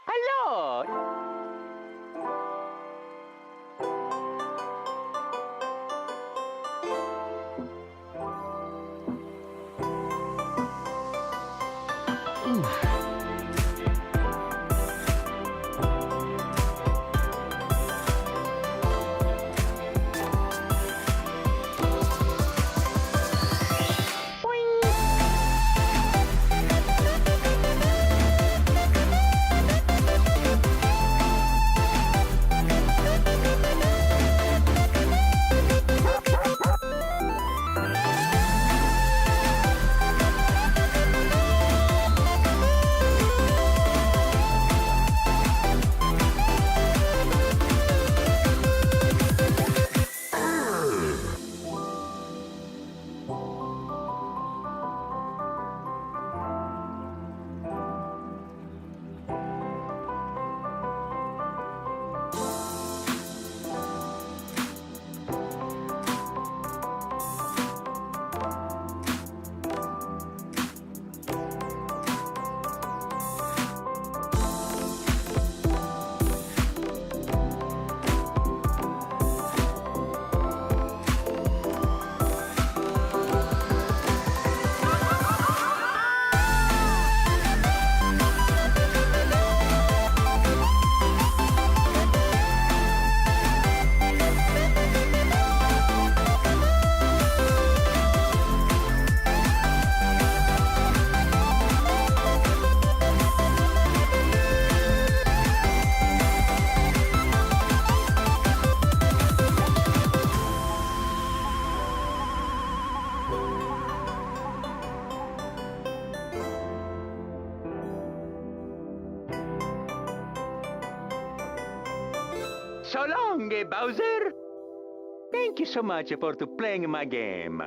Halo! So long, Bowser. Thank you so much for playing my game.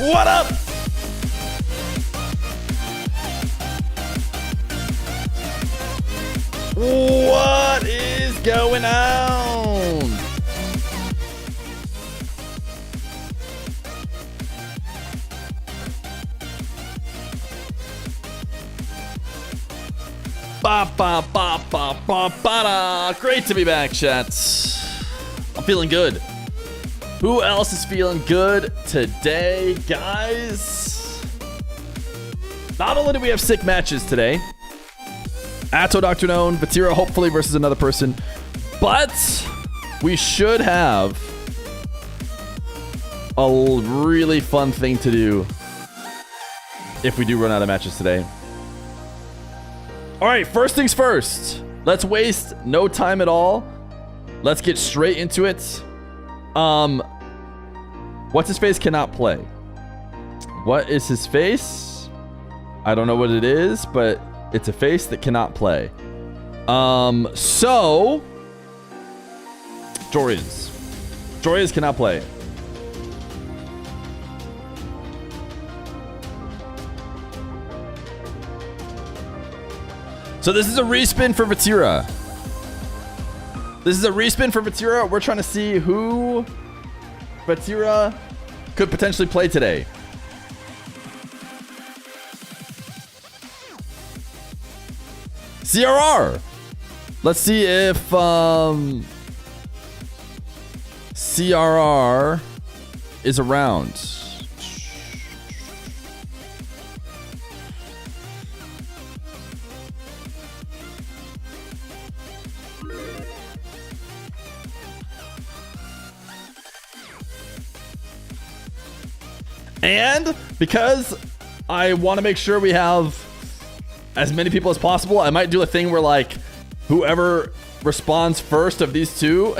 What up? What is going on? Ba ba ba ba ba ba da. Great to be back, chat. I'm feeling good. Who else is feeling good today, guys? Not only do we have sick matches today, ATOW, DRKNOWN, VATIRA hopefully versus another person, but we should have a really fun thing to do if we do run out of matches today. All right, first things first. Let's waste no time at all. Let's get straight into it. What's his face cannot play. What is his face? I don't know what it is, but it's a face that cannot play. So Jorians cannot play. So this is a respin for Vetira. We're trying to see who Vetira could potentially play today. CRR. Let's see if CRR is around. And because I want to make sure we have as many people as possible, I might do a thing where like whoever responds first of these two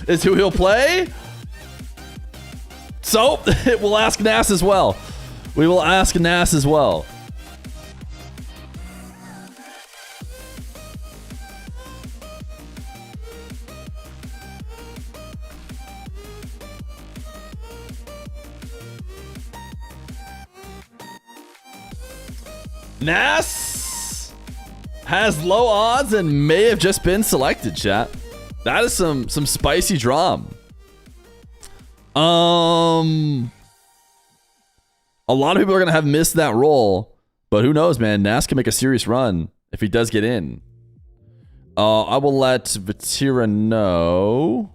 is who he'll play. So we'll ask Nas as well. We will ask Nas as well. Nas has low odds and may have just been selected, chat. That is some spicy drama. A lot of people are gonna have missed that role, but who knows, man? Nas can make a serious run if he does get in. I will let Vetira know.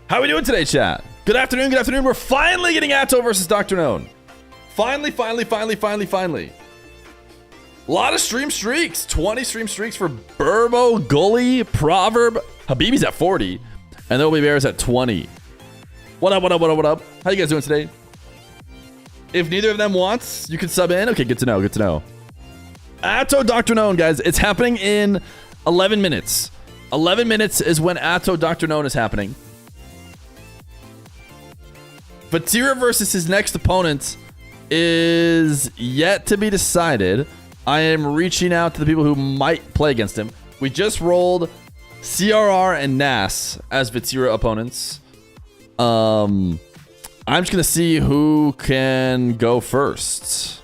How are we doing today, chat? Good afternoon, good afternoon. We're finally getting Atto versus DRKNOWN. Finally. A lot of stream streaks. 20 stream streaks for Burbo, Gully, Proverb. Habibi's at 40. And There'll Be Bears at 20. What up? How you guys doing today? If neither of them wants, you can sub in. Okay, good to know, Atto DRKNOWN, guys. It's happening in 11 minutes. 11 minutes is when Atto DRKNOWN is happening. Vetira versus his next opponent is yet to be decided. I am reaching out to the people who might play against him. We just rolled CRR and Nas as Vetira opponents. I'm just going to see who can go first.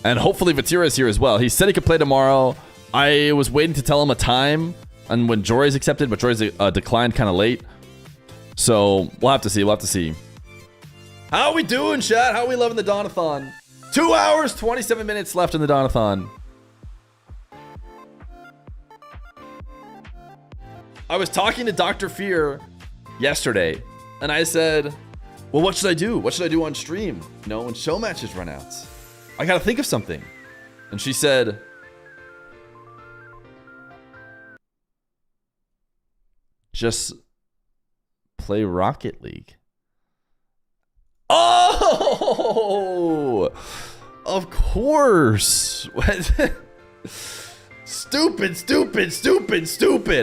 And hopefully Vetira is here as well. He said he could play tomorrow. I was waiting to tell him a time and when Jory's accepted, but Jory's declined kind of late. So we'll have to see. How are we doing, chat? How are we loving the Dawn-a-thon? 2 hours, 27 minutes left in the Dawn-a-thon. I was talking to Dr. Feer yesterday, And I said, well, what should I do? What should I do on stream? You know, when show matches run out. I gotta think of something. And she said, just play Rocket League. Oh, of course. Stupid.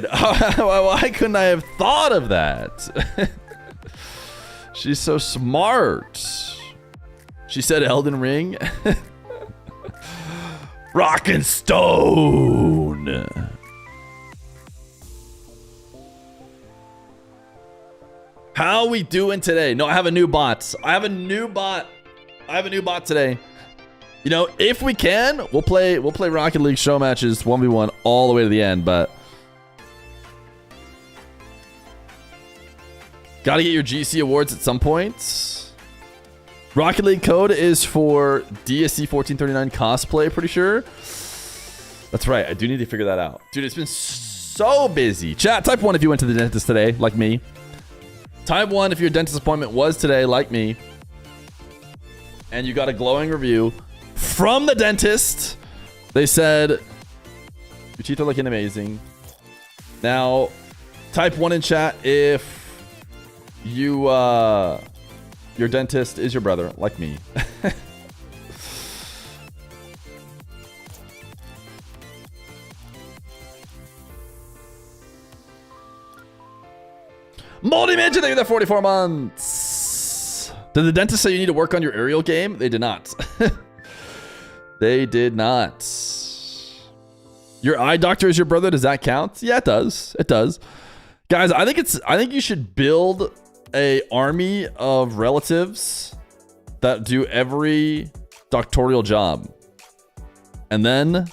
Why couldn't I have thought of that? She's so smart. She said Elden Ring. Rock and Stone. How we doing today? No, I have a new bot. I have a new bot today. You know, if we can, we'll play Rocket League show matches 1v1 all the way to the end, but gotta get your GC awards at some point. Rocket League code is for DSC 1439 cosplay, pretty sure. That's right, I do need to figure that out. Dude, it's been so busy. Chat, type 1 if you went to the dentist today, like me. Type 1 if your dentist appointment was today, like me. And you got a glowing review from the dentist. They said, your teeth are looking amazing. Now, type 1 in chat if you, your dentist is your brother, like me. Moldy Midget, thank you for 44 months. Did the dentist say you need to work on your aerial game? They did not. They did not. Your eye doctor is your brother. Does that count? Yeah, it does. It does. Guys, I think you should build a army of relatives that do every doctorial job. And then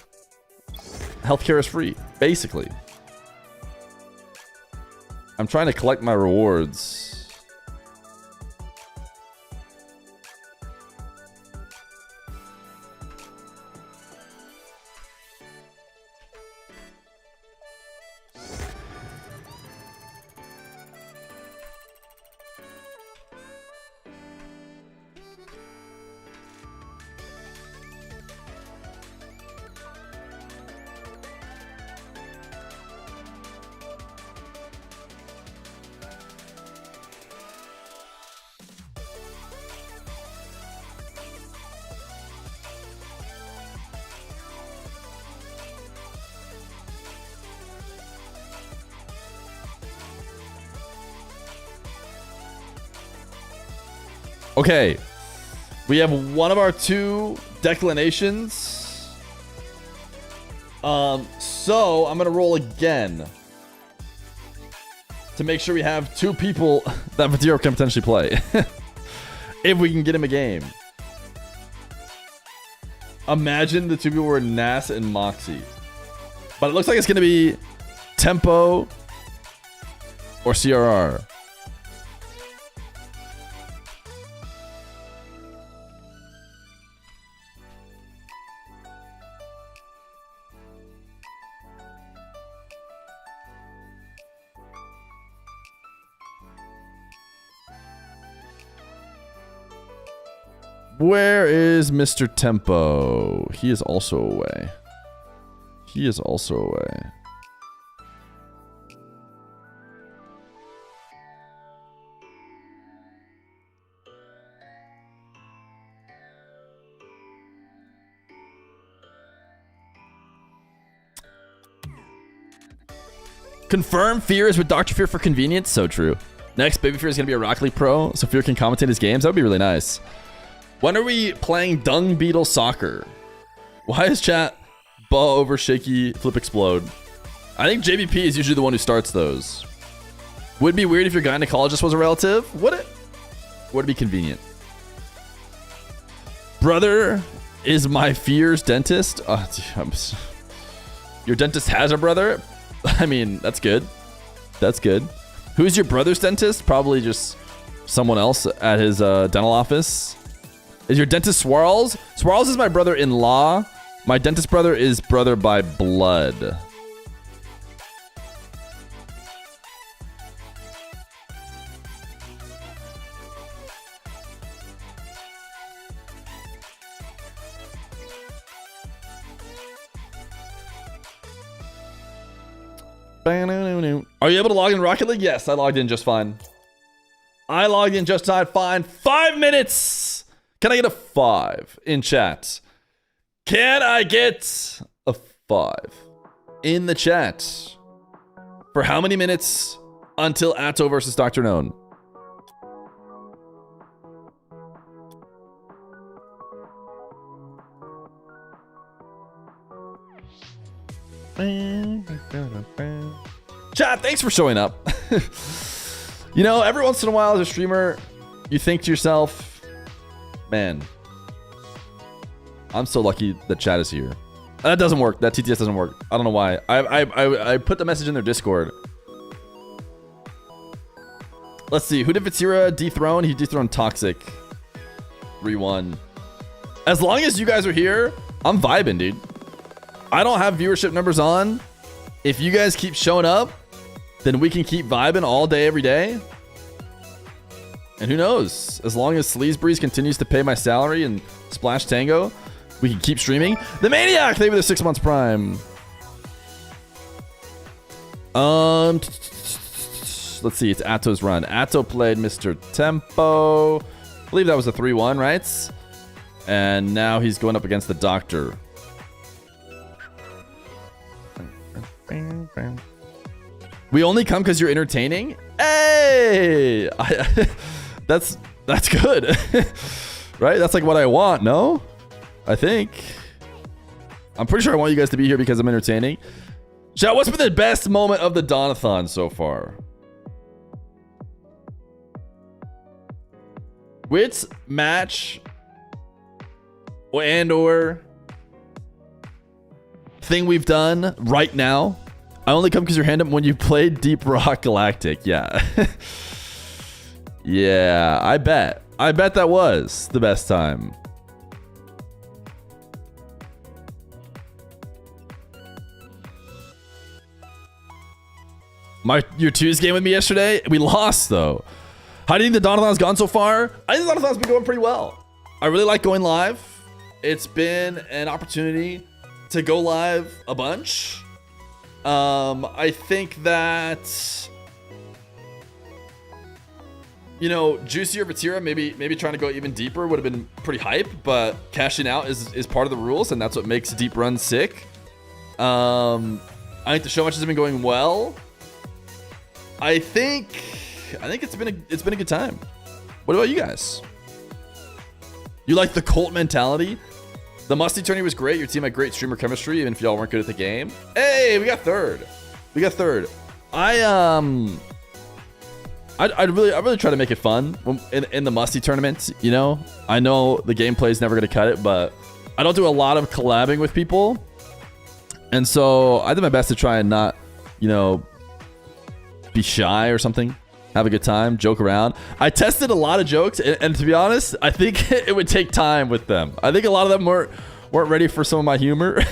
healthcare is free, basically. I'm trying to collect my rewards. Okay, we have one of our 2 declinations. So I'm gonna roll again to make sure we have 2 people that Vetira can potentially play. If we can get him a game. Imagine the 2 people were Nas and Moxie. But it looks like it's gonna be Tempo or CRR. Where is Mr. Tempo? He is also away. He is also away. Confirm Feer is with Dr. Feer for convenience. So true. Next, Baby Feer is going to be a Rocket League pro, so Feer can commentate his games. That would be really nice. When are we playing Dung Beetle Soccer? Why is chat ball over shaky flip explode? I think JBP is usually the one who starts those. Would it be weird if your gynecologist was a relative? Would it? Would it be convenient? Brother is my Fear's dentist. Your dentist has a brother? I mean, that's good. That's good. Who's your brother's dentist? Probably just someone else at his dental office. Is your dentist Swirls? Swirls is my brother-in-law. My dentist brother is brother by blood. Are you able to log in Rocket League? Yes, I logged in just fine. I logged in just fine. 5 minutes. Can I get a 5 in chat? Can I get a 5 in the chat? For how many minutes until Atto versus DRKNOWN? Chat, thanks for showing up. You know, every once in a while as a streamer, you think to yourself, man, I'm so lucky that chat is here. That doesn't work. That TTS doesn't work. I don't know why. I put the message in their Discord. Let's see. Who did Vetira dethrone? He dethroned Toxic. 3-1. As long as you guys are here, I'm vibing, dude. I don't have viewership numbers on. If you guys keep showing up, then we can keep vibing all day, every day. And who knows? As long as Sleazebreeze continues to pay my salary and Splash Tango, we can keep streaming. The Maniac, they were the 6 months prime. Let's see. It's Atto's run. Atto played Mr. Tempo. I believe that was a 3-1, right? And now he's going up against the Doctor. We only come because you're entertaining? Hey! That's good. Right? That's like what I want, no? I think. I'm pretty sure I want you guys to be here because I'm entertaining. Chat, what's been the best moment of the Dawn-a-thon so far? Which match or thing we've done right now? I only come because you're random when you played Deep Rock Galactic. Yeah. Yeah, I bet that was the best time. Your Tuesday game with me yesterday, we lost though. How do you think the Dawn-a-thon's gone so far? I think the Dawn-a-thon's been going pretty well. I really like going live. It's been an opportunity to go live a bunch. I think that, you know, Juicy or Vetira, maybe trying to go even deeper would have been pretty hype, but cashing out is part of the rules, and that's what makes deep runs sick. I think the show matches have been going well. I think it's been a good time. What about you guys? You like the cult mentality? The Musty tourney was great. Your team had great streamer chemistry, even if y'all weren't good at the game. Hey, we got third. I really try to make it fun in the Musty tournament. You know, I know the gameplay is never gonna cut it, but I don't do a lot of collabing with people, and so I did my best to try and not, you know, be shy or something. Have a good time, joke around. I tested a lot of jokes, and to be honest, I think it would take time with them. I think a lot of them weren't ready for some of my humor.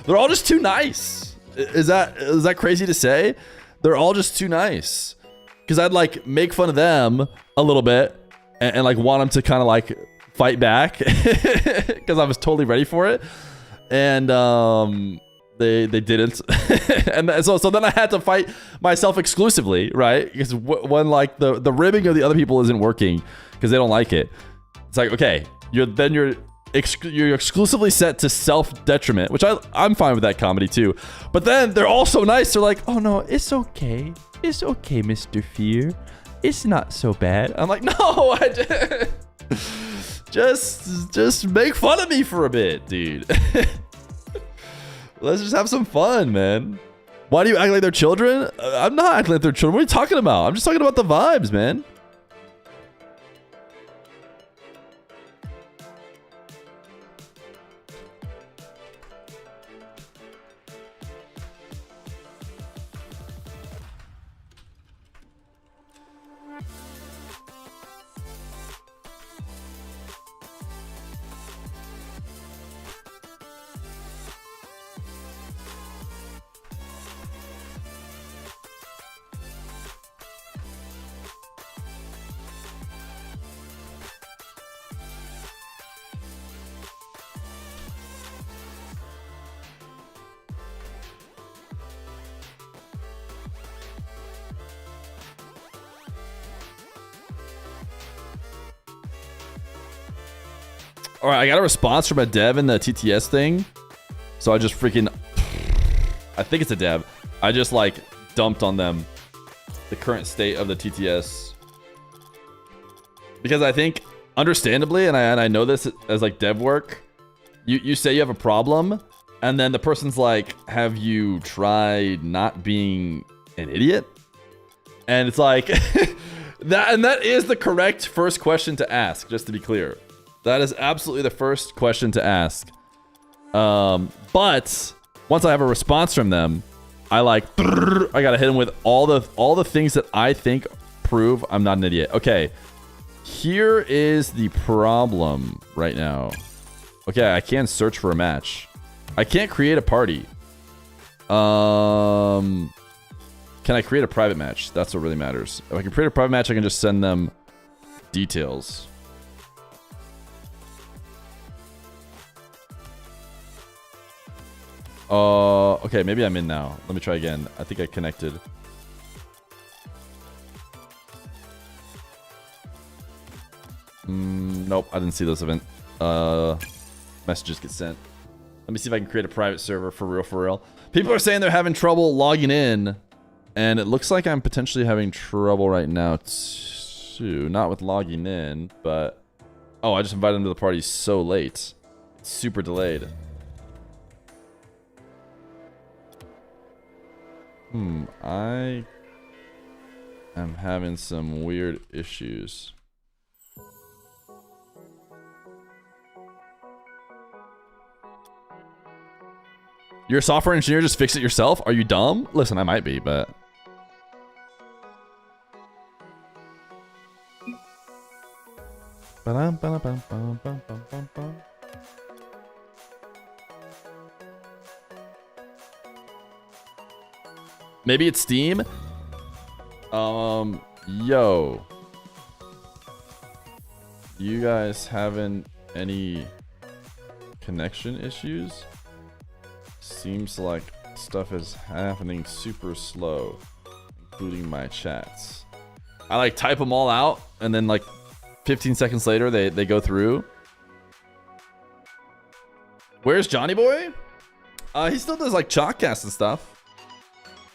They're all just too nice. Is that crazy to say? They're all just too nice. Because I'd like make fun of them a little bit and like want them to kind of like fight back because I was totally ready for it, and they didn't. And so then I had to fight myself exclusively, right? Because when like the ribbing of the other people isn't working because they don't like it, it's like, okay, you're exclusively set to self-detriment, which I'm fine with that comedy too. But then they're all so nice. They're like, oh no, it's okay, Mr. Feer, it's not so bad. I'm like, no, just make fun of me for a bit, dude. Let's just have some fun, man. Why do you act like they're children? I'm not acting like they're children. What are you talking about? I'm just talking about the vibes, man. All right, I got a response from a dev in the TTS thing. So I just freaking, I think it's a dev. I just like dumped on them the current state of the TTS. Because I think, understandably, and I know this as like dev work, you say you have a problem, and then the person's like, have you tried not being an idiot? And it's like, that is the correct first question to ask, just to be clear. That is absolutely the first question to ask. But once I have a response from them, I gotta hit them with all the things that I think prove I'm not an idiot. Okay, here is the problem right now. Okay, I can search for a match. I can't create a party. Can I create a private match? That's what really matters. If I can create a private match, I can just send them details. Okay, maybe I'm in now. Let me try again. I think I connected. Nope, I didn't see this event. Messages get sent. Let me see if I can create a private server for real. People are saying they're having trouble logging in, and it looks like I'm potentially having trouble right now too. Not with logging in, but oh, I just invited them to the party so late. It's super delayed. I am having some weird issues. You're a software engineer, just fix it yourself? Are you dumb? Listen, I might be, but... Maybe it's Steam? Yo. You guys having any connection issues? Seems like stuff is happening super slow, including my chats. I like type them all out, and then like 15 seconds later, they go through. Where's Johnny Boy? He still does like Chalkcast and stuff.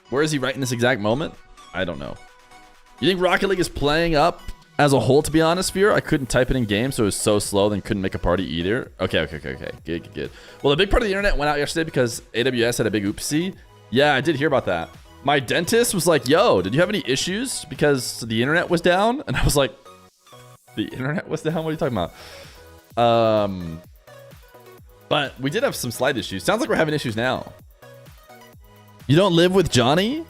Where is he right in this exact moment? I don't know. You think Rocket League is playing up as a whole, to be honest, Feer? I couldn't type it in game, so it was so slow, then couldn't make a party either. Okay. Good. Well, a big part of the internet went out yesterday because AWS had a big oopsie. Yeah, I did hear about that. My dentist was like, yo, did you have any issues because the internet was down? And I was like, the internet was down? What are you talking about? But we did have some slight issues. Sounds like we're having issues now. You don't live with Johnny?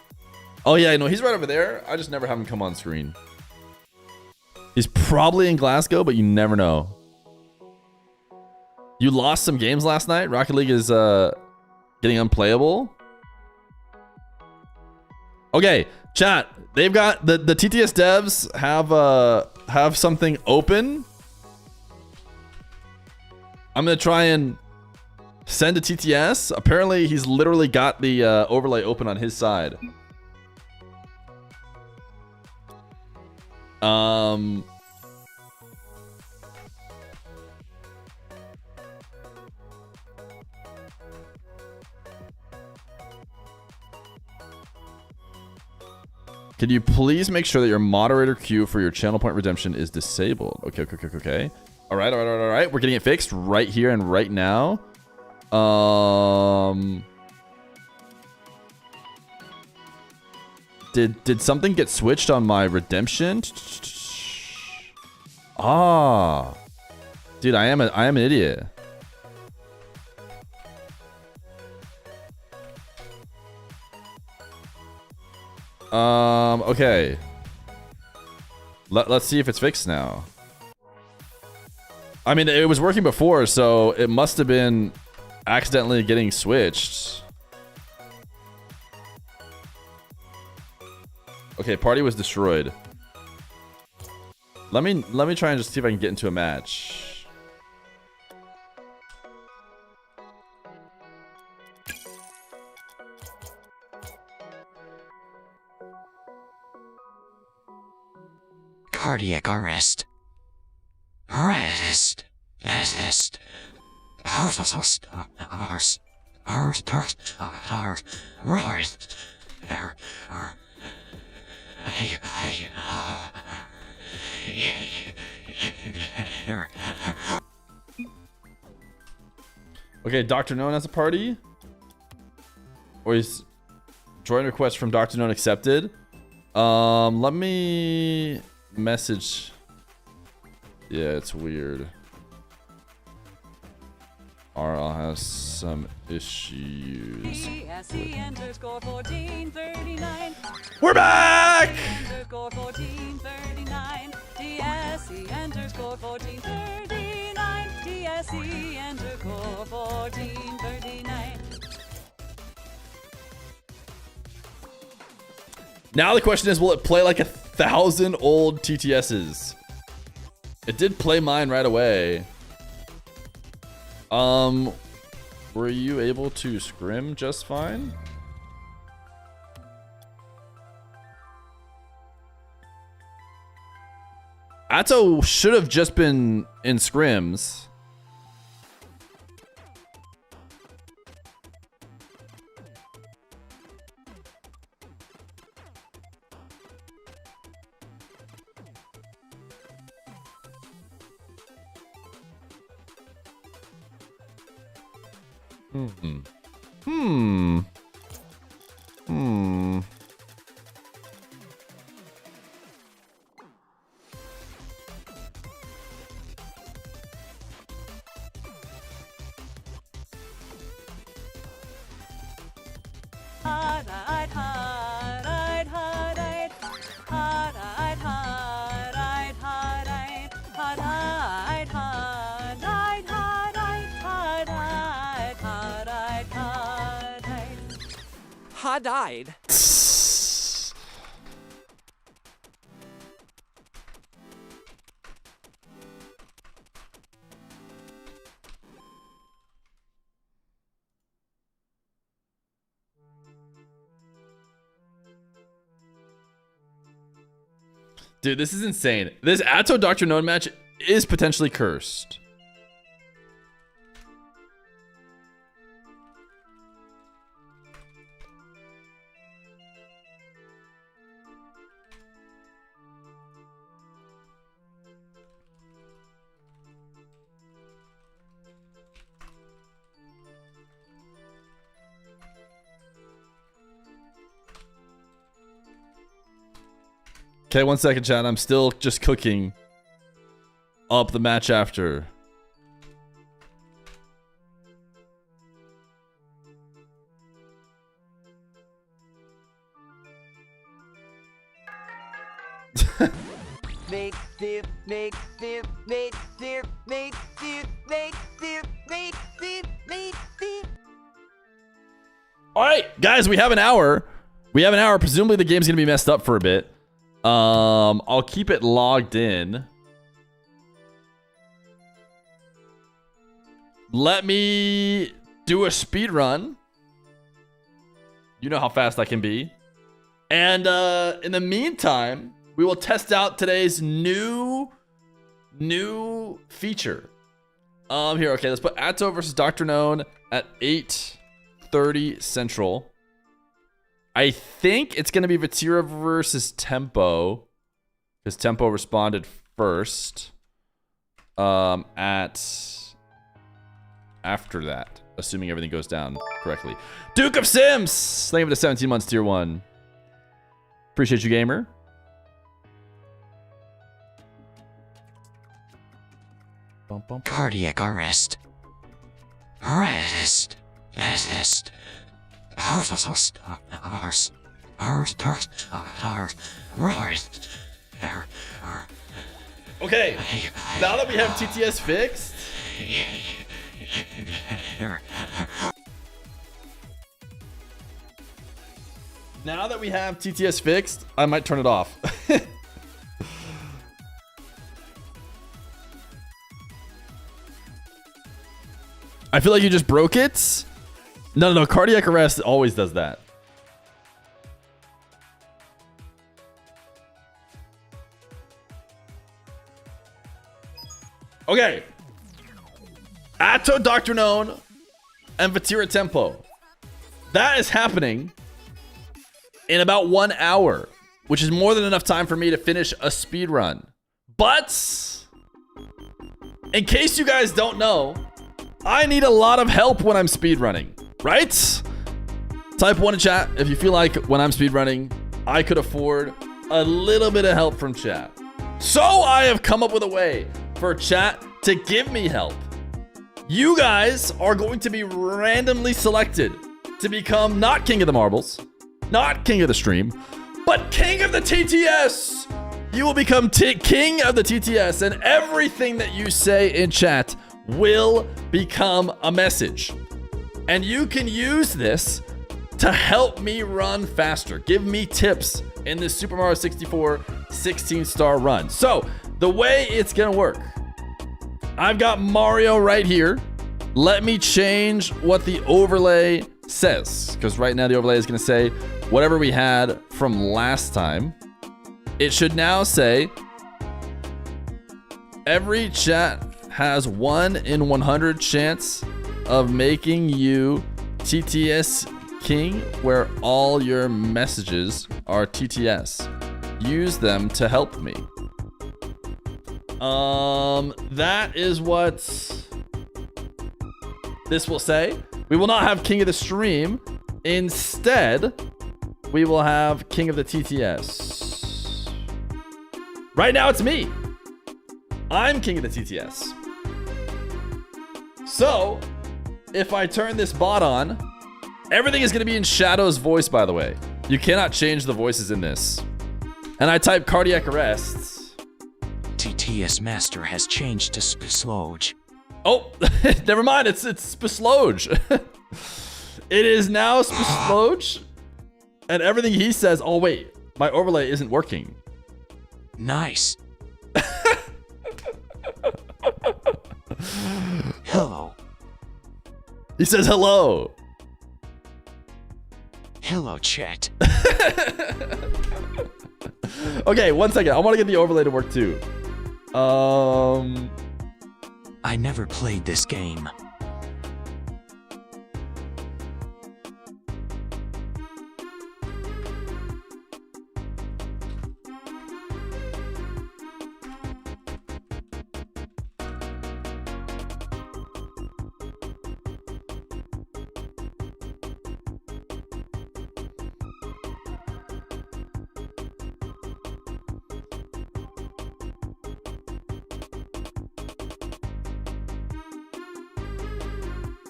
Oh yeah, no, he's right over there. I just never have him come on screen. He's probably in Glasgow, but you never know. You lost some games last night? Rocket League is getting unplayable? Okay, chat. They've got the TTS devs have something open. I'm gonna try and send to TTS. Apparently, he's literally got the overlay open on his side. Can you please make sure that your moderator queue for your channel point redemption is disabled? Okay. All right. We're getting it fixed right here and right now. Did something get switched on my redemption? Ah, dude, I am an idiot. Okay. Let's see if it's fixed now. I mean, it was working before, so it must have been accidentally getting switched. Okay, party was destroyed. Let me try and just see if I can get into a match. Cardiac arrest. Arrest. Okay, DRKNOWN has a party. Or is join request from DRKNOWN accepted? Let me message. Yeah, it's weird. RL has some issues. We're back! Now the question is, will it play like 1,000 old TTSs? It did play mine right away. Were you able to scrim just fine? Atto should have just been in scrims. Died. Dude, this is insane. This Atto DRKNOWN match is potentially cursed. Okay, 1 second, chat. I'm still just cooking up the match after. Make Feer, make Feer, make Feer, make Feer, make Feer, make Feer, make Feer. All right, guys, we have an hour. We have an hour. Presumably the game's gonna be messed up for a bit. I'll keep it logged in. Let me do a speed run. You know how fast I can be. And in the meantime, we will test out today's new feature. Here, okay, let's put Atto versus DRKNOWN at 8:30 Central. I think it's going to be Vetira versus Tempo, because Tempo responded first. After that, assuming everything goes down correctly. Duke of Sims, thank you for the 17 months, tier 1. Appreciate you, gamer. Cardiac arrest. Arrest. Okay, now that we have TTS fixed, I might turn it off. I feel like you just broke it. No, cardiac arrest always does that. Okay. Atto DRKNOWN and VATIRA tempo. That is happening in about 1 hour, which is more than enough time for me to finish a speed run. But in case you guys don't know, I need a lot of help when I'm speedrunning, right? Type 1 in chat if you feel like when I'm speedrunning, I could afford a little bit of help from chat. So I have come up with a way for chat to give me help. You guys are going to be randomly selected to become not King of the Marbles, not King of the Stream, but King of the TTS. You will become King of the TTS, and everything that you say in chat will become a message. And you can use this to help me run faster. Give me tips in this Super Mario 64 16-star run. So the way it's gonna work, I've got Mario right here. Let me change what the overlay says, because right now the overlay is gonna say whatever we had from last time. It should now say every chat has 1 in 100 chance of making you TTS King, where all your messages are TTS. Use them to help me. That is what this will say. We will not have King of the Stream. Instead, we will have King of the TTS. Right now, it's me. I'm King of the TTS. So, if I turn this bot on, everything is going to be in Shadow's voice, by the way. You cannot change the voices in this. And I type cardiac arrests. TTS Master has changed to Spsloj. Oh, never mind. It's Spsloj. It is now Spsloj. And everything he says... Oh, wait. My overlay isn't working. Nice. Hello. He says hello. Hello, chat. Okay, 1 second. I want to get the overlay to work too. I never played this game.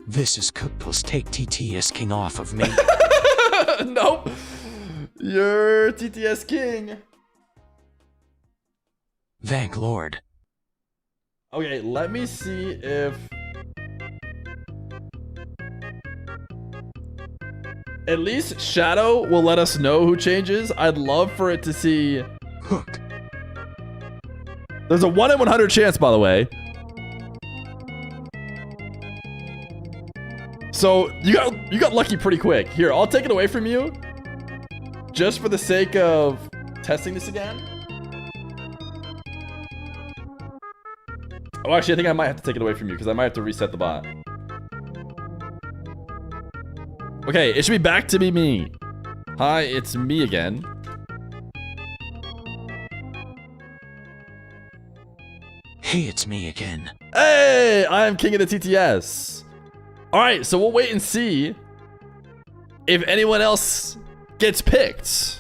This is Cookpulse. Take TTS King off of me. Nope. You're TTS King. Thank Lord. Okay, let me see if... At least Shadow will let us know who changes. I'd love for it to see... Hook. There's a 1 in 100 chance, by the way. So you got lucky pretty quick. Here, I'll take it away from you, just for the sake of testing this again. Oh, actually, I think I might have to take it away from you because I might have to reset the bot. Okay, it should be back to be me. Hi, it's me again. Hey, it's me again. Hey, I am King of the TTS. All right, so we'll wait and see if anyone else gets picked.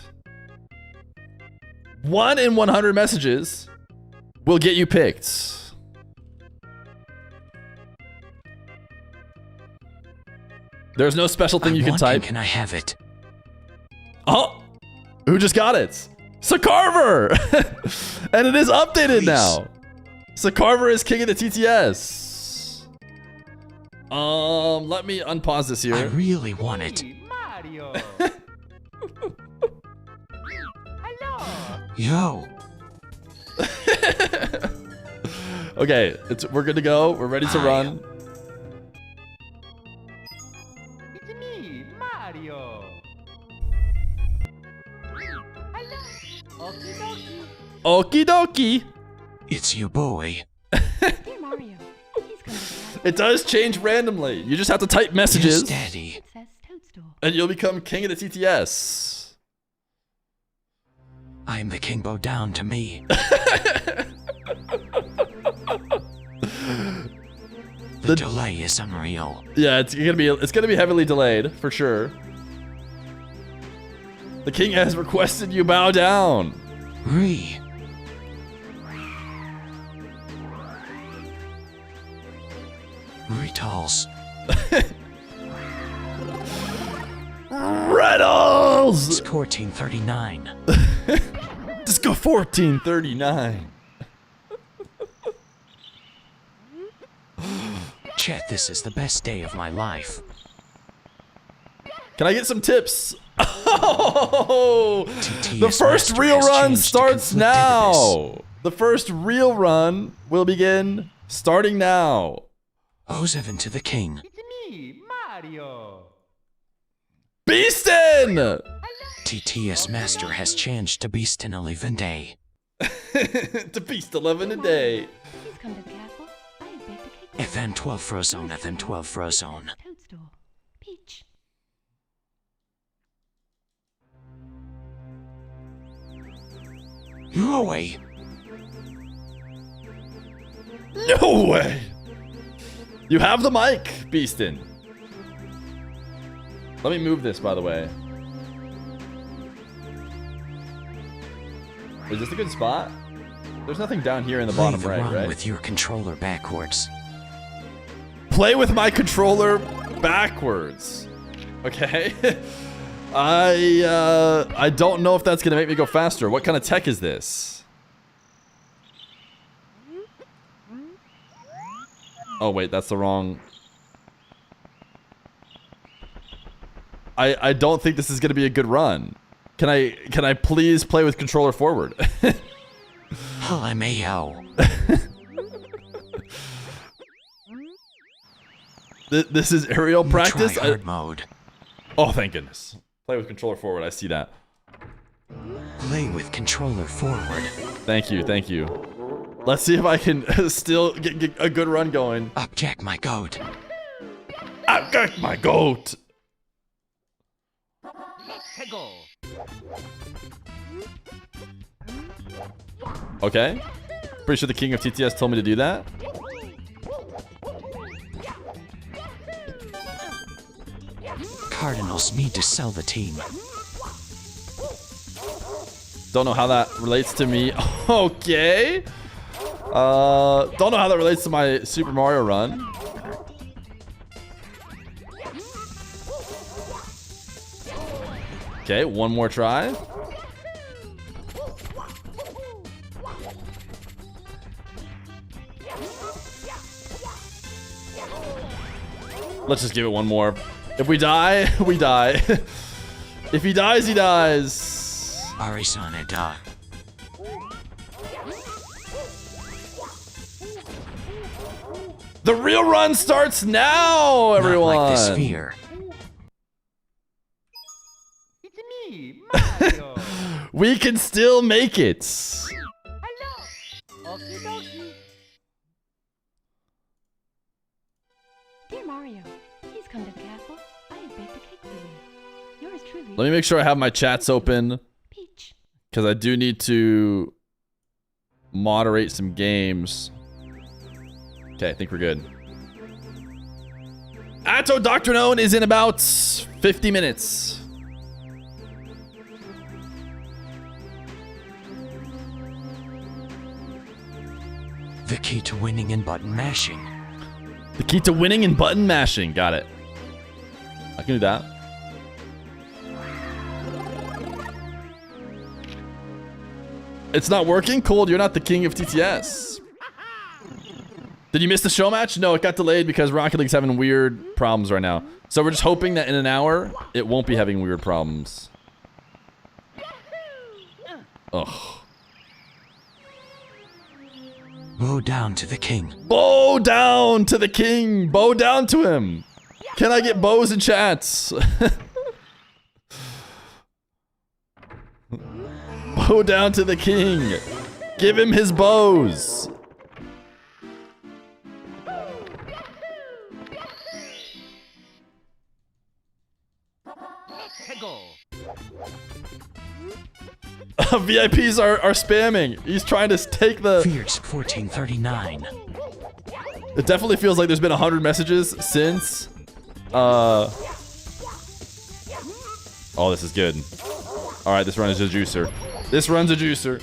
1 in 100 messages will get you picked. There's no special thing you can type. Can I have it? Oh, who just got it? Sakarver! And it is updated now. Sakarver is King of the TTS. Let me unpause this here. I really want it. Mario. Hello. Yo. Okay, we're good to go. We're ready to run. It's me, Mario. Hello. Okie dokie. Okie dokie. It's your boy. Dear Mario, he's going to It does change randomly. You just have to type messages. Yes, Daddy. It says Toadstool. And you'll become king of the TTS. I'm the king, bow down to me. The delay is unreal. Yeah, it's gonna be heavily delayed for sure. The king has requested you bow down. Retals. Riddles! It's 1439. Just go 1439. Chat, this is the best day of my life. Can I get some tips? Oh, TTS the first Master real has run changed to starts conflicted now. The first real run will begin starting now. Oseven to the king. It's me, Mario. Beastin! TTS Master has changed to Beast in 11 day. To Beast 11 a day. Please come to the castle. I have baked a cake. FN12 Frozone, FN12 Frozone. Toadstool. Peach. No way. No way! You have the mic, Beastin. Let me move this, by the way. Is this a good spot? There's nothing down here in the bottom Play the right, run right? with your controller backwards. Play with my controller backwards. Okay. I don't know if that's gonna make me go faster. What kind of tech is this? Oh wait, that's the wrong. I don't think this is gonna be a good run. Can I please play with controller forward? LMAO. This is aerial practice. Try hard mode. Oh, thank goodness. Play with controller forward. I see that. Play with controller forward. Thank you. Thank you. Let's see if I can still get a good run going. Upjack my goat. I've got my goat. Let's go. Okay. Pretty sure the king of TTS told me to do that. Cardinals need to sell the team. Don't know how that relates to me. Okay. Don't know how that relates to my Super Mario run. Okay, one more try. Let's just give it one more. If we die, we die. If he dies, he dies. Arizona. The real run starts now, everyone. Not like this Feer. It's me, Mario. We can still make it. Hello. Okie dokie. Dear Mario, please come to the castle. I have baked a cake for you. Yours truly. Let me make sure I have my chats open, Peach. because I do need to moderate some games. Okay, I think we're good. ATOW DRKNOWN is in about 50 minutes. The key to winning and button mashing. The key to winning and button mashing. Got it. I can do that. It's not working? Cold, you're not the king of TTS. Did you miss the show match? No, it got delayed because Rocket League's having weird problems right now. So we're just hoping that in an hour, it won't be having weird problems. Ugh. Bow down to the king. Bow down to the king. Bow down to him. Can I get bows in chats? Bow down to the king. Give him his bows. VIPs are spamming. He's trying to take the... Feer's 1439. It definitely feels like there's been 100 messages since... Oh, this is good. Alright, this run is a juicer. This run's a juicer.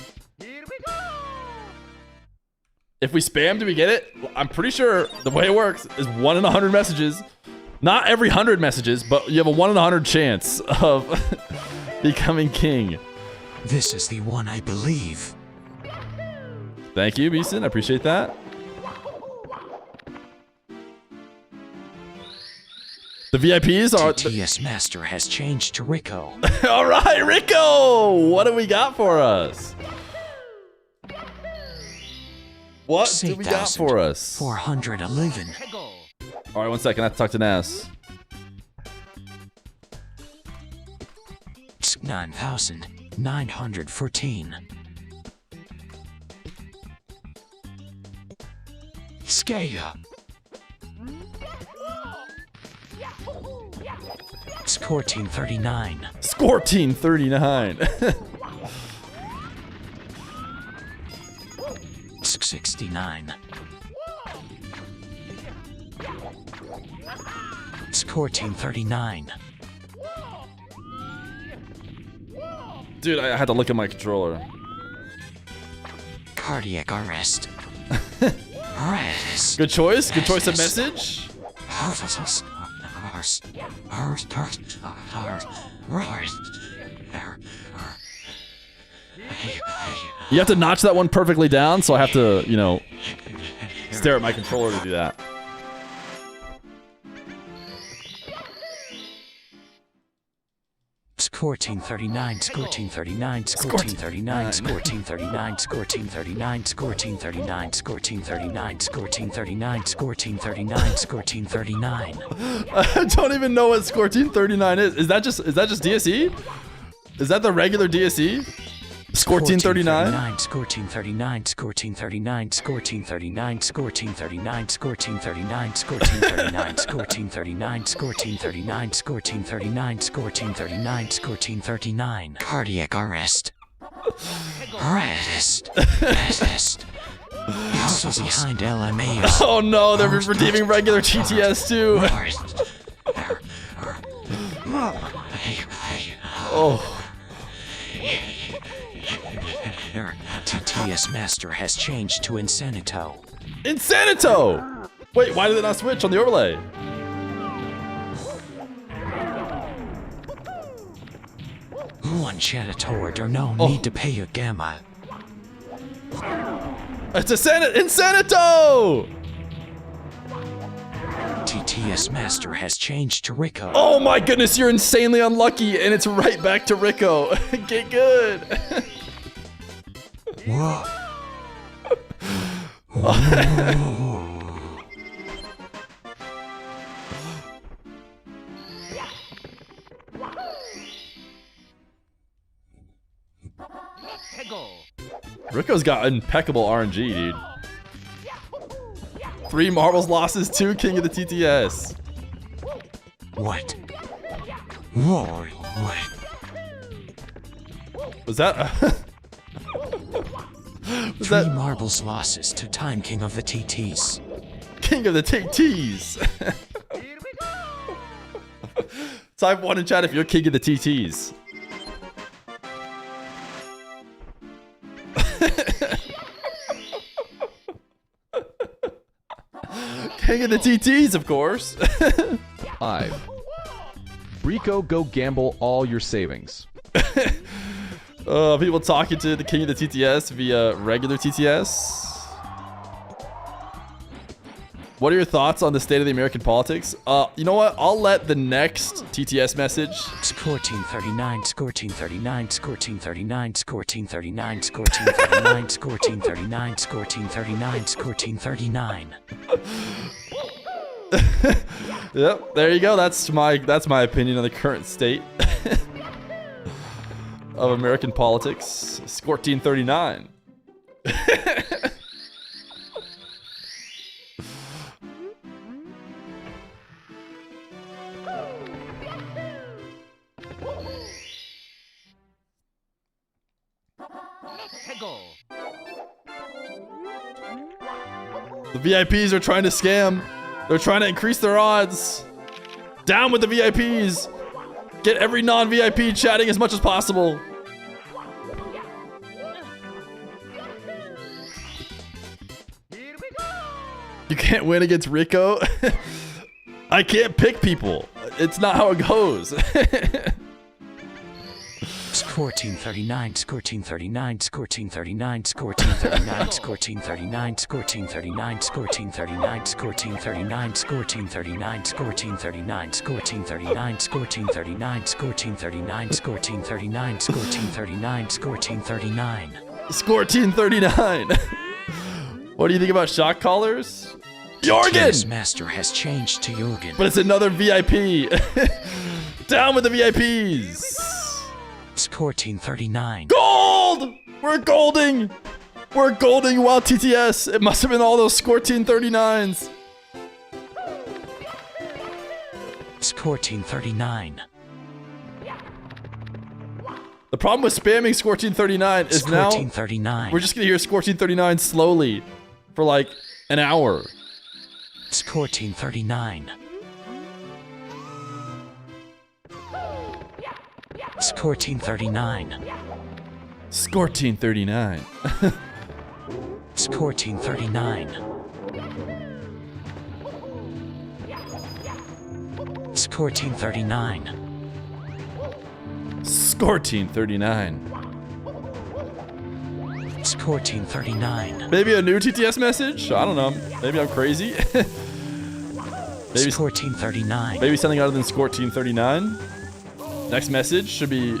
If we spam, do we get it? I'm pretty sure the way it works is 1 in 100 messages. Not every 100 messages, but you have a 1 in 100 chance of becoming king. This is the one I believe. Thank you, Beeson. I appreciate that. The VIPs are... TTS Master has changed to Rico. All right, Rico! What do we got for us? What do we got for us? 411. All right, 1 second. I have to talk to Nas. 9,914. Skaya. Score team 39. Score team 39. 69. Score team 39. Dude, I had to look at my controller. Cardiac arrest. Arrest. Good choice. Good choice of message. You have to notch that one perfectly down, so I have to, you know, stare at my controller to do that. Score team 39, score team 39, score team 39, score team 39, score team 39, score team 39, score team 39, score team 39, score team 39, score team 39. I don't even know what score team 39 is. Is that just DSE? Is that the regular DSE? Score team 39? Score team 39, score team 39, score team 39, score team 39, score team 39, score team 39, score team 39, score team 39, score team 39, score team 39, score team 39. Cardiac arrest. Arrest. Arrest. Also behind LMA. Oh no, they're redeeming regular TTS too. Oh. TTS Master has changed to Insanito. Insanito! Wait, why did it not switch on the overlay? One Chatatower or no need to pay a gamma. It's Insanito! TTS Master has changed to Rico. Oh my goodness, you're insanely unlucky, and it's right back to Rico. Get good. Whoa. Rico's got impeccable RNG, dude. 3 marbles losses, 2 king of the TTS. What? Whoa, what? Was that... Was 3 that marbles losses to Time King of the TTs. King of the TTs? Type 1 in chat if you're King of the TTs. King of the TTs, of course. 5. Rico, go gamble all your savings. People talking to the King of the TTS via regular TTS. What are your thoughts on the state of the American politics? You know what? I'll let the next TTS message. Score team 39, score team 39, score team 39, score team 39, score team 39, score team 39, score team 39, score team 39. Yep, there you go. That's my opinion on the current state of American politics. Score team 39. The VIPs are trying to scam. They're trying to increase their odds. Down with the VIPs. Get every non-VIP chatting as much as possible. You can't win against Rico. I can't pick people. It's not how it goes. Score team 39, score team 39, score team 39, score team 39, score team 39, score team 39, score team 39, score team 39, score team 39, score team 39, score team 39, score team 39, score team 39, score team 39, score team 39, score team 39. Score team 39. What do you think about shot callers? Jorgen! Tennis Master has changed to Jorgen. But it's another VIP. Down with the VIPs. Score team 39. Gold! We're golding! We're golding while TTS. It must have been all those score team 39s. Score team 39. The problem with spamming score team 39 is Score now team 39. we're just gonna hear score team 39 slowly for like an hour. Score team 39. Score team 39. Score team 39. Score team 39. Score team 39. Score team 39. Score team 39. Maybe a new TTS message? I don't know. Maybe I'm crazy. Score team 39. Maybe something other than score team 39. Next message should be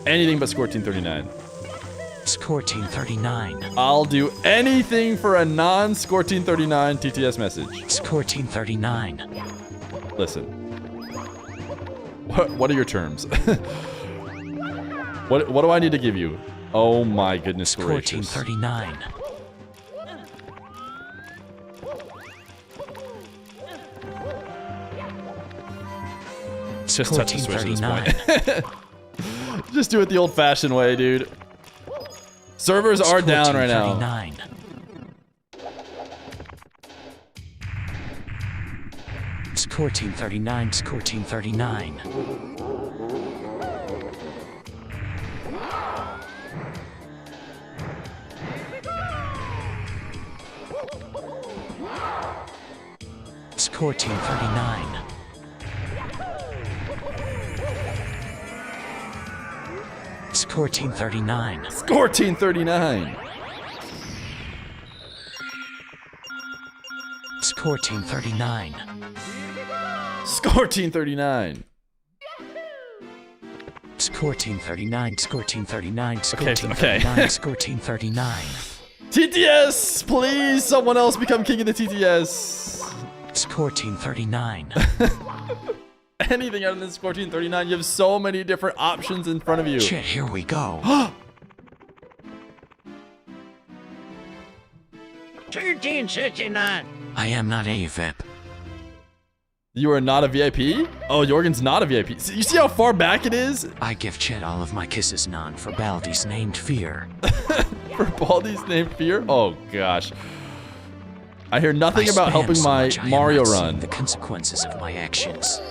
anything but score team 39. Score team 39. I'll do anything for a non-score team 39 TTS message. Score team 39. Listen. What are your terms? What do I need to give you? Oh my goodness Score gracious. team 39. Just Score touch the team switch 39. at this point. Just do it the old-fashioned way, dude. Servers are Score down team right now. 39. Score team 39. Score team 39. Score team 39. Score team 39. Score team 39. Score team 39. Score team 39. Score team 39. Score team 39. Score Okay, team okay. 39. Score team 39. TTS! Please, someone else become king of the TTS. Score team 39. Anything other than score team 39, you have so many different options in front of you. Shit, here we go. 1369. I am not a VIP. You are not a VIP? Oh, Jorgen's not a VIP. You see how far back it is? I give Chet all of my kisses none for Baldi's named Feer. For Baldi's named Feer? Oh, gosh. I hear nothing I about spam helping so my much I am Mario not seeing run. the consequences of my actions.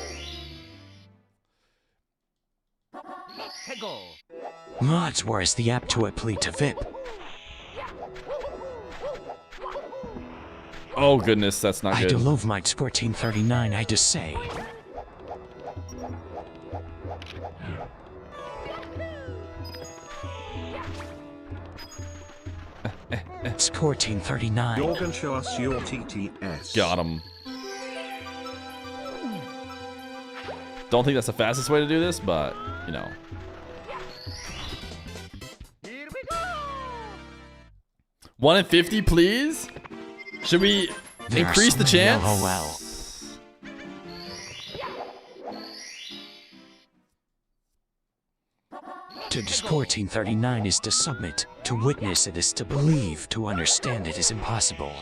Mods, where is the app to apply to VIP? Oh, goodness, that's not I good. do love my score team 39, I just say. Score team 39. Jorgen, show us your TTS. Got him. Don't think that's the fastest way to do this, but, you know. Here we go. 1 in 50, please? Should we There are increase so the many chance? LOL. To score team 39 is to submit, to witness it is to believe, to understand it is impossible.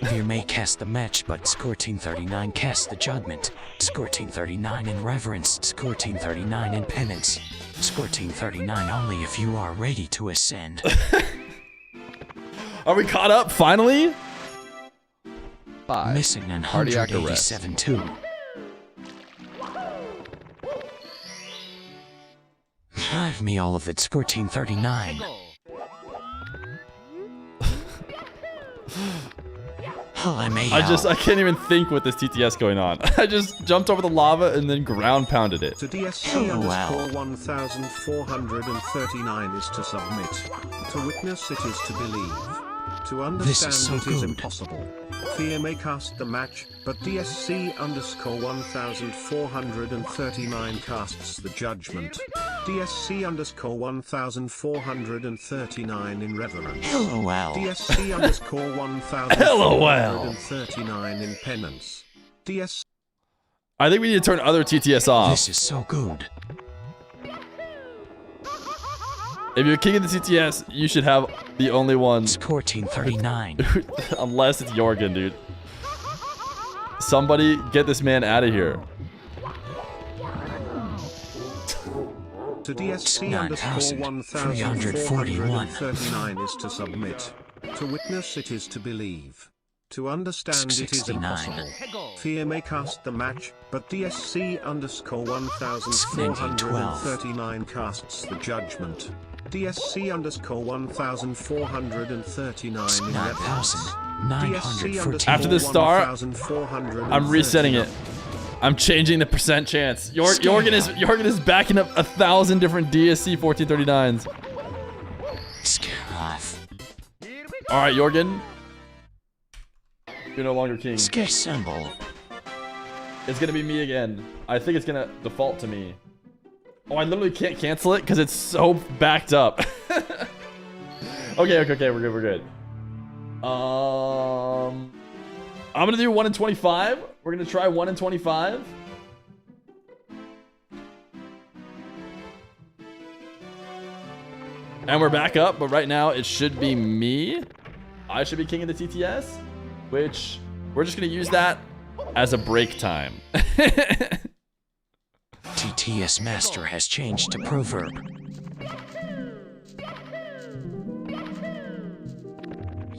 Fear may cast the match, but score team 39 casts the judgment. Score team 39 in reverence, score team 39 in penance. Score team 39 only if you are ready to ascend. Are we caught up finally? 5. Missing Cardiac arrest. 187 too. Drive me all of it. Score 1439. I can't even think with this TTS going on. I just jumped over the lava and then ground pounded it. To DSC underscore 1439 is to submit. To witness it is to believe. To understand it is impossible. Fear may cast the match, but DSC underscore 1439 casts the judgment. DSC underscore 1439 in reverence. LOL. DSC underscore 1439 in penance. DSC. I think we need to turn other TTS off. This is so good. If you're king of the TTS, you should have the only one. Score 1439. Unless it's Jorgen, dude. Somebody get this man out of here. To DSC underscore 1439 is to submit. To witness it is to believe. To understand it is impossible. Fear may cast the match, but DSC underscore 1439 casts the judgment. DSC underscore 1439 in reverence. After this star, I'm resetting it. I'm changing the percent chance. Jorgen is backing up 1,000 different DSC 1439s. All right, Jorgen. You're no longer king. Sketch symbol. It's gonna be me again. I think it's gonna default to me. Oh, I literally can't cancel it because it's so backed up. Okay, we're good. I'm gonna do 1 in 25. We're gonna try 1 in 25. And we're back up, but right now it should be me. I should be king of the TTS, which we're just gonna use that as a break time. TTS Master has changed to proverb.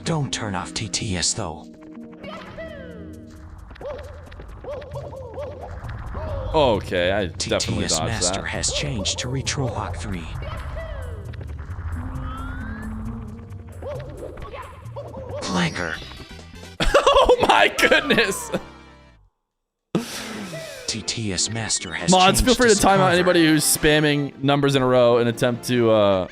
Don't turn off TTS though. Okay, I definitely TTS dodged Master that. has changed to Retrohawk 3. Flanker. Oh my goodness! TTS Master has Mods, changed feel free to time out Survivor. anybody who's spamming numbers in a row in an attempt to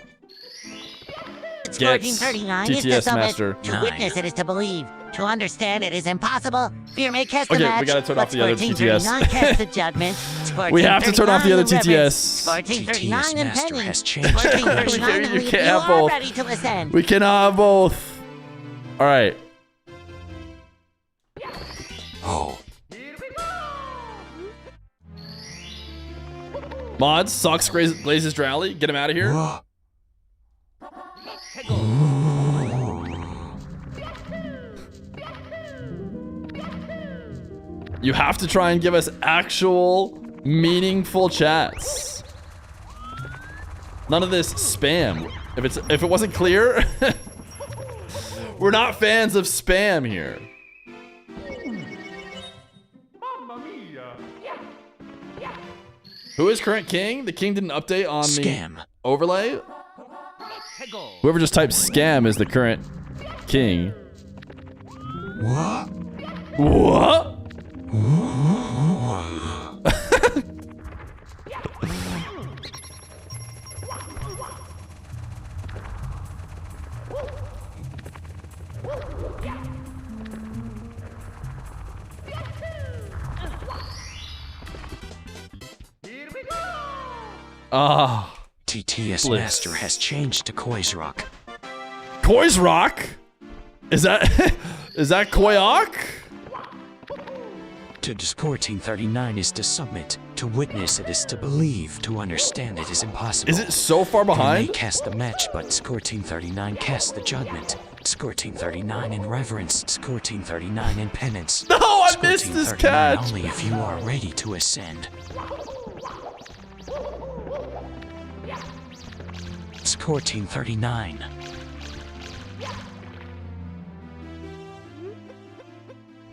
get 1439 is to TTS submit. Master. To Nice. witness it is to believe. To understand it is impossible. Fear may cast Okay, the match. we gotta turn off but the other 1439 TTS. casts the judgment. We have to turn off the other TTS. 1439 TTS and Master pending. has changed. 1439 You only if can't you have are both. ready to ascend. We cannot have both. All right. Oh. Mods, Socks Glazes Drowley, get him out of here. You have to try and give us actual, meaningful chats. None of this spam. If it wasn't clear, we're not fans of spam here. Who is current king? The king didn't update on Scam. the overlay. Whoever just typed scam is the current king. What? What? Ah. TTS Bliss. Master has changed to Koi's Rock. Koi's Rock? Is that Koyok? To score 1439 is to submit. To witness it is to believe. To understand it is impossible. Is it so far They may behind? cast the match, but score 1439 casts the judgment. Score 1439 in reverence. Score 1439 in penance. No, I Score missed this 1439 catch. only if you are ready to ascend. Score 1439.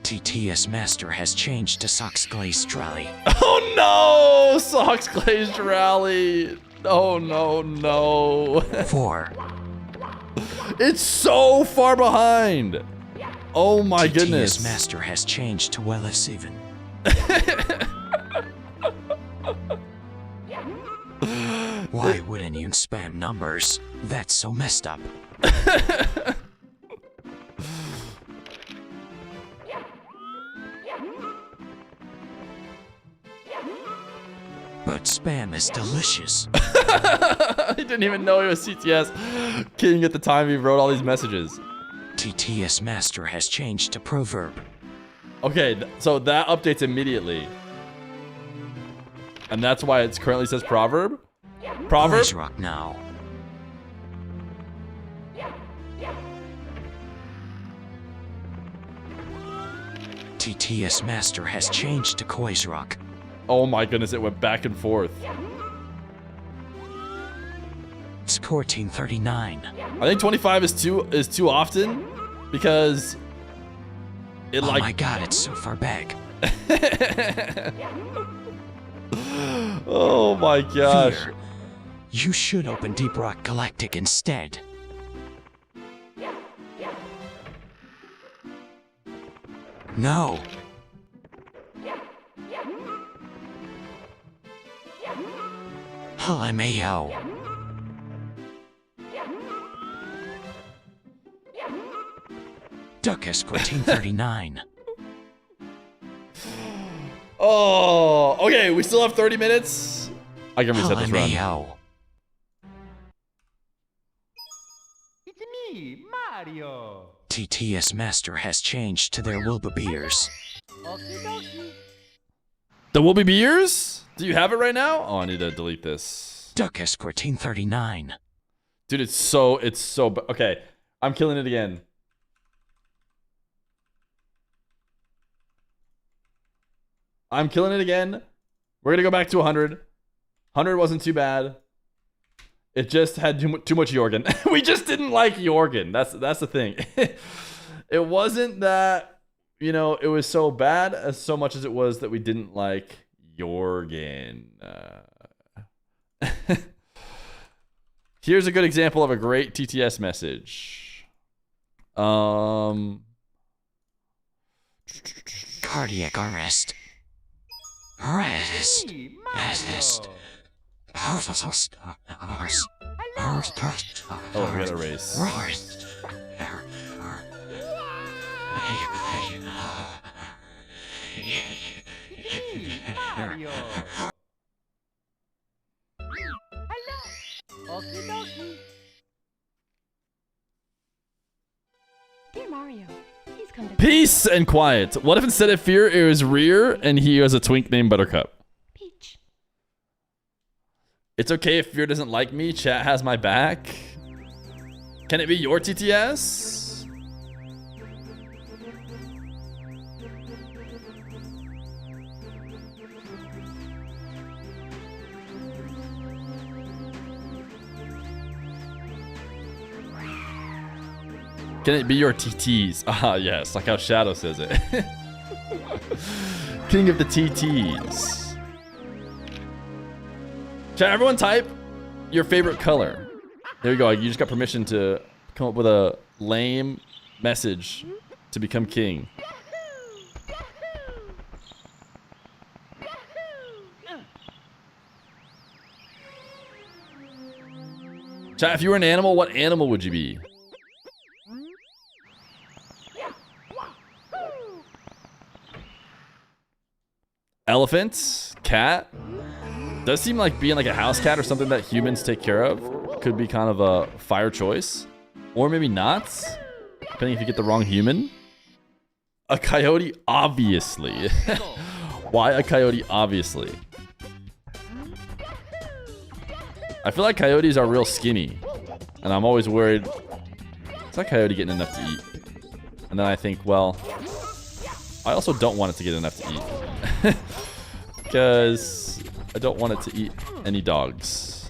TTS Master has changed to Socks Glazed Rally. Oh no! Socks Glazed Rally. Oh no, no. 4. It's so far behind. Oh my TTS goodness. Master has changed to Well 7. Why wouldn't you spam numbers? That's so messed up. But spam is delicious. He didn't even know he was CTS King at the time he wrote all these messages. TTS Master has changed to Proverb. Okay, so that updates immediately. And that's why it currently says Proverb? Proverb? Boys rock now. TTS Master has changed to Koi's Rock. Oh my goodness, it went back and forth. Score Team 39. I think 25 is too often because it Oh my god, it's so far back. Oh my gosh. Feer, you should open Deep Rock Galactic instead. No. LMAO. Duck Escort Team 39. Oh, okay, we still have 30 minutes. I can reset this run. LMAO. It's me, Mario. TTS Master has changed to their Wilbur beers. Okie dokie. The will be beers? Do you have it right now? Oh, I need to delete this. Duck Escort Team 39. Dude, it's so okay. I'm killing it again. I'm killing it again. We're gonna go back to 100. 100 wasn't too bad. It just had too much Jorgen. We just didn't like Jorgen. That's the thing. It wasn't that, you know, it was so bad as so much as it was that we didn't like Jorgen. Here's a good example of a great TTS message. Cardiac arrest. Arrest. Me, Arrest. Oh, we got a race. Mario. Hello. Okie dokie. Dear Mario, please come to Peace and quiet. What if instead of Fear, it was Rear and he was a twink named Buttercup? Peach. It's okay if Fear doesn't like me. Chat has my back. Can it be your TTS? Can it be your TTs? Ah, yes, like how Shadow says it. King of the TTs. Chat, everyone type your favorite color. There you go. You just got permission to come up with a lame message to become king. Chat, if you were an animal, what animal would you be? Elephant? Cat? Does seem like being like a house cat or something that humans take care of. Could be kind of a fire choice. Or maybe not. Depending if you get the wrong human. A coyote? Obviously. Why a coyote? Obviously. I feel like coyotes are real skinny. And I'm always worried. Is that coyote getting enough to eat? And then I think, well, I also don't want it to get enough to eat. Because I don't want it to eat any dogs.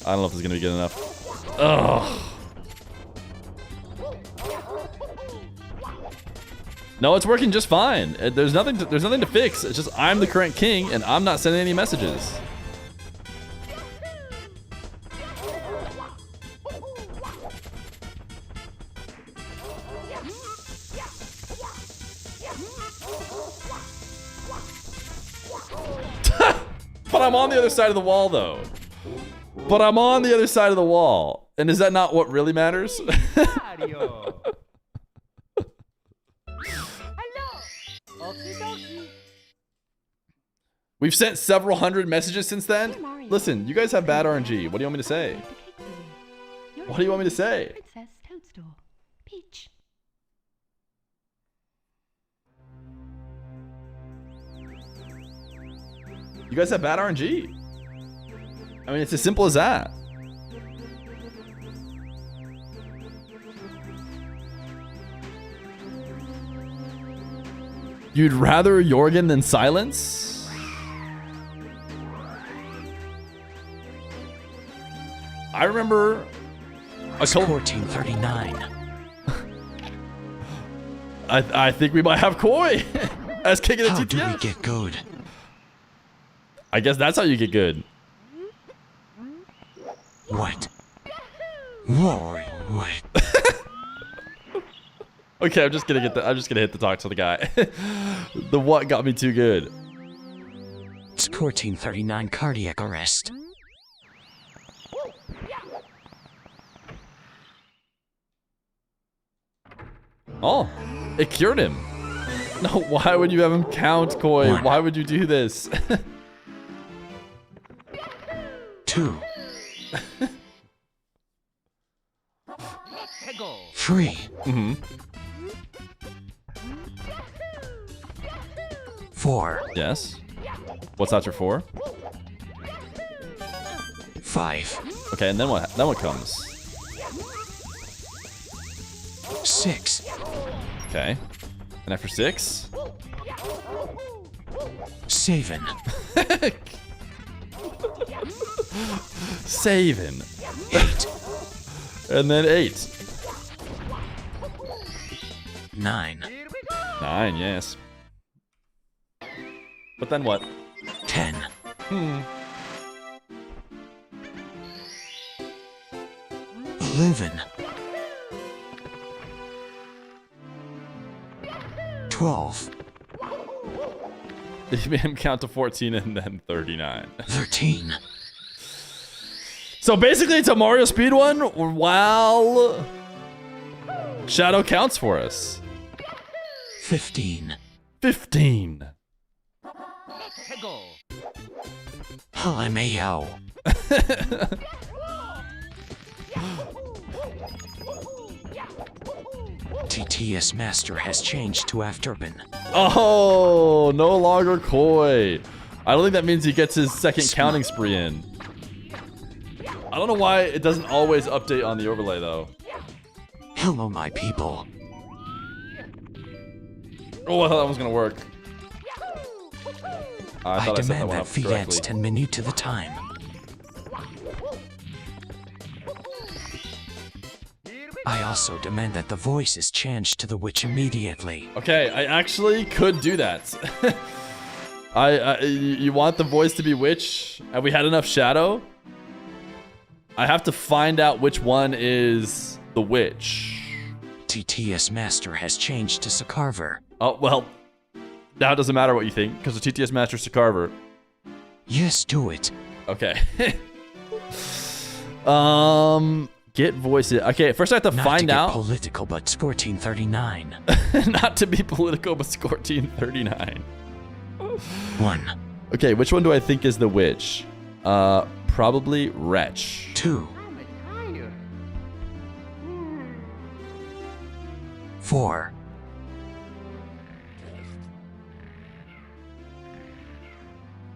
I don't know if it's gonna be good enough. Ugh. No, it's working just fine. There's nothing to fix. It's just I'm the current king and I'm not sending any messages. But I'm on the other side of the wall though. But I'm on the other side of the wall. And is that not what really matters? We've sent several hundred messages since then. Listen, you guys have bad RNG. What do you want me to say? What do you want me to say? Princess Toadstool. Peach. You guys have bad RNG. I mean, it's as simple as that. You'd rather Jorgen than silence? I remember a Score Team 39. I think we might have Koi as kicking How the do we TTS. get good? I guess that's how you get good. What? Whoa, what? Okay, I'm just gonna hit the talk to the guy. The what got me too good. Score Team 39 cardiac arrest. Oh, it cured him. No, why would you have him count, Koi? One. Why would you do this? 2. 3. Mm-hmm. 4. Yes. What's after 4? 5. Okay, and then what? Then what comes? 6. Okay. And after 6? 7. Saving. 8. And then 8. 9. 9, yes. But then what? 10. 11. 12. You made him count to 14 and then 39. 13. So basically it's a Mario speedrun while Shadow counts for us. 15. 15. LMAO. TTS Master has changed to Afterburn. Oh, no longer Koi. I don't think that means he gets his second counting spree in. I don't know why it doesn't always update on the overlay though. Hello, my people. Oh, I thought that was gonna work. I thought I set that demand one that up feed correctly. adds 10 minutes to the time. I also demand that the voice is changed to the witch immediately. Okay, I actually could do that. You want the voice to be witch? Have we had enough shadow? I have to find out which one is the witch. TTS Master has changed to Sakarver. Oh, well, now it doesn't matter what you think, because the TTS Master's to Carver. Yes, do it. Okay. Get voices. Okay, first I have to find out. Not to get political, but score 39. Not to be political, but score 39. 1. Okay, which one do I think is the witch? Probably Wretch. 2. 4.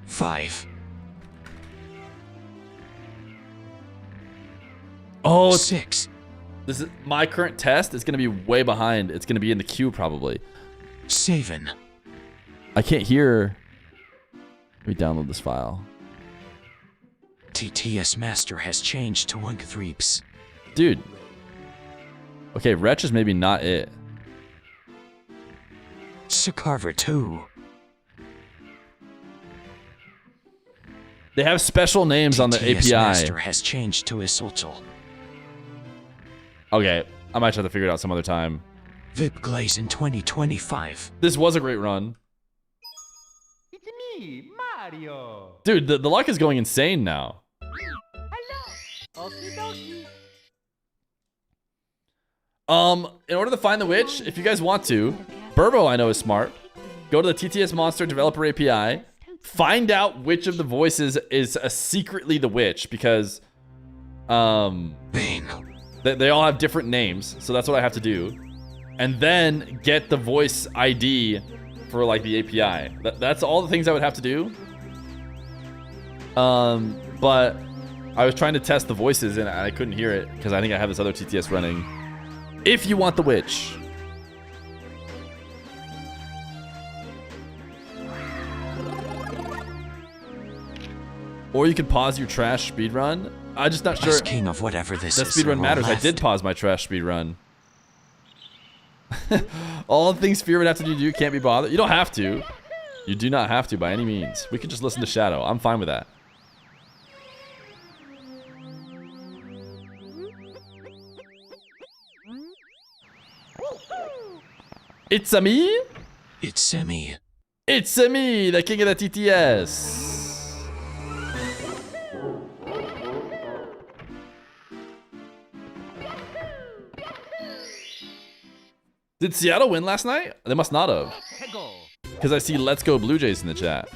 5. Oh, 6. this is my current test. It's gonna be way behind. It's gonna be in the queue probably. 7. I can't hear. Let me download this file. TTS Master has changed to Wunk3ps. Dude. Okay, Wretch is maybe not it. Carver 2. They have special names on the TTS API. Master has changed to Isultal. Okay, I might have to figure it out some other time. VIP Glaze in 2025. This was a great run. It's me, Mario. Dude, the luck is going insane now. Hello. Okie dokie. In order to find the witch, if you guys want to, Burbo I know is smart. Go to the TTS Monster Developer API. Find out which of the voices is secretly the witch, because Bane. they all have different names, so that's what I have to do. And then get the voice ID for like the API. That's all the things I would have to do. But I was trying to test the voices and I couldn't hear it because I think I have this other TTS running. If you want the witch. Or you can pause your trash speedrun. I'm just not sure. As king of whatever this that is. speedrun matters. I did pause my trash speedrun. All the things Feer would have to do can't be bothered. You don't have to. You do not have to by any means. We could just listen to Shadow. I'm fine with that. It's a me. It's me. It's a me, the king of the TTS. Did Seattle win last night? They must not have. Because I see Let's Go Blue Jays in the chat.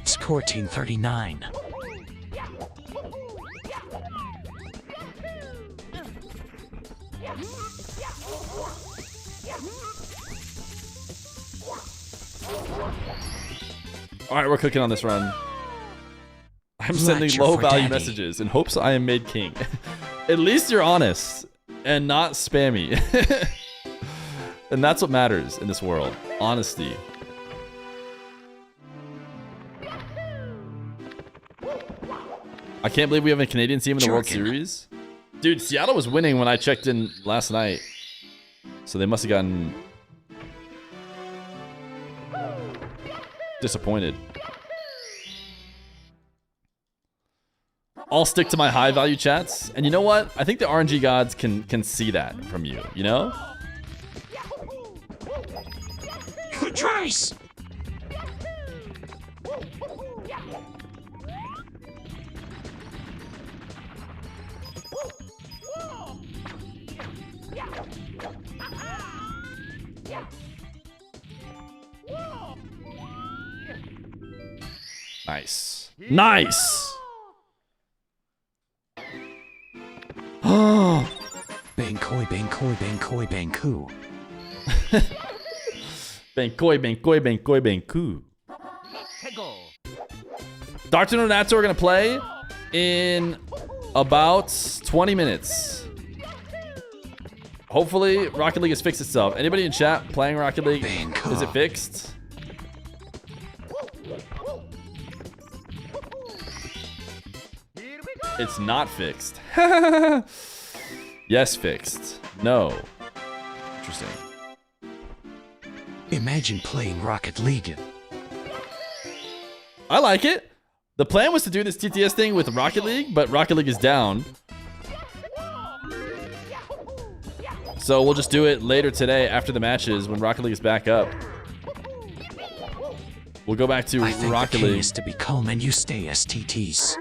Score Team 39. Alright, we're cooking on this run. I'm Fletcher sending low for value daddy. messages in hopes I am made king. At least you're honest and not spammy. And that's what matters in this world. Honesty. I can't believe we have a Canadian team in the World Series. Dude, Seattle was winning when I checked in last night. So they must have gotten disappointed. I'll stick to my high value chats. And you know what? I think the RNG gods can see that from you, you know? Trace! Nice. Nice! Bankoi, Bankoi, Bankoi, Banku. Bankoi, Bankoi, Bankoi, Banku. Darton and Atto are going to play in about 20 minutes. Hopefully, Rocket League has fixed itself. Anybody in chat playing Rocket League? Is it fixed? It's not fixed. Yes, fixed. No. Interesting. Imagine playing Rocket League. I like it. The plan was to do this TTS thing with Rocket League, but Rocket League is down. So we'll just do it later today after the matches when Rocket League is back up. We'll go back to I think Rocket the key League. is to be calm and you stay STTs.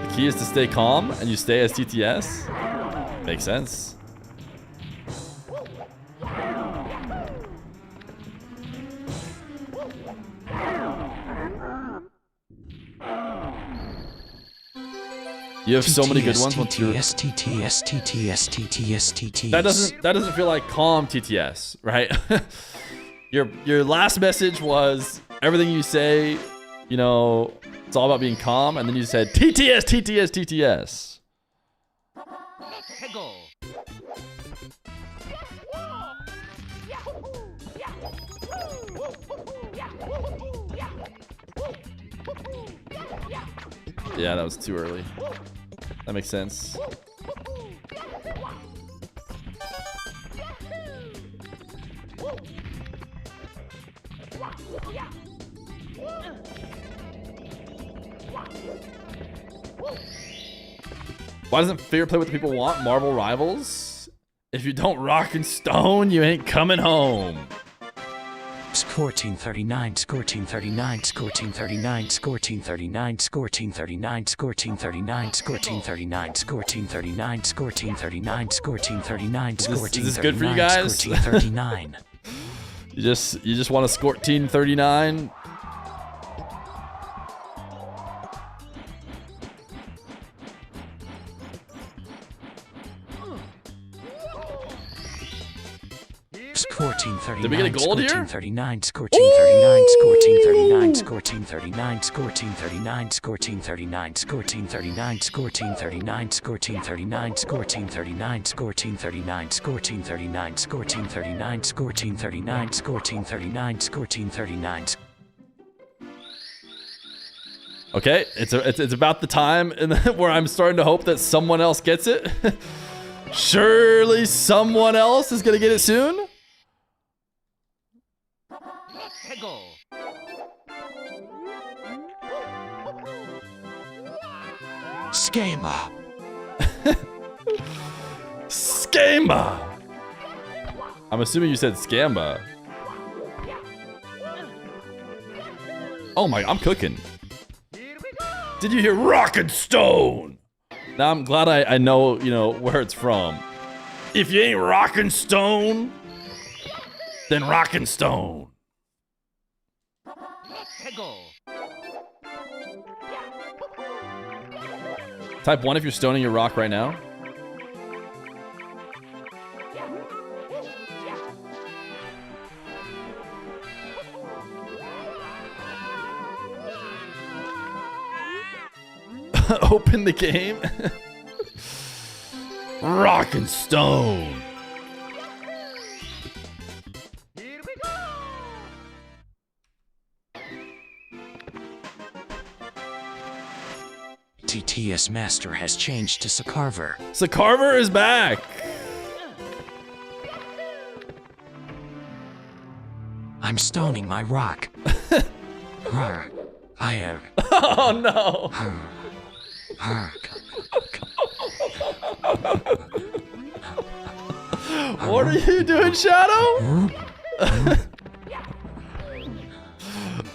The key is to stay calm and you stay as TTS. Makes sense. You have so many good ones. Once you're... That doesn't feel like calm TTS, right? Your last message was everything you say, you know, it's all about being calm, and then you said TTS, TTS, TTS. Yeah, that was too early. That makes sense. Why doesn't Fear play what the people want? Marvel Rivals? If you don't rock and stone, you ain't coming home. Score team 39, score team 39, score team 39, score team 39, score team 39, score team 39, score team 39, score team 39, score team 39, score team 39, score team 39. Is this good for you guys? Score team 39. You just want to score team 39? Score team 39. Did we get a gold here? Team 39, score team 39, score team 39, score team 39, score team 39, score team 39, score team 39, score team 39, score team 39, score team 39, score team 39, score team 39, score team 39, score team 39, score team 39, score team 39. Okay, it's about the time where I'm starting to hope that someone else gets it. Surely someone else is gonna get it soon. Schema. Schema. I'm assuming you said Scamba. Oh my, I'm cooking. Did you hear Rock and Stone? Now I'm glad I know, you know, where it's from. If you ain't rockin' stone, then rockin' stone. Type 1 if you're stoning your rock right now. Open the game. Rock and stone. TTS Master has changed to Sakarver. Sakarver is back. I'm stoning my rock. I am. Oh no. What are you doing, Shadow?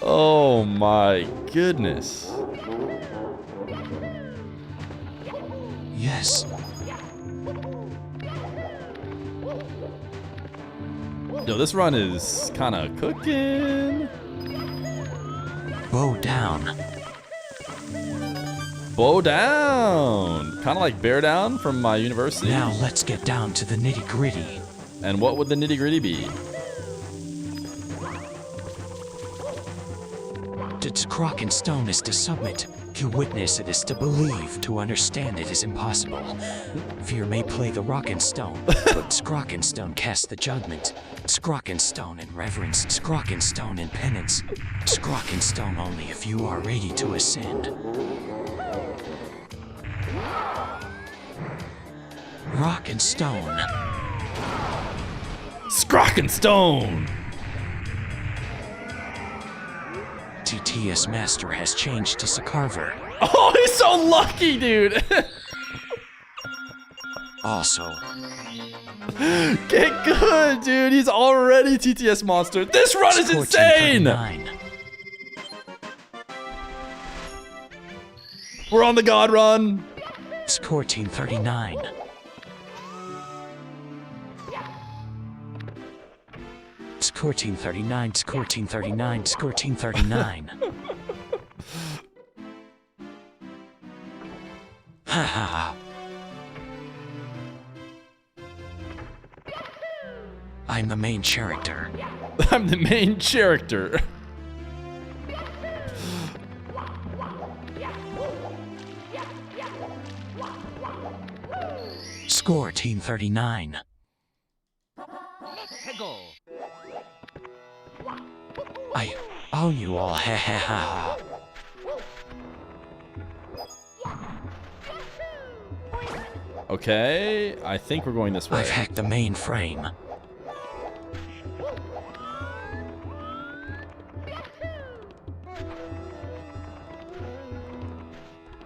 Oh my goodness. Yes. Yo, this run is kind of cooking. Bow down. Bow down. Kind of like bear down from my university. Now let's get down to the nitty gritty. And what would the nitty gritty be? To crock and stone is to submit. To witness it is to believe. To understand it is impossible. Fear may play the rock and stone, but Scrock and Stone cast the judgment. Scrock and Stone in reverence. Scrock and Stone in penance. Scrock and Stone only if you are ready to ascend. Rock and Stone. Scrock and Stone. TTS Master has changed to Sakarver. Oh, he's so lucky, dude. Also, get good, dude. He's already TTS monster. This run is insane. We're on the God run. Score team 39. Score team 39, score team 39, score team 39. Haha. I'm the main character. I'm the main character. Score team 39. I own you all, ha ha ha. Okay, I think we're going this way. I've hacked the mainframe.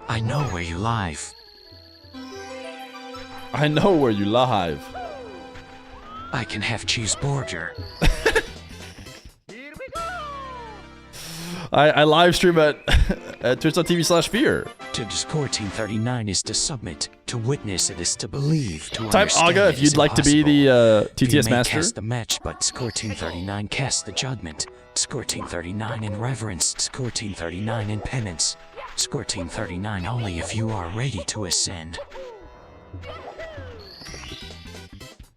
I know where you live. I know where you live. I can have cheeseburger. I live stream at twitch.tv/Feer. To Discord Team 39 is to submit. To witness it is to believe. To Type understand Aga it if is you'd like to be impossible. the Fear TTS may master. cast the match, but Score Team 39 casts the judgment. Score Team 39 in reverence. Score Team 39 in penance. Score Team 39 only if you are ready to ascend.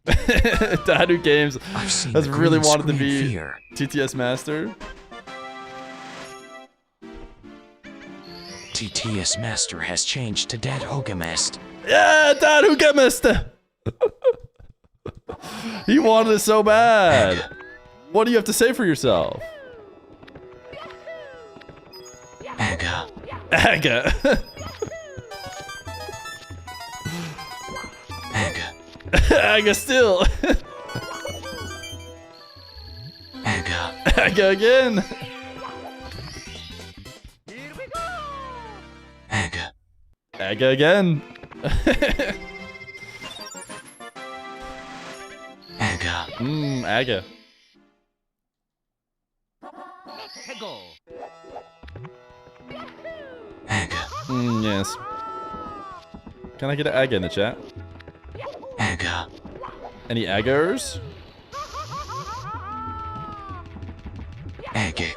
Dadu Games I've seen has the really green wanted to screen be Fear. TTS master. TTS Master has changed to Dad Hogamest. Yeah, Dadu Games. He wanted it so bad. What do you have to say for yourself? Aga. Aga. Aga. Aga still. Aga. Aga again. Aga. Aga again. Aga. Aga. Aga. Yes. Can I get an Aga in the chat? Aga. Any Aggers? Aga.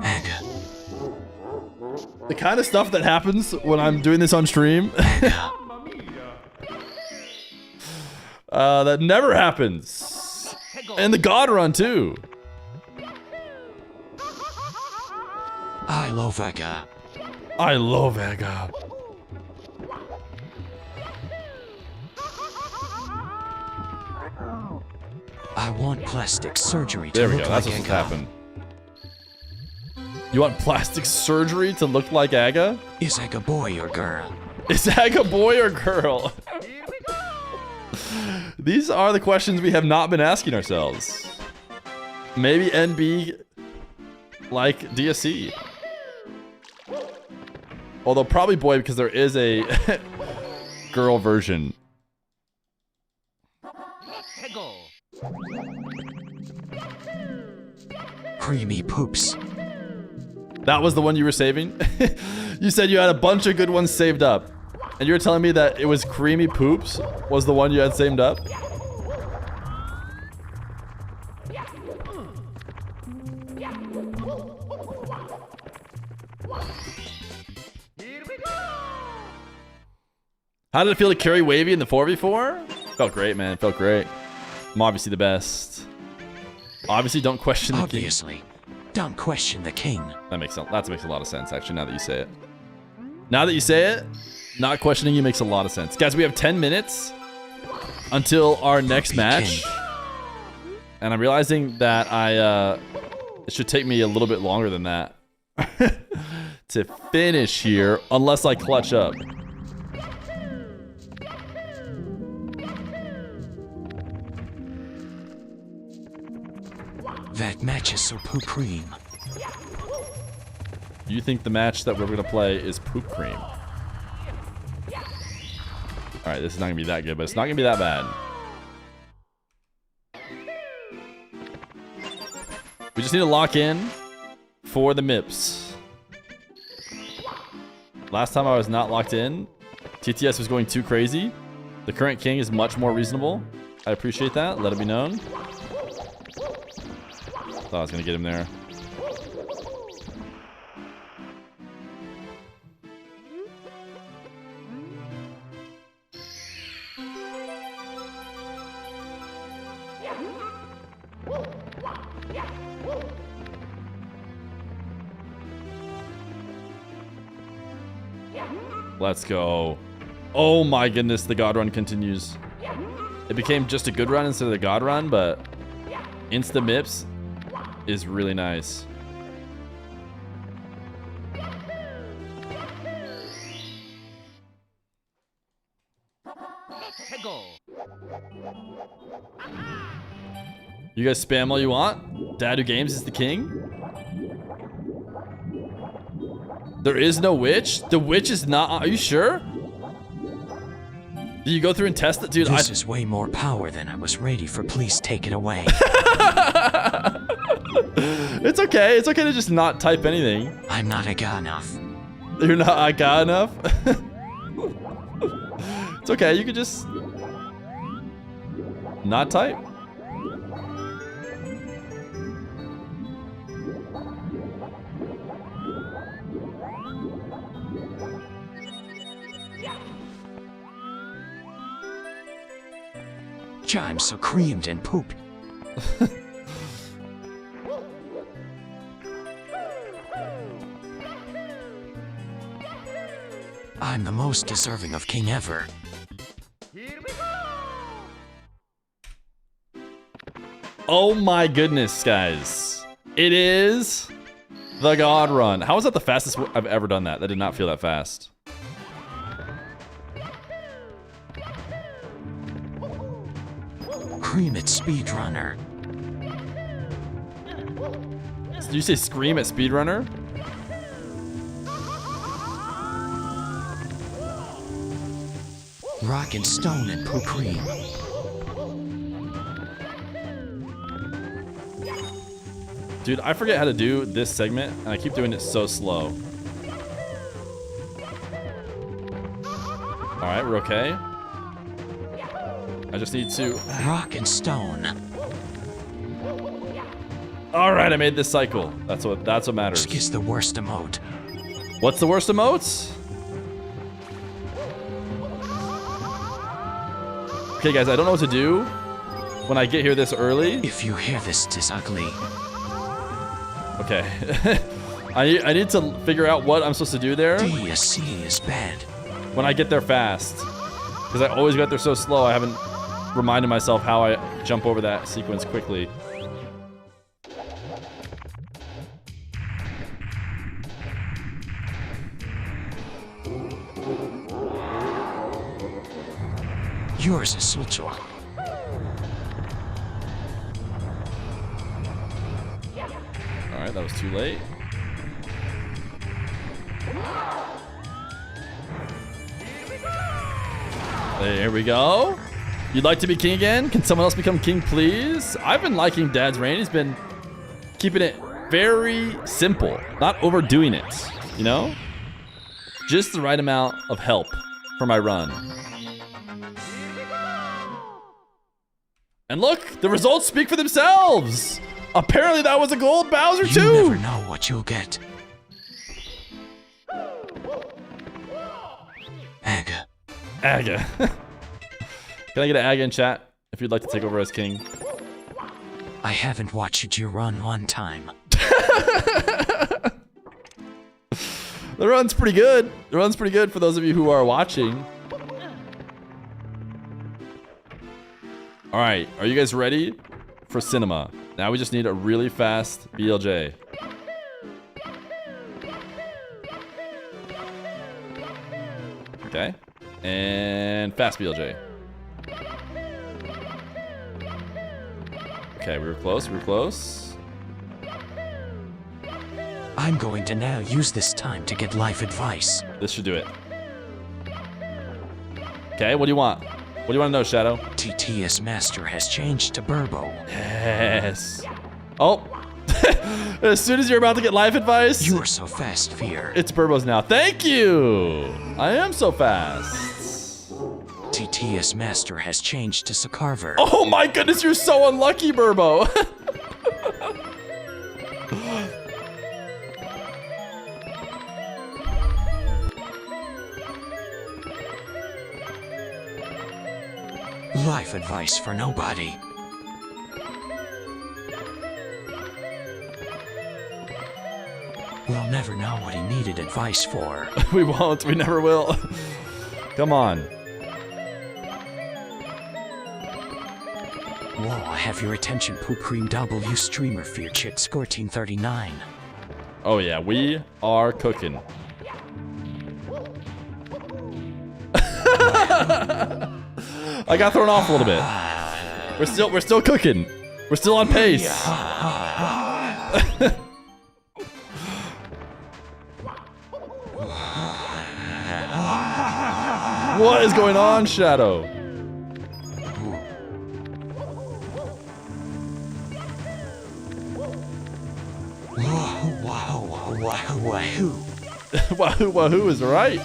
Aga. The kind of stuff that happens when I'm doing this on stream that never happens. And the God Run too. I love Aga. I love Aga. I want plastic surgery to There we look go. That's like what's Aga. happened. You want plastic surgery to look like Aga? Is Aga boy or girl? Is Aga boy or girl? These are the questions we have not been asking ourselves. Maybe NB like DSC. Although probably boy because there is a girl version. Creamy poops. That was the one you were saving? You said you had a bunch of good ones saved up. And you're telling me that it was Creamy Poops was the one you had saved up? How did it feel to carry Wavy in the 4v4? Felt great, man. Felt great. I'm obviously the best. Obviously, don't question the king. Obviously, don't question the king. That makes a lot of sense, actually, now that you say it. Now that you say it, not questioning you makes a lot of sense. Guys, we have 10 minutes until our next match. And I'm realizing that it should take me a little bit longer than that to finish here, unless I clutch up. That match is so poop cream. You think the match that we're going to play is poop cream? Alright, this is not going to be that good, but it's not going to be that bad. We just need to lock in for the MIPS. Last time I was not locked in, TTS was going too crazy. The current king is much more reasonable. I appreciate that. Let it be known. Thought I was going to get him there. Let's go. Oh my goodness, the God Run continues. It became just a good run instead of the God Run, but Insta MIPS is really nice. You guys spam all you want. Dadu Games is the king. There is no witch. The witch is not. Are you sure? Did you go through and test it, dude? This is way more power than I was ready for. Please take it away. It's okay. It's okay to just not type anything. I'm not a guy enough. You're not a guy enough. It's okay. You could just not type. I'm so creamed and pooped. I'm the most deserving of king ever. Oh my goodness, guys. It is the God Run. How is that the fastest I've ever done that? That did not feel that fast. Scream at Speedrunner. Did you say scream at Speedrunner? Rock and stone and poo cream. Dude, I forget how to do this segment, and I keep doing it so slow. All right, we're okay. I just need to... Rock and stone. All right, I made this cycle. That's what matters. Which is the worst emote? What's the worst emotes? Okay, guys, I don't know what to do when I get here this early. If you hear this, 'tis ugly. Okay. I need to figure out what I'm supposed to do there. DSC is bad. When I get there fast. Because I always got there so slow, I haven't reminded myself how I jump over that sequence quickly. Yours is Sulcho. Alright, that was too late. There we go. You'd like to be king again? Can someone else become king, please? I've been liking Dad's reign. He's been keeping it very simple, not overdoing it, you know? Just the right amount of help for my run. And look, the results speak for themselves. Apparently that was a gold Bowser too. You never know what you'll get. Aga. Aga. Can I get an Aga in chat if you'd like to take over as king? I haven't watched you run one time. The run's pretty good. The run's pretty good for those of you who are watching. All right, are you guys ready for cinema? Now we just need a really fast BLJ. Okay, and fast BLJ. Okay, we were close, we were close. I'm going to now use this time to get life advice. This should do it. Okay, what do you want? What do you want to know, Shadow? TTS Master has changed to Burbo. Yes. Oh. As soon as you're about to get life advice. You're so fast, Feer. It's Burbo's now. Thank you. I am so fast. TTS Master has changed to Sakarver. Oh my goodness, you're so unlucky, Burbo. Life advice for nobody. We'll never know what he needed advice for. We won't. We never will. Come on. Whoa, I have your attention, Poop Cream W Streamer Fear Chip Score 1339. Oh yeah, we are cooking. I got thrown off a little bit. We're still cooking. We're still on pace. What is going on, Shadow? Wahoo wahoo is right.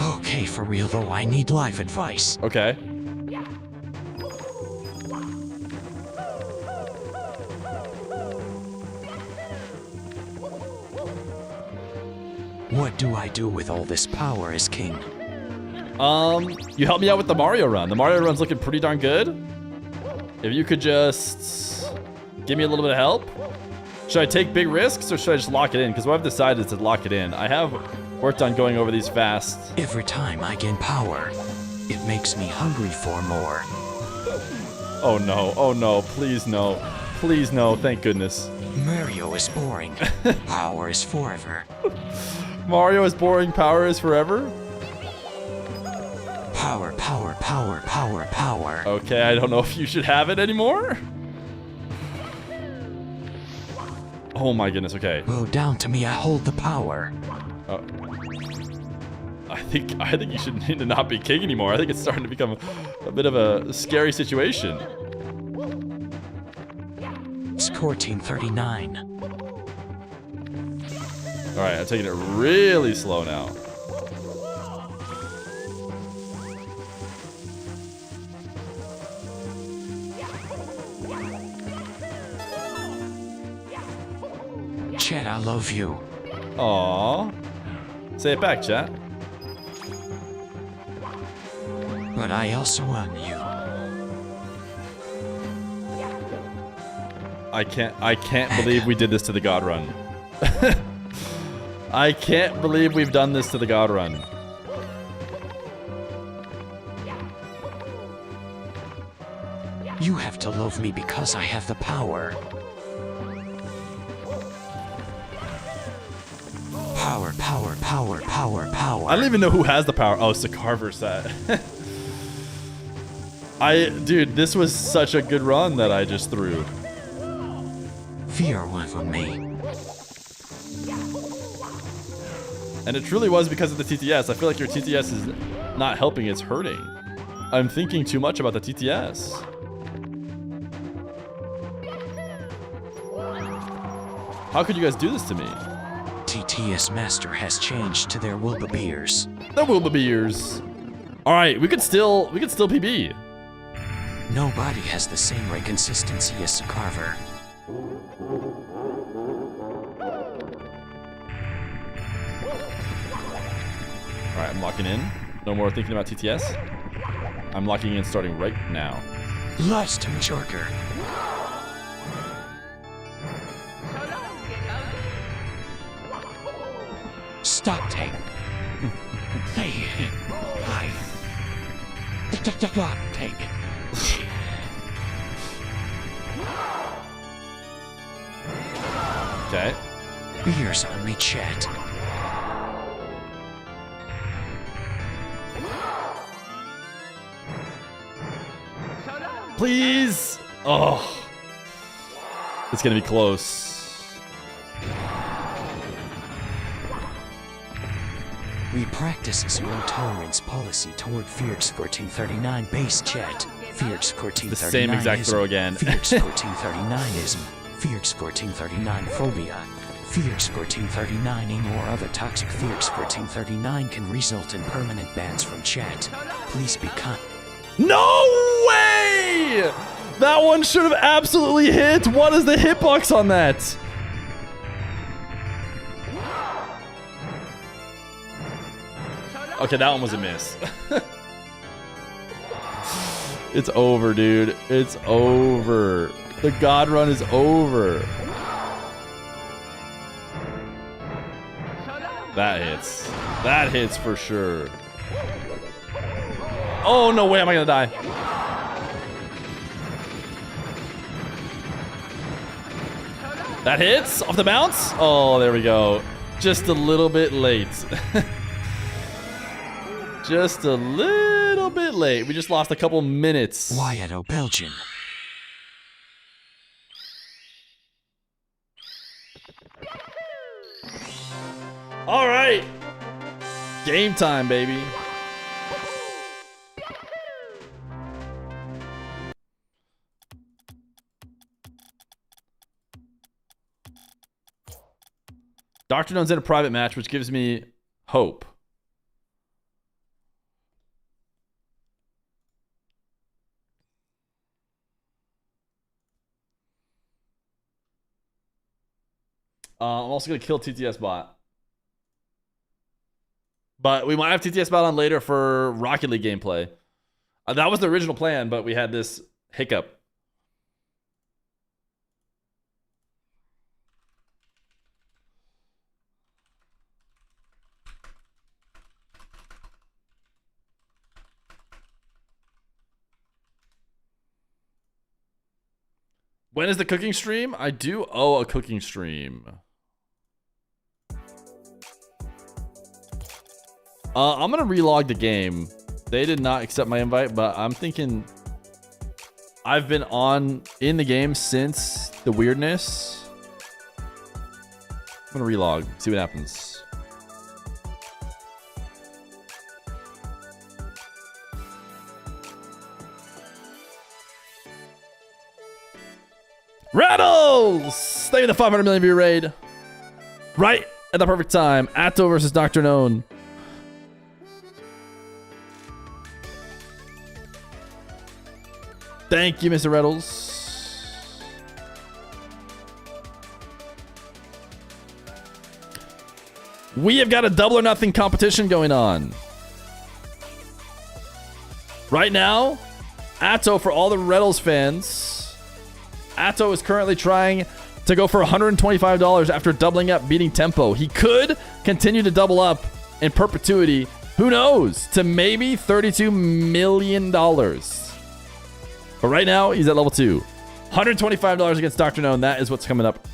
Okay, for real though, I need life advice. Okay. What do I do with all this power as king? You helped me out with the Mario run. The Mario run's looking pretty darn good. If you could just give me a little bit of help. Should I take big risks or should I just lock it in? Because what I've decided is to lock it in. I have worked on going over these fast. Every time I gain power, it makes me hungry for more. Oh no, oh no, please no. Please no, thank goodness. Mario is boring. Power is forever. Mario is boring, power is forever? Power, power, power, power, power. Okay, I don't know if you should have it anymore. Oh my goodness, okay. Bow down to me, I hold the power. I think you should need to not be king anymore. I think it's starting to become a bit of a scary situation. Score team 39. Alright, I'm taking it really slow now. Chat, I love you. Aww. Say it back, chat. But I also want you. I can't believe we did this to the God Run. I can't believe we've done this to the God Run. You have to love me because I have the power. Power, power, power, power, power. I don't even know who has the power. Oh, it's the Carver set. Dude, this was such a good run that I just threw. Fear went for me. And it truly was because of the TTS. I feel like your TTS is not helping, it's hurting. I'm thinking too much about the TTS. How could you guys do this to me? TTS Master has changed to their Wilbabeers. The Wilbabeers. Alright, we could still PB. Nobody has the same ray consistency as the Carver. Alright, I'm locking in. No more thinking about TTS. I'm locking in starting right now. Last to Majorker. Stop tape. Stop tape. Okay. Ears on me, chat. Please! Oh. It's gonna be close. We practice a zero tolerance policy toward Feer's 1439 base chat. Feer's 1439 The same exact throw again. Feer's 1439ism. Feer's 1439 phobia. Feer's 1439ing or other toxic Feer's 1439 can result in permanent bans from chat. Please be kind. No way! That one should have absolutely hit. What is the hitbox on that? Okay, that one was a miss. It's over, dude. It's over. The God Run is over. That hits. That hits for sure. Oh, no way am I gonna die. That hits off the bounce. Oh, there we go. Just a little bit late. just a little bit late. We just lost a couple minutes. Why Atto Belgian? All right. Game time, baby. Dr. Known's in a private match, which gives me hope. I'm also going to kill TTS bot. But we might have TTS bot on later for Rocket League gameplay. That was the original plan, but we had this hiccup. When is the cooking stream? I do owe a cooking stream. I'm gonna relog the game. They did not accept my invite, but I'm thinking I've been in the game since the weirdness. I'm gonna relog, see what happens. Rattles! Thank you for the 500 million view raid. Right at the perfect time. Atto versus D.O.N. Thank you, Mr. Rattles. We have got a double or nothing competition going on. Right now, Atto, for all the Rattles fans, Atto is currently trying to go for $125 after doubling up, beating Tempo. He could continue to double up in perpetuity. Who knows? To maybe $32 million. But right now, he's at level 2. $125 against D.O.N. That is what's coming up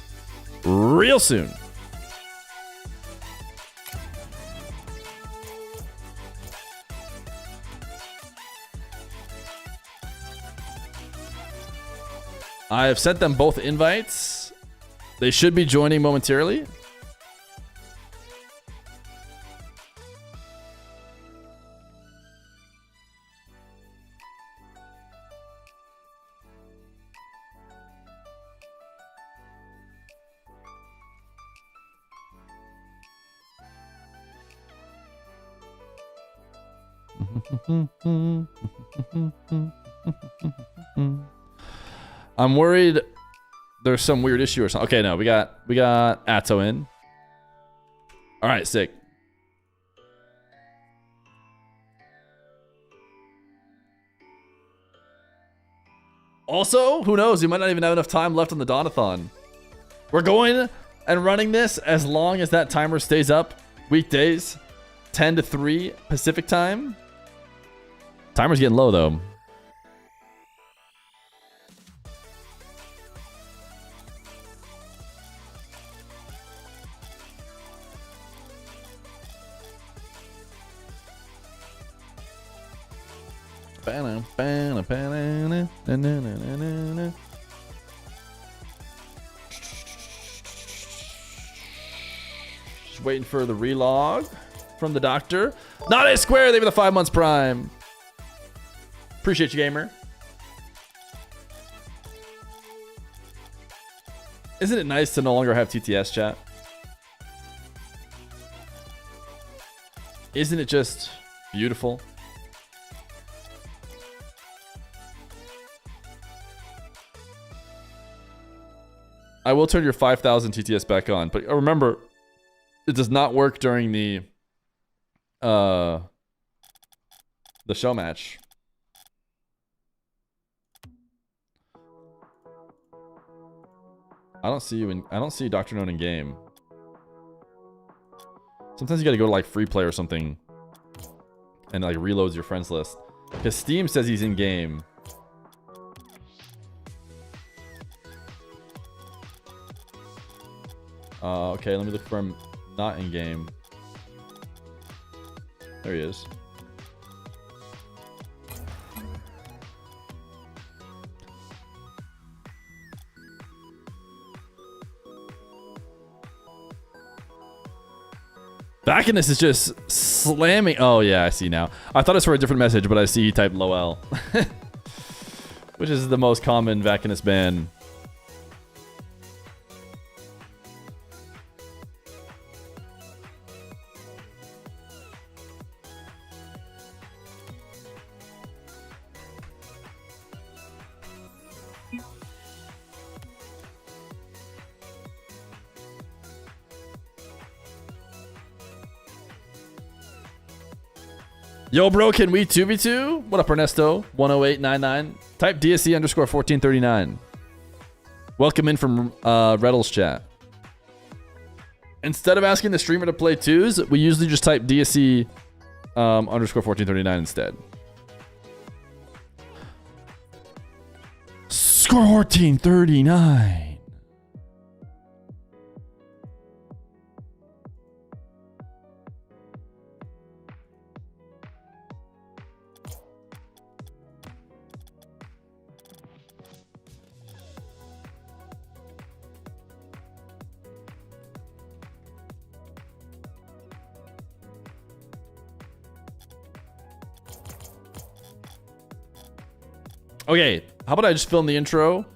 real soon. I have sent them both invites. They should be joining momentarily. I'm worried there's some weird issue or something. Okay, no, we got Atto in. All right, sick. Also, who knows? You might not even have enough time left on the Dawn-a-thon. We're going and running this as long as that timer stays up. Weekdays, 10 to 3 Pacific time. Timer's getting low, though. Just waiting for the relog from the doctor. Not a square. They were the 5 months prime. Appreciate you, gamer. Isn't it nice to no longer have TTS chat? Isn't it just beautiful? I will turn your 5,000 TTS back on, but remember, it does not work during the show match. I don't see you in. I don't see D.O.N. in game. Sometimes you gotta go to like free play or something, and like reloads your friends list. Because Steam says he's in game. Okay, let me look for him not in game. There he is. Backiness is just slamming. Oh, yeah, I see now. I thought it was for a different message, but I see he typed LOL. Which is the most common Backiness ban. Yo, bro, can we 2v2? What up, Ernesto? 10899. Type DSC underscore 1439. Welcome in from Reddle's chat. Instead of asking the streamer to play twos, we usually just type DSC underscore 1439 instead. Score 1439. Okay, how about I just film the intro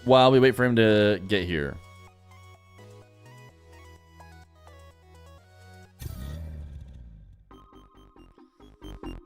while we wait for him to get here?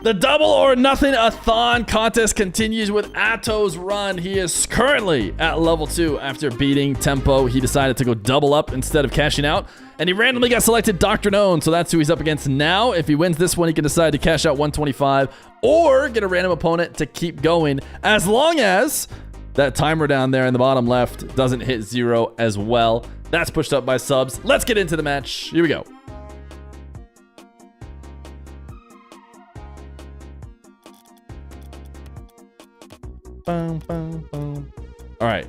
The double or nothing ATHON contest continues with Atto's run. He is currently at level 2 after beating Tempo. He decided to go double up instead of cashing out, and he randomly got selected D.O.N, so that's who he's up against now. If he wins this one, he can decide to cash out 125 or get a random opponent to keep going, as long as that timer down there in the bottom left doesn't hit 0 as well. That's pushed up by subs. Let's get into the match. Here we go. Boom, boom, boom. All right.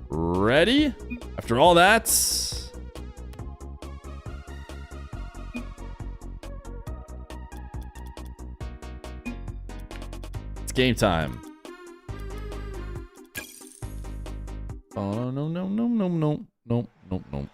Ready? After all that, it's game time. Oh, no, no, no, no, no, no, no, no.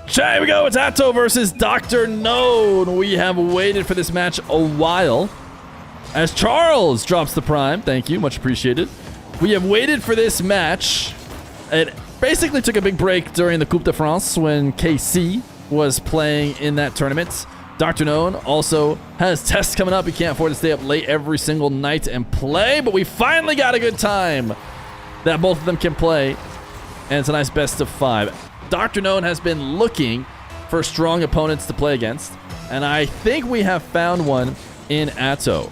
Here we go. It's Atto versus D.O.N. We have waited for this match a while. As Charles drops the prime. Thank you. Much appreciated. We have waited for this match. It basically took a big break during the Coupe de France when KC was playing in that tournament. D.O.N. also has tests coming up. He can't afford to stay up late every single night and play, but we finally got a good time that both of them can play. And it's a nice best of 5. D.O.N. has been looking for strong opponents to play against, and I think we have found one in Atto.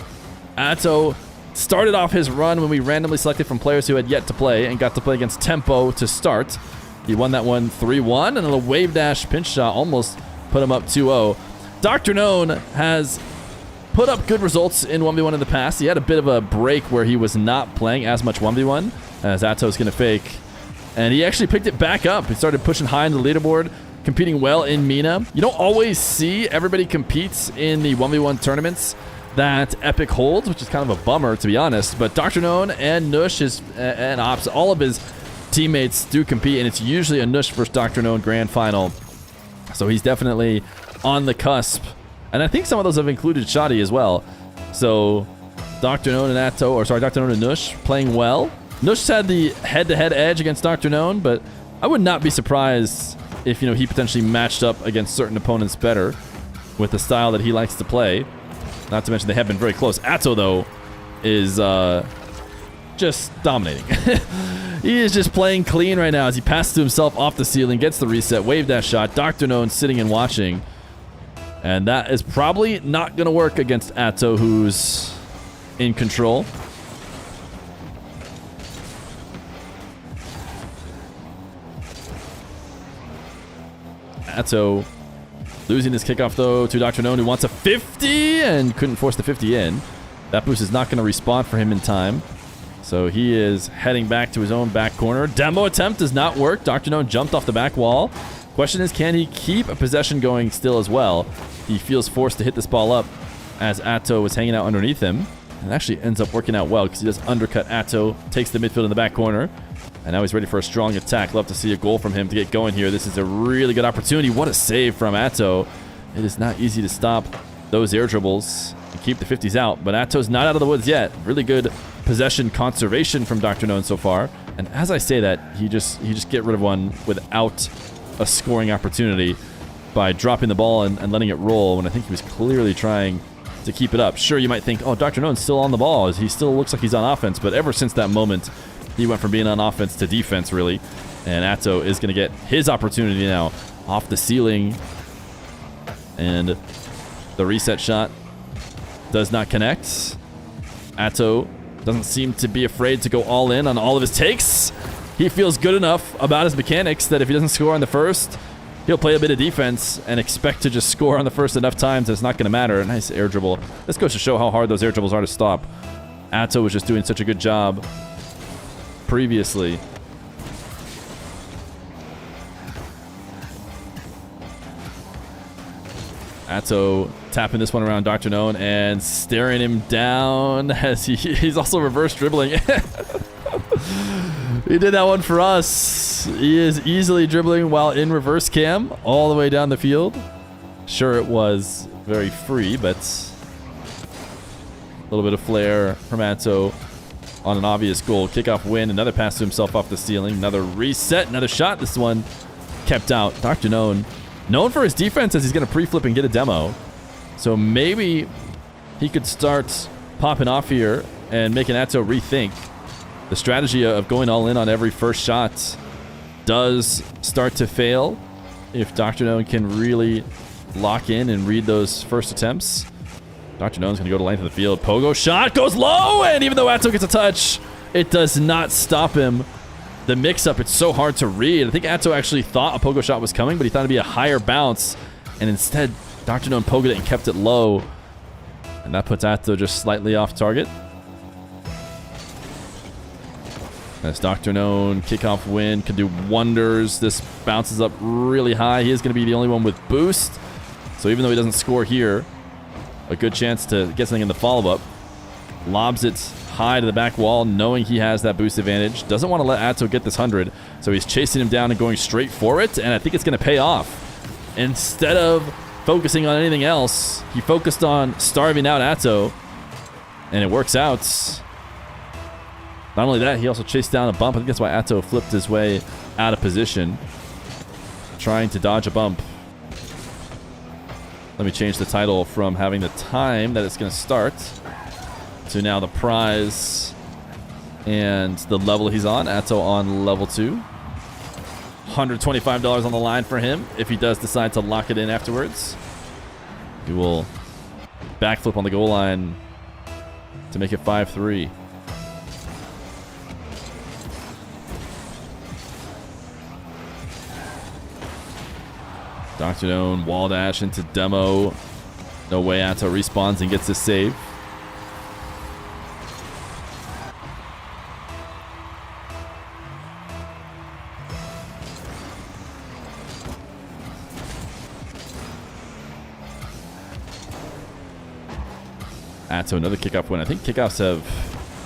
Atto started off his run when we randomly selected from players who had yet to play and got to play against Tempo to start. He won that one 3-1, and a wave dash pinch shot almost put him up 2-0. D.O.N. has put up good results in 1v1 in the past. He had a bit of a break where he was not playing as much 1v1 as Atto's going to fake. And he actually picked it back up. He started pushing high in the leaderboard, competing well in Mina. You don't always see everybody competes in the 1v1 tournaments that Epic holds, which is kind of a bummer, to be honest. But D.O.N. and Nush and Ops, all of his teammates do compete, and it's usually a Nush versus D.O.N. grand final. So he's definitely on the cusp. And I think some of those have included Shadi as well. So D.O.N. and Atto, or sorry, D.O.N. and Nush playing well. Nush had the head-to-head edge against D.O.N., but I would not be surprised if, you know, he potentially matched up against certain opponents better with the style that he likes to play. Not to mention they have been very close. Atto, though, is just dominating. He is just playing clean right now as he passes to himself off the ceiling, gets the reset, wave dash shot. D.O.N. sitting and watching. And that is probably not going to work against Atto, who's in control. Atto losing his kickoff, though, to D.O.N., who wants a 50 and couldn't force the 50 in. That boost is not going to respawn for him in time. So he is heading back to his own back corner. Demo attempt does not work. DRKNOWN jumped off the back wall. Question is, can he keep a possession going still as well? He feels forced to hit this ball up as Atto was hanging out underneath him. And it actually ends up working out well because he does undercut Atto, takes the midfield in the back corner. And now he's ready for a strong attack. Love to see a goal from him to get going here. This is a really good opportunity. What a save from Atto. It is not easy to stop those air dribbles and keep the 50s out. But Atto's not out of the woods yet. Really good possession conservation from DRKNOWN so far. And as I say that, he just get rid of one without a scoring opportunity by dropping the ball and letting it roll when I think he was clearly trying to keep it up. Sure, you might think, oh, DRKNOWN's still on the ball. He still looks like he's on offense. But ever since that moment, he went from being on offense to defense, really. And Atto is going to get his opportunity now off the ceiling. And the reset shot does not connect. Atto doesn't seem to be afraid to go all in on all of his takes. He feels good enough about his mechanics that if he doesn't score on the first, he'll play a bit of defense and expect to just score on the first enough times that it's not going to matter. A nice air dribble. This goes to show how hard those air dribbles are to stop. Atto was just doing such a good job previously. Atto tapping this one around DRKNOWN and staring him down as he's also reverse dribbling. He did that one for us. He is easily dribbling while in reverse cam all the way down the field. Sure, it was very free, but a little bit of flair from Atto on an obvious goal. Kickoff win. Another pass to himself off the ceiling. Another reset. Another shot. This one kept out. DRKNOWN, known for his defense, as he's going to pre-flip and get a demo. So maybe he could start popping off here and making Atto rethink. The strategy of going all in on every first shot does start to fail if DRKNOWN can really lock in and read those first attempts. DRKNOWN's going to go to length of the field. Pogo shot goes low, and even though Atto gets a touch, it does not stop him. The mix-up, it's so hard to read. I think Atto actually thought a pogo shot was coming, but he thought it'd be a higher bounce, and instead DRKNOWN pogoed it and kept it low, and that puts Atto just slightly off target. As DRKNOWN kickoff win can do wonders. This bounces up really high. He is going to be the only one with boost, so even though he doesn't score here, a good chance to get something in the follow-up. Lobs it high to the back wall, knowing he has that boost advantage. Doesn't want to let Atto get this 100, so he's chasing him down and going straight for it, and I think it's going to pay off. Instead of focusing on anything else, he focused on starving out Atto, and it works out. Not only that, he also chased down a bump. I think that's why Atto flipped his way out of position, trying to dodge a bump. Let me change the title from having the time that it's going to start to now the prize and the level he's on. Atto on level 2. $125 on the line for him if he does decide to lock it in afterwards. He will backflip on the goal line to make it 5-3. DRKNOWN wall dash into demo. No way. Atto respawns and gets his save. Atto, another kickoff win. I think kickoffs have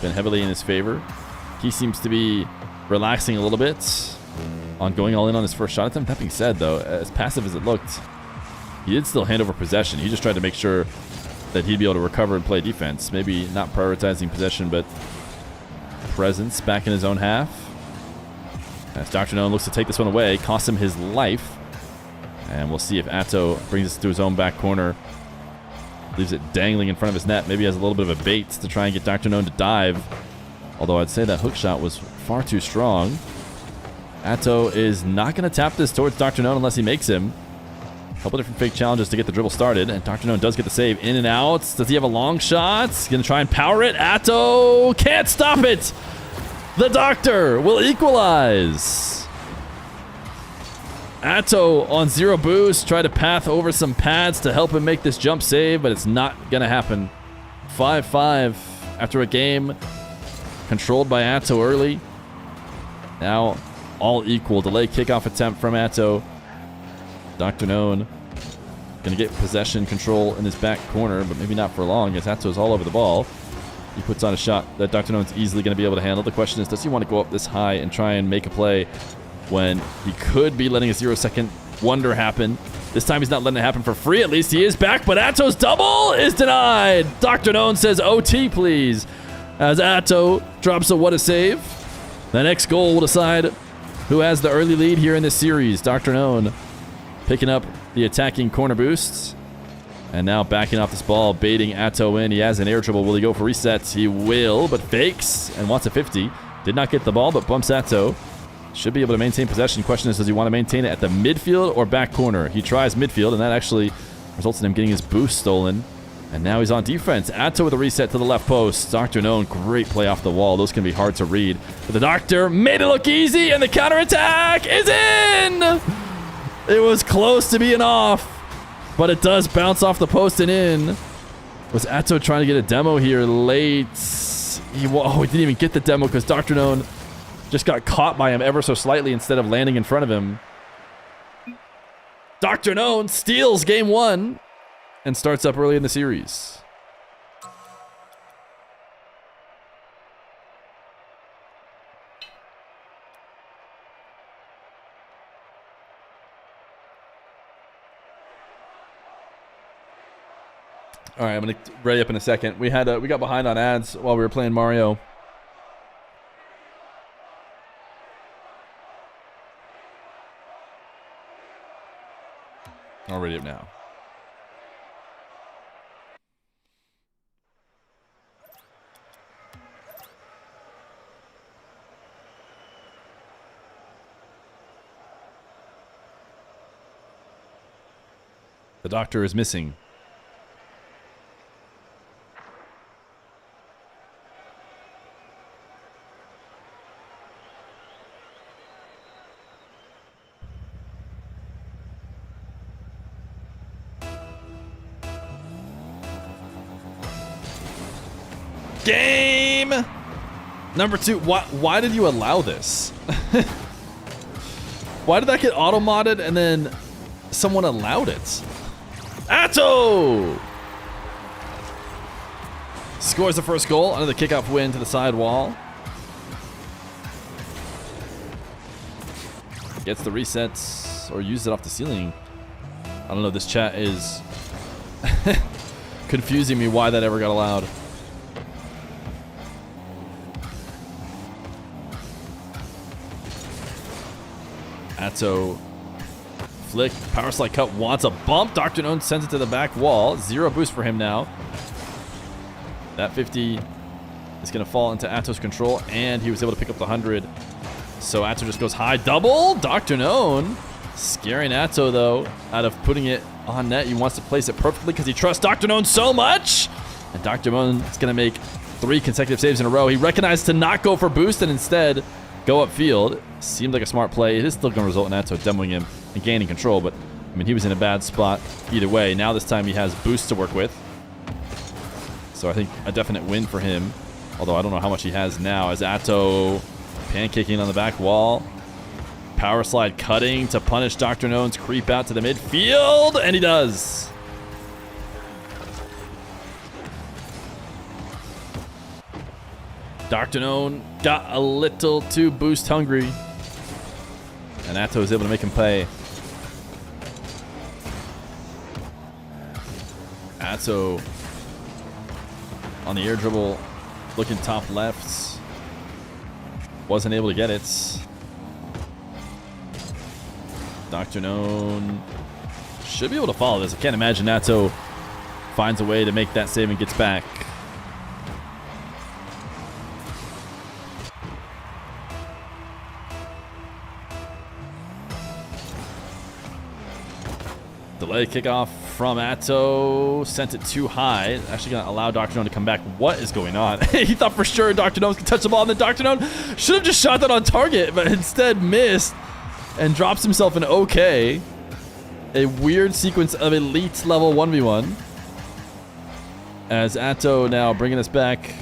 been heavily in his favor. He seems to be relaxing a little bit on going all in on his first shot attempt. That being said, though, as passive as it looked, he did still hand over possession. He just tried to make sure that he'd be able to recover and play defense. Maybe not prioritizing possession, but presence back in his own half. As DRKNOWN looks to take this one away, costs him his life. And we'll see if Atto brings this to his own back corner. Leaves it dangling in front of his net. Maybe has a little bit of a bait to try and get DRKNOWN to dive. Although I'd say that hook shot was far too strong. Atto is not going to tap this towards DRKNOWN unless he makes him. A couple different fake challenges to get the dribble started, and DRKNOWN does get the save. In and out. Does he have a long shot? He's going to try and power it. Atto can't stop it. The Doctor will equalize. Atto on 0 boost. Try to path over some pads to help him make this jump save, but it's not going to happen. 5-5 after a game controlled by Atto early. Now all equal. Delay kickoff attempt from Atto. DRKNOWN going to get possession control in his back corner, but maybe not for long as Atto's all over the ball. He puts on a shot that DRKNOWN's easily going to be able to handle. The question is, does he want to go up this high and try and make a play when he could be letting a 0-second wonder happen? This time he's not letting it happen for free. At least he is back, but Atto's double is denied. DRKNOWN says OT, please, as Atto drops a what a save. The next goal will decide who has the early lead here in this series. DRKNOWN picking up the attacking corner boosts. And now backing off this ball, baiting Atto in. He has an air dribble. Will he go for resets? He will, but fakes and wants a 50. Did not get the ball, but bumps Atto. Should be able to maintain possession. Question is, does he want to maintain it at the midfield or back corner? He tries midfield, and that actually results in him getting his boost stolen. And now he's on defense. Atto with a reset to the left post. DRKNOWN, great play off the wall. Those can be hard to read. But the Doctor made it look easy, and the counterattack is in! It was close to being off, but it does bounce off the post and in. Was Atto trying to get a demo here late? He didn't even get the demo because DRKNOWN just got caught by him ever so slightly instead of landing in front of him. DRKNOWN steals game 1 and starts up early in the series. All right, I'm gonna ready up in a second. We got behind on ads while we were playing Mario. I'll ready up now. The Doctor is missing. Game number 2. Why did you allow this? Why did that get auto-modded and then someone allowed it? Atto scores the first goal. Another kickoff win to the side wall. Gets the resets or uses it off the ceiling. I don't know. This chat is confusing me why that ever got allowed. Atto flick, power slide cut, wants a bump. DRKNOWN sends it to the back wall. 0 boost for him now. That 50 is going to fall into Atto's control, and he was able to pick up the 100. So Atto just goes high double. DRKNOWN scaring Atto, though, out of putting it on net. He wants to place it perfectly because he trusts DRKNOWN so much. And DRKNOWN is going to make 3 consecutive saves in a row. He recognized to not go for boost and instead go upfield. Seemed like a smart play. It is still going to result in Atto demoing him and gaining control, but I mean, he was in a bad spot either way. Now this time he has boost to work with. So I think a definite win for him, although I don't know how much he has now, as Atto pancaking on the back wall. Power slide cutting to punish DRKNOWN's creep out to the midfield, and he does. DRKNOWN got a little too boost hungry, and Atto was able to make him pay. Atto on the air dribble, looking top left. Wasn't able to get it. DRKNOWN should be able to follow this. I can't imagine Atto finds a way to make that save and gets back. Delay kickoff from Atto. Sent it too high. Actually going to allow DRKNOWN to come back. What is going on? He thought for sure DRKNOWN could touch the ball, and then DRKNOWN should have just shot that on target, but instead missed and drops himself an OK. A weird sequence of elite level 1v1. As Atto now bringing us back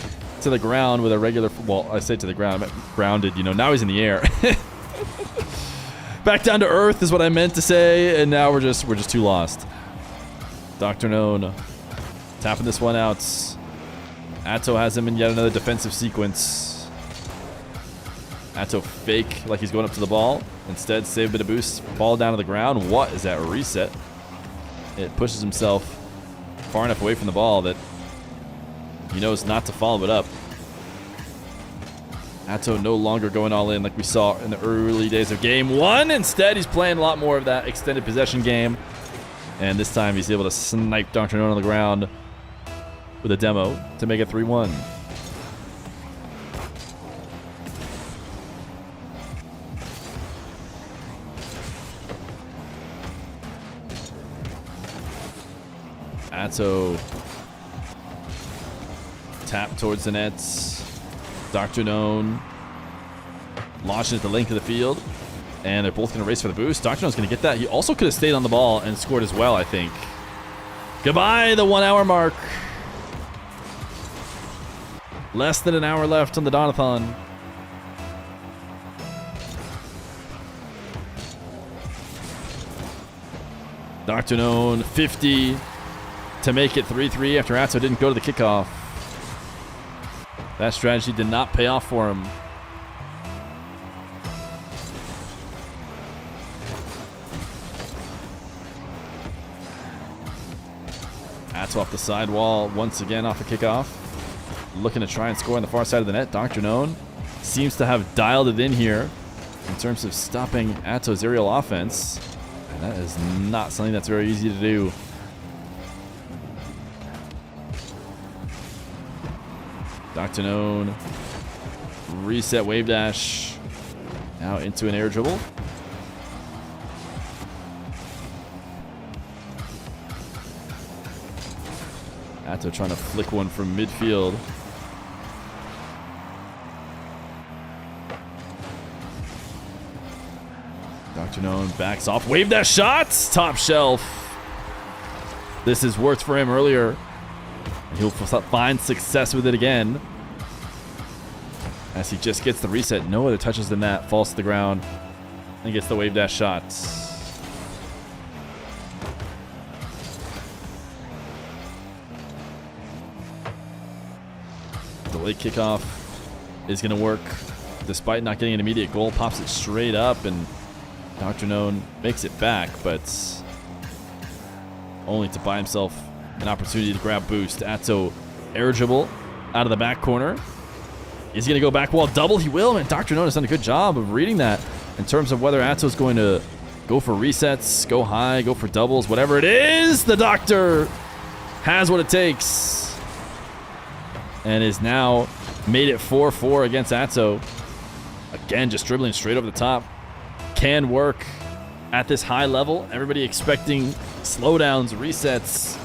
to the ground with a regular, well, I say to the ground, I meant grounded, you know, now he's in the air. Back down to earth is what I meant to say, and now we're just too lost. DRKNOWN tapping this one out. Atto has him in yet another defensive sequence. Atto fake like he's going up to the ball. Instead, save a bit of boost. Ball down to the ground. What is that reset? It pushes himself far enough away from the ball that he knows not to follow it up. Atto no longer going all in like we saw in the early days of game one. Instead, he's playing a lot more of that extended possession game. And this time, he's able to snipe DRKNOWN on the ground with a demo to make it 3-1. Atto tap towards the nets. DRKNOWN launching at the length of the field. And they're both going to race for the boost. DRKNOWN's going to get that. He also could have stayed on the ball and scored as well, I think. Goodbye, the 1 hour mark. Less than an hour left on the Donathon. DRKNOWN 50 to make it 3-3 after Atto didn't go to the kickoff. That strategy did not pay off for him. Atto off the side wall once again off a kickoff. Looking to try and score on the far side of the net. DRKNOWN seems to have dialed it in here in terms of stopping Atto's aerial offense. And that is not something that's very easy to do. DRKNOWN reset wave dash. Now into an air dribble. Atto trying to flick one from midfield. DRKNOWN backs off. Wave dash shots! Top shelf. This has worked for him earlier. And he'll find success with it again. As he just gets the reset. No other touches than that. Falls to the ground. And gets the wave dash shots. Delayed kickoff is going to work. Despite not getting an immediate goal, pops it straight up, and DRKNOWN makes it back, but only to buy himself an opportunity to grab boost. Atto air dribble out of the back corner. Is he going to go back wall double? He will, and DRKNOWN has done a good job of reading that in terms of whether Atto's going to go for resets, go high, go for doubles, whatever it is. The Doctor has what it takes. And is now made it 4-4 against Atto. Again, just dribbling straight over the top. Can work at this high level. Everybody expecting slowdowns, resets.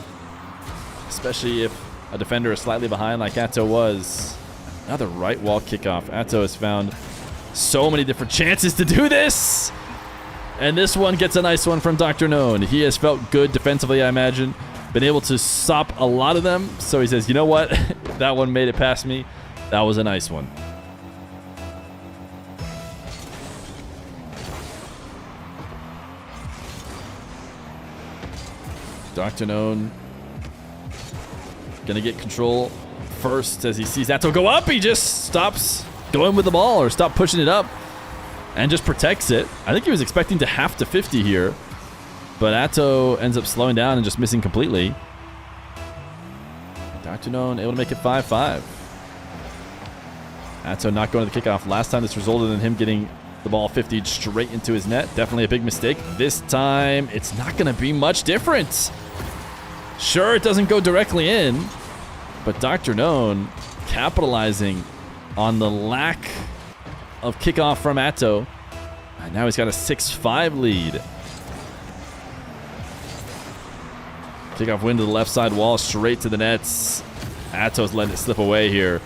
Especially if a defender is slightly behind like Atto was. Another right wall kickoff. Atto has found so many different chances to do this. And this one gets a nice one from DRKNOWN. He has felt good defensively, I imagine. Been able to stop a lot of them. So he says, you know what? That one made it past me. That was a nice one. DRKNOWN gonna get control first as he sees Atto go up. He just stops going with the ball or stop pushing it up and just protects it. I think he was expecting to have to 50 here, but Atto ends up slowing down and just missing completely. DRKNOWN able to make it 5-5. Atto not going to the kickoff. Last time this resulted in him getting the ball 50 straight into his net. Definitely a big mistake. This time, it's not going to be much different. Sure, it doesn't go directly in, but DRKNOWN capitalizing on the lack of kickoff from Atto. And now he's got a 6-5 lead. Kickoff win to the left side wall, straight to the nets. Atto's letting it slip away here.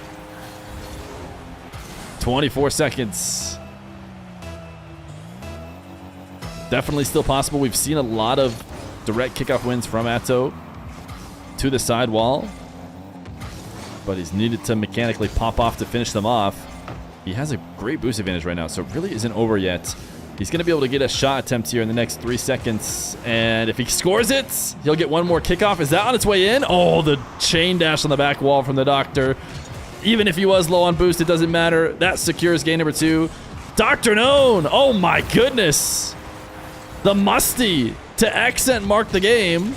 24 seconds. Definitely still possible. We've seen a lot of direct kickoff wins from Atto to the side wall. but he's needed to mechanically pop off to finish them off. He has a great boost advantage right now, so it really isn't over yet. He's going to be able to get a shot attempt here in the next 3 seconds. And if he scores it, he'll get one more kickoff. Is that on its way in? Oh, the chain dash on the back wall from the Doctor. Even if he was low on boost, it doesn't matter. That secures game number 2. DRKNOWN! Oh my goodness! The musty to accent mark the game.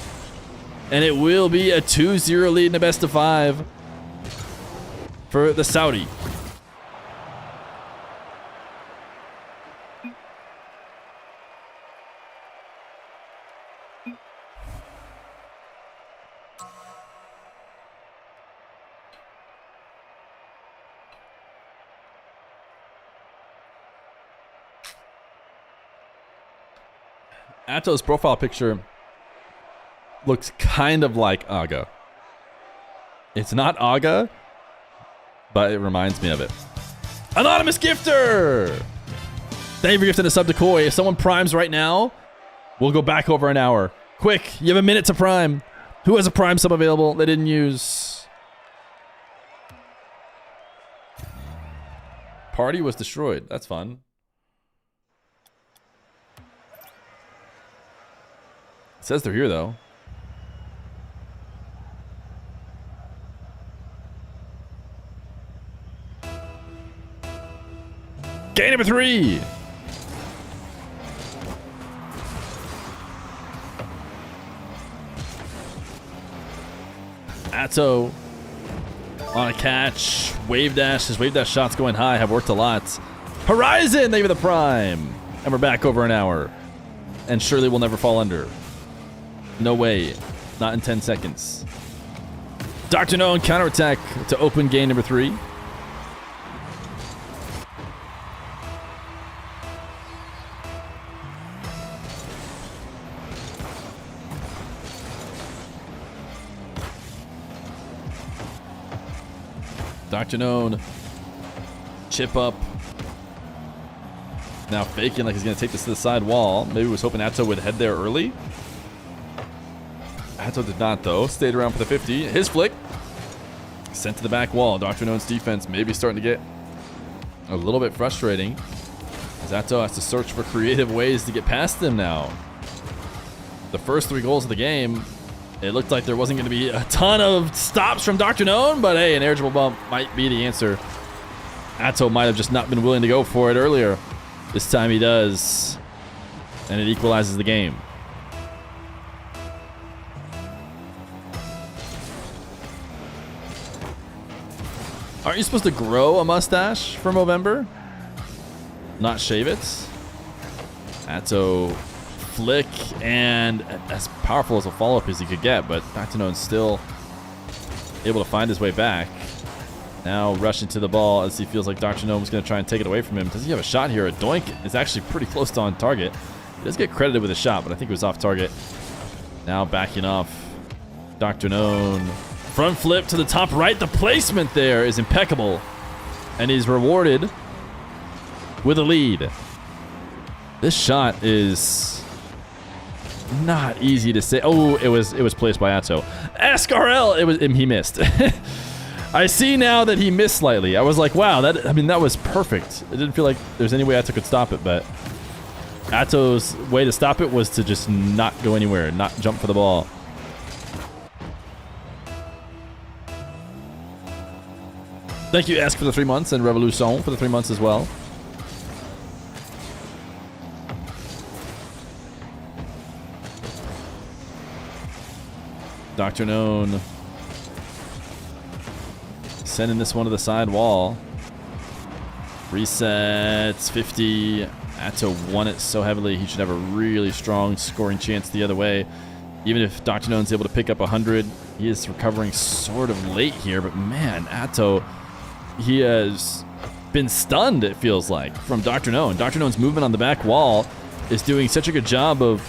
And it will be a 2-0 lead in a best of 5 for the Saudi. Atto's profile picture looks kind of like Aga. It's not Aga, but it reminds me of it. Anonymous Gifter! Thank you for gifting a sub to Koi. If someone primes right now, we'll go back over an hour. Quick, you have a minute to prime. Who has a prime sub available they didn't use? Party was destroyed. That's fun. It says they're here, though. Game number 3. Atto on a catch. Wave dash. His wave dash shots going high have worked a lot. Horizon, thank you for the prime. And we're back over an hour. And surely we'll never fall under. No way. Not in 10 seconds. DRKNOWN counterattack to open game number 3. DRKNOWN. Chip up. Now faking like he's going to take this to the side wall. Maybe he was hoping Atto would head there early. Atto did not, though. Stayed around for the 50. His flick. Sent to the back wall. DRKNOWN's defense maybe starting to get a little bit frustrating, as Atto has to search for creative ways to get past them now. The first 3 goals of the game, it looked like there wasn't going to be a ton of stops from DRKNOWN, but hey, an air dribble bump might be the answer. Atto might have just not been willing to go for it earlier. This time he does, and it equalizes the game. Aren't you supposed to grow a mustache for Movember? Not shave it? Atto flick, and as powerful as a follow-up as he could get, but DRKNOWN's still able to find his way back. Now rushing to the ball as he feels like DRKNOWN was going to try and take it away from him. Does he have a shot here? A doink is actually pretty close to on target. He does get credited with a shot, but I think it was off target. Now backing off. DRKNOWN. Front flip to the top right. The placement there is impeccable. And he's rewarded with a lead. This shot is not easy to say. Oh, it was placed by Atto. SRL, he missed. I see now that he missed slightly. I was like, wow, that was perfect. It didn't feel like there's any way Atto could stop it, but Atto's way to stop it was to just not go anywhere, not jump for the ball. Thank you, Ask, for the 3 months, and Revolution for the 3 months as well. DRKNOWN sending this one to the side wall. Resets, 50. Atto won it so heavily, he should have a really strong scoring chance the other way. Even if DRKNOWN's able to pick up 100, he is recovering sort of late here, but man, Atto, he has been stunned, it feels like, from DRKNOWN. DRKNOWN's movement on the back wall is doing such a good job of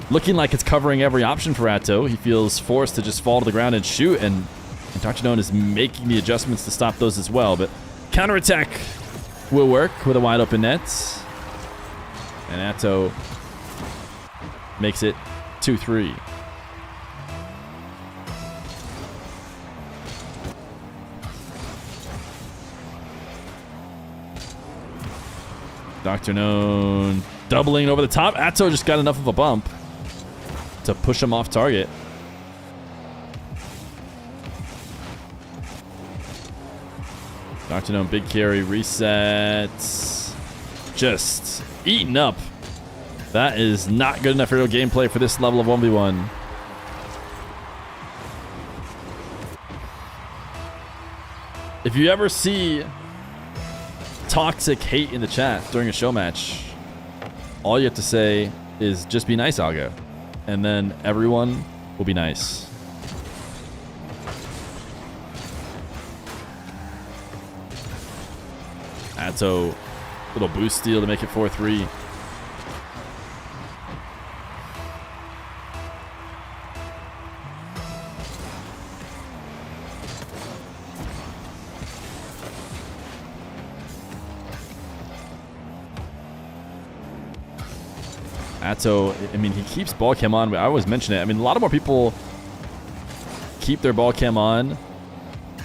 looking like it's covering every option for Atto. He feels forced to just fall to the ground and shoot, and DRKNOWN is making the adjustments to stop those as well. But counterattack will work with a wide open net. And Atto makes it 2-3. DRKNOWN doubling over the top. Atto just got enough of a bump to push him off target. DRKNOWN big carry, resets. Just eating up. That is not good enough real gameplay for this level of 1v1. If you ever see toxic hate in the chat during a show match, all you have to say is just be nice, Alga. And then everyone will be nice. Atto, little boost steal to make it 4-3. Atto, I mean, he keeps ball cam on. I always mention it. I mean, a lot of more people keep their ball cam on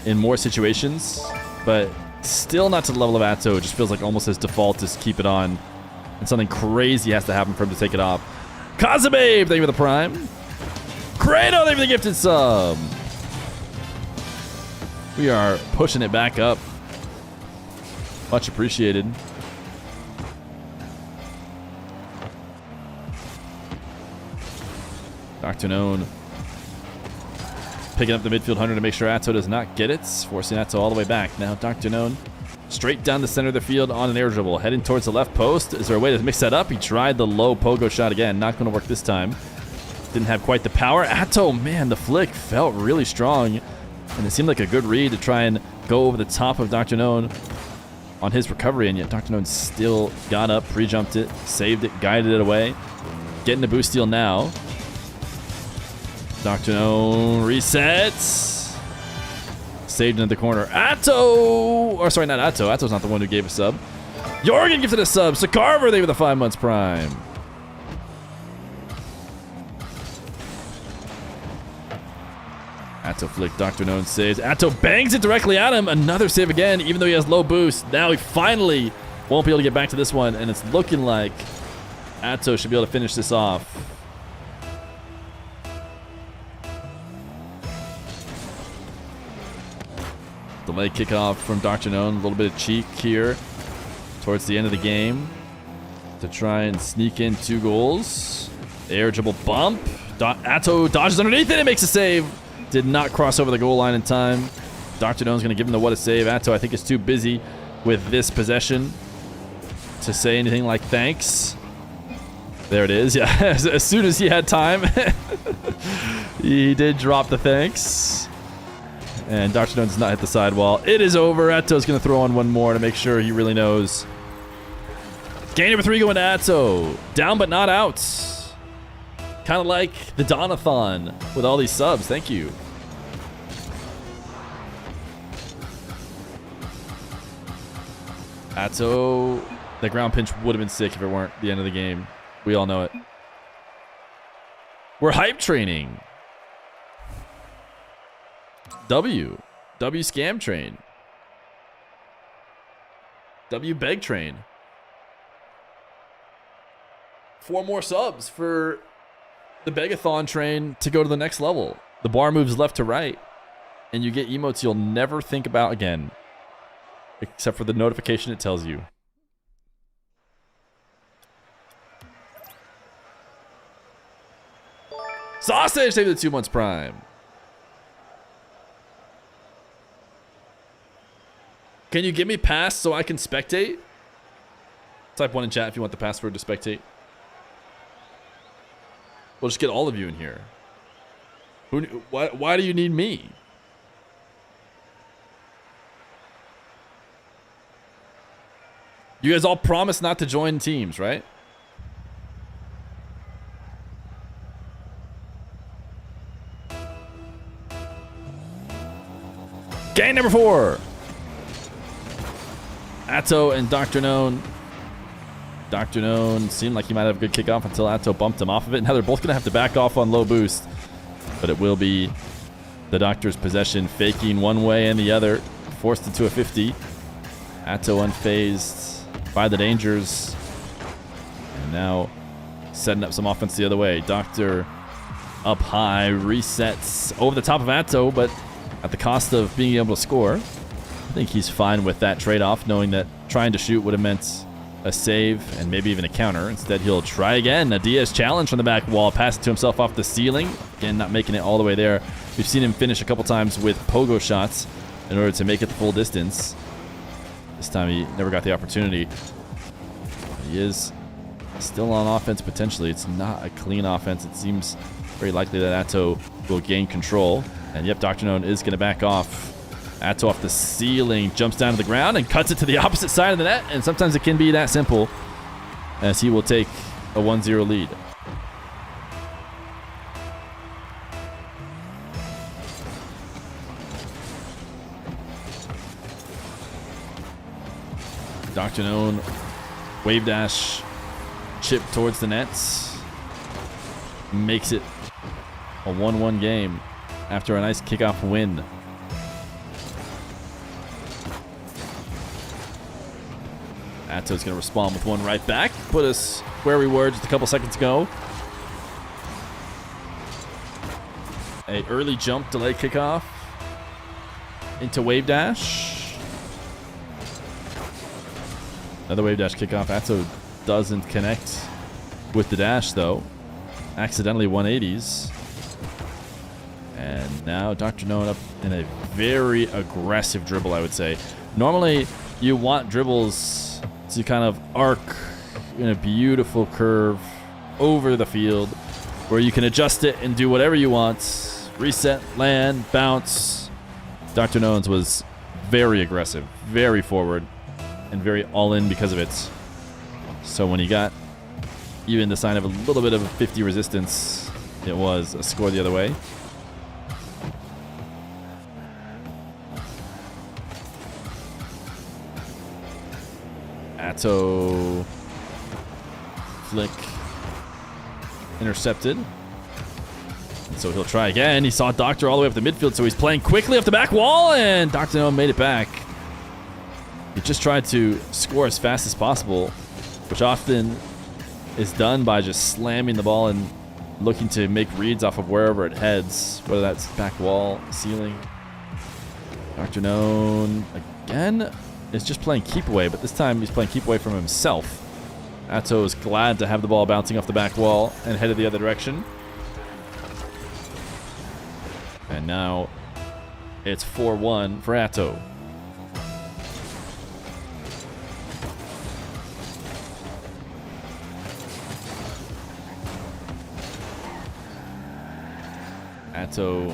in more situations, but still not to the level of Atto. It just feels like almost his default is keep it on, and something crazy has to happen for him to take it off. Kazababe, thank you for the prime. Kratos, thank you for the gifted sub. We are pushing it back up. Much appreciated. DRKNOWN picking up the midfield 100 to make sure Atto does not get it, forcing Atto all the way back. Now DRKNOWN straight down the center of the field on an air dribble, heading towards the left post. Is there a way to mix that up? He tried the low pogo shot again. Not going to work this time. Didn't have quite the power. Atto, man, the flick felt really strong, and it seemed like a good read to try and go over the top of DRKNOWN on his recovery, and yet DRKNOWN still got up, pre-jumped it, saved it, guided it away. Getting the boost steal now. DRKNOWN resets. Saved into the corner. Atto! Or sorry, not Atto. Atto's not the one who gave a sub. Jorgen gifted a sub. Sakarver, they were the 5 months prime. Atto flick. DRKNOWN saves. Atto bangs it directly at him. Another save again, even though he has low boost. Now he finally won't be able to get back to this one, and it's looking like Atto should be able to finish this off. Delay kickoff from DRKNOWN. A little bit of cheek here towards the end of the game to try and sneak in 2 goals. Air dribble bump. Atto dodges underneath it and makes a save. Did not cross over the goal line in time. DRKNOWN's going to give him the what a save. Atto, I think, is too busy with this possession to say anything like thanks. There it is. Yeah, as soon as he had time, he did drop the thanks. And DRKNOWN does not hit the sidewall. It is over. Atto's going to throw on one more to make sure he really knows. Game number 3 going to Atto. Down but not out. Kind of like the Donathon with all these subs. Thank you. Atto, the ground pinch would have been sick if it weren't the end of the game. We all know it. We're hype training. W scam train. W beg train. 4 more subs for the Begathon train to go to the next level. The bar moves left to right, and you get emotes you'll never think about again, except for the notification it tells you. Sausage, save the 2 months prime. Can you give me pass so I can spectate? Type 1 in chat if you want the password to spectate. We'll just get all of you in here. Why do you need me? You guys all promise not to join teams, right? Game number 4. Atto and DRKNOWN. DRKNOWN seemed like he might have a good kickoff until Atto bumped him off of it. Now they're both going to have to back off on low boost. But it will be the Doctor's possession, faking one way and the other. Forced into a 50. Atto unfazed. by the dangers. And now setting up some offense the other way. Doctor up high, resets over the top of Atto, but at the cost of being able to score. I think he's fine with that trade-off, knowing that trying to shoot would have meant a save and maybe even a counter. Instead, he'll try again. A Diaz challenge from the back wall, pass it to himself off the ceiling. Again, not making it all the way there. We've seen him finish a couple times with pogo shots in order to make it the full distance. This time he never got the opportunity. But he is still on offense potentially. It's not a clean offense. It seems very likely that Atto will gain control. And yep, DRKNOWN is going to back off. Atto off the ceiling, jumps down to the ground and cuts it to the opposite side of the net. And sometimes it can be that simple, as he will take a 1-0 lead. DRKNOWN, wave dash, chip towards the nets. Makes it a 1-1 game after a nice kickoff win. Atto's going to respond with one right back. Put us where we were just a couple seconds ago. A early jump, delay kickoff into wave dash. Another wave dash kickoff. Atto doesn't connect with the dash though. Accidentally 180s. And now DRKNOWN up in a very aggressive dribble, I would say. Normally, you want dribbles to kind of arc in a beautiful curve over the field where you can adjust it and do whatever you want. Reset, land, bounce. DRKNOWN's was very aggressive, very forward, and very all-in because of it. So when he got even the sign of a little bit of a 50 resistance, it was a score the other way. Atto flick intercepted. And so he'll try again. He saw Doctor all the way up the midfield, so he's playing quickly up the back wall, and DRKNOWN made it back. He just tried to score as fast as possible, which often is done by just slamming the ball and looking to make reads off of wherever it heads, whether that's back wall, ceiling. DRKNOWN again is just playing keep away, but this time he's playing keep away from himself. Atto is glad to have the ball bouncing off the back wall and headed the other direction. And now it's 4-1 for Atto. Atto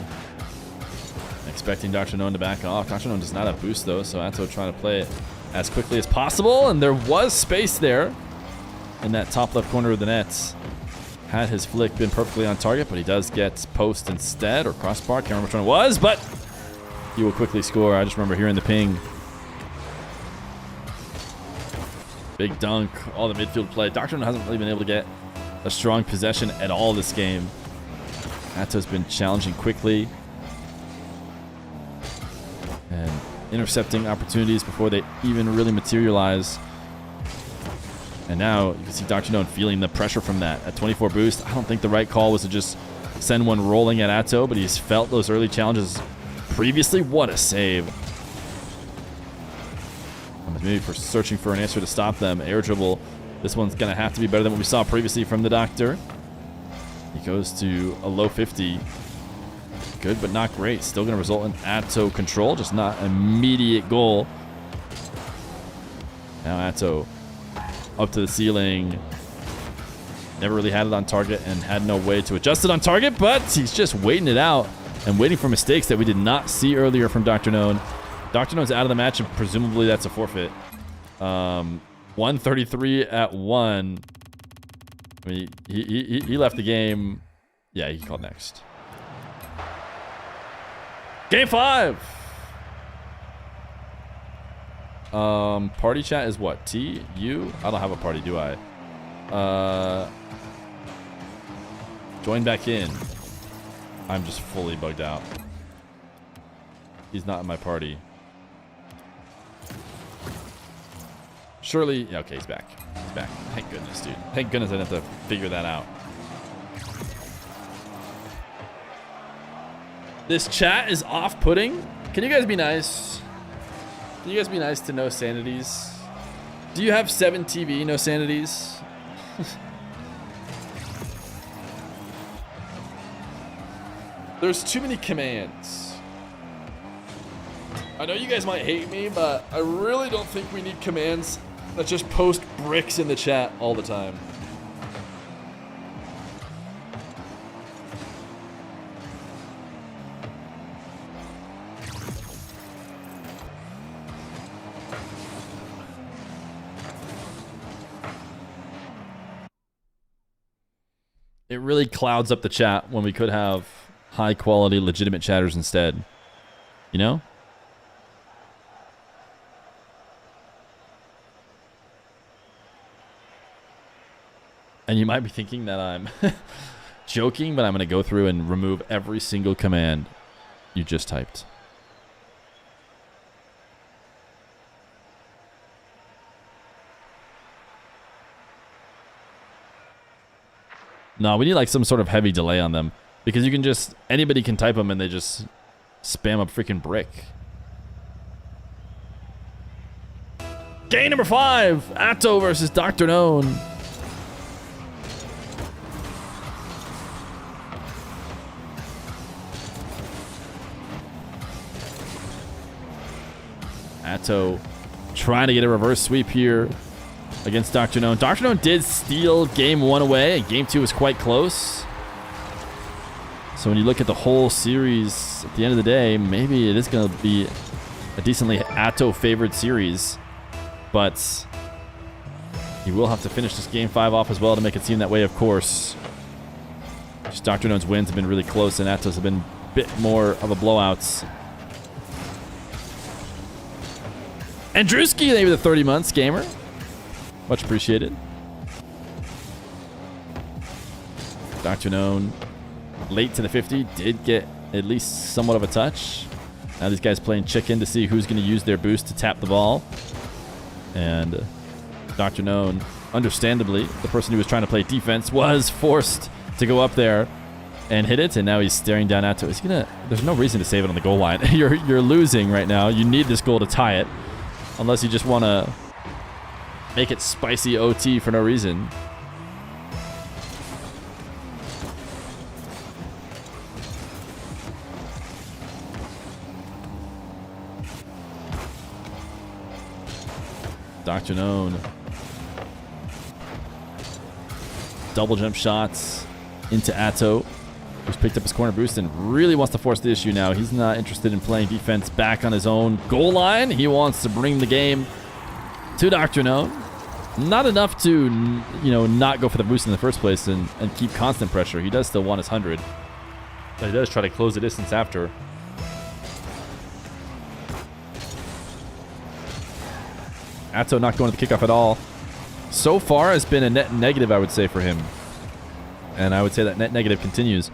expecting DRKNOWN to back off. DRKNOWN does not have boost though, so Atto trying to play it as quickly as possible, and there was space there in that top left corner of the net. Had his flick been perfectly on target, but he does get post instead, or crossbar, can't remember which one it was, but he will quickly score. I just remember hearing the ping. Big dunk, all the midfield play. DRKNOWN hasn't really been able to get a strong possession at all this game. Atto's been challenging quickly and intercepting opportunities before they even really materialize. And now you can see DRKNOWN feeling the pressure from that. At 24 boost, I don't think the right call was to just send one rolling at Atto, but he's felt those early challenges previously. What a save. Maybe for searching for an answer to stop them. Air dribble. This one's going to have to be better than what we saw previously from the Doctor. He goes to a low 50. Good, but not great. Still going to result in Atto control, just not immediate goal. Now Atto up to the ceiling. Never really had it on target and had no way to adjust it on target, but he's just waiting it out and waiting for mistakes that we did not see earlier from DRKNOWN. DRKNOWN's out of the match, and presumably that's a forfeit. 133 at 1. I mean, he left the game. Yeah, he called next. Game 5. Party chat is what? T? U? I don't have a party, do I? Join back in. I'm just fully bugged out. He's not in my party. Surely, yeah, okay, he's back. He's back. Thank goodness, dude. Thank goodness I didn't have to figure that out. This chat is off-putting. Can you guys be nice? Can you guys be nice to No Sanities? Do you have 7 TV, No Sanities? There's too many commands. I know you guys might hate me, but I really don't think we need commands that just post bricks in the chat all the time. It really clouds up the chat when we could have high quality, legitimate chatters instead. You know? And you might be thinking that I'm joking, but I'm going to go through and remove every single command you just typed. No, we need like some sort of heavy delay on them, because you can just, anybody can type them and they just spam a freaking brick. Game number 5, Atto versus D.O.N. Atto trying to get a reverse sweep here against D.O.N. D.O.N. did steal game 1 away, and game 2 was quite close. So when you look at the whole series, at the end of the day, maybe it is going to be a decently Atto favored series. But he will have to finish this game 5 off as well to make it seem that way, of course. Just D.O.N.'s wins have been really close, and Atto's have been a bit more of a blowout. And Drewski, maybe the 30 months gamer. Much appreciated. D.O.N. late to the 50 did get at least somewhat of a touch. Now these guys playing chicken to see who's going to use their boost to tap the ball. And D.O.N., understandably, the person who was trying to play defense was forced to go up there and hit it. And now he's staring down Atto. Is he gonna? There's no reason to save it on the goal line. You're losing right now. You need this goal to tie it. Unless you just want to make it spicy OT for no reason. D.O.N. Double jump shots into Atto, who's picked up his corner boost and really wants to force the issue now. He's not interested in playing defense back on his own goal line. He wants to bring the game to D.O.N. Not enough to, you know, not go for the boost in the first place and keep constant pressure. He does still want his 100, but he does try to close the distance after. Atto not going to the kickoff at all. So far has been a net negative, I would say, for him. And I would say that net negative continues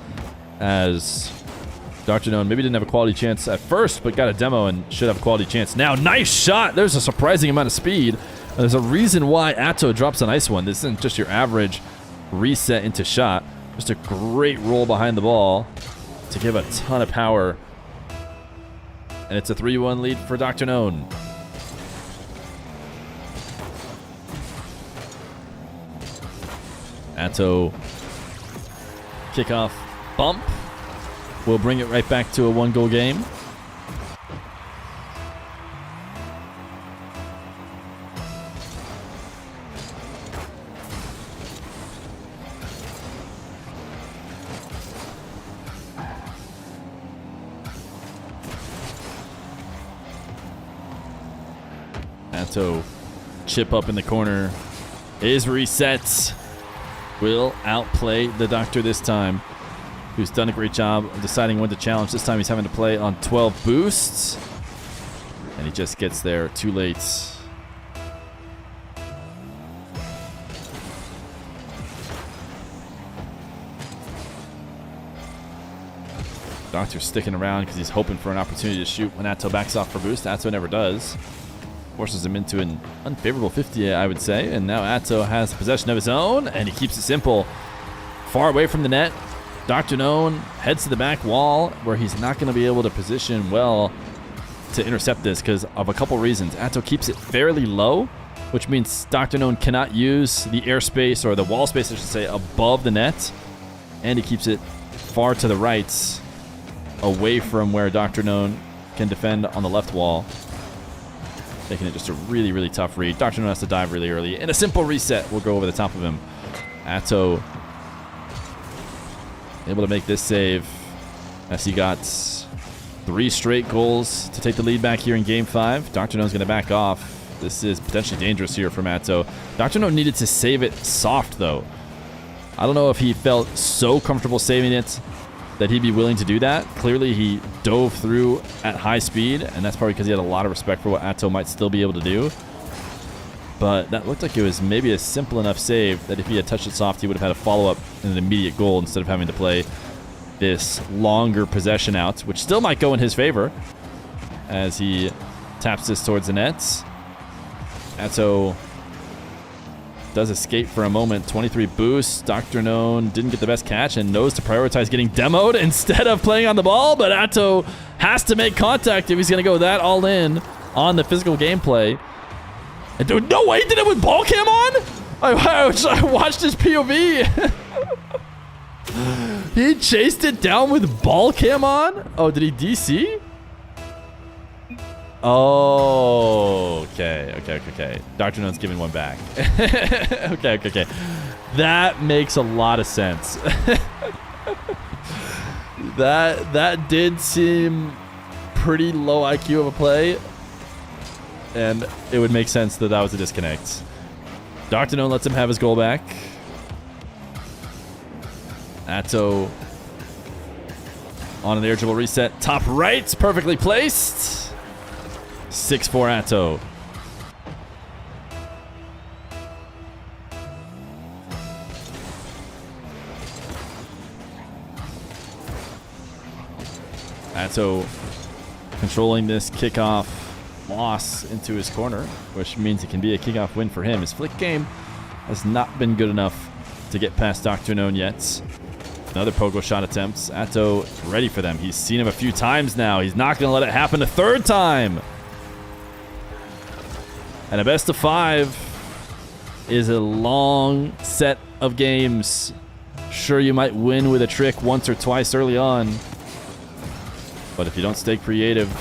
as D.O.N. maybe didn't have a quality chance at first, but got a demo and should have a quality chance now. Nice shot. There's a surprising amount of speed. There's a reason why Atto drops a nice one. This isn't just your average reset into shot. Just a great roll behind the ball to give a ton of power. And it's a 3-1 lead for D.O.N. Atto kickoff bump will bring it right back to a 1-goal game. Atto chip up in the corner is reset. Will outplay the Doctor this time, who's done a great job of deciding when to challenge. This time he's having to play on 12 boosts, and he just gets there too late. Doctor's sticking around because he's hoping for an opportunity to shoot when Atto backs off for boost. Atto never does. forces him into an unfavorable 50, I would say. And now Atto has possession of his own, and he keeps it simple. Far away from the net, DRKNOWN heads to the back wall, where he's not going to be able to position well to intercept this because of a couple reasons. Atto keeps it fairly low, which means DRKNOWN cannot use the airspace, or the wall space, I should say, above the net. And he keeps it far to the right, away from where DRKNOWN can defend on the left wall, making it just a really, really tough read. DRKNOWN has to dive really early. And a simple reset will go over the top of him. Atto able to make this save as he got 3 straight goals to take the lead back here in Game 5. DRKNOWN's going to back off. This is potentially dangerous here from Atto. DRKNOWN needed to save it soft, though. I don't know if he felt so comfortable saving it that he'd be willing to do that. Clearly, he dove through at high speed, and that's probably because he had a lot of respect for what Atto might still be able to do. But that looked like it was maybe a simple enough save that if he had touched it soft, he would have had a follow-up and an immediate goal instead of having to play this longer possession out, which still might go in his favor as he taps this towards the net. Atto does escape for a moment. 23 boosts. DRKNOWN didn't get the best catch and knows to prioritize getting demoed instead of playing on the ball, but Atto has to make contact if he's going to go that all in on the physical gameplay. And dude, no way, did it with ball cam on? I watched his POV. He chased it down with ball cam on? Oh, did he DC? Oh, okay. DRKNOWN's giving one back. Okay. That makes a lot of sense. That did seem pretty low IQ of a play. And it would make sense that that was a disconnect. DRKNOWN lets him have his goal back. Atto on an eligible reset. Top right, perfectly placed. 6-4 Atto. Atto controlling this kickoff loss into his corner, which means it can be a kickoff win for him. His flick game has not been good enough to get past DRKNOWN yet. Another pogo shot attempts. Atto ready for them. He's seen him a few times now. He's not going to let it happen a third time. And a best of 5 is a long set of games. Sure, you might win with a trick once or twice early on, but if you don't stay creative,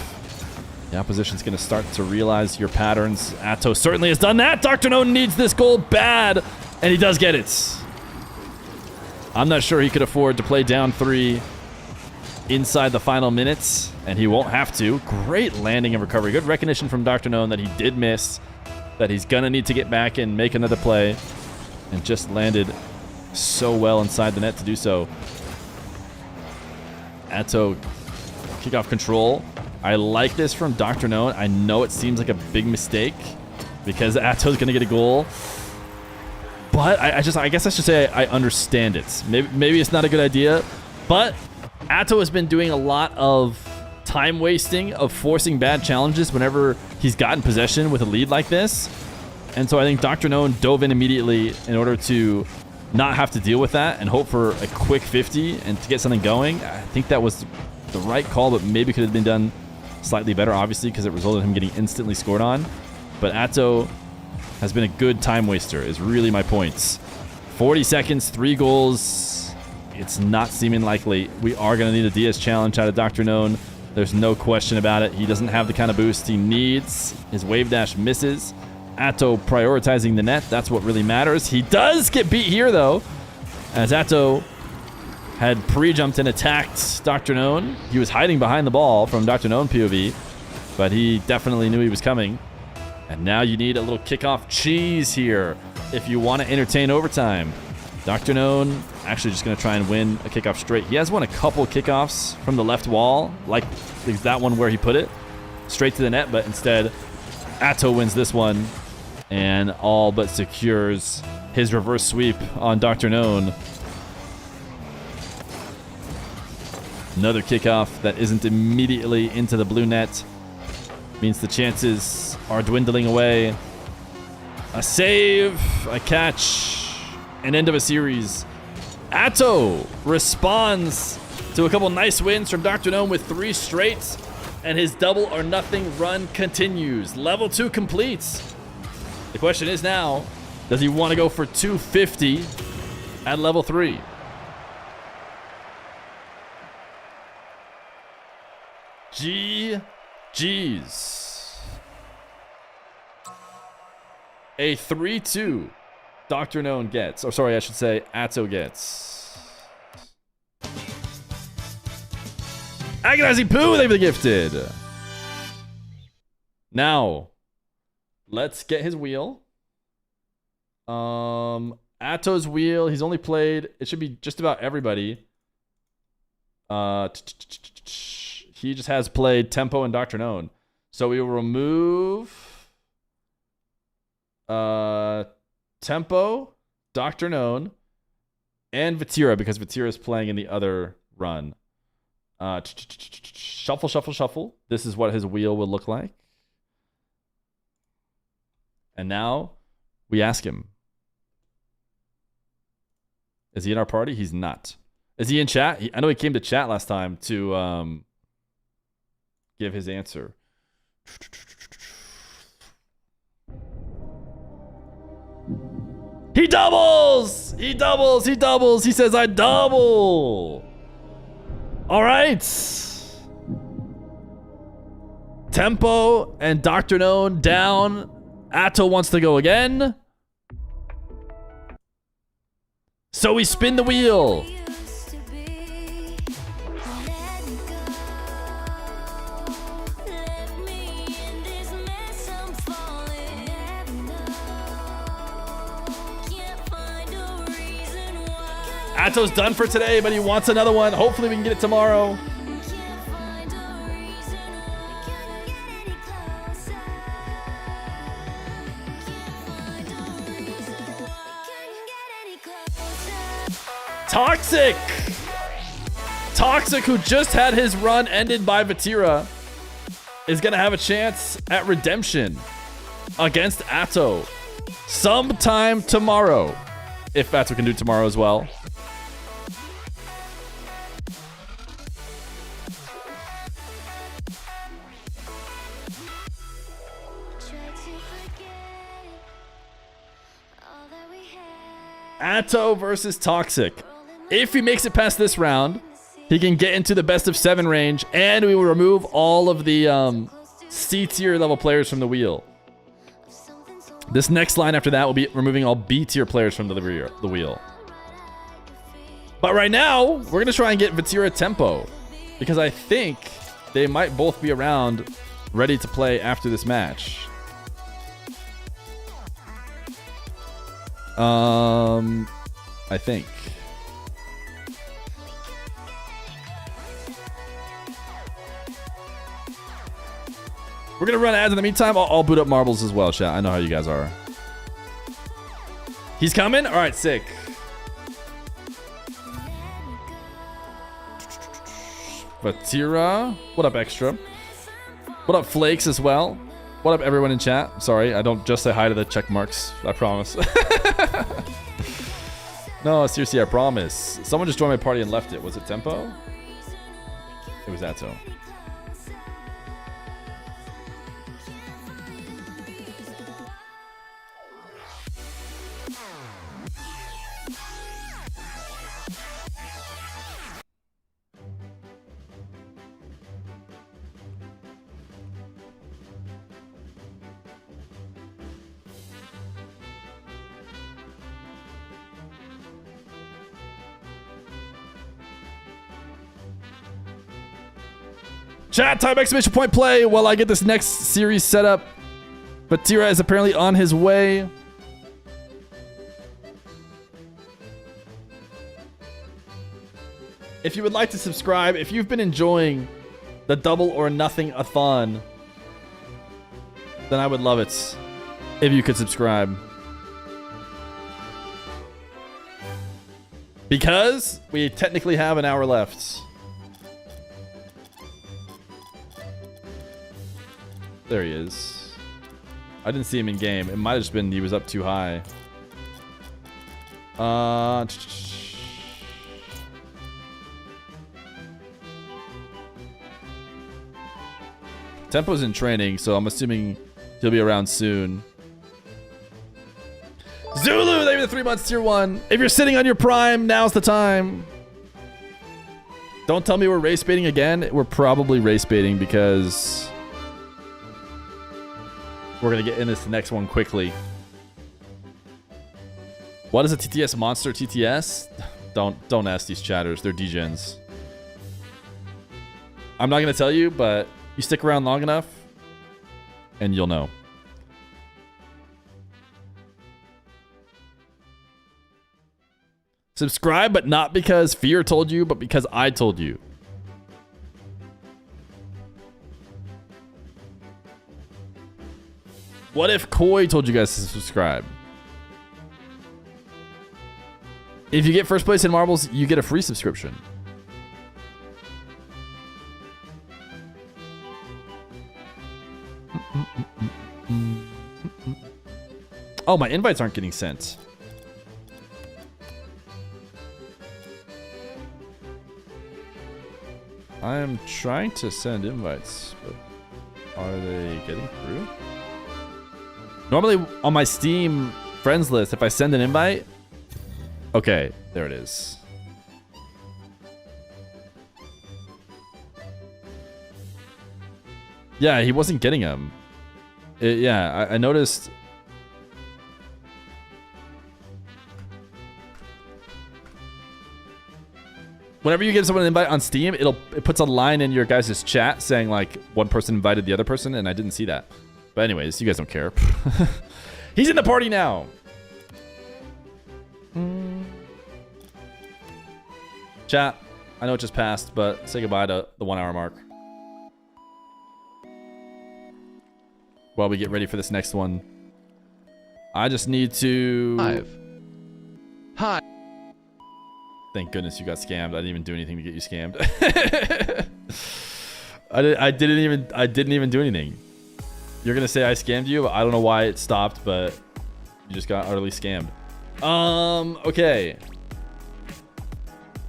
the opposition's going to start to realize your patterns. Atto certainly has done that. DRKNOWN needs this goal bad, and he does get it. I'm not sure he could afford to play down 3 inside the final minutes, and he won't have to. Great landing and recovery. Good recognition from DRKNOWN that he did miss, that he's going to need to get back and make another play, and just landed so well inside the net to do so. Atto, kickoff control. I like this from DRKNOWN. I know it seems like a big mistake because Atto's going to get a goal. But I guess I should say I understand it. Maybe it's not a good idea, but Atto has been doing a lot of time wasting, of forcing bad challenges whenever he's gotten possession with a lead like this. And so I think DRKNOWN dove in immediately in order to not have to deal with that and hope for a quick 50 and to get something going. I think that was the right call, but maybe could have been done slightly better, obviously, because it resulted in him getting instantly scored on. But Atto has been a good time waster, is really my points. 40 seconds, 3 goals. It's not seeming likely. We are going to need a DS challenge out of DRKNOWN. There's no question about it. He doesn't have the kind of boost he needs. His wave dash misses. Atto prioritizing the net. That's what really matters. He does get beat here, though, as Atto had pre-jumped and attacked DRKNOWN. He was hiding behind the ball from DRKNOWN POV, but he definitely knew he was coming. And now you need a little kickoff cheese here if you want to entertain overtime. DRKNOWN actually just going to try and win a kickoff straight. He has won a couple kickoffs from the left wall, like that one where he put it straight to the net, but instead Atto wins this one and all but secures his reverse sweep on DRKNOWN. Another kickoff that isn't immediately into the blue net means the chances are dwindling away. A save, a catch, an end of a series. Atto responds to a couple nice wins from Dr. Gnome with 3 straight, and his double or nothing run continues. Level 2 completes. The question is now, does he want to go for 250 at level 3? GG's. A 3-2 Dr. Gnome gets. Or sorry, I should say Atto gets. Agonizing Poo, they've been gifted. Now, let's get his wheel. Atto's wheel, he's only played, it should be just about everybody. He just has played Tempo and Dr. Gnome. So we will remove Tempo, Dr. Gnome, and Vetira because Vetira is playing in the other run. Shuffle, shuffle, shuffle. This is what his wheel will look like. And now we ask him. Is he in our party? He's not. Is he in chat? I know he came to chat last time to give his answer. He doubles! He doubles! He doubles! He says, I double! All right. Tempo and Dr. Gnome down. Atto wants to go again. So we spin the wheel. Atto's done for today, but he wants another one. Hopefully we can get it tomorrow. Toxic! Toxic, who just had his run ended by Vetira, is going to have a chance at redemption against Atto sometime tomorrow. If Atto can do tomorrow as well. Atto versus Toxic. If he makes it past this round, he can get into the best of 7 range, and we will remove all of the C tier level players from the wheel. This next line after that will be removing all B tier players from the wheel. But right now, we're going to try and get Vetira Tempo, because I think they might both be around ready to play after this match. I think. We're gonna run ads in the meantime. I'll boot up marbles as well, chat. I know how you guys are. He's coming? All right, sick. Vetira. What up, Extra? What up, Flakes as well? What up, everyone in chat? Sorry, I don't just say hi to the check marks. I promise. No, seriously, I promise. Someone just joined my party and left it. Was it Tempo? It was Atto. Chat, time exclamation point play while I get this next series set up. Vetira is apparently on his way. If you would like to subscribe, if you've been enjoying the double or nothing athon, then I would love it if you could subscribe. Because we technically have an hour left. There he is. I didn't see him in game. It might have just been he was up too high. Tempo's in training, so I'm assuming he'll be around soon. Zulu, thank you for the 3 months, tier 1. If you're sitting on your prime, now's the time. Don't tell me we're race baiting again. We're probably race baiting because we're gonna get in this next one quickly. What is a TTS monster TTS? Don't ask these chatters. They're degens. I'm not gonna tell you, but you stick around long enough and you'll know. Subscribe, but not because Feer told you, but because I told you. What if Koi told you guys to subscribe? If you get first place in marbles, you get a free subscription. Oh, my invites aren't getting sent. I am trying to send invites, but are they getting through? Normally on my Steam friends list, if I send an invite... Okay, there it is. Yeah, he wasn't getting them. Yeah, I noticed... Whenever you give someone an invite on Steam, it puts a line in your guys' chat saying like one person invited the other person, and I didn't see that. But anyways, you guys don't care. He's in the party now. Chat, I know it just passed, but say goodbye to the 1 hour mark. While we get ready for this next one. I just need to... Hi. Thank goodness you got scammed. I didn't even do anything to get you scammed. I didn't even do anything. You're gonna say I scammed you? I don't know why it stopped, but you just got utterly scammed. Okay.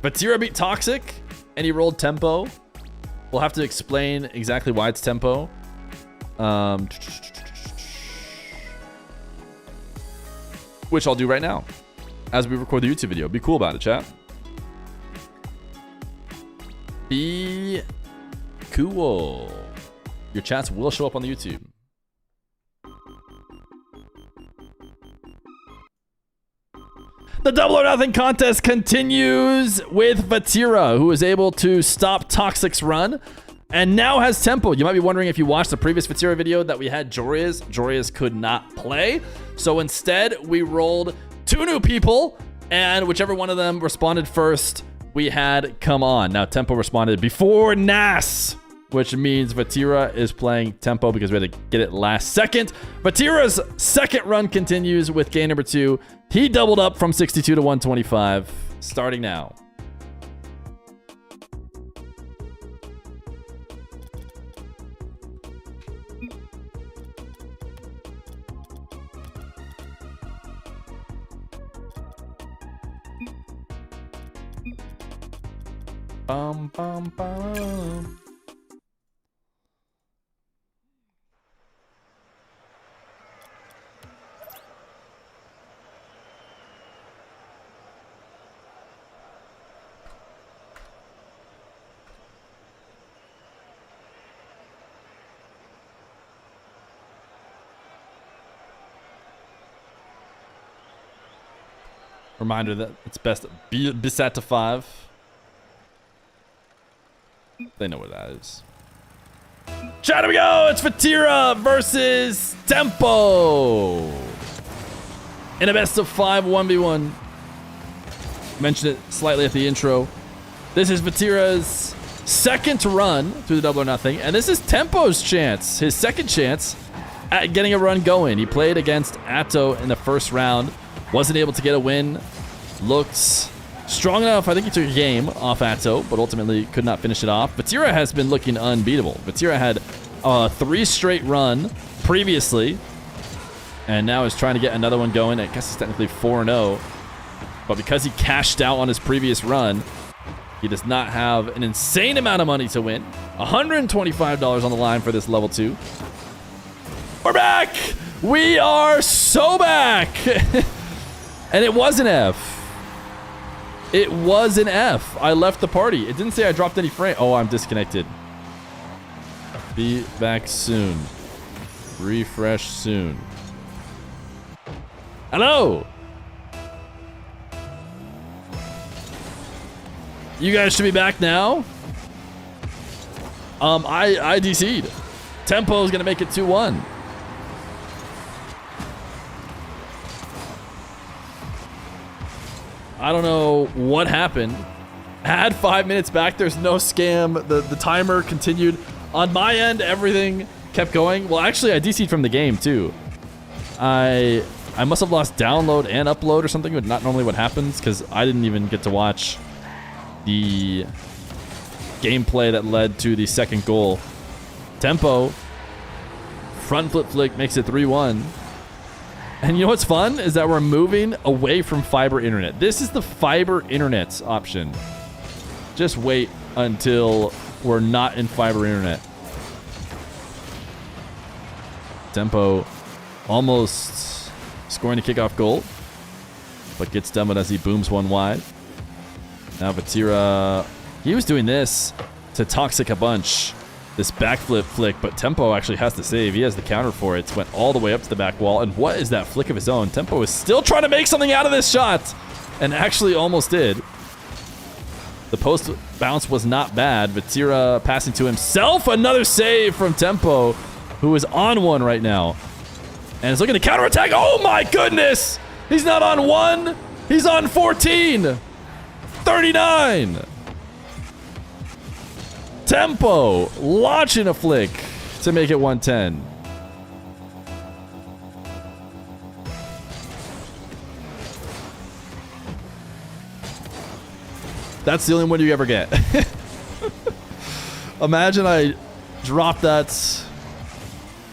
Vetira beat Toxic, and he rolled Tempo. We'll have to explain exactly why it's Tempo. Which I'll do right now, as we record the YouTube video. Be cool about it, chat. Be cool. Your chats will show up on the YouTube. The Double or Nothing contest continues with Vetira, who is able to stop Toxic's run and now has Tempo. You might be wondering if you watched the previous Vetira video that we had Joria's. Joria's could not play. So instead, we rolled 2 new people, and whichever one of them responded first, we had come on. Now, Tempo responded before Nas, which means Vetira is playing Tempo because we had to get it last second. Vetira's second run continues with game number 2. He doubled up from 62 to 125, starting now. Bum, bum, bum. Reminder that it's best to be set to 5. They know where that is. Chat, here we go! It's Vetira versus Tempo! In a best of 5 1v1. Mentioned it slightly at the intro. This is Vetira's second run through the Double or Nothing, and this is Tempo's chance, his second chance at getting a run going. He played against Atto in the first round, wasn't able to get a win. Looked strong enough. I think he took a game off Atto, but ultimately could not finish it off. Vetira has been looking unbeatable. Vetira had a 3 straight run previously And now is trying to get another one going. I guess it's technically 4-0. But because he cashed out on his previous run, he does not have an insane amount of money to win. $125 on the line for this level 2. We're back! We are so back! And it was an F. It was an F. I left the party. It didn't say I dropped any frame. Oh, I'm disconnected. Be back soon. Refresh soon. Hello! You guys should be back now. I DC'd. Tempo is gonna make it 2-1. I don't know what happened. Had 5 minutes back. There's no scam. The timer continued. On my end, everything kept going. Well, actually, I DC'd from the game too. I must have lost download and upload or something, but not normally what happens because I didn't even get to watch the gameplay that led to the second goal. Tempo. Front flip flick makes it 3-1. And you know what's fun is that we're moving away from fiber internet. This is the fiber internet option. Just wait until we're not in fiber internet. Tempo almost scoring a kickoff goal, but gets demoed as he booms one wide. Now Vetira, he was doing this to toxic a bunch. This backflip flick, but Tempo actually has to save. He has the counter for it. Went all the way up to the back wall. And what is that flick of his own? Tempo is still trying to make something out of this shot. And actually almost did. The post bounce was not bad. Vetira passing to himself. Another save from Tempo, who is on one right now. And is looking to counterattack. Oh my goodness! He's not on 1. He's on 14. 39. Tempo launching a flick to make it 110. That's the only one you ever get. Imagine I drop that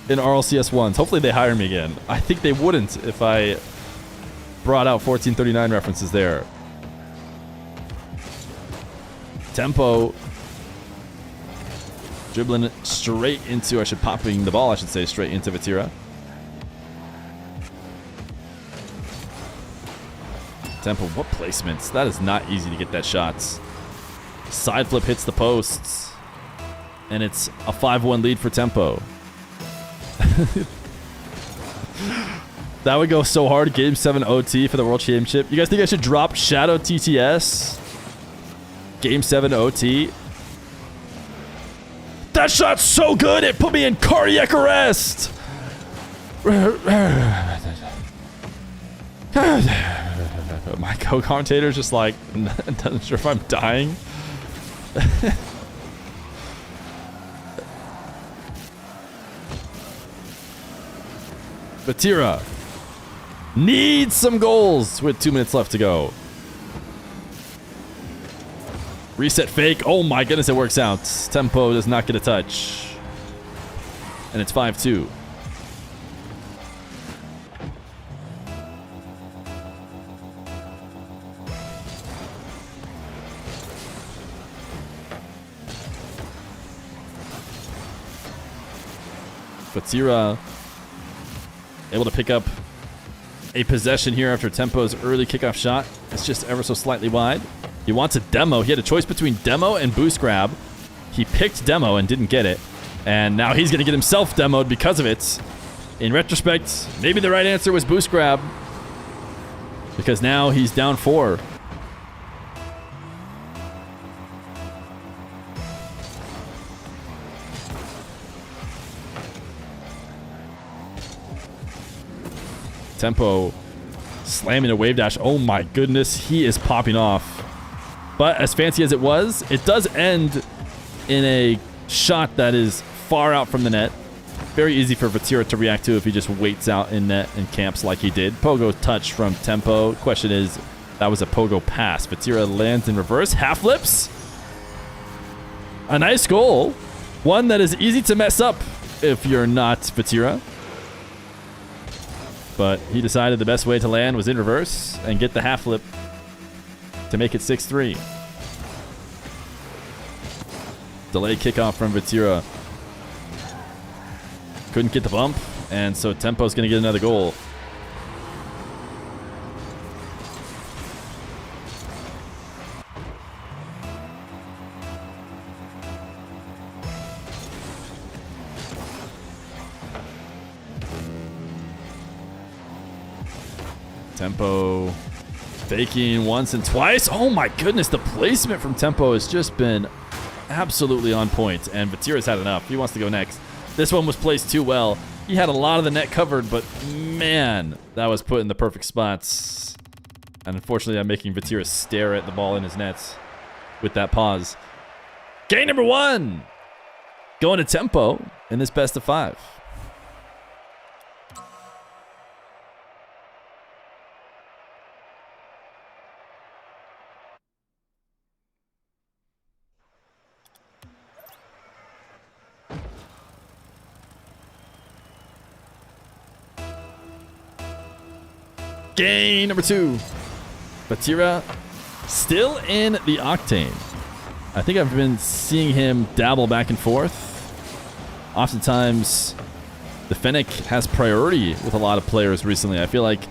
in RLCS ones. Hopefully they hire me again. I think they wouldn't if I brought out 1439 references there. Tempo dribbling straight into, popping the ball, I should say, straight into Vetira. Tempo, what placements? That is not easy to get that shot. Side flip hits the posts. And it's a 5-1 lead for Tempo. That would go so hard. Game 7 OT for the World Championship. You guys think I should drop Shadow TTS? Game 7 OT. That shot's so good, it put me in cardiac arrest. My co-commentator's just like, not sure if I'm dying. Vetira needs some goals with 2 minutes left to go. Reset fake. Oh my goodness, it works out. Tempo does not get a touch. And it's 5-2. Vetira able to pick up a possession here after Tempo's early kickoff shot. It's just ever so slightly wide. He wants a demo. He had a choice between demo and boost grab. He picked demo and didn't get it. And now he's going to get himself demoed because of it. In retrospect, maybe the right answer was boost grab. Because now he's down 4. Tempo slamming a wave dash. Oh my goodness, he is popping off. But as fancy as it was, it does end in a shot that is far out from the net. Very easy for Vetira to react to if he just waits out in net and camps like he did. Pogo touch from Tempo. Question is, that was a Pogo pass. Vetira lands in reverse. Half flips. A nice goal. One that is easy to mess up if you're not Vetira. but he decided the best way to land was in reverse and get the half flip to make it 6-3. Delayed kickoff from Vetira. Couldn't get the bump, and so Tempo's going to get another goal. Tempo faking once and twice. Oh my goodness, the placement from Tempo has just been absolutely on point, and Vatira's had enough. He wants to go next. This one was placed too well. He had a lot of the net covered, but man, that was put in the perfect spots. And unfortunately, I'm making Vetira stare at the ball in his nets with that pause. Game number 1! Going to Tempo in this best of 5. Game number 2. Vetira still in the Octane. I think I've been seeing him dabble back and forth. Oftentimes, the Fennec has priority with a lot of players recently. I feel like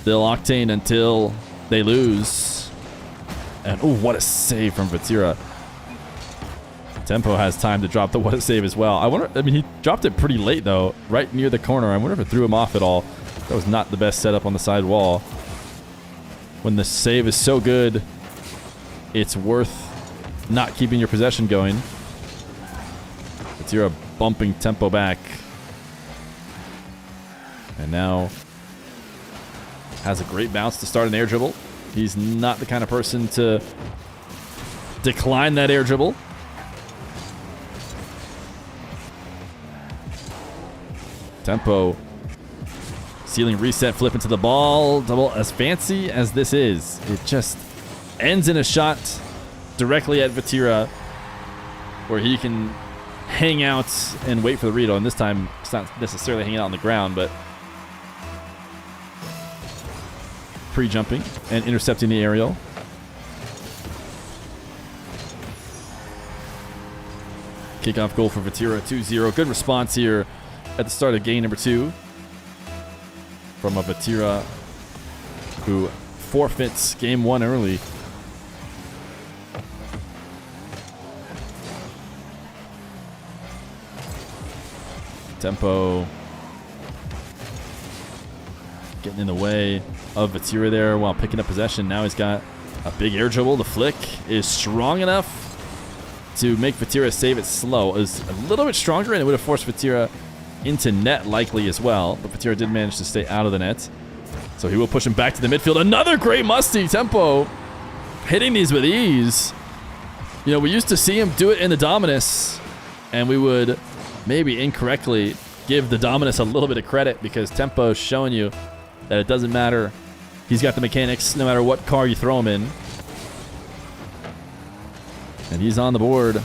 they'll Octane until they lose. And oh, what a save from Vetira. Tempo has time to drop the what a save as well. I mean, he dropped it pretty late though, right near the corner. I wonder if it threw him off at all. That was not the best setup on the side wall. When the save is so good, it's worth not keeping your possession going. Vetira bumping Tempo back. And now has a great bounce to start an air dribble. He's not the kind of person to decline that air dribble. Tempo ceiling reset, flip into the ball. Double, as fancy as this is, it just ends in a shot directly at Vetira, where he can hang out and wait for the read. And this time, it's not necessarily hanging out on the ground, but pre-jumping and intercepting the aerial. Kickoff goal for Vetira, 2-0. Good response here at the start of game number 2 from a Vetira who forfeits game 1 early. Tempo getting in the way of Vetira there while picking up possession. Now he's got a big air dribble. The flick is strong enough to make Vetira save it slow. It was a little bit stronger and it would have forced Vetira into net likely as well, but Vetira did manage to stay out of the net. So he will push him back to the midfield. Another great musty. Tempo hitting these with ease. You know, we used to see him do it in the Dominus, and we would maybe incorrectly give the Dominus a little bit of credit because Tempo's showing you that it doesn't matter. He's got the mechanics no matter what car you throw him in. And he's on the board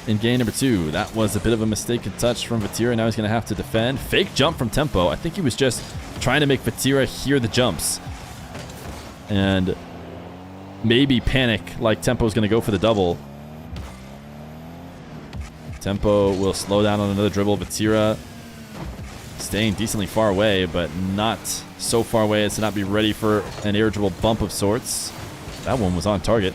in game number 2. That was a bit of a mistaken touch from Vetira. Now he's going to have to defend. Fake jump from Tempo. I think he was just trying to make Vetira hear the jumps and maybe panic like Tempo's going to go for the double. Tempo will slow down on another dribble. Vetira staying decently far away, but not so far away as to not be ready for an air dribble bump of sorts. That one was on target.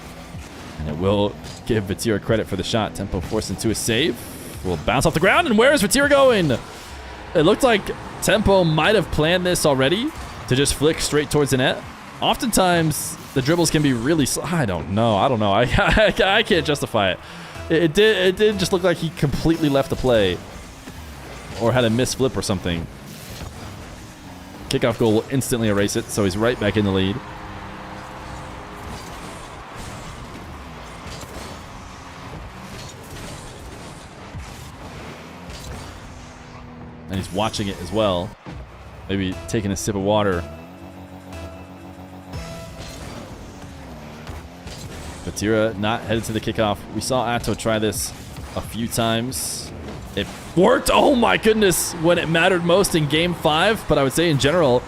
And it will give Vetira credit for the shot. Tempo forced into a save. Will bounce off the ground, and where is Vetira going? It looked like Tempo might have planned this already to just flick straight towards the net. Oftentimes, the dribbles can be really slow. I don't know. I can't justify it. It did just look like he completely left the play or had a missed flip or something. Kickoff goal will instantly erase it, so he's right back in the lead. And he's watching it as well. Maybe taking a sip of water. Vetira not headed to the kickoff. We saw Atto try this a few times. It worked, oh my goodness, when it mattered most in game 5. But I would say in general,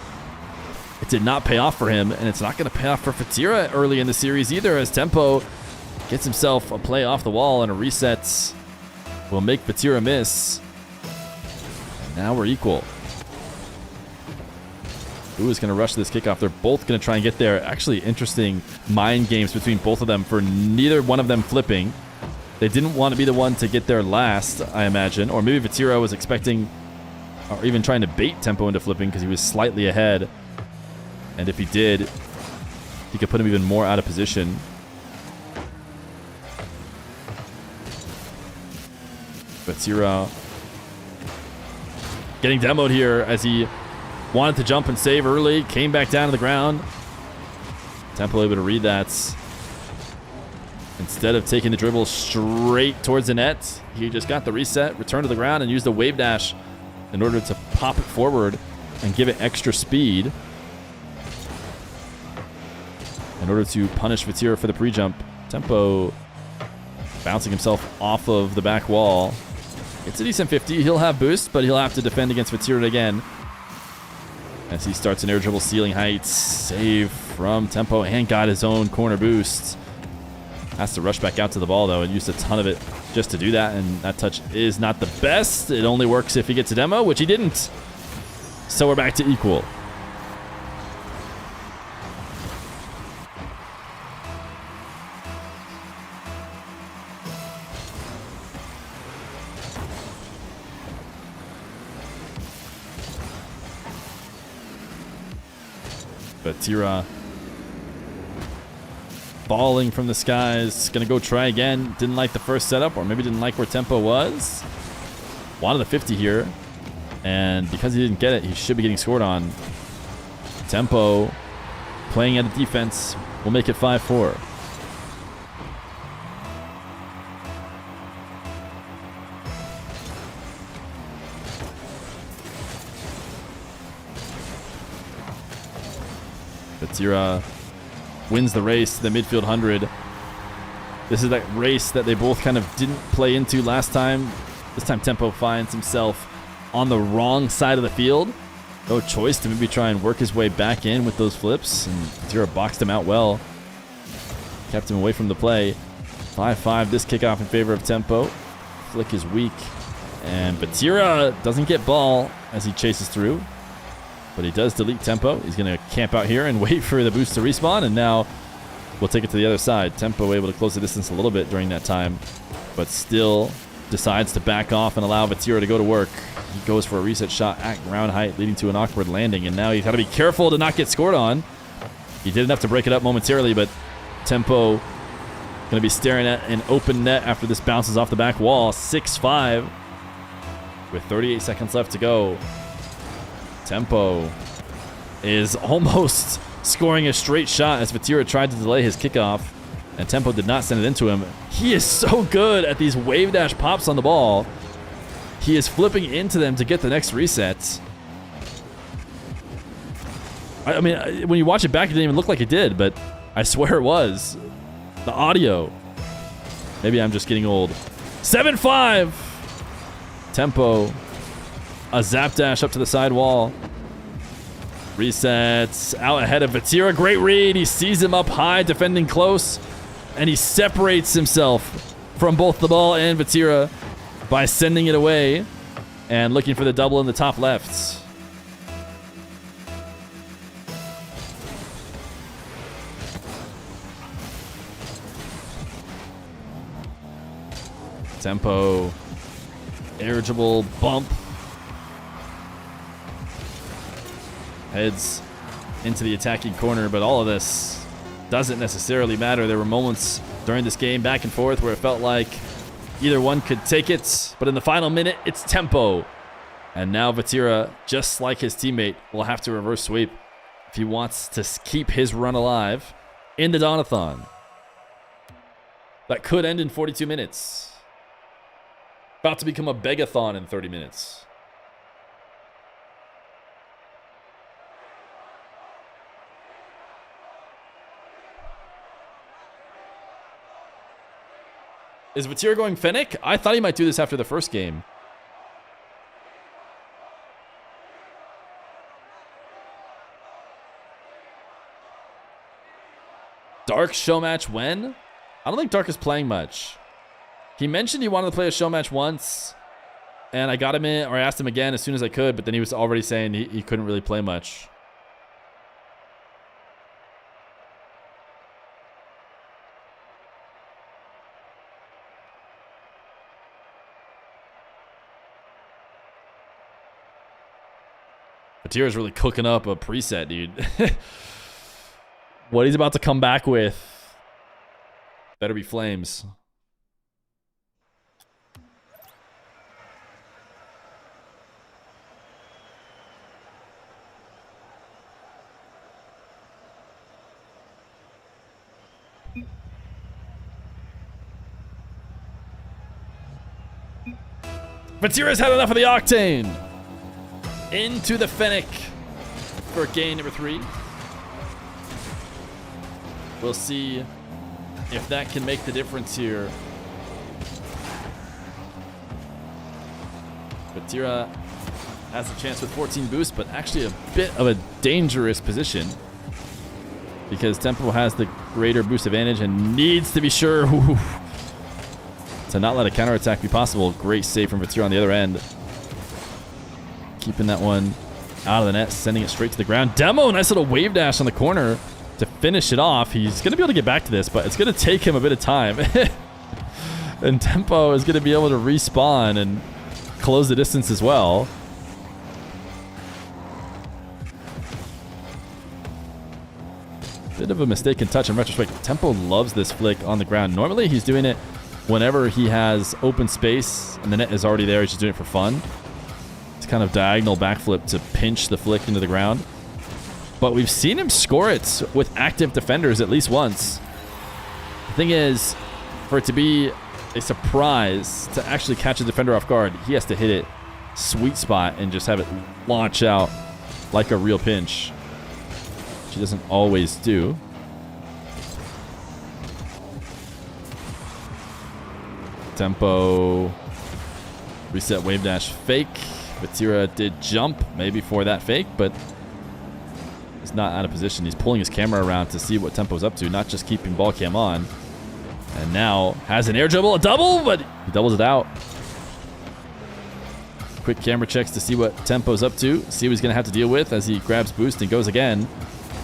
It did not pay off for him, and it's not going to pay off for Vetira early in the series either, as Tempo gets himself a play off the wall, and a reset will make Vetira miss. And now we're equal. Who is going to rush this kickoff? They're both going to try and get there. Actually, interesting mind games between both of them for neither one of them flipping. They didn't want to be the one to get there last, I imagine. Or maybe Vetira was expecting, or even trying to bait Tempo into flipping because he was slightly ahead. And if he did, he could put him even more out of position. Vetira getting demoed here as he wanted to jump and save early, came back down to the ground. Tempo able to read that. Instead of taking the dribble straight towards the net, he just got the reset, returned to the ground, and used the wave dash in order to pop it forward and give it extra speed in order to punish Vetira for the pre-jump. Tempo bouncing himself off of the back wall. It's a decent 50. He'll have boost, but he'll have to defend against Vetira again as he starts an air dribble ceiling height. Save from Tempo and got his own corner boost. Has to rush back out to the ball, though, and used a ton of it just to do that, and that touch is not the best. It only works if he gets a demo, which he didn't. So we're back to equal. Vetira balling from the skies. Gonna go try again. Didn't like the first setup, or maybe didn't like where Tempo was. Wanted the 50 here, and because he didn't get it, he should be getting scored on. Tempo playing out of defense will make it 5-4. Vetira wins the race to the midfield 100. This is that race that they both kind of didn't play into last time. This time Tempo finds himself on the wrong side of the field. No choice to maybe try and work his way back in with those flips, and Vetira boxed him out well. Kept him away from the play. 5-5 this kickoff in favor of Tempo. Flick is weak, and Vetira doesn't get ball as he chases through. But he does delete Tempo. He's going to camp out here and wait for the boost to respawn. And now we'll take it to the other side. Tempo able to close the distance a little bit during that time, but still decides to back off and allow Vetira to go to work. He goes for a reset shot at ground height, leading to an awkward landing. And now he's got to be careful to not get scored on. He did enough to break it up momentarily, but Tempo going to be staring at an open net after this bounces off the back wall. 6-5 with 38 seconds left to go. Tempo is almost scoring a straight shot as Vetira tried to delay his kickoff, and Tempo did not send it into him. He is so good at these wave dash pops on the ball. He is flipping into them to get the next reset. I mean, when you watch it back, it didn't even look like it did, but I swear it was. The audio. Maybe I'm just getting old. 7-5. Tempo. A zap dash up to the side wall. Resets out ahead of Vetira. Great read. He sees him up high, defending close, and he separates himself from both the ball and Vetira by sending it away and looking for the double in the top left. Tempo. Air dribble bump. Heads into the attacking corner, but all of this doesn't necessarily matter. There were moments during this game back and forth where it felt like either one could take it, but in the final minute, it's Tempo. And now Vetira, just like his teammate, will have to reverse sweep if he wants to keep his run alive in the D.O.N. That could end in 42 minutes. About to become a Begathon in 30 minutes. Is Vetira going Fennec? I thought he might do this after the first game. Dark show match when? I don't think Dark is playing much. He mentioned he wanted to play a show match once, and I got him in, or I asked him again as soon as I could, but then he was already saying he couldn't really play much. Vetira's really cooking up a preset, dude. What he's about to come back with better be flames. Vetira's had enough of the octane. Into the Fennec for gain number 3. We'll see if that can make the difference here. Vetira has a chance with 14 boosts, but actually a bit of a dangerous position because Tempo has the greater boost advantage and needs to be sure to not let a counterattack be possible. Great save from Vetira on the other end. Keeping that one out of the net, sending it straight to the ground. Demo, nice little wave dash on the corner to finish it off. He's going to be able to get back to this, but it's going to take him a bit of time. And Tempo is going to be able to respawn and close the distance as well. Bit of a mistaken touch in retrospect. Tempo loves this flick on the ground. Normally he's doing it whenever he has open space and the net is already there. He's just doing it for fun. It's kind of diagonal backflip to pinch the flick into the ground. But we've seen him score it with active defenders at least once. The thing is, for it to be a surprise to actually catch a defender off guard, he has to hit it sweet spot and just have it launch out like a real pinch, which he doesn't always do. Tempo, reset wave dash fake. Vetira did jump maybe for that fake, but he's not out of position. He's pulling his camera around to see what Tempo's up to, not just keeping ball cam on. And now has an air dribble, a double, but he doubles it out. Quick camera checks to see what Tempo's up to, see what he's going to have to deal with as he grabs boost and goes again.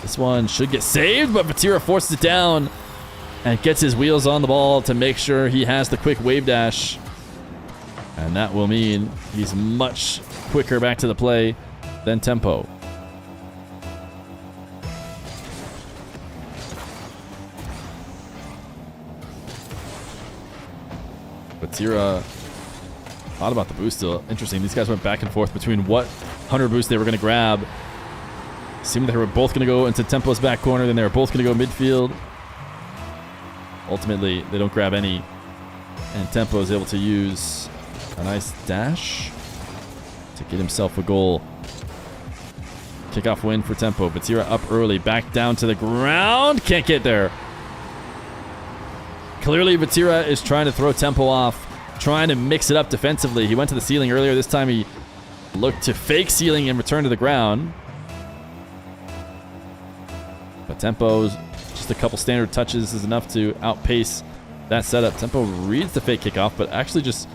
This one should get saved, but Vetira forces it down and gets his wheels on the ball to make sure he has the quick wave dash. And that will mean he's much quicker back to the play than Tempo. Vetira thought about the boost still. Interesting. These guys went back and forth between what 100 boost they were going to grab. Seemed they were both going to go into Tempo's back corner, then they were both going to go midfield. Ultimately, they don't grab any. And Tempo is able to use a nice dash to get himself a goal. Kickoff win for Tempo. Vetira up early, back down to the ground. Can't get there. Clearly, Vetira is trying to throw Tempo off, trying to mix it up defensively. He went to the ceiling earlier. This time he looked to fake ceiling and return to the ground. But Tempo's just a couple standard touches is enough to outpace that setup. Tempo reads the fake kickoff, but actually just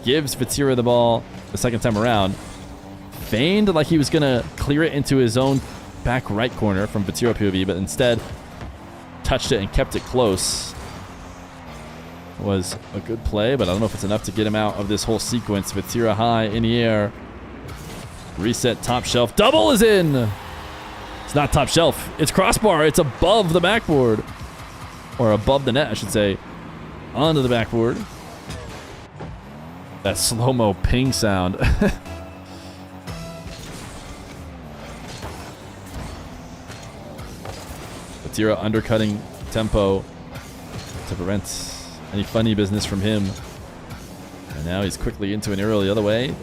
gives Vetira the ball the second time around. Feigned like he was going to clear it into his own back right corner from Vetira POV, but instead touched it and kept it close. Was a good play, but I don't know if it's enough to get him out of this whole sequence. Vetira high in the air. Reset top shelf. Double is in. It's not top shelf. It's crossbar. It's above the backboard. Or above the net, I should say. Onto the backboard. That slow-mo ping sound. Vetira undercutting Tempo to prevent any funny business from him. And now he's quickly into an aerial the other way.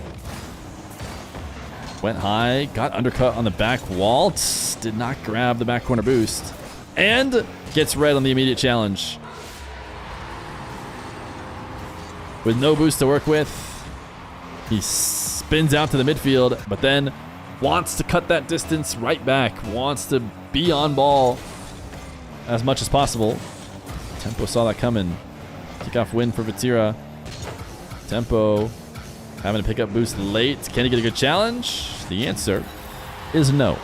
Went high, got undercut on the back wall. Did not grab the back corner boost. And gets red on the immediate challenge. With no boost to work with, he spins out to the midfield, but then wants to cut that distance right back. Wants to be on ball. as much as possible. Tempo saw that coming. Kickoff win for Vetira. Tempo having a pickup boost late. Can he get a good challenge? The answer is no.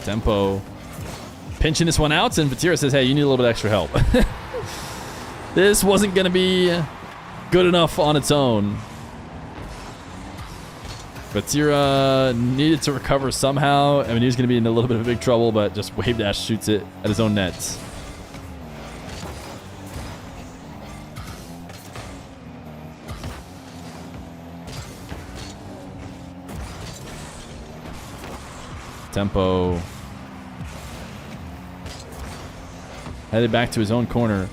Tempo pinching this one out, and Vetira says, hey, you need a little bit extra help. This wasn't going to be good enough on its own. Vetira needed to recover somehow. I mean, he was going to be in a little bit of big trouble, but just wave dash shoots it at his own net. Tempo headed back to his own corner.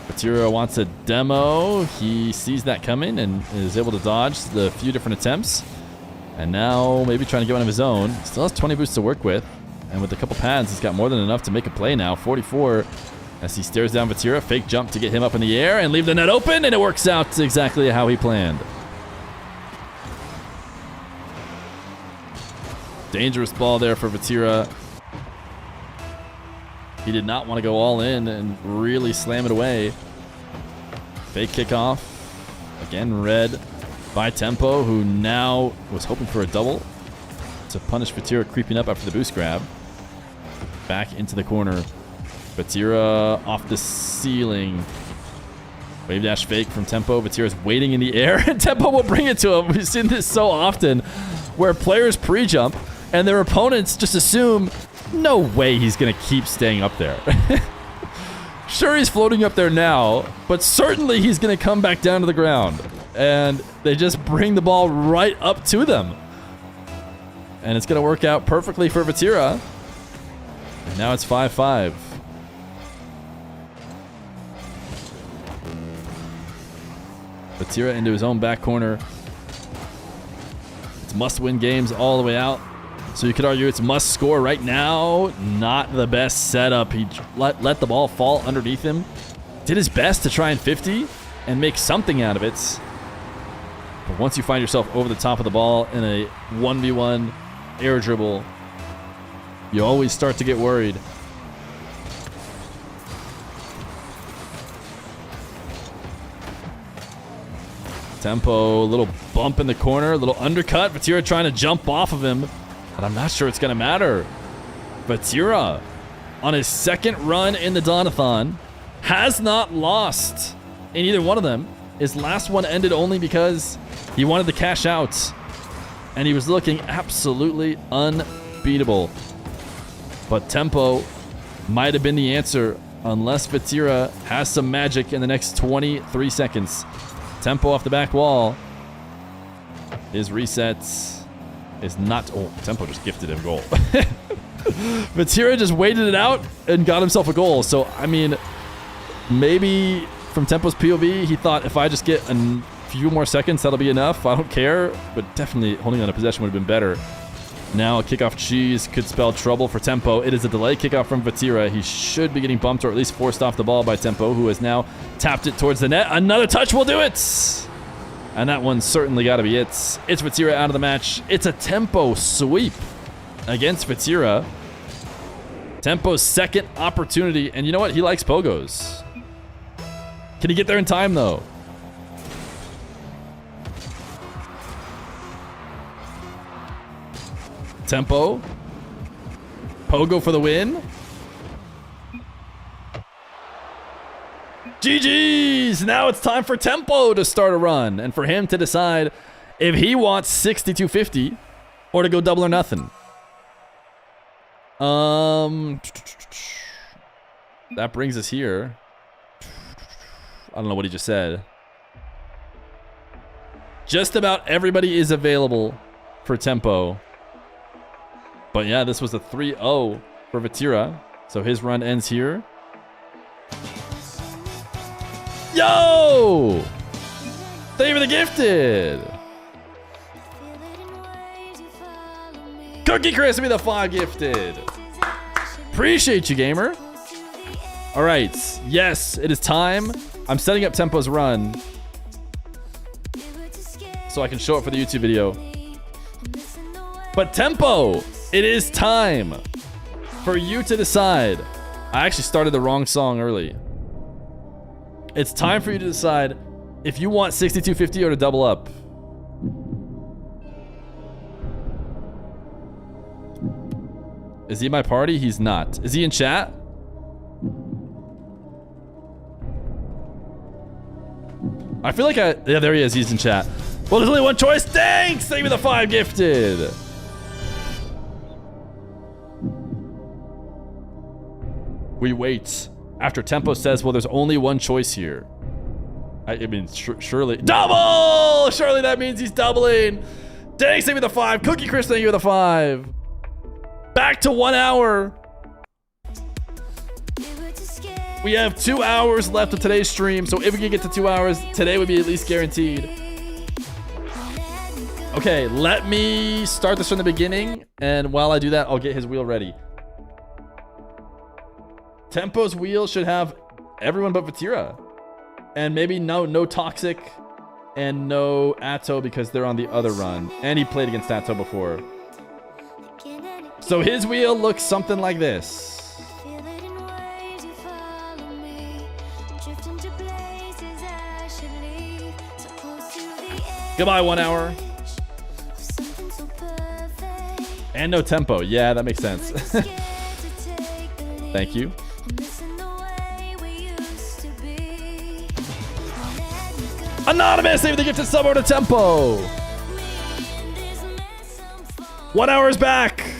Vetira wants a demo. He sees that coming and is able to dodge the few different attempts. And now maybe trying to get one of his own. Still has 20 boosts to work with. And with a couple pads, he's got more than enough to make a play now. 44 as he stares down Vetira. Fake jump to get him up in the air and leave the net open. And it works out exactly how he planned. Dangerous ball there for Vetira. He did not want to go all in and really slam it away. Fake kickoff. Again, read by Tempo, who now was hoping for a double to punish Vetira creeping up after the boost grab. Back into the corner. Vetira off the ceiling. Wave dash fake from Tempo. Vetira's waiting in the air, and Tempo will bring it to him. We've seen this so often, where players pre-jump, and their opponents just assume, no way he's going to keep staying up there. Sure, he's floating up there now, but certainly he's going to come back down to the ground. And they just bring the ball right up to them. And it's going to work out perfectly for Vetira. And now it's 5-5. Vetira into his own back corner. It's must-win games all the way out. So you could argue it's must score right now. Not the best setup. He let the ball fall underneath him. Did his best to try and 50 and make something out of it. But once you find yourself over the top of the ball in a 1v1 air dribble, you always start to get worried. Tempo, a little bump in the corner, a little undercut. Vetira trying to jump off of him. But I'm not sure it's going to matter. Vetira, on his second run in the D.O.N, has not lost in either one of them. His last one ended only because he wanted to cash out. And he was looking absolutely unbeatable. But Tempo might have been the answer unless Vetira has some magic in the next 23 seconds. Tempo off the back wall. His resets is not... Oh, Tempo just gifted him a goal. Vetira just waited it out and got himself a goal. So, I mean, maybe from Tempo's POV, he thought if I just get a few more seconds, that'll be enough. I don't care. But definitely holding on to possession would have been better. Now a kickoff cheese could spell trouble for Tempo. It is a delay kickoff from Vetira. He should be getting bumped or at least forced off the ball by Tempo, who has now tapped it towards the net. Another touch will do it! And that one's certainly got to be it. It's Vetira out of the match. It's a Tempo sweep against Vetira. Tempo's second opportunity. And you know what? He likes pogos. Can he get there in time, though? Tempo. Pogo for the win. GG's! Now it's time for Tempo to start a run and for him to decide if he wants 6250 or to go double or nothing. That brings us here. I don't know what he just said. Just about everybody is available for Tempo. But yeah, this was a 3-0 for Vetira. So his run ends here. Yo! Thank you for the gifted. Cookie Chris with the 5 gifted. Appreciate you, gamer. All right. Yes, it is time. I'm setting up Tempo's run so I can show it for the YouTube video. But Tempo, it is time for you to decide. I actually started the wrong song early. It's time for you to decide if you want 6250 or to double up. Is he in my party? He's not. Is he in chat? I feel like yeah, there he is. He's in chat. Well, there's only one choice. Thanks! Thank you for the 5 gifted. We wait. After Tempo says, well, there's only one choice here. I mean, surely. Double! Surely that means he's doubling. Thanks, thank you for the 5. Cookie Chris, thank you for the 5. Back to 1 hour. We have 2 hours left of today's stream, so if we can get to 2 hours, today would be at least guaranteed. Okay, let me start this from the beginning, and while I do that, I'll get his wheel ready. Tempo's wheel should have everyone but Vetira. And maybe no Toxic and no Atto because they're on the other run. And he played against Atto before. So his wheel looks something like this. Goodbye, 1 hour. And no Tempo. Yeah, that makes sense. Thank you. Anonymous, thank you for the gifted sub over to Tempo. 1 hour is back.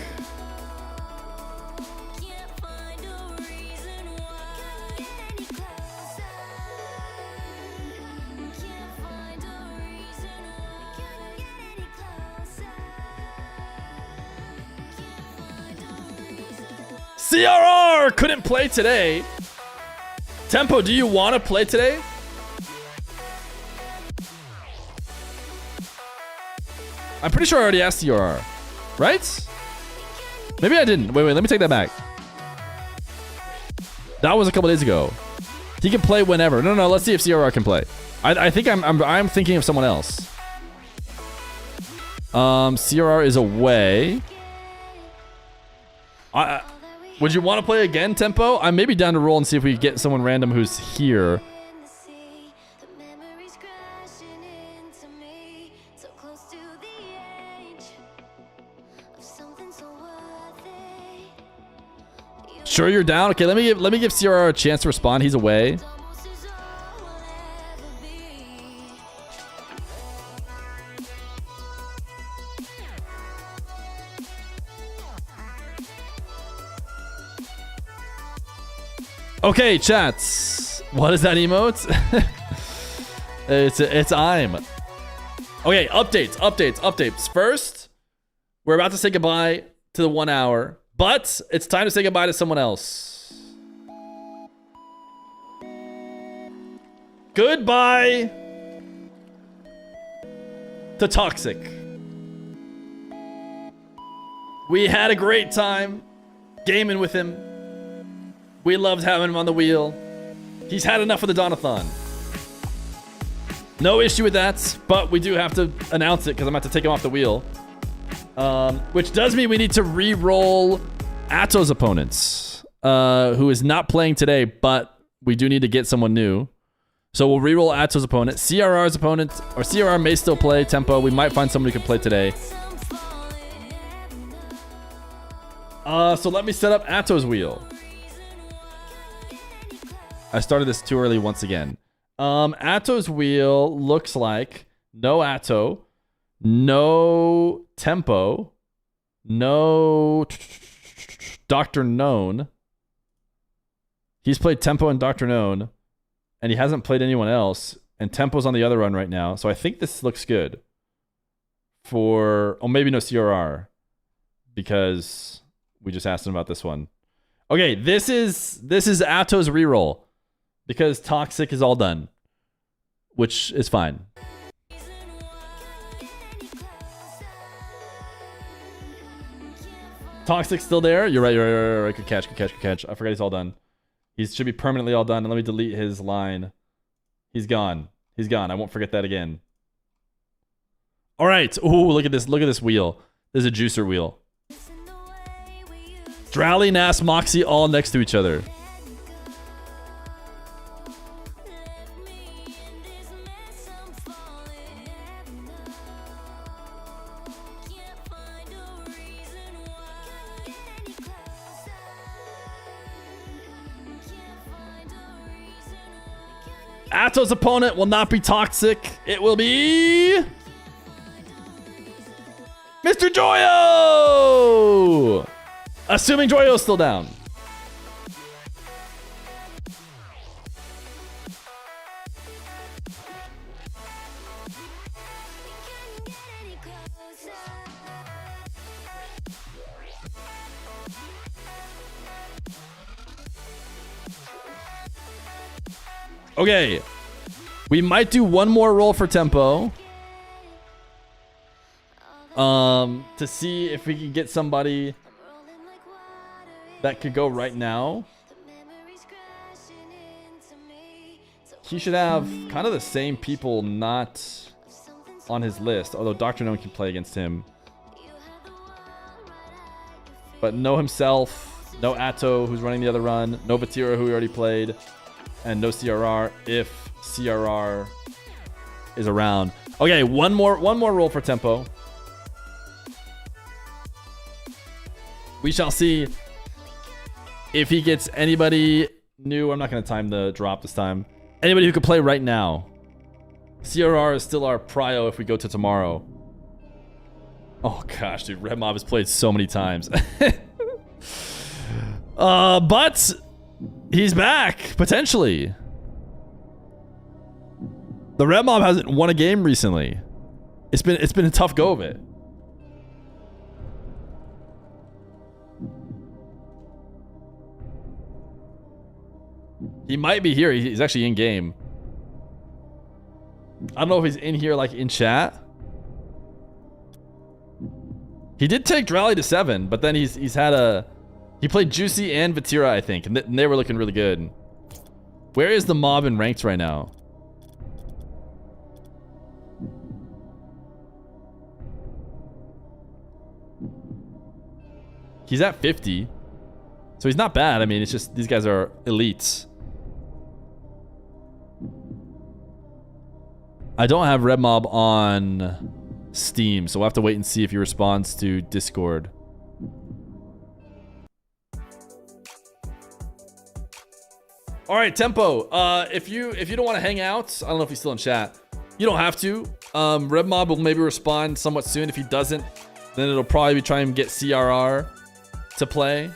CRR couldn't play today. Tempo, do you want to play today? I'm pretty sure I already asked CRR, right? Maybe I didn't. Wait, let me take that back. That was a couple days ago. He can play whenever. No, let's see if CRR can play. I think I'm thinking of someone else. CRR is away. Would you want to play again, Tempo? I may be down to roll and see if we get someone random who's here. Sure you're down? Okay, let me give CRR a chance to respond. He's away. Okay, chats. What is that emote? it's I'm. Okay, updates. First, we're about to say goodbye to the 1 hour, but it's time to say goodbye to someone else. Goodbye to Toxic. We had a great time gaming with him. We loved having him on the wheel. He's had enough of the Donathon. No issue with that, but we do have to announce it because I'm about to take him off the wheel. Which does mean we need to re-roll Atto's opponents, who is not playing today, but we do need to get someone new. So we'll re-roll Atto's opponent. CRR's opponent, or CRR may still play Tempo. We might find somebody who can play today. So let me set up Atto's wheel. I started this too early once again. Atto's wheel looks like no Atto, no Tempo, no DRKNOWN. He's played Tempo and DRKNOWN, and he hasn't played anyone else. And Tempo's on the other run right now, so I think this looks good. For maybe no CRR, because we just asked him about this one. Okay, this is Atto's reroll. Because Toxic is all done, which is fine. Toxic still there? You're right, you're right. Good catch, good catch, good catch. I forgot he's all done. He should be permanently all done. And let me delete his line. He's gone. He's gone. I won't forget that again. All right. Ooh, look at this. Look at this wheel. There's a juicer wheel. Drowley, Nas, Moxie all next to each other. Atto's opponent will not be Toxic. It will be Mr. Joyo! Assuming Joyo's still down. Okay. We might do one more roll for tempo. To see if we can get somebody that could go right now. He should have kind of the same people not on his list, although DRKNOWN can play against him. But no himself, no Atto, who's running the other run, no VATIRA, who we already played, and no CRR if CRR is around. Okay, one more roll for tempo. We shall see if he gets anybody new. I'm not going to time the drop this time. Anybody who could play right now. CRR is still our prio if we go to tomorrow. Oh gosh, dude, Rev Mob has played so many times. But he's back potentially. The Rev Mob hasn't won a game recently. It's been a tough go of it. He might be here. He's actually in game. I don't know if he's in here like in chat. He did take Drowley to 7, but then he's had a... He played Juicy and VATIRA, I think, and they were looking really good. Where is the mob in ranked right now? He's at 50. So he's not bad. I mean, it's just these guys are elites. I don't have Rev Mob on Steam, so we'll have to wait and see if he responds to Discord. All right, tempo. If you don't want to hang out, I don't know if he's still in chat. You don't have to. Rev Mob will maybe respond somewhat soon. If he doesn't, then it'll probably be trying to get CRR to play.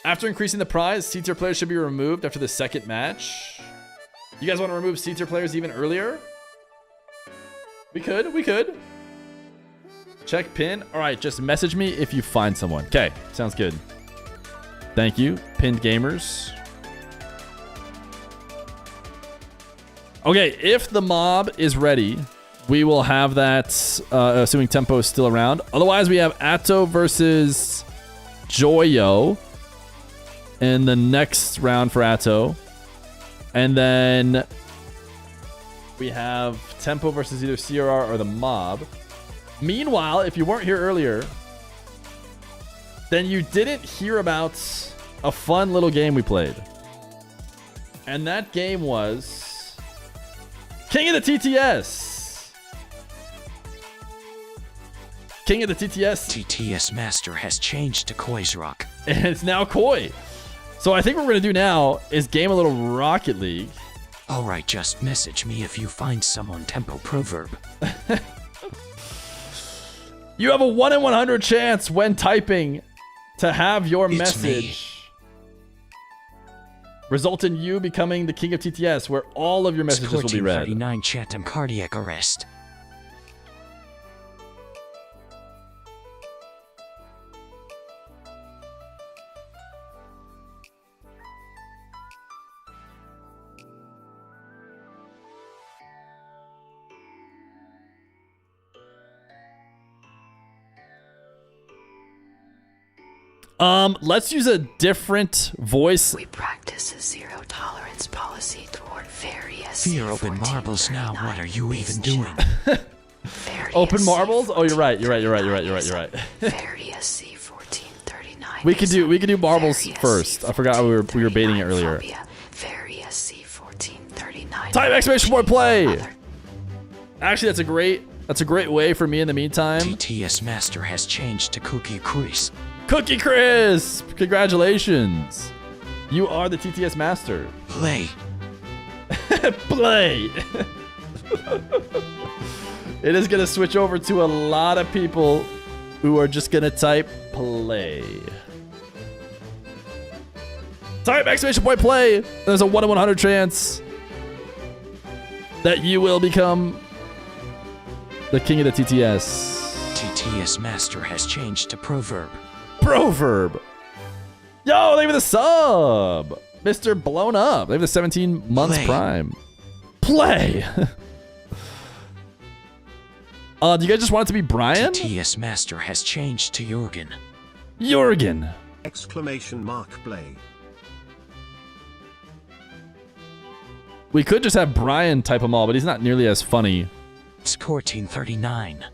After increasing the prize, C-tier players should be removed after the second match. You guys want to remove C-tier players even earlier? We could. Check pin. All right, just message me if you find someone. Okay, sounds good. Thank you, pinned gamers. Okay, if the mob is ready, we will have that, assuming tempo is still around. Otherwise, we have Atto versus Joyo in the next round for Atto. And then we have tempo versus either CRR or the mob. Meanwhile, if you weren't here earlier, then you didn't hear about a fun little game we played. And that game was King of the TTS. King of the TTS. TTS Master has changed to Koi's Rock. And it's now Koi. So I think what we're going to do now is game a little Rocket League. Alright, just message me if you find someone. Tempo proverb. You have a 1 in 100 chance when typing to have your message result in you becoming the King of TTS, where all of your messages will be read. 39 Chatham cardiac arrest. Let's use a different voice. We practice a zero tolerance policy toward various. Fear open marbles now. What are you even doing? Open marbles? Oh, you're right. You're right. Various C1439. We could do marbles first. I forgot we were baiting it earlier. Various C1439. Time exclamation point play. Actually, that's a great way for me in the meantime. TTS Master has changed to Cookie Chris. Cookie Crisp! Congratulations. You are the TTS Master. Play. Play. It is going to switch over to a lot of people who are just going to type play. Type exclamation point play. There's a 1 in 100 chance that you will become the king of the TTS. TTS Master has changed to Proverb. Proverb. Yo, they have the sub. Mr. Blown Up. They have the 17 months prime. Play. Do you guys just want it to be Brian? TTS Master has changed to Jorgen. Jorgen. Exclamation mark play. We could just have Brian type them all, but he's not nearly as funny. Scortein39.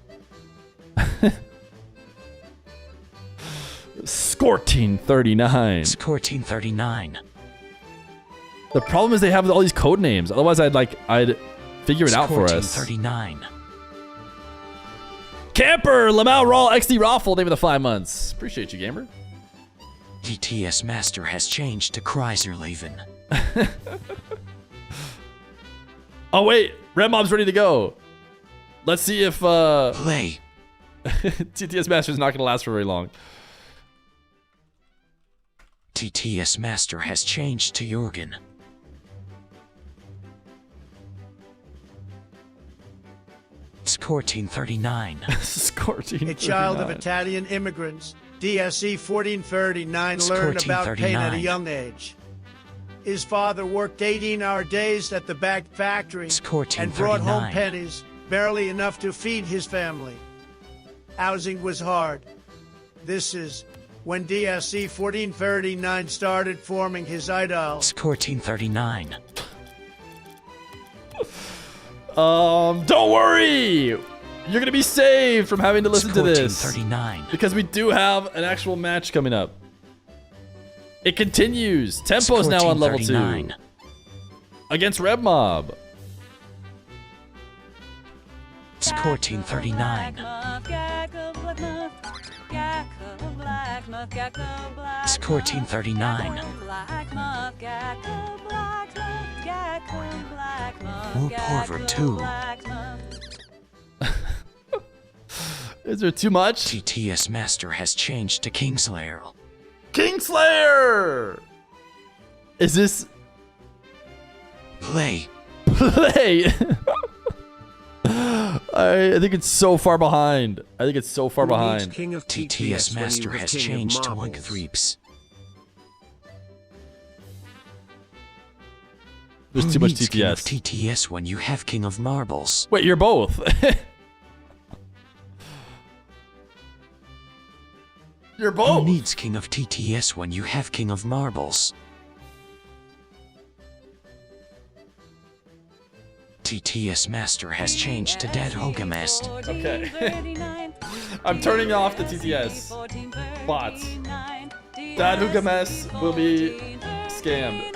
Scortein39. Scortein39. The problem is they have all these code names. Otherwise, I'd figure it out for us. Scortein39. Camper, Lamau Raw, XD Raffle, name of the 5 months. Appreciate you, gamer. TTS Master has changed to Kreiserleben. Oh, wait. Rev Mob's ready to go. Let's see if... Play. TTS Master's not going to last for very long. TTS Master has changed to Jorgen. Scortein39. Scortein39. A child of Italian immigrants, DSE 1439 learned about pain at a young age. His father worked 18-hour days at the bag factory and brought home pennies, barely enough to feed his family. Housing was hard. This is when DSE 1439 started forming his idol. Scortein39. Don't worry! You're gonna be saved from having to listen to this. 39. Because we do have an actual match coming up. It continues. Tempo's now on level 2. Against Rev Mob. Scortein39. Scortein39. Whoop Horver 2. Is there too much? TTS Master has changed to Kingslayer. Kingslayer! Is this... Play. Play! I think it's so far behind. King of TTS Master has changed to Wink Threeps. There's too much TTS. King of TTS when you have King of Marbles. Wait, you're both. You're both. Who needs King of TTS when you have King of Marbles? TTS Master has changed to Dead Hogamest. Okay. I'm turning off the TTS bots. Dad Hogamest will be scammed.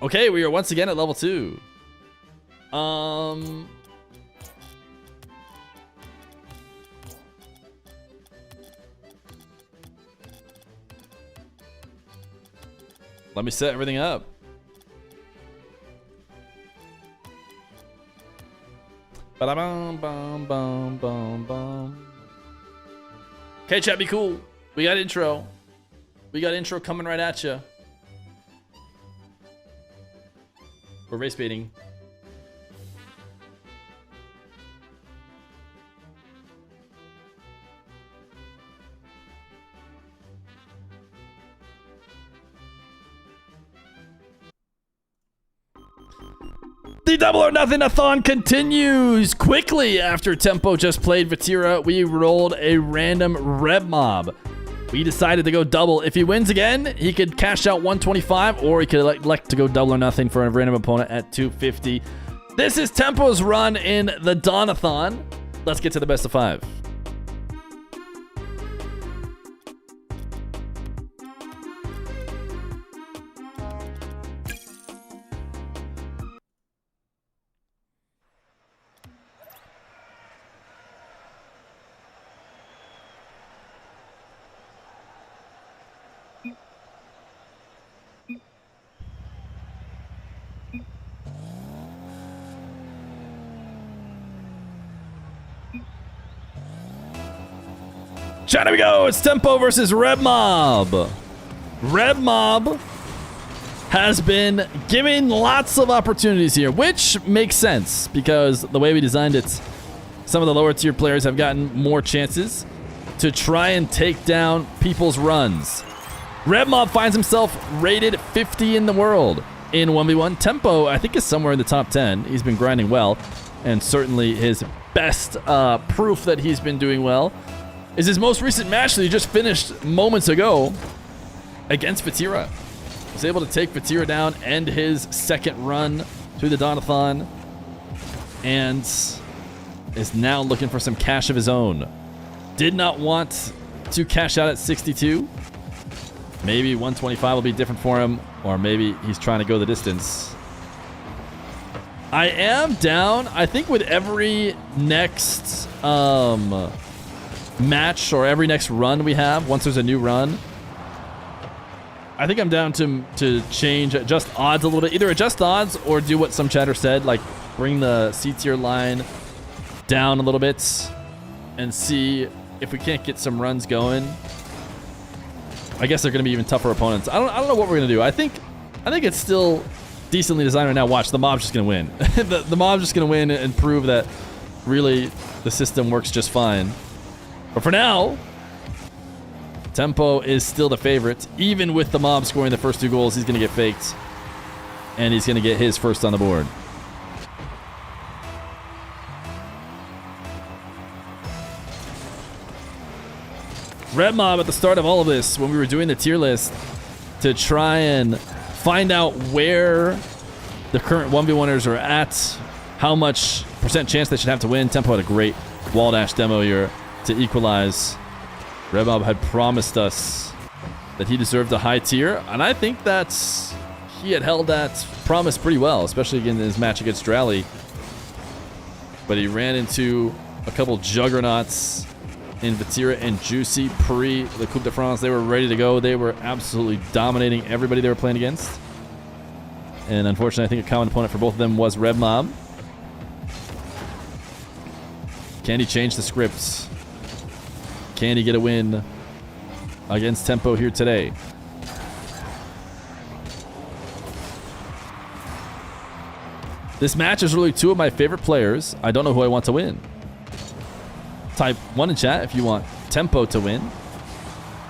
Okay, we are once again at level 2. Let me set everything up. Okay, chat, be cool. We got intro. We got intro coming right at you. We're race baiting. The Double or Nothing Athon continues quickly after Tempo just played Vetira. We rolled a random Rev Mob. We decided to go double. If he wins again, he could cash out 125, or he could elect to go double or nothing for a random opponent at 250. This is Tempo's run in the D.O.N. Let's get to the best of 5. Chat, here we go. It's Tempo versus Rev Mob. Rev Mob has been given lots of opportunities here, which makes sense because the way we designed it, some of the lower tier players have gotten more chances to try and take down people's runs. Rev Mob finds himself rated 50 in the world in 1v1. Tempo, I think, is somewhere in the top 10. He's been grinding well, and certainly his best proof that he's been doing well is his most recent match that he just finished moments ago against Vetira. He's able to take Vetira down, end his second run through the D.O.N. and is now looking for some cash of his own. Did not want to cash out at 62. Maybe 125 will be different for him, or maybe he's trying to go the distance. I am down, I think, with every next match or every next run we have, once there's a new run, I think I'm down to change, adjust odds a little bit. Either adjust odds or do what some chatter said, like bring the C tier line down a little bit and see if we can't get some runs going. I guess they're going to be even tougher opponents. I don't know what we're going to do. I think it's still decently designed right now. Watch, the mob's just going to win. the mob's just going to win and prove that really the system works just fine. But for now, Tempo is still the favorite. Even with the mob scoring the first 2 goals, he's going to get faked. And he's going to get his first on the board. Rev Mob at the start of all of this, when we were doing the tier list, to try and find out where the current 1v1ers are at, how much % chance they should have to win. Tempo had a great wall dash demo here to equalize. Rev Mob had promised us that he deserved a high tier, and I think that he had held that promise pretty well, especially in his match against Drally. But he ran into a couple juggernauts in Vetira and Juicy pre the Coupe de France. They were ready to go. They were absolutely dominating everybody they were playing against. And unfortunately, I think a common opponent for both of them was Rev Mob. Can he change the scripts? Can he get a win against Tempo here today? This match is really 2 of my favorite players. I don't know who I want to win. Type 1 in chat if you want Tempo to win.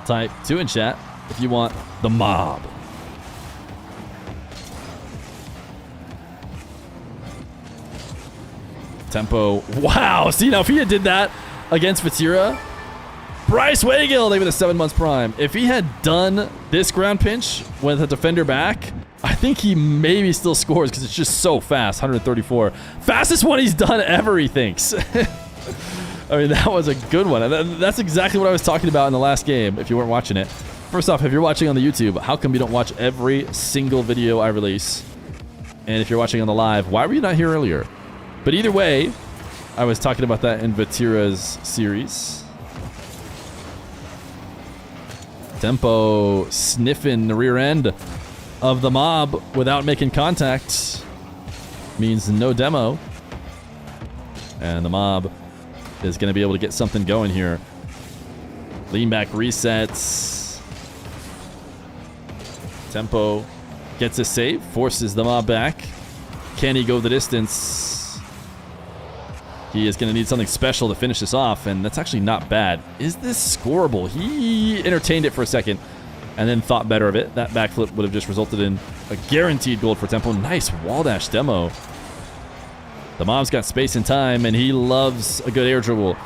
Type 2 in chat if you want the mob. Tempo. Wow. See, now if he had did that against Vetira, Bryce Wagill, maybe the 7 months prime. If he had done this ground pinch with a defender back, I think he maybe still scores because it's just so fast. 134. Fastest one he's done ever, he thinks. I mean, that was a good one. That's exactly what I was talking about in the last game, if you weren't watching it. First off, if you're watching on the YouTube, how come you don't watch every single video I release? And if you're watching on the live, why were you not here earlier? But either way, I was talking about that in Vetira's series. Tempo sniffing the rear end of the mob without making contact means no demo. And the mob is going to be able to get something going here. Lean back resets. Tempo gets a save, forces the mob back. Can he go the distance? He is going to need something special to finish this off, and that's actually not bad. Is this scoreable? He entertained it for a second and then thought better of it. That backflip would have just resulted in a guaranteed gold for Tempo. Nice wall dash demo The Mob's got space and time, and he loves a good air dribble.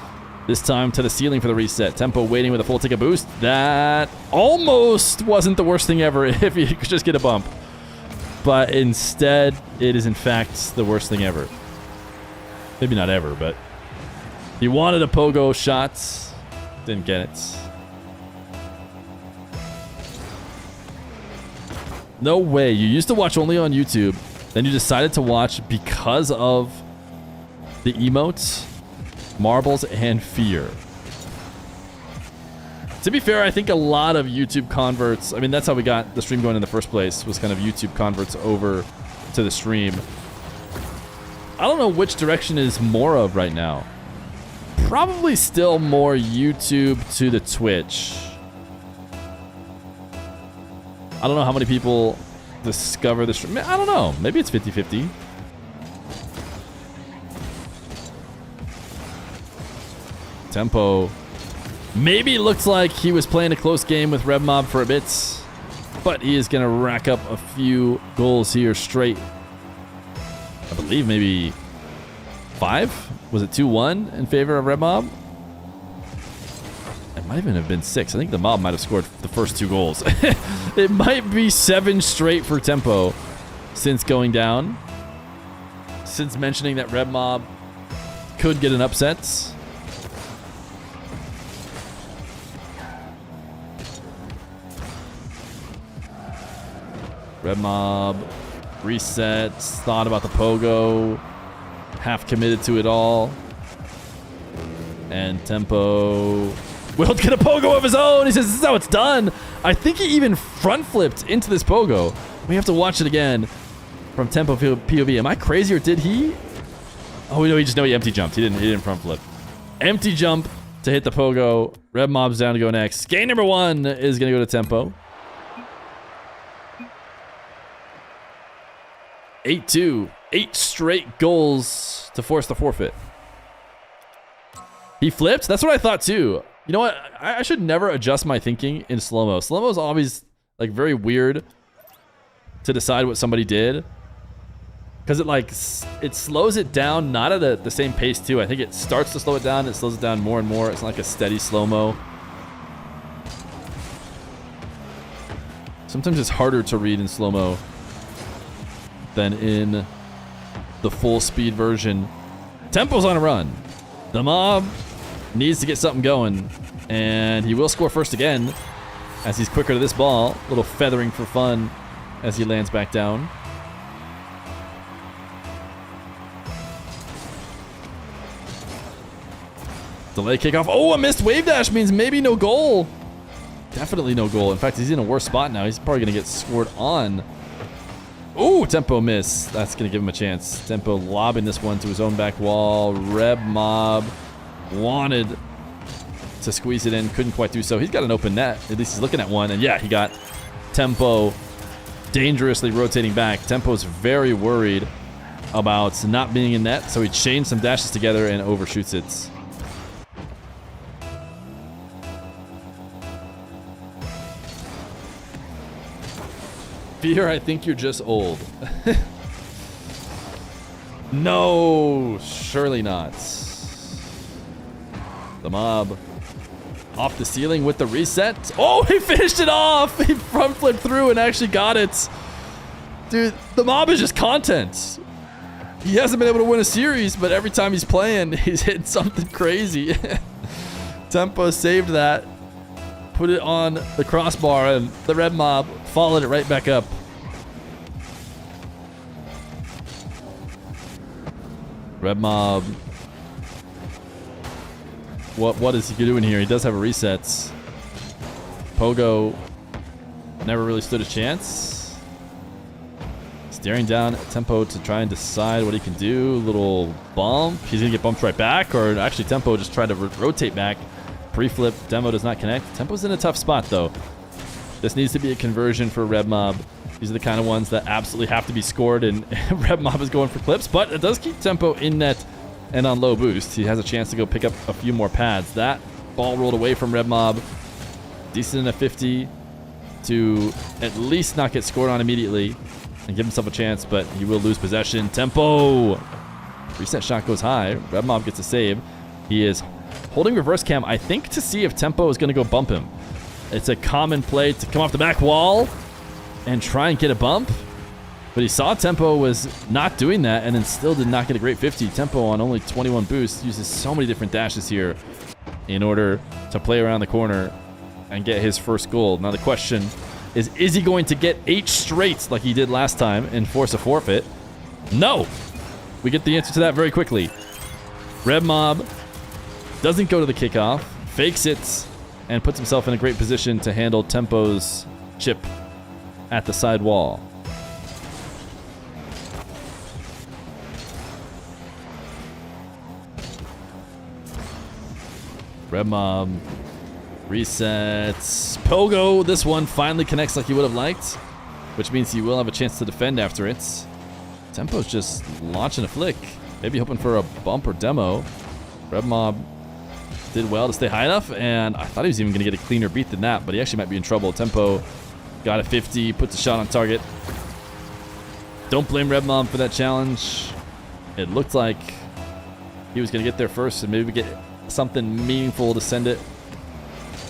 This time to the ceiling for the reset. Tempo waiting with a full ticket boost. That almost wasn't the worst thing ever if he could just get a bump. But instead, it is in fact the worst thing ever. Maybe not ever, but he wanted a pogo shot. Didn't get it. No way. You used to watch only on YouTube. Then you decided to watch because of the emotes, marbles, and fear. To be fair, I think a lot of YouTube converts, I mean, that's how we got the stream going in the first place, was kind of YouTube converts over to the stream. I don't know which direction is more of right now. Probably still more YouTube to the Twitch. I don't know how many people discover the stream. I don't know. Maybe it's 50-50. Tempo. Maybe it looks like he was playing a close game with Rev Mob for a bit, but he is going to rack up a few goals here straight. I believe maybe 5? Was it 2-1 in favor of Rev Mob? It might even have been 6. I think the Mob might have scored the first 2 goals. It might be 7 straight for Tempo since going down. Since mentioning that Rev Mob could get an upset. Rev Mob resets, thought about the pogo, half committed to it all. And Tempo will get a pogo of his own. He says, this is how it's done. I think he even front flipped into this pogo. We have to watch it again from Tempo POV. Am I crazy or did he? Oh, no, he empty jumped. He didn't front flip. Empty jump to hit the pogo. Rev Mob's down to go next. Game number 1 is going to go to Tempo. 8-2. 8 straight goals to force the forfeit. He flipped? That's what I thought too. You know what? I should never adjust my thinking in slow-mo. Slow-mo is always like very weird to decide what somebody did. Because it slows it down, not at the same pace too. I think it starts to slow it down, it slows it down more and more. It's not like a steady slow-mo. Sometimes it's harder to read in slow-mo than in the full speed version. Tempo's on a run. The Mob needs to get something going, and he will score first again as he's quicker to this ball. A little feathering for fun as he lands back down. Delay kickoff. Oh, a missed wave dash means maybe no goal. Definitely no goal. In fact, he's in a worse spot now. He's probably going to get scored on. Ooh, Tempo miss. That's going to give him a chance. Tempo lobbing this one to his own back wall. Rev Mob wanted to squeeze it in. Couldn't quite do so. He's got an open net. At least he's looking at one. And yeah, he got Tempo dangerously rotating back. Tempo's very worried about not being in net. So he chains some dashes together and overshoots it. Fear, I think you're just old. No, surely not. The Mob off the ceiling with the reset. Oh, he finished it off. He front flipped through and actually got it. Dude, the Mob is just content. He hasn't been able to win a series, but every time he's playing, he's hitting something crazy. Tempo saved that. Put it on the crossbar, and the Rev Mob followed it right back up. Rev Mob. What is he doing here? He does have a reset. Pogo never really stood a chance. Staring down at Tempo to try and decide what he can do. Little bump. He's going to get bumped right back, or actually Tempo just tried to rotate back. Pre-flip, Tempo does not connect. Tempo's in a tough spot, though. This needs to be a conversion for Rev Mob. These are the kind of ones that absolutely have to be scored, and Rev Mob is going for clips, but it does keep Tempo in net and on low boost. He has a chance to go pick up a few more pads. That ball rolled away from Rev Mob. Decent enough 50 to at least not get scored on immediately and give himself a chance, but he will lose possession. Tempo Reset shot goes high. Rev Mob gets a save. He is holding reverse cam, I think, to see if Tempo is going to go bump him. It's a common play to come off the back wall and try and get a bump. But he saw Tempo was not doing that and then still did not get a great 50. Tempo on only 21 boosts uses so many different dashes here in order to play around the corner and get his first goal. Now the question is he going to get 8 straight like he did last time and force a forfeit? No! We get the answer to that very quickly. Rev Mob doesn't go to the kickoff, fakes it, and puts himself in a great position to handle Tempo's chip at the side wall. Rev Mob resets. Pogo, this one finally connects like he would have liked, which means he will have a chance to defend after it. Tempo's just launching a flick, maybe hoping for a bump or demo. Rev Mob did well to stay high enough, and I thought he was even going to get a cleaner beat than that, but he actually might be in trouble. Tempo got a 50, puts a shot on target. Don't blame Rev Mob for that challenge. It looked like he was going to get there first and maybe get something meaningful to send it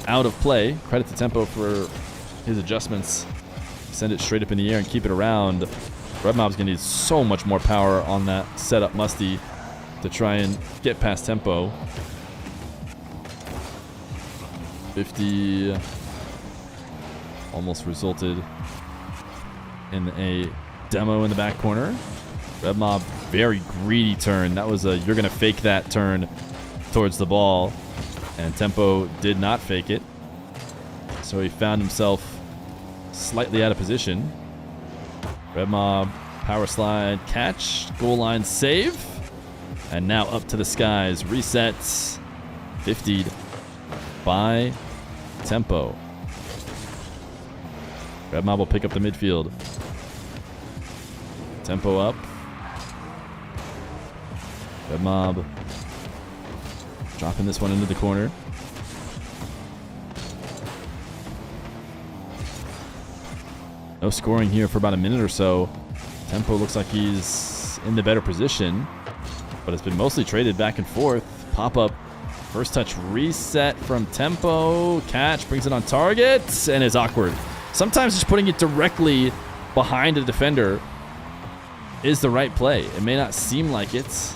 out of play. Credit to Tempo for his adjustments. Send it straight up in the air and keep it around. Rev Mob's going to need so much more power on that setup musty to try and get past Tempo. 50 almost resulted in a demo in the back corner. Rev Mob, very greedy turn. That was a you're going to fake that turn towards the ball, and Tempo did not fake it. So he found himself slightly out of position. Rev Mob, power slide, catch, goal line save, and now up to the skies. Resets, 50'd by Tempo. Rev Mob will pick up the midfield. Tempo up. Rev Mob dropping this one into the corner. No scoring here for about a minute or so. Tempo looks like he's in the better position, but it's been mostly traded back and forth. Pop up, first touch reset from Tempo. Catch, brings it on target, and it's awkward. Sometimes just putting it directly behind a defender is the right play. It may not seem like it,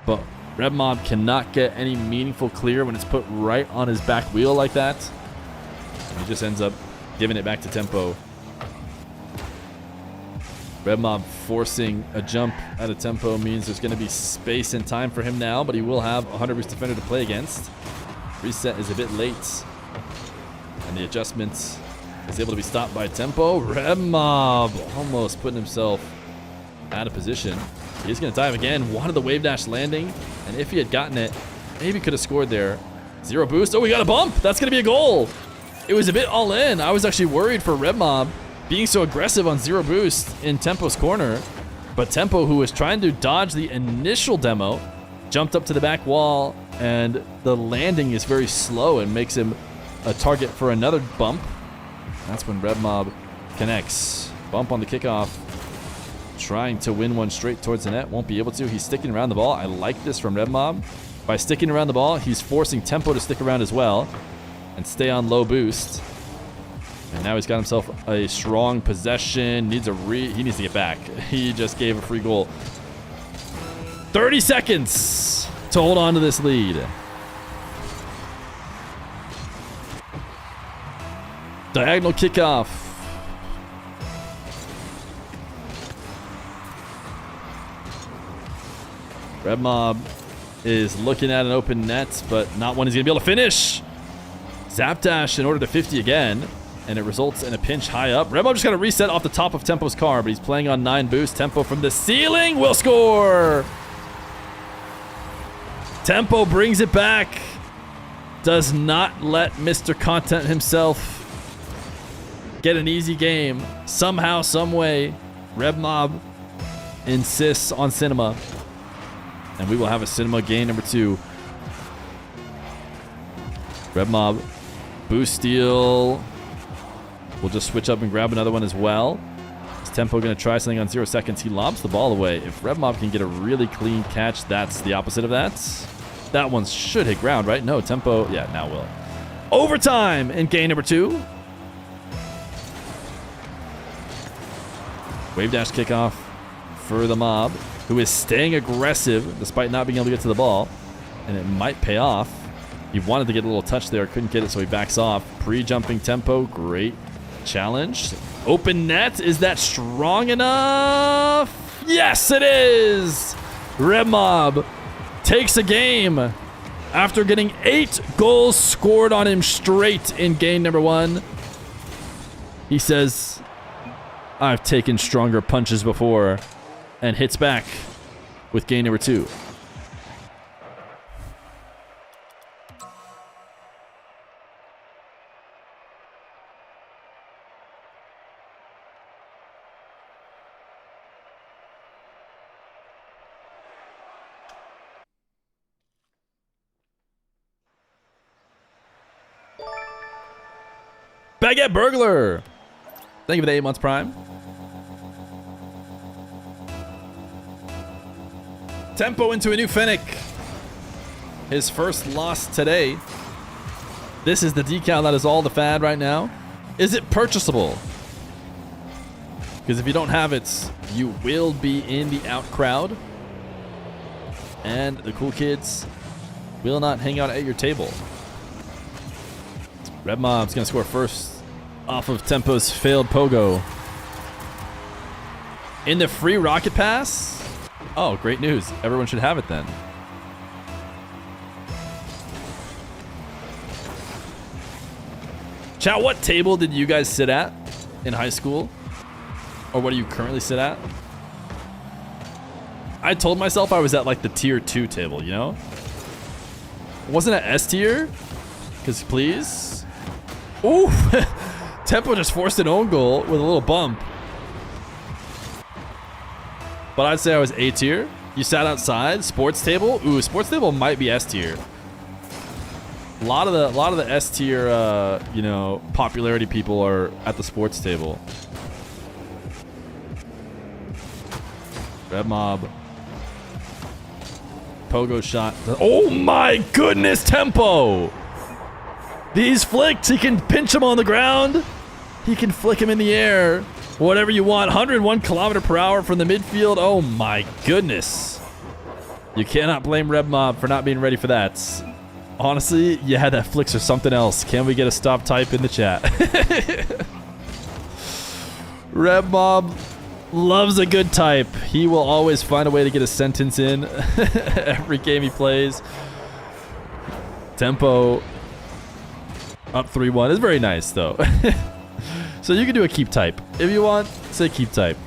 but Rev Mob cannot get any meaningful clear when it's put right on his back wheel like that. He just ends up giving it back to Tempo. Rev Mob forcing a jump out of Tempo means there's going to be space and time for him now, but he will have a 100 boost defender to play against. Reset is a bit late, and the adjustment is able to be stopped by Tempo. Rev Mob almost putting himself out of position. He's going to dive again. Wanted the wave dash landing, and if he had gotten it, maybe could have scored there. 0 boost. Oh, we got a bump. That's going to be a goal. It was a bit all in. I was actually worried for Rev Mob being so aggressive on 0 boost in Tempo's corner, but Tempo, who was trying to dodge the initial demo, jumped up to the back wall, and the landing is very slow and makes him a target for another bump. That's when Rev Mob connects. Bump on the kickoff. Trying to win one straight towards the net. Won't be able to. He's sticking around the ball. I like this from Rev Mob. By sticking around the ball, he's forcing Tempo to stick around as well and stay on low boost. And now he's got himself a strong possession. He needs to get back. He just gave a free goal. 30 seconds to hold on to this lead. Diagonal kickoff. Rev Mob is looking at an open net, but not one he's going to be able to finish. Zap dash in order to 50 again, and it results in a pinch high up. Rev Mob just got to reset off the top of Tempo's car, but he's playing on 9 boost. Tempo from the ceiling will score. Tempo brings it back. Does not let Mr. Content himself get an easy game. Somehow, some way, Rev Mob insists on cinema. And we will have a cinema game number 2. Rev Mob, boost steal. We'll just switch up and grab another one as well. Tempo going to try something on 0 seconds. He lobs the ball away. If Rev Mob can get a really clean catch, that's the opposite of that. That one should hit ground, right? No, Tempo, yeah, now will. Overtime in game number 2. Wave dash kickoff for the Mob, who is staying aggressive despite not being able to get to the ball. And it might pay off. He wanted to get a little touch there, couldn't get it, so he backs off. Pre-jumping Tempo, great challenge. Open net, is that strong enough? Yes, it is! Rev Mob takes a game after getting 8 goals scored on him straight in game number 1. He says, I've taken stronger punches before, and hits back with game number 2. Baguette Burglar. Thank you for the 8 months Prime. Tempo into a new Fennec. His first loss today. This is the decal that is all the fad right now. Is it purchasable? Because if you don't have it, you will be in the out crowd. And the cool kids will not hang out at your table. Rev Mob's going to score first off of Tempo's failed pogo. In the free rocket pass? Oh, great news. Everyone should have it then. Chat, what table did you guys sit at in high school? Or what do you currently sit at? I told myself I was at like the tier 2 table, you know? Wasn't it S tier? Because please. Ooh. Tempo just forced an own goal with a little bump. But I'd say I was A tier. You sat outside. Sports table. Ooh, sports table might be S tier. A lot of the S tier, you know, popularity people are at the sports table. Rev Mob. Pogo shot. Oh my goodness, Tempo! These flicks, he can pinch him on the ground. He can flick him in the air. Whatever you want. 101 km/h from the midfield. Oh my goodness. You cannot blame Rev Mob for not being ready for that. Honestly, yeah, that flicks or something else. Can we get a stop type in the chat? Rev Mob loves a good type. He will always find a way to get a sentence in every game he plays. Tempo up 3-1 is very nice though. So you can do a keep type. If you want, say keep type.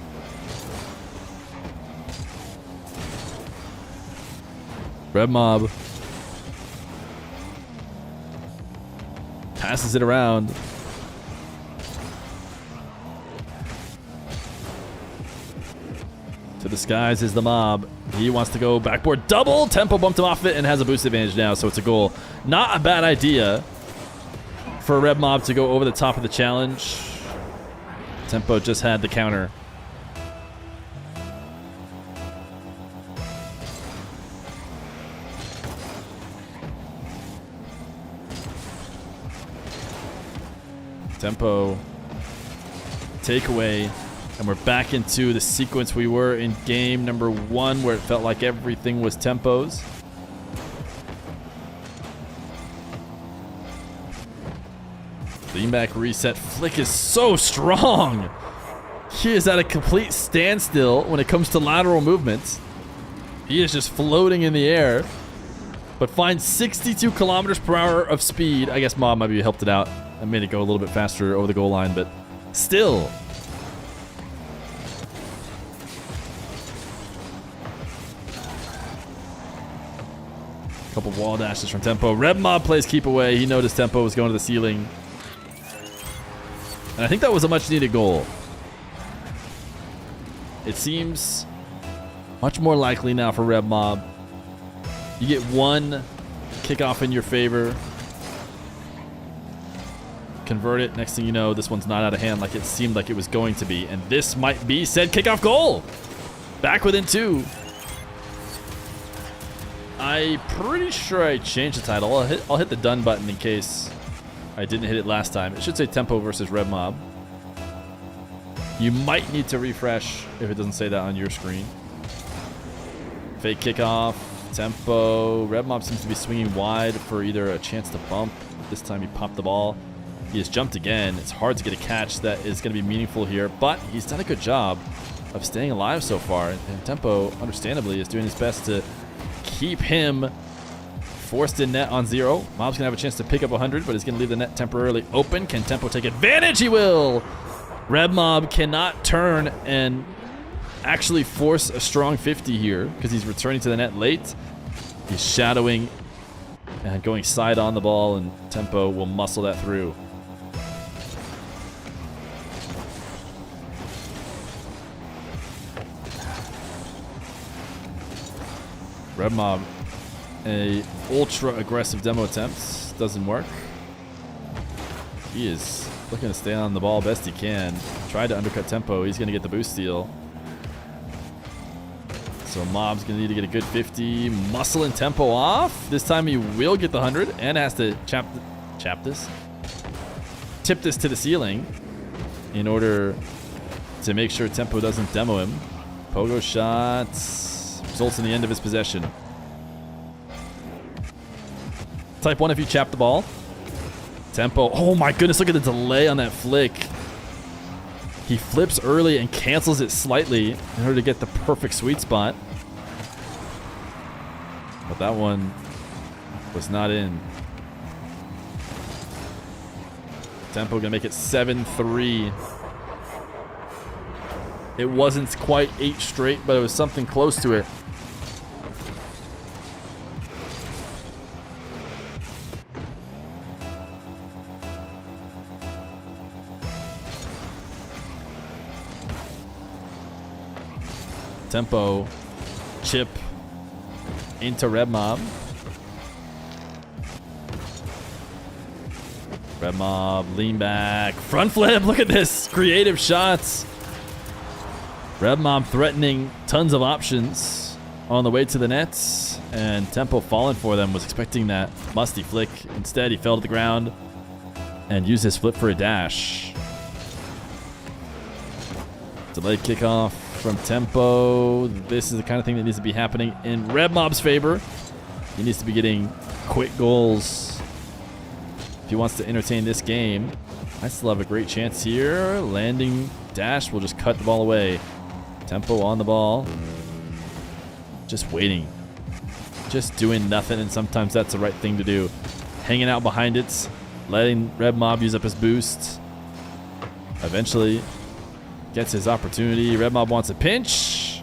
Rev Mob passes it around. To the skies is the Mob. He wants to go backboard double. Tempo bumped him off it and has a boost advantage now, so it's a goal. Not a bad idea for Rev Mob to go over the top of the challenge. Tempo just had the counter. Tempo takeaway, and we're back into the sequence we were in game number 1 where it felt like everything was Tempo's. Lean back reset. Flick is so strong. He is at a complete standstill when it comes to lateral movements. He is just floating in the air, but finds 62 km/h of speed. I guess Mob maybe helped it out. I made it go a little bit faster over the goal line, but still. Couple wall dashes from Tempo. Rev Mob plays keep away. He noticed Tempo was going to the ceiling. And I think that was a much needed goal. It seems much more likely now for Rev Mob. You get one kickoff in your favor. convert it. Next thing you know, this one's not out of hand like it seemed like it was going to be. And this might be said kickoff goal. Back within 2. I'm pretty sure I changed the title. I'll hit the done button in case I didn't hit it last time. It should say Tempo versus Rev Mob. You might need to refresh if it doesn't say that on your screen. Fake kickoff, Tempo. Rev Mob seems to be swinging wide for either a chance to bump. This time he popped the ball. He has jumped again. It's hard to get a catch that is going to be meaningful here, but he's done a good job of staying alive so far. And Tempo, understandably, is doing his best to keep him forced in net on 0. Mob's going to have a chance to pick up 100, but he's going to leave the net temporarily open. Can Tempo take advantage? He will! Rev Mob cannot turn and actually force a strong 50 here because he's returning to the net late. He's shadowing and going side on the ball, and Tempo will muscle that through. Rev Mob, a ultra aggressive demo attempt, doesn't work. He is looking to stay on the ball best he can. Tried to undercut Tempo. He's going to get the boost steal. So Mob's going to need to get a good 50. Muscling Tempo off. This time he will get the 100 and has to tip this to the ceiling in order to make sure Tempo doesn't demo him. Pogo shots results in the end of his possession. Type 1 if you chap the ball. Tempo. Oh my goodness, look at the delay on that flick. He flips early and cancels it slightly in order to get the perfect sweet spot. But that one was not in. Tempo gonna make it 7-3. It wasn't quite 8 straight, but it was something close to it. Tempo, chip into Rev Mob. Rev Mob, lean back, front flip. Look at this, creative shots. Rev Mob threatening tons of options on the way to the nets, and Tempo falling for them. Was expecting that musty flick. Instead, he fell to the ground and used his flip for a dash. Delayed kickoff from Tempo. This is the kind of thing that needs to be happening in Rev Mob's favor. He needs to be getting quick goals if he wants to entertain this game. I still have a great chance here. Landing dash will just cut the ball away. Tempo on the ball. Just waiting. Just doing nothing, and sometimes that's the right thing to do. Hanging out behind it. Letting Rev Mob use up his boost. Eventually gets his opportunity. Rev Mob wants a pinch.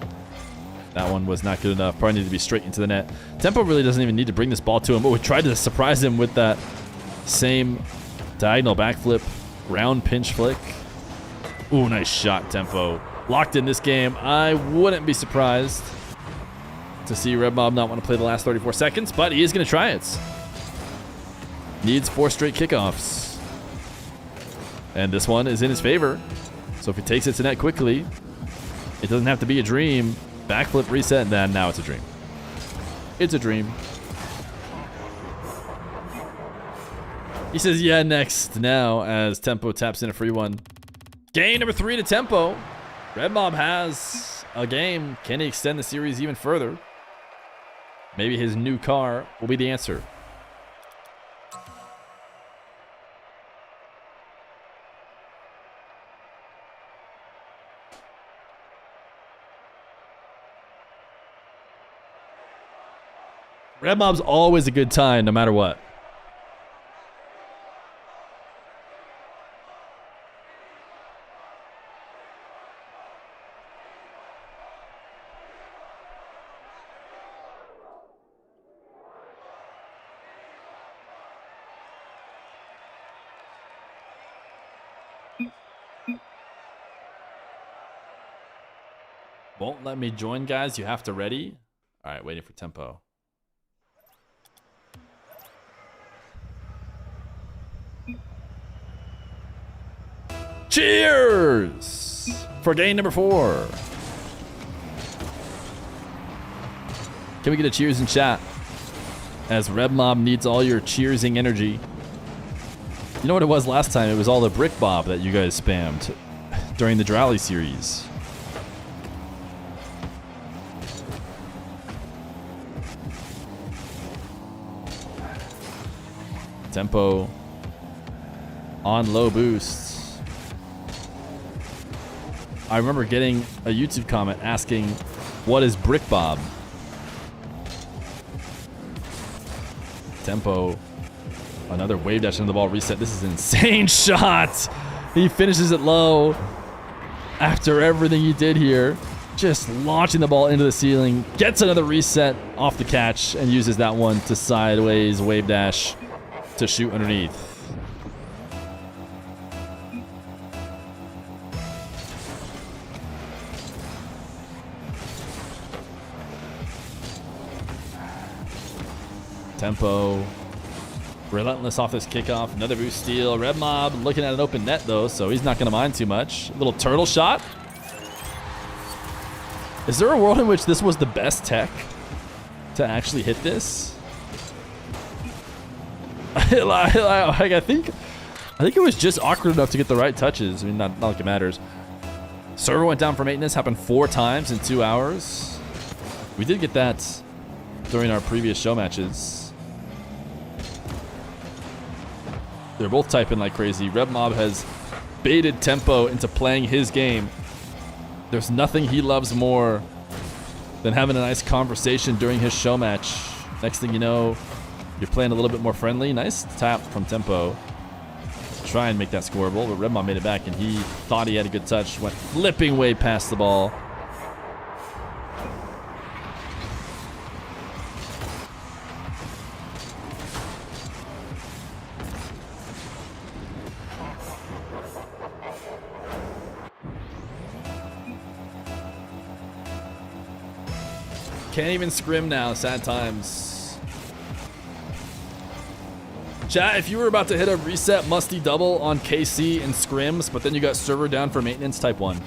That one was not good enough. Probably needed to be straight into the net. Tempo really doesn't even need to bring this ball to him. Oh, we tried to surprise him with that same diagonal backflip, round pinch flick. Ooh, nice shot, Tempo. Locked in this game. I wouldn't be surprised to see Rev Mob not want to play the last 34 seconds, but he is going to try it. Needs 4 straight kickoffs. And this one is in his favor. So if he takes it to net quickly, it doesn't have to be a dream. Backflip, reset, and then now it's a dream. It's a dream. He says, yeah, next. Now as Tempo taps in a free one. Game number 3 to Tempo. Rev Mob has a game. Can he extend the series even further? Maybe his new car will be the answer. Rev Mob's always a good time, no matter what. Won't let me join, guys. You have to ready. All right, waiting for Tempo. Cheers for game number 4. Can we get a cheers in chat? As Rev Mob needs all your cheersing energy. You know what it was last time? It was all the brick bob that you guys spammed during the Drally series. Tempo on low boosts. I remember getting a YouTube comment asking, what is brick bob? Tempo. Another wave dash into the ball reset. This is an insane shot. He finishes it low after everything he did here. Just launching the ball into the ceiling. Gets another reset off the catch and uses that one to sideways wave dash to shoot underneath. Tempo. Relentless off this kickoff. Another boost steal. Rev Mob looking at an open net though, so he's not going to mind too much. A little turtle shot. Is there a world in which this was the best tech to actually hit this? I think it was just awkward enough to get the right touches. I mean, not like it matters. Server went down for maintenance. Happened 4 times in 2 hours. We did get that during our previous show matches. They're both typing like crazy. Rev Mob has baited Tempo into playing his game. There's nothing he loves more than having a nice conversation during his show match. Next thing you know, you're playing a little bit more friendly. Nice tap from Tempo. Try and make that scoreable, but Rev Mob made it back, and he thought he had a good touch. Went flipping way past the ball. Can't even scrim now. Sad times. Chat, if you were about to hit a reset musty double on KC and scrims, but then you got server down for maintenance, type 1.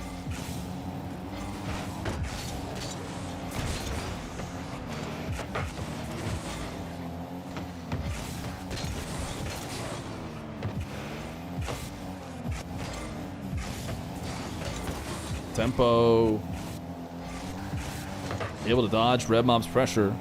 Tempo. Able to dodge Rev Mob's pressure.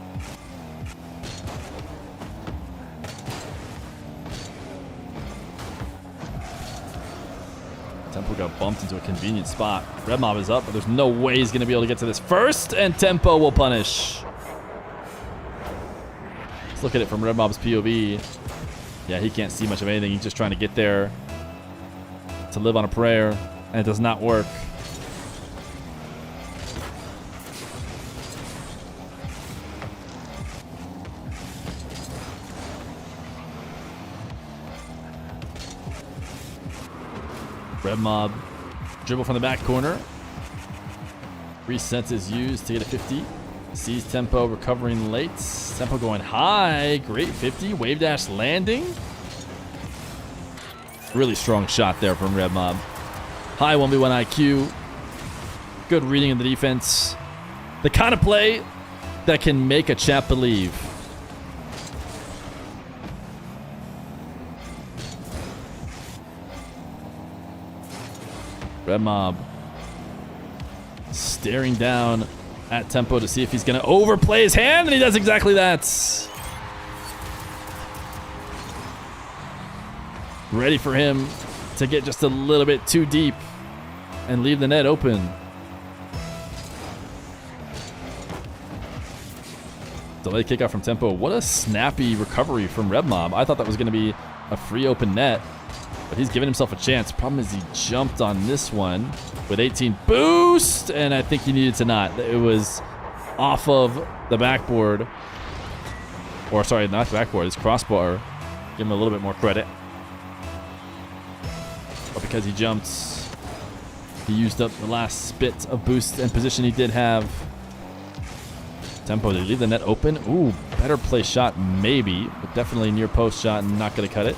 Tempo got bumped into a convenient spot. Rev Mob is up, but there's no way he's going to be able to get to this first, and Tempo will punish. Let's look at it from Rev Mob's POV. Yeah, he can't see much of anything. He's just trying to get there to live on a prayer, and it does not work. Rev Mob dribble from the back corner. Resets is used to get a 50. Sees Tempo recovering late. Tempo going high. Great 50. Wave dash landing. Really strong shot there from Rev Mob. High 1v1 IQ. Good reading of the defense. The kind of play that can make a chat believe. Rev Mob staring down at Tempo to see if he's going to overplay his hand, and he does exactly that. Ready for him to get just a little bit too deep and leave the net open. Delayed kickoff from Tempo. What a snappy recovery from Rev Mob. I thought that was going to be a free open net. But he's giving himself a chance. Problem is he jumped on this one with 18 boost, and I think he needed to not. It was off of the backboard. Or sorry, not the backboard, his crossbar. Give him a little bit more credit. But because he jumped, he used up the last bit of boost and position he did have. Tempo, did he leave the net open? Ooh, better play shot maybe, but definitely near post shot, not going to cut it.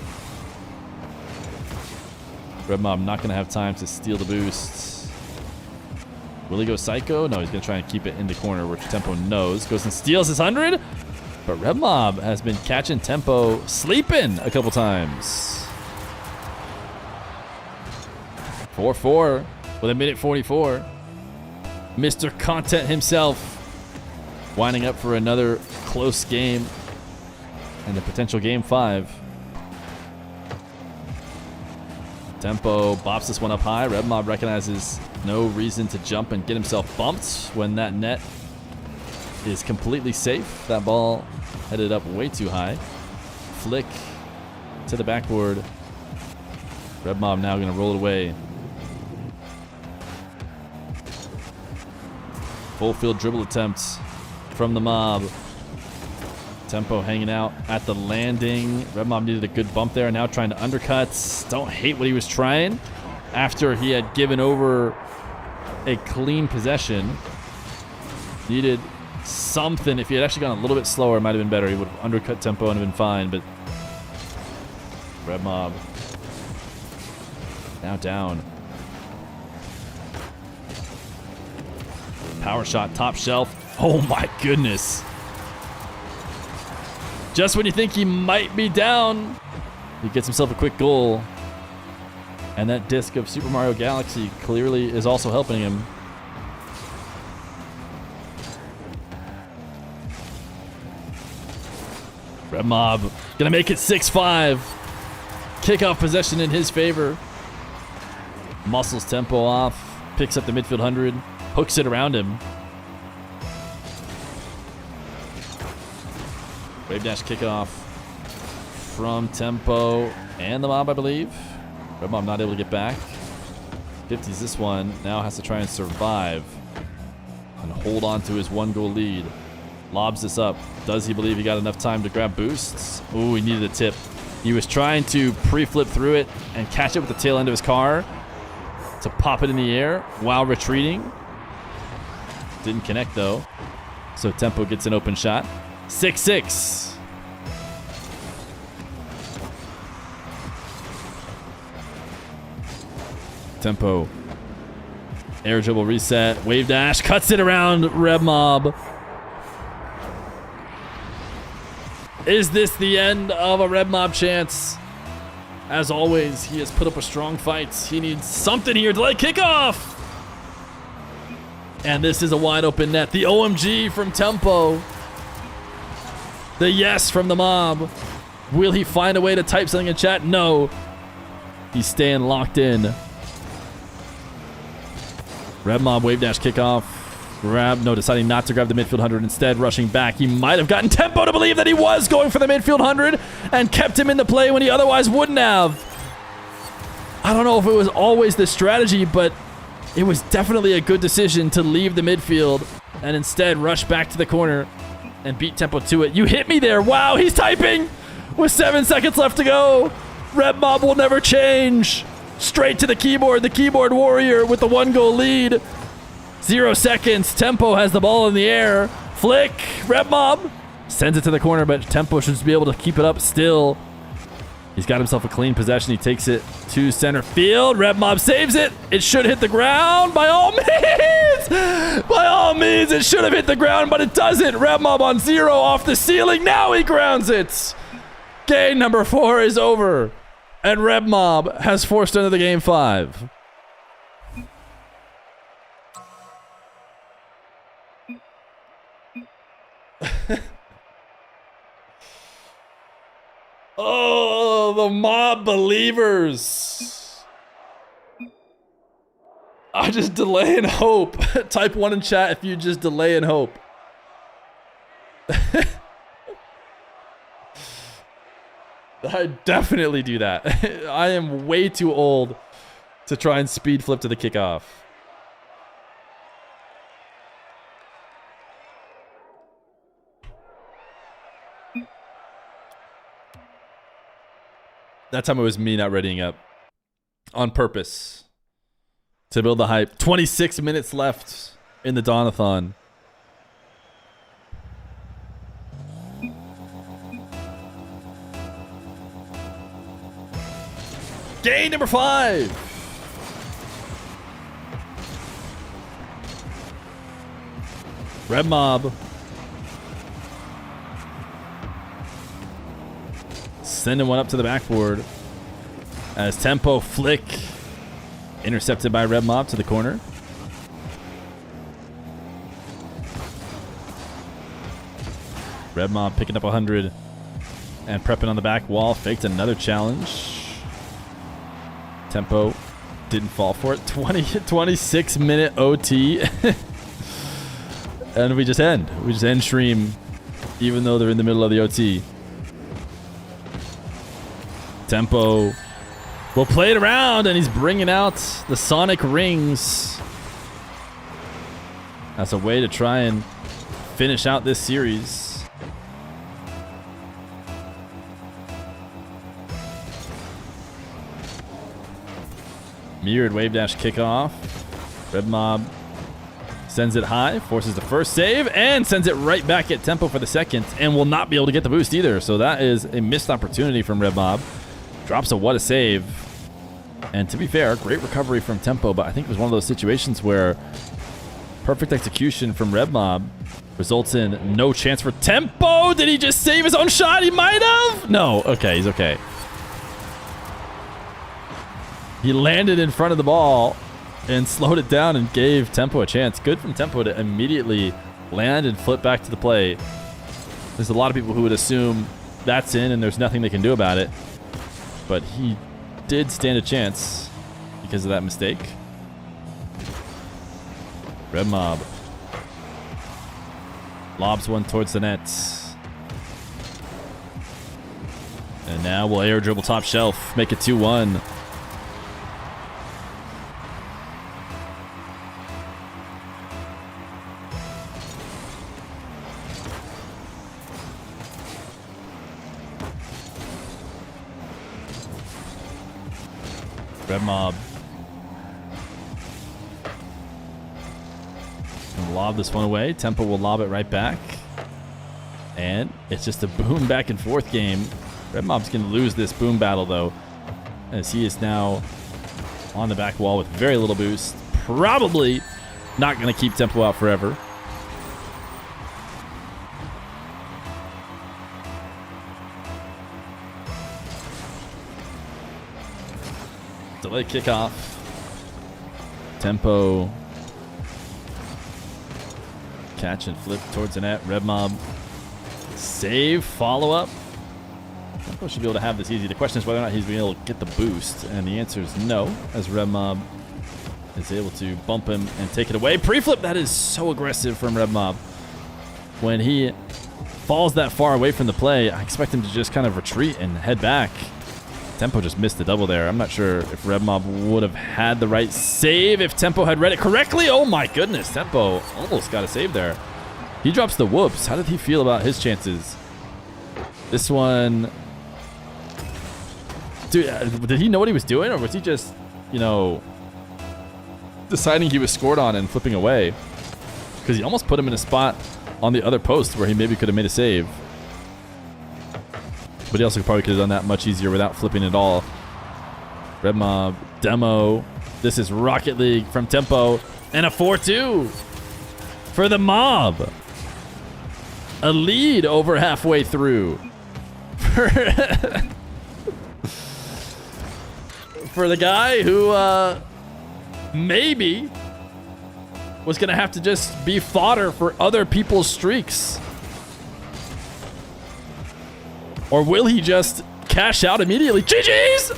Rev Mob not going to have time to steal the boost. Will he go Psycho? No, he's going to try and keep it in the corner, which Tempo knows. Goes and steals his 100. But Rev Mob has been catching Tempo sleeping a couple times. 4-4 with a minute 44. Mr. Content himself winding up for another close game and a potential game 5. Tempo bops this one up high. Rev Mob recognizes no reason to jump and get himself bumped when that net is completely safe. That ball headed up way too high. Flick to the backboard. Rev Mob now going to roll it away. Full field dribble attempts from the Mob. Tempo hanging out at the landing. Rev Mob needed a good bump there. Now trying to undercut. Don't hate what he was trying after he had given over a clean possession. Needed something. If he had actually gone a little bit slower, it might have been better. He would have undercut Tempo and have been fine, but Rev Mob now down. Power shot, top shelf. Oh my goodness. Just when you think he might be down, he gets himself a quick goal. And that disc of Super Mario Galaxy clearly is also helping him. Rev Mob gonna make it 6-5. Kickoff possession in his favor. Muscles Tempo off. Picks up the midfield 100. Hooks it around him. Wave dash kickoff from Tempo and the Mob, I believe. Rev Mob not able to get back. 50s this one. Now has to try and survive and hold on to his 1-goal lead. Lobs this up. Does he believe he got enough time to grab boosts? Ooh, he needed a tip. He was trying to pre-flip through it and catch it with the tail end of his car to pop it in the air while retreating. Didn't connect though. So Tempo gets an open shot. 6-6. Tempo. Air dribble reset. Wave dash. Cuts it around Rev Mob. Is this the end of a Rev Mob chance? As always, he has put up a strong fight. He needs something here to let kickoff. And this is a wide open net. The OMG from Tempo. The yes from the Mob. Will he find a way to type something in chat? No. He's staying locked in. Rev Mob wave dash kickoff. Grab, no, deciding not to grab the midfield 100, instead rushing back. He might have gotten Tempo to believe that he was going for the midfield 100 and kept him in the play when he otherwise wouldn't have. I don't know if it was always the strategy, but it was definitely a good decision to leave the midfield and instead rush back to the corner and beat Tempo to it. You hit me there. Wow, he's typing with 7 seconds left to go. Rev Mob will never change. Straight to the keyboard warrior with the 1-goal lead. 0 seconds. Tempo has the ball in the air. Flick. Rev Mob sends it to the corner, but Tempo should be able to keep it up still. He's got himself a clean possession. He takes it to center field. Rev Mob saves it. It should hit the ground. By all means. By all means, it should have hit the ground, but it doesn't. Rev Mob on 0 off the ceiling. Now he grounds it. Game number 4 is over. And Rev Mob has forced another game 5. Oh, the Mob believers. I just delay and hope. Type 1 in chat if you just delay and hope. I definitely do that. I am way too old to try and speed flip to the kickoff. That time it was me not readying up on purpose to build the hype. 26 minutes left in the Dawn-a-thon. Game number 5. Rev Mob. Sending one up to the backboard. As Tempo flick. Intercepted by Rev Mob to the corner. Rev Mob picking up 100 and prepping on the back wall. Faked another challenge. Tempo didn't fall for it. 26-minute OT. And we just end. We just end stream even though they're in the middle of the OT. Tempo will play it around, and he's bringing out the Sonic Rings as a way to try and finish out this series. Mirrored wave dash kickoff. Rev Mob sends it high, forces the first save, and sends it right back at Tempo for the second, and will not be able to get the boost either. So that is a missed opportunity from Rev Mob. Drops a what a save. And to be fair, great recovery from Tempo, but I think it was one of those situations where perfect execution from Rev Mob results in no chance for Tempo. Did he just save his own shot? He might have. No. Okay, he's okay. He landed in front of the ball and slowed it down and gave Tempo a chance. Good from Tempo to immediately land and flip back to the play. There's a lot of people who would assume that's in and there's nothing they can do about it. But he did stand a chance because of that mistake. Rev Mob lobs one towards the net. And now we'll air dribble top shelf, make it 2-1. Rev Mob can lob this one away. Tempo will lob it right back. And it's just a boom back and forth game. Rev Mob's going to lose this boom battle, though, as he is now on the back wall with very little boost. Probably not going to keep Tempo out forever. Delay kickoff. Tempo. Catch and flip towards the net. Rev Mob. Save. Follow-up. Tempo should be able to have this easy. The question is whether or not he's being able to get the boost. And the answer is no, as Rev Mob is able to bump him and take it away. Pre-flip. That is so aggressive from Rev Mob. When he falls that far away from the play, I expect him to just kind of retreat and head back. Tempo just missed the double there. I'm not sure if Rev Mob would have had the right save if Tempo had read it correctly. Oh my goodness, Tempo almost got a save there. He drops the whoops. How did he feel about his chances? This one... Dude, did he know what he was doing? Or was he just, you know, deciding he was scored on and flipping away? Because he almost put him in a spot on the other post where he maybe could have made a save. But he also probably could have done that much easier without flipping at all. Rev Mob, demo. This is Rocket League from Tempo. And a 4-2 for the Mob. A lead over halfway through. For the guy who maybe was going to have to just be fodder for other people's streaks. Or will he just cash out immediately? GG's!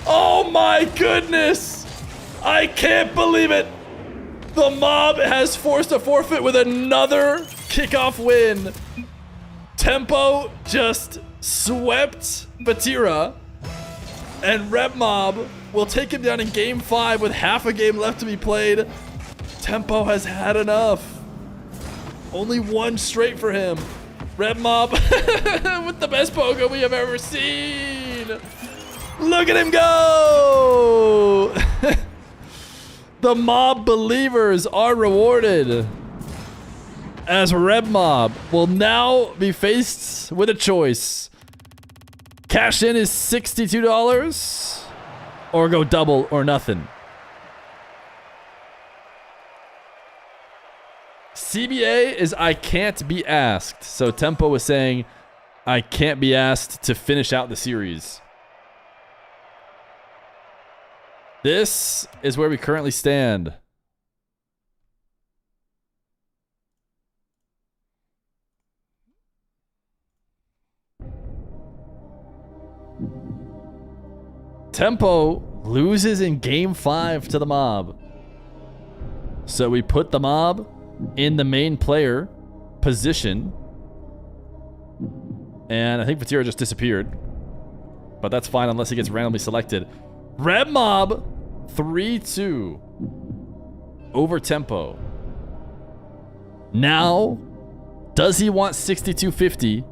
Oh my goodness! I can't believe it! The Mob has forced a forfeit with another kickoff win. Tempo just swept Vetira. And Rev Mob will take him down in Game 5 with half a game left to be played. Tempo has had enough. Only one straight for him. Rev Mob with the best pogo we have ever seen. Look at him go. The Mob believers are rewarded, as Rev Mob will now be faced with a choice. Cash in is $62 or go double or nothing. CBA is I can't be asked. So Tempo was saying I can't be asked to finish out the series. This is where we currently stand. Tempo loses in game 5 to the mob. So we put the mob in the main player position. And I think Vetira just disappeared. But that's fine unless he gets randomly selected. Rev Mob 3-2 over Tempo. Now, does he want 6250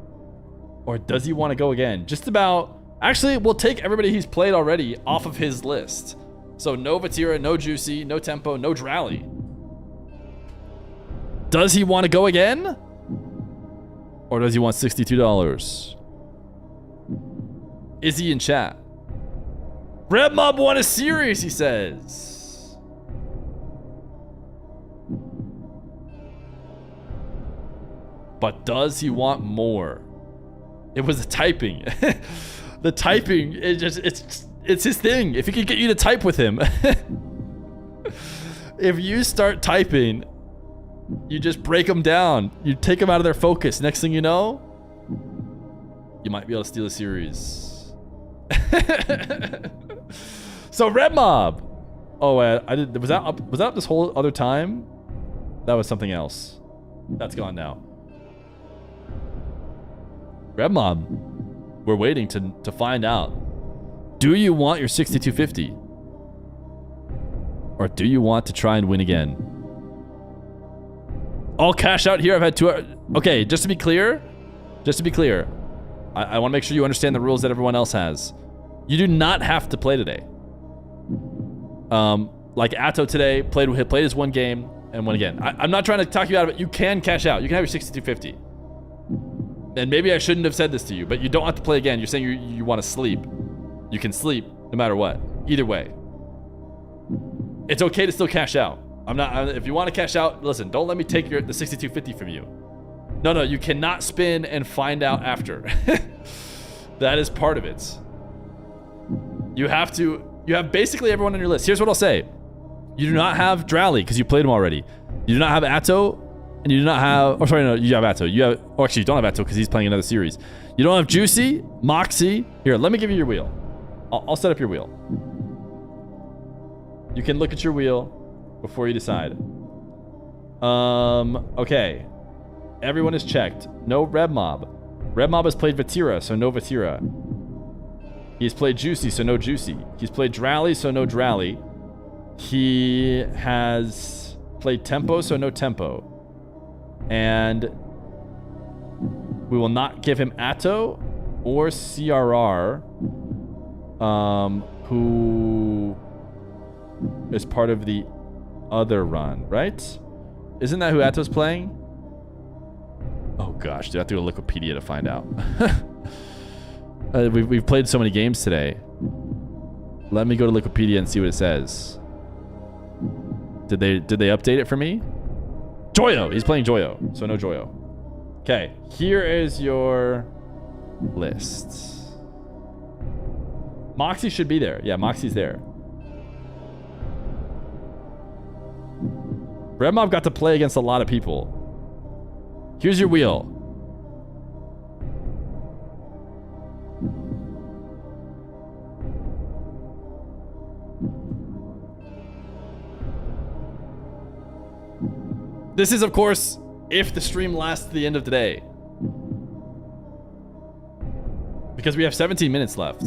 or does he want to go again? Just about. Actually, we'll take everybody he's played already off of his list. So no Vetira, no Juicy, no Tempo, no Drally. Does he want to go again? Or does he want $62? Is he in chat? Rev Mob won a series, he says. But does he want more? It was the typing. The typing, it's his thing. If he could get you to type with him. If you start typing, you just break them down. You take them out of their focus. Next thing you know, you might be able to steal a series. So Rev Mob. Oh, I did. Was that up this whole other time? That was something else. That's gone now. Rev Mob. We're waiting to find out. Do you want your 6250? Or do you want to try and win again? All cash out here. I've had 2 hours. Okay, just to be clear. I want to make sure you understand the rules that everyone else has. You do not have to play today. Like Atto today, played his one game and won again. I'm not trying to talk you out of it. You can cash out. You can have your 6250. And maybe I shouldn't have said this to you, but you don't have to play again. You're saying you want to sleep. You can sleep no matter what. Either way. It's okay to still cash out. If you want to cash out, listen, don't let me take the 6250 from you. No, you cannot spin and find out after. That is part of it. You have basically everyone on your list. Here's what I'll say. You do not have Drally because you played him already. You do not have Atto. And you do not have... Oh, sorry, no. You have Atto. Oh, actually, you don't have Atto because he's playing another series. You don't have Juicy, Moxie. Here, let me give you your wheel. I'll set up your wheel. You can look at your wheel before you decide. Okay. Everyone is checked. No Rev Mob. Rev Mob has played Vetira, so no Vetira. He's played Juicy, so no Juicy. He's played Drally, so no Drally. He has played Tempo, so no Tempo. And we will not give him Atto or CRR, who is part of the other run, right? Isn't that who Atto's playing? Oh gosh, do I have to go to Wikipedia to find out? We've played so many games today. Let me go to Wikipedia and see what it says. Did they update it for me? Joyo! He's playing Joyo, so no Joyo. Okay, here is your list. Moxie should be there. Yeah, Moxie's there. Rev Mob got to play against a lot of people. Here's your wheel. This is, of course, if the stream lasts to the end of the day. Because we have 17 minutes left.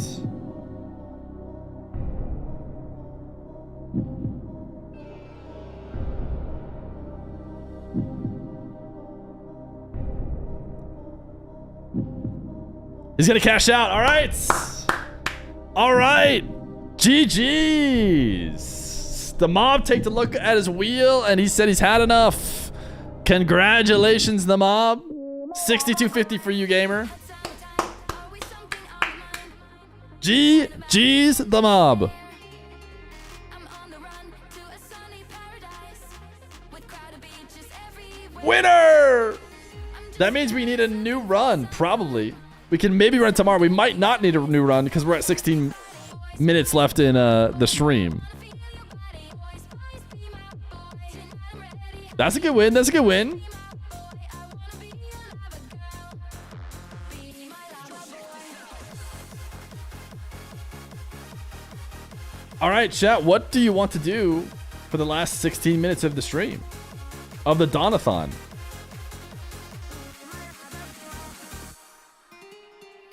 He's gonna cash out. All right. All right. GG's. The mob take a look at his wheel and he said he's had enough. Congratulations, the mob. 6250 for you, gamer. GG's the mob. Winner! That means we need a new run, probably. We can maybe run tomorrow. We might not need a new run because we're at 16 minutes left in the stream. That's a good win. That's a good win. All right, chat. What do you want to do for the last 16 minutes of the stream? Of the Dawn-a-thon?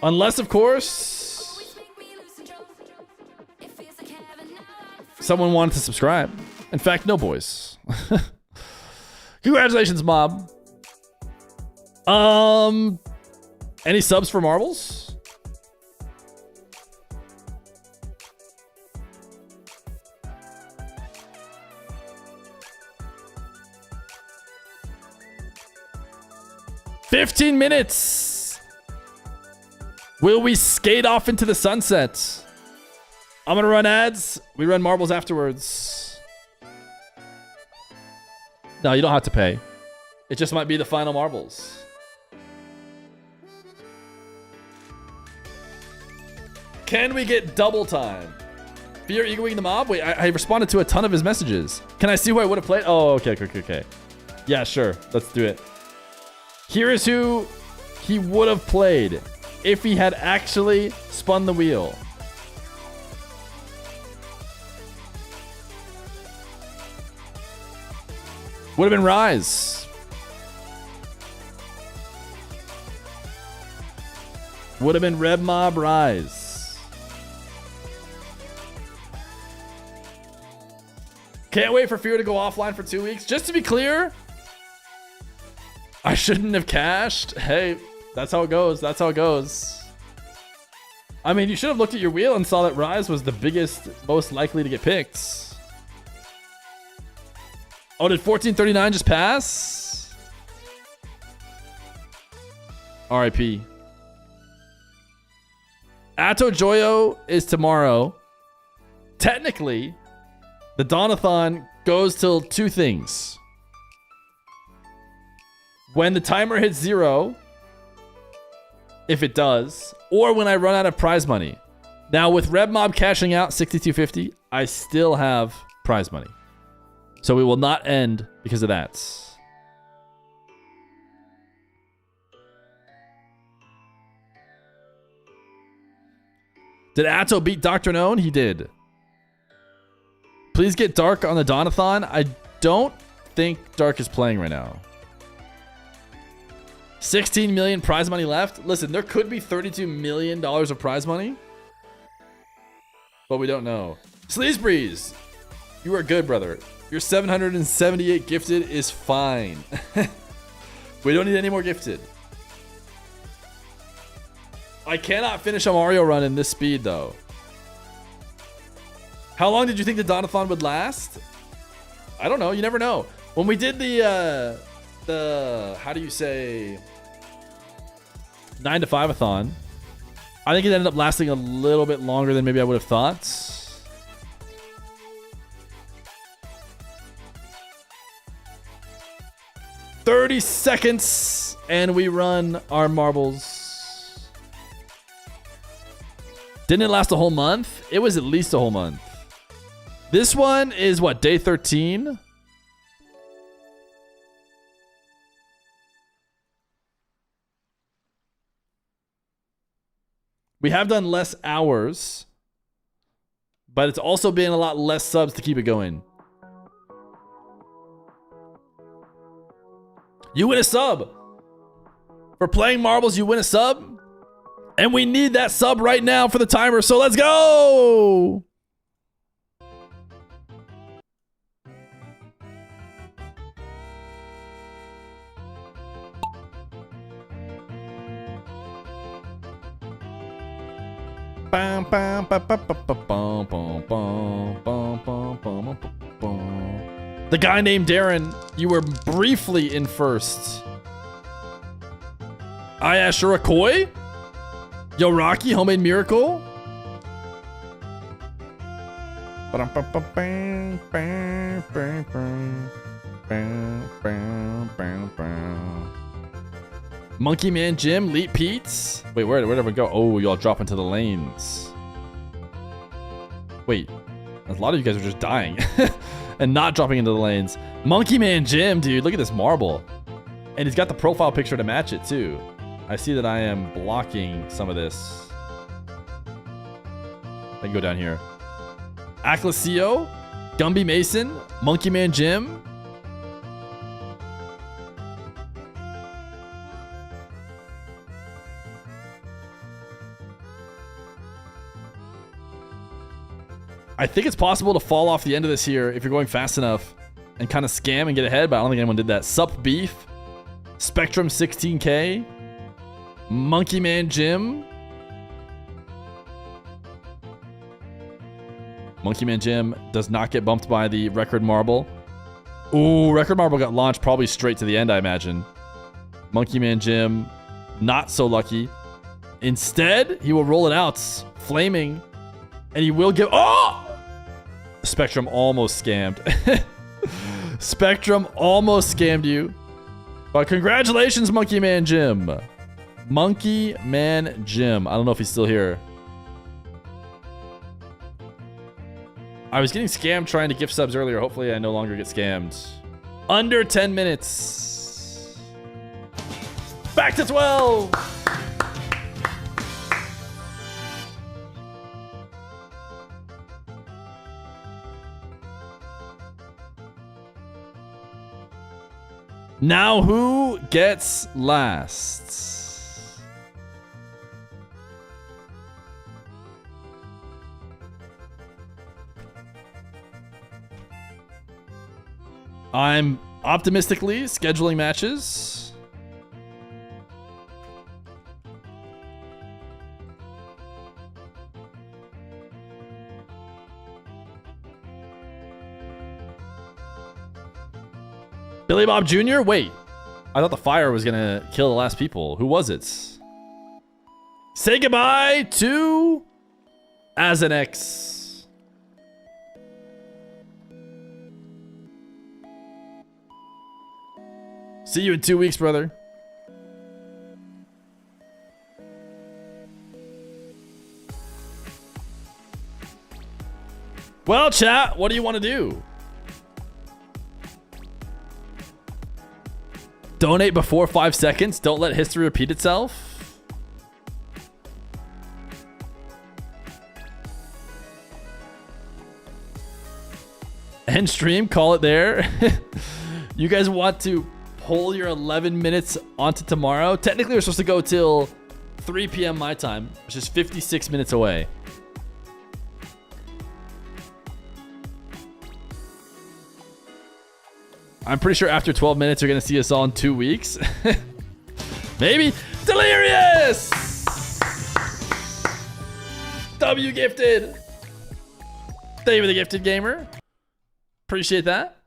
Unless, of course, someone wanted to subscribe. In fact, no, boys. Congratulations, mob. Any subs for marbles? $15 minutes. Will we skate off into the sunset? I'm gonna run ads. We run marbles afterwards. No, you don't have to pay. It just might be the final marbles. Can we get double time? Fear egoing the mob? Wait, I responded to a ton of his messages. Can I see who I would have played? Oh, okay. Yeah, sure. Let's do it. Here is who he would have played if he had actually spun the wheel. Would have been Rise. Would have been Rev Mob Rise. Can't wait for Fear to go offline for 2 weeks. Just to be clear, I shouldn't have cashed. Hey, that's how it goes. That's how it goes. I mean, you should have looked at your wheel and saw that Rise was the biggest, most likely to get picked. Oh, did 1439 just pass? RIP. Atto Joyo is tomorrow. Technically, the Dawn-a-thon goes till 2 things. When the timer hits 0, if it does, or when I run out of prize money. Now, with Rev Mob cashing out $62.50, I still have prize money. So we will not end because of that. Did Atto beat DRKNOWN? He did. Please get Dark on the Dawn-a-thon. I don't think Dark is playing right now. 16 million prize money left. Listen, there could be $32 million of prize money, but we don't know. Sleazebreeze, you are good, brother. Your 778 gifted is fine. We don't need any more gifted. I cannot finish a Mario run in this speed, though. How long did you think the Dawn-a-thon would last? I don't know. You never know. When we did the how do you say 9 to 5-a-thon, I think it ended up lasting a little bit longer than maybe I would have thought. "30 seconds and we run our marbles." Didn't it last a whole month? It was at least a whole month. This one is what, day 13? We have done less hours, but it's also been a lot less subs to keep it going. You win a sub. For playing marbles, you win a sub. And we need that sub right now for the timer, so let's go! The guy named Darren, you were briefly in first. Ayashura Koi? Yo, Rocky, Homemade Miracle? Monkey Man Jim, Leap Pete's. Wait, where did everyone go? Oh, y'all drop into the lanes. Wait, a lot of you guys are just dying and not dropping into the lanes. Monkey Man Jim, dude, look at this marble. And he's got the profile picture to match it too. I see that I am blocking some of this. I can go down here. Aclasio, Gumby Mason, Monkey Man Jim. I think it's possible to fall off the end of this here if you're going fast enough and kind of scam and get ahead, but I don't think anyone did that. Sup Beef, Spectrum 16K, Monkey Man Jim. Monkey Man Jim does not get bumped by the Record Marble. Ooh, Record Marble got launched probably straight to the end, I imagine. Monkey Man Jim, not so lucky. Instead, he will roll it out, flaming, and he will give... Oh! Spectrum almost scammed. Spectrum almost scammed you. But congratulations, Monkey Man Jim. Monkey Man Jim. I don't know if he's still here. I was getting scammed trying to gift subs earlier. Hopefully I no longer get scammed. Under 10 minutes. Back to 12. Now who gets last? I'm optimistically scheduling matches. Billy Bob Jr.? Wait. I thought the fire was going to kill the last people. Who was it? Say goodbye to Azanex. See you in 2 weeks, brother. Well, chat, what do you want to do? Donate before 5 seconds. Don't let history repeat itself. End stream. Call it there. You guys want to pull your 11 minutes onto tomorrow? Technically, we're supposed to go till 3 p.m. my time, which is 56 minutes away. I'm pretty sure after 12 minutes, you're going to see us all in 2 weeks. Maybe. Delirious! W gifted. Thank you for the gifted, gamer. Appreciate that.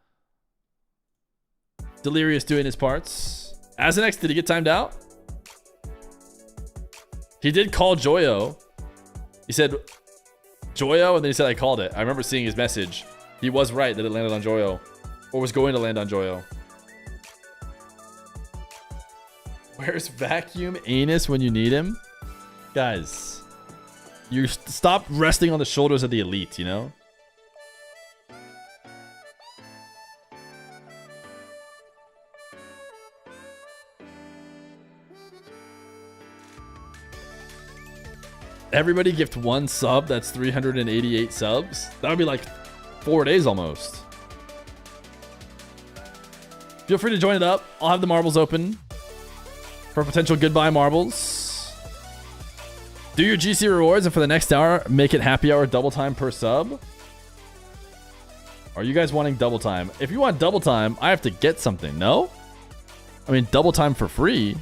Delirious doing his parts. Azanex, did he get timed out? He did call Joyo. He said Joyo, and then he said I called it. I remember seeing his message. He was right that it landed on Joyo. Or was going to land on Joyo. Where's Vacuum Anus when you need him? Guys, you stop resting on the shoulders of the elite, you know? Everybody gift 1 sub, that's 388 subs. That would be like 4 days almost. Feel free to join it up. I'll have the marbles open for potential goodbye marbles. Do your GC rewards, and for the next hour, make it happy hour double time per sub. Are you guys wanting double time? If you want double time, I have to get something, no? I mean, double time for free.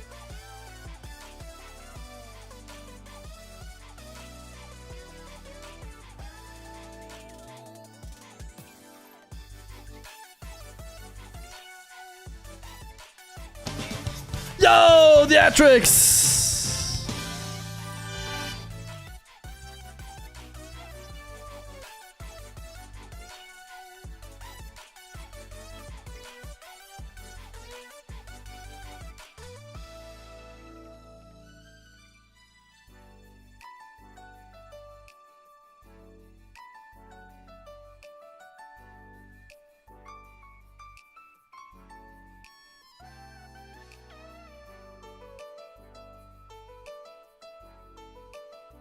Yo, Theatrics!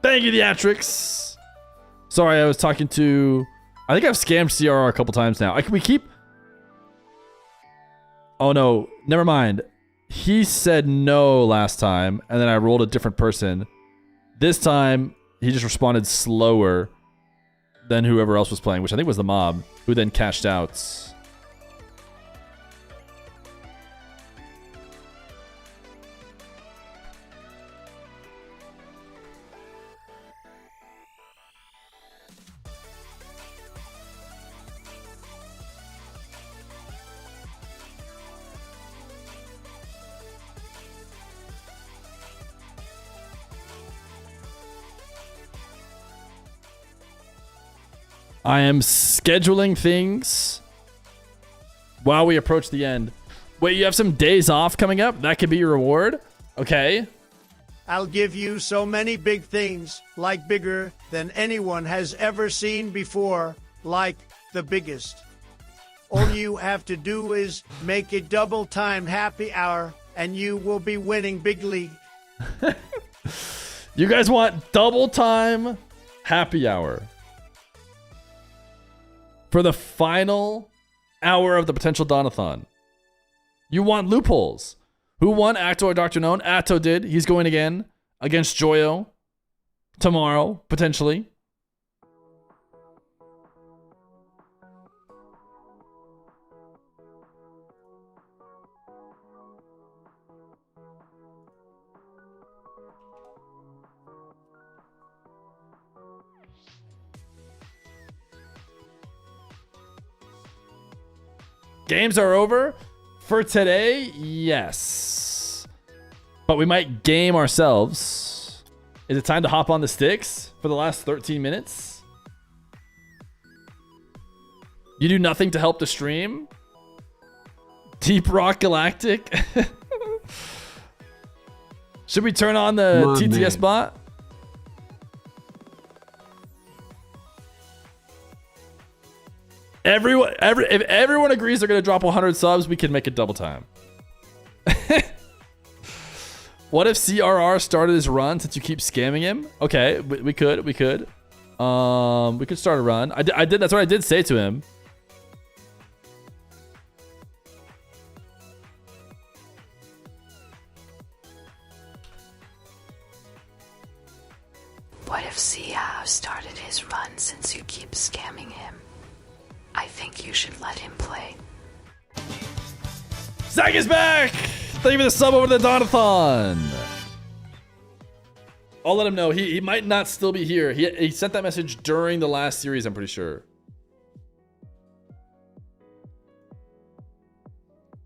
Thank you, Theatrics. Sorry, I was talking to... I think I've scammed CRR a couple times now. We keep... Oh, no. Never mind. He said no last time, and then I rolled a different person. This time, he just responded slower than whoever else was playing, which I think was the mob, who then cashed out. I am scheduling things while we approach the end. Wait, you have some days off coming up? That could be your reward? Okay. I'll give you so many big things, like bigger than anyone has ever seen before, like the biggest. All you have to do is make it double-timed happy hour, and you will be winning big league. You guys want double time happy hour for the final hour of the potential Donathon. You want loopholes. Who won Acto or DRKNOWN? Atto did. He's going again against Joyo tomorrow, potentially. Games are over for today, yes. But we might game ourselves. Is it time to hop on the sticks for the last 13 minutes? You do nothing to help the stream? Deep Rock Galactic? Should we turn on the TTS bot? If everyone agrees they're gonna drop 100 subs, we can make it double time. What if CRR started his run since you keep scamming him? Okay, we could start a run. I did. That's what I did say to him. What if CRR started his run since you keep scamming him? I think you should let him play. Zach is back! Thank you for the sub over the Donathon. I'll let him know. He might not still be here. He sent that message during the last series, I'm pretty sure.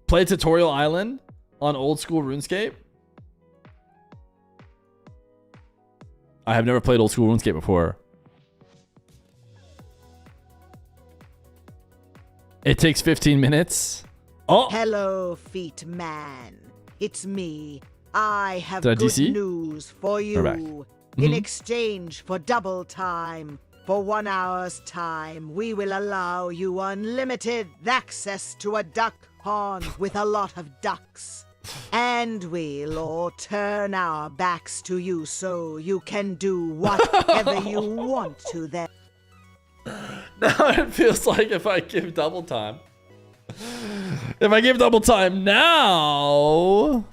Play Tutorial Island on old school RuneScape? I have never played old school RuneScape before. It takes 15 minutes. Oh! Hello, Feet Man. It's me. I have Did I good DC? news for you. We're back. In exchange for double time, for 1 hour's time, we will allow you unlimited access to a duck pond with a lot of ducks. And we'll all turn our backs to you so you can do whatever you want to them. Now it feels like if I give double time. If I give double time now,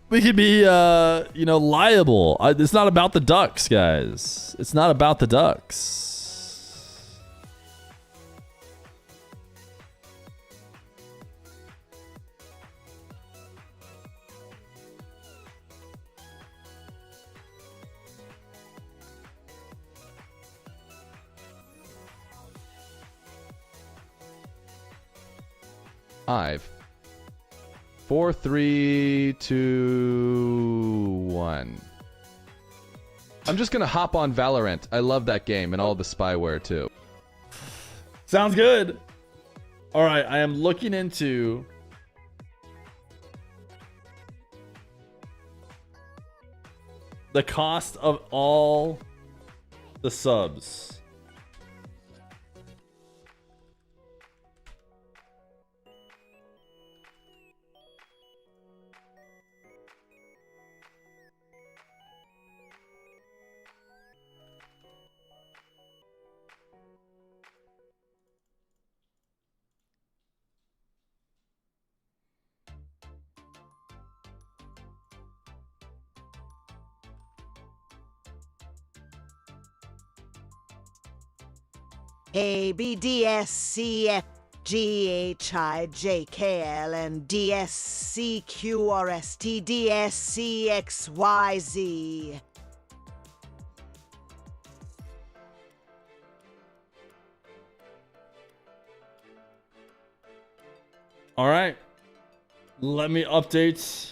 we could be, liable. It's not about the ducks, guys. It's not about the ducks. Five, 4, 3, 2, 1. I'm just gonna hop on Valorant. I love that game and all the spyware too. Sounds good. All right, I am looking into the cost of all the subs. A, B, D, S, C, F, G, H, I, J, K, L, M, D, S, C, Q, R, S, T, D, S, C, X, Y, Z. All right. Let me update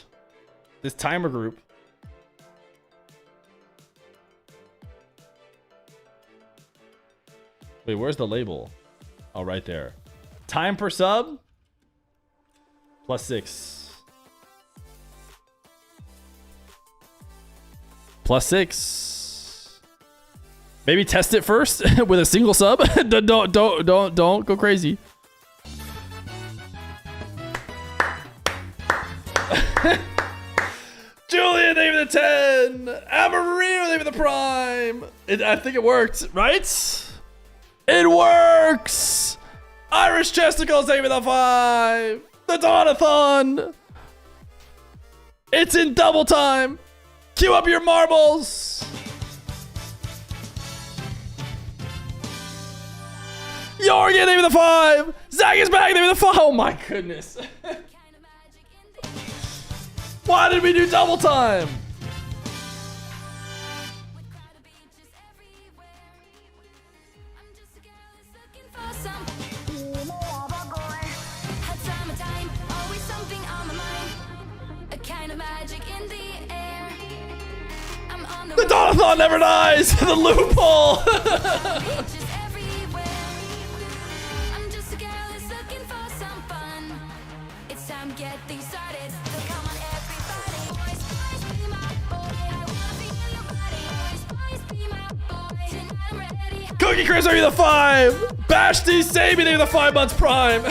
this timer group. Wait, where's the label? Oh, right there. Time per sub? +6. +6. Maybe test it first with a single sub. Don't go crazy. Julian, name of the 10. Amarillo, name of the prime. I think it worked, right? It works. Irish Chesticles, name of the 5. The ATHON. It's in double time. Cue up your marbles. Jorgen, name of the 5. Zach is back, name of the 5. Oh my goodness. Why did we do double time? The Donathon never dies! The loophole! Cookie Chris, are you the 5? Bash D Sabi, they're the 5 months prime.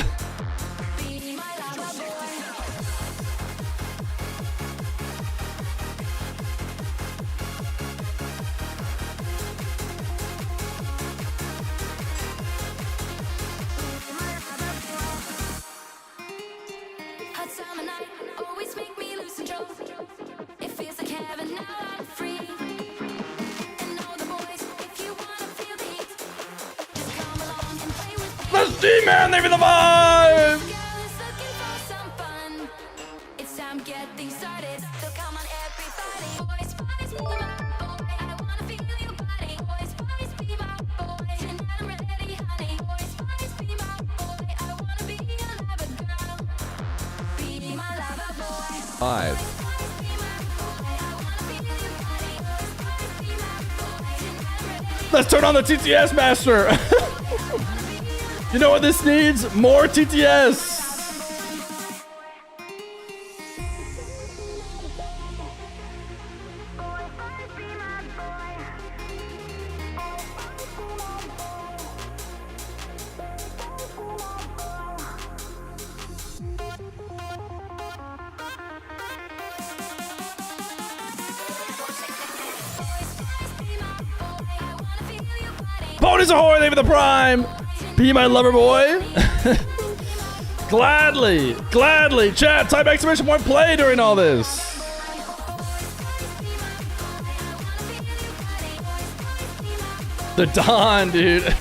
Let's D-Man, they be the 5! Let's turn on the TTS master. You know what this needs? More TTS. Pony's a whore, they for the prime. Be my lover boy. Gladly, gladly. Chat, type exclamation point play during all this. The Dawn, dude.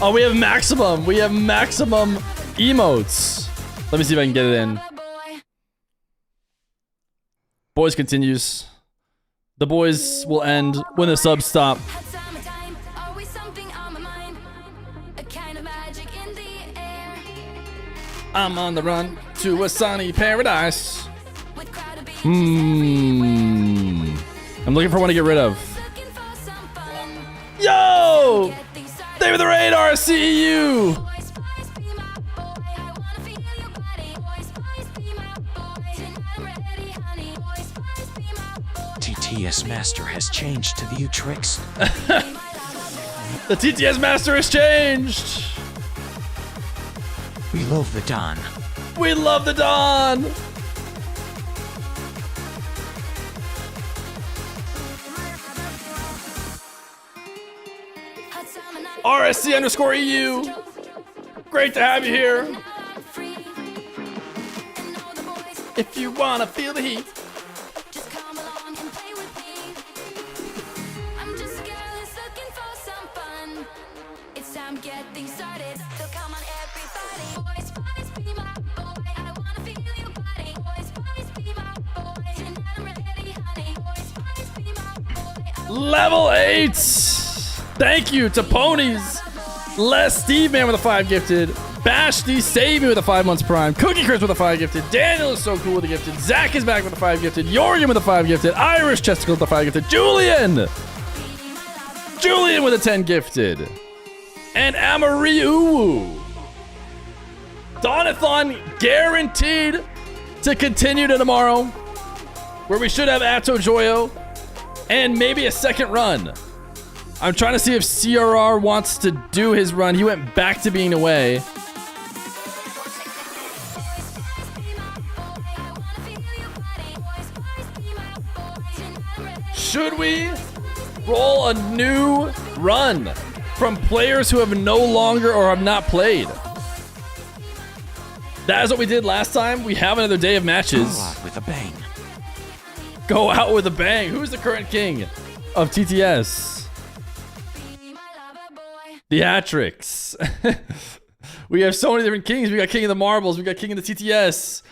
Oh, we have maximum. We have maximum emotes. Let me see if I can get it in. Boys continues. The boys will end when the subs stop. I'm on the run to a sunny paradise. I'm looking for one to get rid of. Yo! David the Radar, CEU! TTS Master has changed to the Utrix. The TTS Master has changed! We love the Dawn. We love the Dawn! RSC_EU! Great to have you here! If you wanna feel the heat. Level 8. Thank you to Ponies. Les Steve Man with a 5 gifted. Bash D Save Me with a 5 months prime. Cookie Chris with a 5 gifted. Daniel is so cool with a gifted. Zach is back with a 5 gifted. Jorgen with a 5 gifted. Irish Chesticle with a 5 gifted. Julian with a 10 gifted. And Amariu. Donathon guaranteed to continue to tomorrow, where we should have Atto Joyo and maybe a second run. I'm trying to see if CRR wants to do his run. He went back to being away. Should we roll a new run from players who have no longer or have not played? That is what we did last time. We have another day of matches. Go out with a bang. Go out with a bang. Who's the current king of TTS? The Atrix. We have so many different kings. We got King of the Marbles. We got King of the TTS.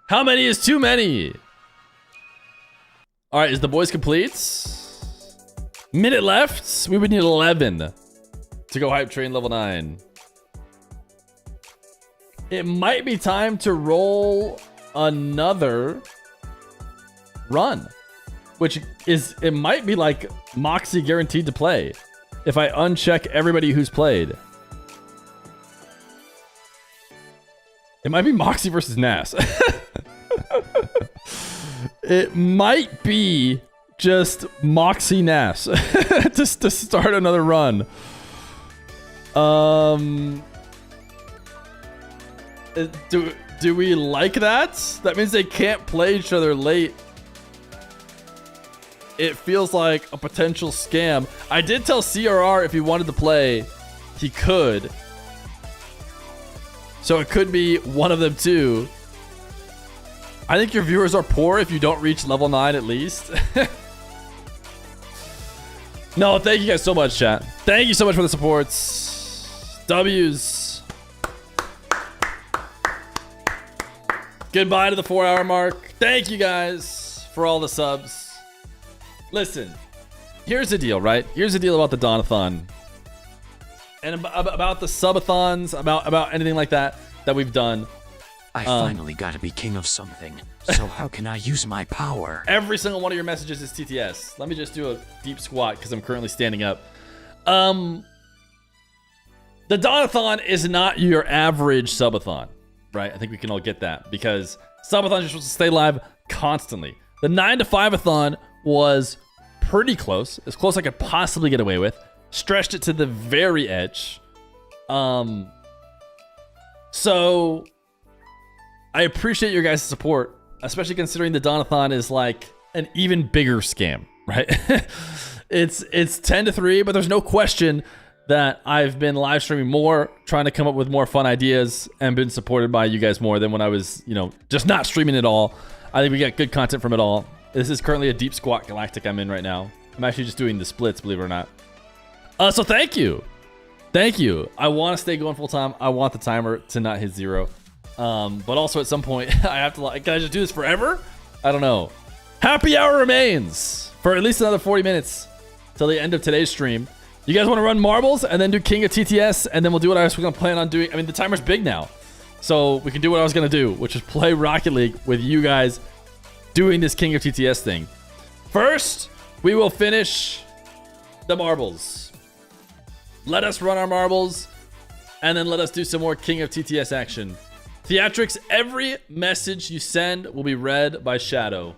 How many is too many? All right, is the boys complete? Minute left. We would need 11 to go hype train level 9. It might be time to roll another run, which is, it might be like Moxie guaranteed to play if I uncheck everybody who's played. It might be Moxie versus Nas. It might be just Moxie Nas just to start another run. Do we like that? That means they can't play each other late. It feels like a potential scam. I did tell CRR if he wanted to play, he could. So it could be one of them too. I think your viewers are poor if you don't reach level 9 at least. No, thank you guys so much, chat. Thank you so much for the supports. W's. Goodbye to the 4-hour mark. Thank you guys for all the subs. Listen, here's the deal, right? Here's the deal about the Donathon. And about the subathons, about anything like that we've done. I finally got to be king of something. So how can I use my power? Every single one of your messages is TTS. Let me just do a deep squat because I'm currently standing up. The Donathon is not your average subathon, right? I think we can all get that because subathons are supposed to stay live constantly. The 9 to 5-a-thon was pretty close, as close as I could possibly get away with. Stretched it to the very edge. So I appreciate your guys' support, especially considering the Donathon is like an even bigger scam, right? It's 10 to 3, but there's no question that I've been live streaming more, trying to come up with more fun ideas, and been supported by you guys more than when I was, just not streaming at all. I think we get good content from it all. This is currently a deep squat galactic I'm in right now. I'm actually just doing the splits, believe it or not. So thank you. Thank you. I want to stay going full time. I want the timer to not hit 0. But also at some point, I have to can I just do this forever? I don't know. Happy hour remains for at least another 40 minutes till the end of today's stream. You guys want to run marbles and then do King of TTS, and then we'll do what I was going to plan on doing. I mean, the timer's big now, so we can do what I was going to do, which is play Rocket League with you guys doing this King of TTS thing. First, we will finish the marbles. Let us run our marbles, and then let us do some more King of TTS action. Theatrics, every message you send will be read by Shadow.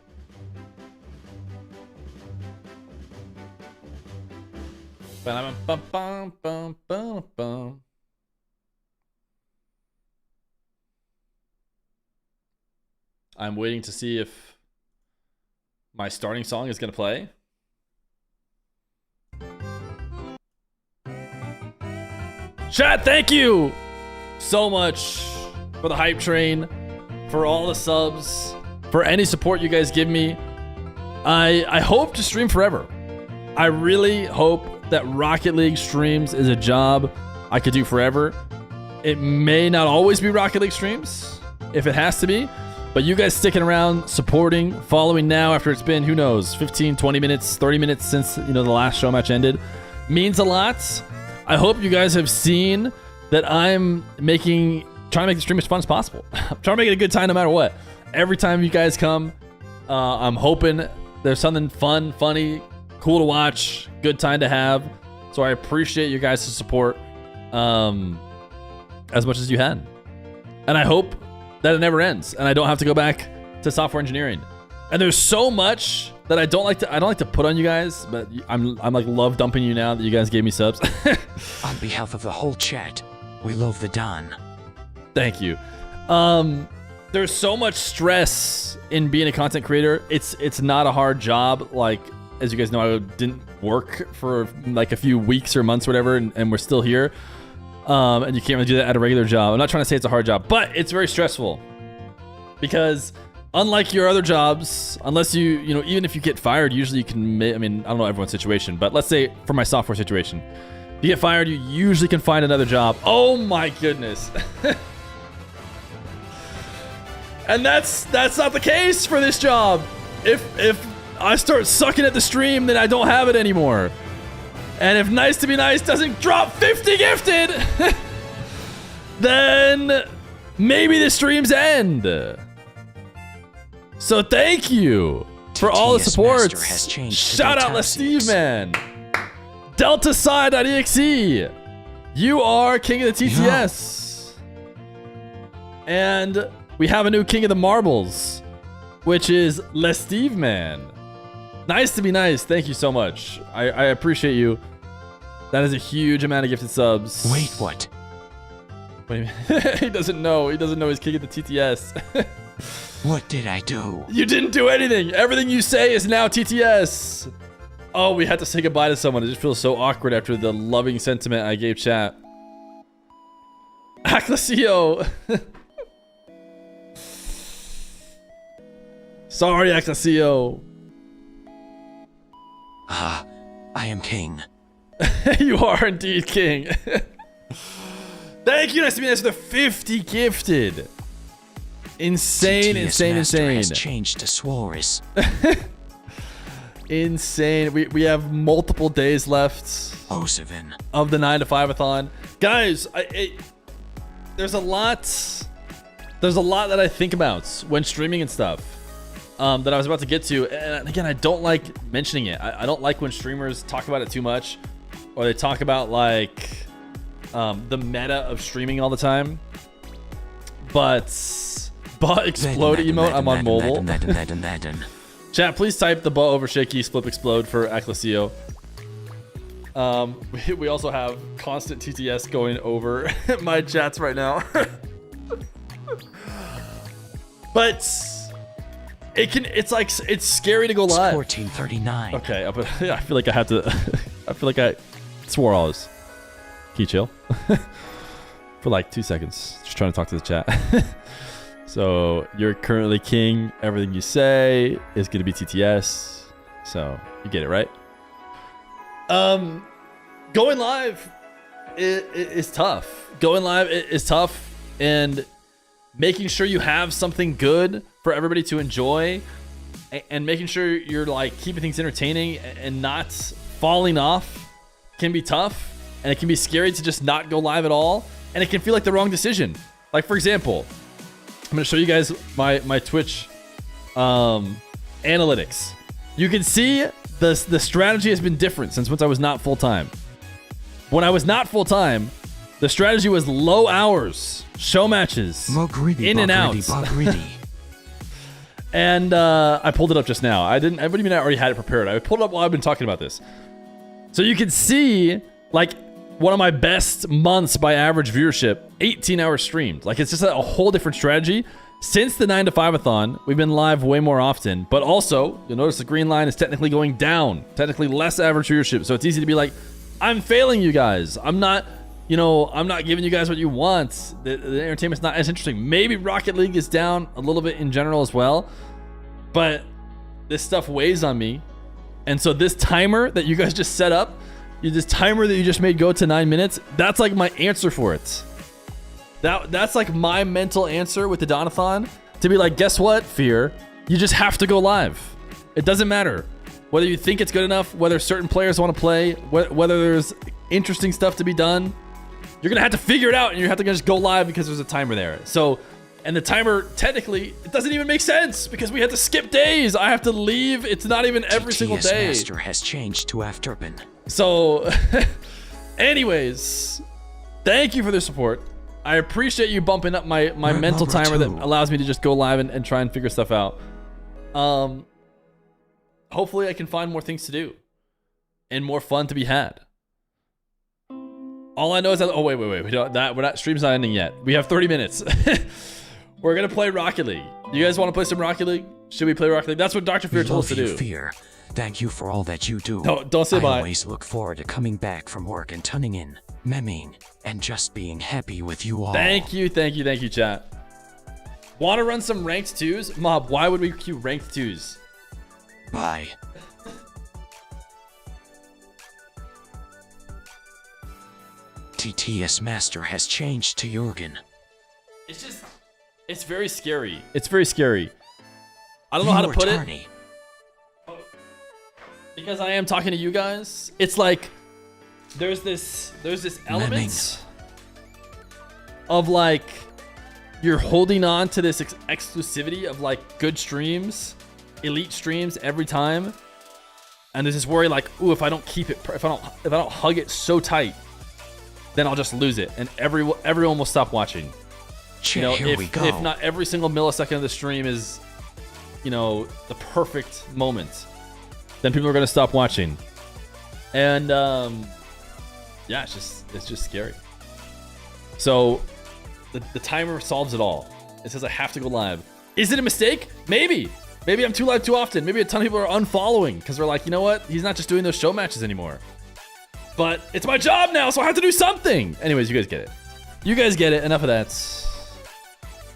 I'm waiting to see if my starting song is going to play. Chat, thank you so much for the hype train, for all the subs, for any support you guys give me. I hope to stream forever. I really hope that Rocket League streams is a job I could do forever. It may not always be Rocket League streams, if it has to be, But you guys sticking around, supporting, following now after it's been, who knows, 15, 20 minutes, 30 minutes since, you know, the last show match ended, means a lot. I hope you guys have seen that I'm trying to make the stream as fun as possible. I'm trying to make it a good time no matter what. Every time you guys come, I'm hoping there's something fun, funny, cool to watch, good time to have. So I appreciate you guys' support as much as you had. And I hope that it never ends and I don't have to go back to software engineering. And there's so much that I don't like to put on you guys, but I'm like love dumping you now that you guys gave me subs. On behalf of the whole chat, we love the D.O.N. Thank you. There's so much stress in being a content creator. It's not a hard job. Like, as you guys know, I didn't work for like a few weeks or months or whatever, and we're still here. And you can't really do that at a regular job. I'm not trying to say it's a hard job, but it's very stressful. Because unlike your other jobs, unless you know, even if you get fired, usually you can, I mean, I don't know everyone's situation, but let's say for my software situation, if you get fired, you usually can find another job. Oh my goodness. And that's not the case for this job. If I start sucking at the stream, then I don't have it anymore. And if Nice to Be Nice doesn't drop 50 gifted, then maybe the streams end. So thank you for all the support. Shout out to Steve, man. Delta Side.exe. You are king of the TTS. And we have a new king of the marbles, which is Le Steve, man. Nice to Be Nice. Thank you so much. I appreciate you. That is a huge amount of gifted subs. Wait, what? What do you mean? He doesn't know. He doesn't know he's king of the TTS. What did I do? You didn't do anything. Everything you say is now TTS. Oh, we had to say goodbye to someone. It just feels so awkward after the loving sentiment I gave chat. Aclasio. Sorry, Aclasio. I am king. You are indeed king. Thank you, Nice to Be Nice, for the 50 gifted. Insane, insane, insane. Has changed to Swarus. Insane. We have multiple days left. 07. Of the 9 to 5-a-thon. Guys, there's a lot that I think about when streaming and stuff. That I was about to get to, and again, I don't like mentioning it. I don't like when streamers talk about it too much, or they talk about like the meta of streaming all the time. But explode emote, I'm on mobile. Chat, please type the butt over shaky flip explode for Aclasio. We also have constant TTS going over my chats right now. But it's scary to go live. 1439. Okay, but I feel like I have to. I feel like I swore all this. Can you chill? For like 2 seconds. Just trying to talk to the chat. So you're currently king. Everything you say is gonna be TTS. So you get it, right? Going live is tough. Going live is tough, and making sure you have something good for everybody to enjoy, and making sure you're like keeping things entertaining and not falling off can be tough, and it can be scary to just not go live at all, and it can feel like the wrong decision. Like, for example, I'm gonna show you guys my Twitch analytics. You can see the strategy has been different since I was not full-time. When I was not full-time, the strategy was low hours, show matches, in and out. And I pulled it up just now. What do you mean I already had it prepared? I pulled it up while I've been talking about this. So you can see, like, one of my best months by average viewership, 18 hours streamed. Like, it's just a whole different strategy. Since the 9 to 5-a-thon, we've been live way more often. But also, you'll notice the green line is technically going down. Technically less average viewership. So it's easy to be like, I'm failing you guys. I'm not giving you guys what you want. The entertainment's not as interesting. Maybe Rocket League is down a little bit in general as well. But this stuff weighs on me. And so this timer that you guys just set up, this timer that you just made go to 9 minutes, that's like my answer for it. That's like my mental answer with the Donathon. to be like, guess what, Fear? You just have to go live. It doesn't matter whether you think it's good enough, whether certain players want to play, whether there's interesting stuff to be done. You're gonna have to figure it out, and you have to just go live because there's a timer there. So, and the timer, technically, it doesn't even make sense because we had to skip days. I have to leave. It's not even every single day. Master has changed to Afterburn. So, anyways, thank you for the support. I appreciate you bumping up my mental timer that allows me to just go live and try and figure stuff out. Hopefully I can find more things to do and more fun to be had. All I know is that, oh, wait. We're not, stream's not ending yet. We have 30 minutes. We're going to play Rocket League. You guys want to play some Rocket League? Should we play Rocket League? That's what Dr. Fear told us to do. Fear. Thank you for all that you do. Don't say bye. I always look forward to coming back from work and tuning in, memeing, and just being happy with you all. Thank you, chat. Want to run some ranked 2s? Mob, why would we queue ranked 2s? Bye. TTS Master has changed to Jurgen. It's very scary. It's very scary. I don't know how to put it. Because I am talking to you guys. It's like there's this element of like you're holding on to this exclusivity of like good streams, elite streams every time. And there's this worry like, ooh, if I don't keep it, if I don't hug it so tight, then I'll just lose it, and everyone will stop watching. You know, if not every single millisecond of the stream is, you know, the perfect moment, then people are gonna stop watching. And yeah, it's just scary. So the timer solves it all. It says I have to go live. Is it a mistake? Maybe I'm too live too often. Maybe a ton of people are unfollowing because they're like, you know what? He's not just doing those show matches anymore. But it's my job now, so I have to do something. Anyways, you guys get it. You guys get it. Enough of that.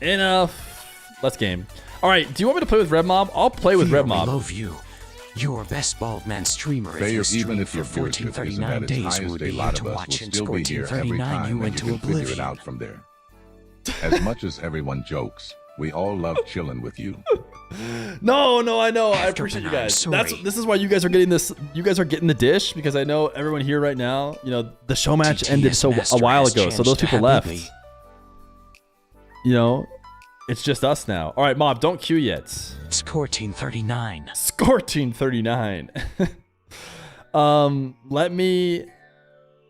Enough. Let's game. All right. Do you want me to play with Rev Mob? I'll play with Rev Mob. We love you. You're best bald man streamer. Fair, if you even if for your 1439 days, we would be here to watch and score 239 you into figure it oblivion. out from there. As much as everyone jokes, we all love chilling with you. No, I know. I appreciate you guys. This is why you guys are getting this. You guys are getting the dish because I know everyone here right now. You know the show match ended a while ago, so those people left. You know, it's just us now. All right, Mob, don't queue yet. Score team 39. Score team 39. Let me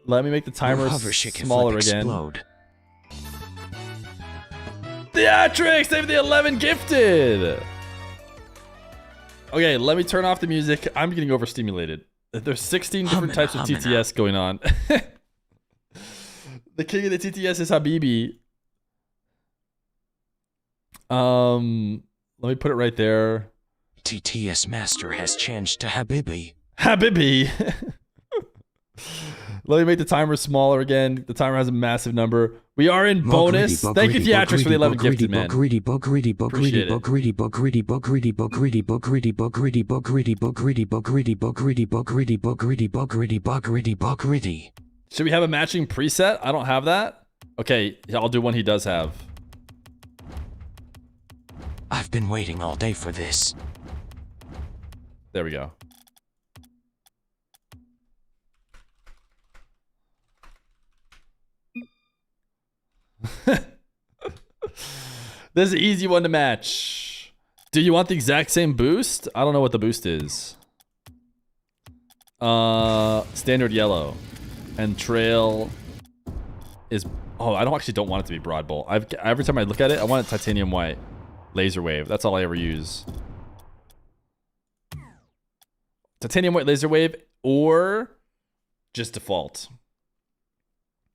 make the timer smaller again. Theatrics, save the 11 gifted. Okay, let me turn off the music. I'm getting overstimulated. There's 16 different types of TTS going on. The king of the TTS is Habibi. Let me put it right there. TTS Master has changed to Habibi. Habibi. Let me make the timer smaller again. The timer has a massive number. We are in bonus. Thank you, Theatrics, for the 11 gifted, man. Should we have a matching preset? I don't have that. Okay, I'll do one he does have. I've been waiting all day for this. There we go. This is an easy one to match. Do you want the exact same boost? I don't know what the boost is. Standard yellow. And trail is... Oh, I don't want it to be broad bolt. Every time I look at it, I want it titanium white. Laser wave. That's all I ever use. Titanium white laser wave or just default.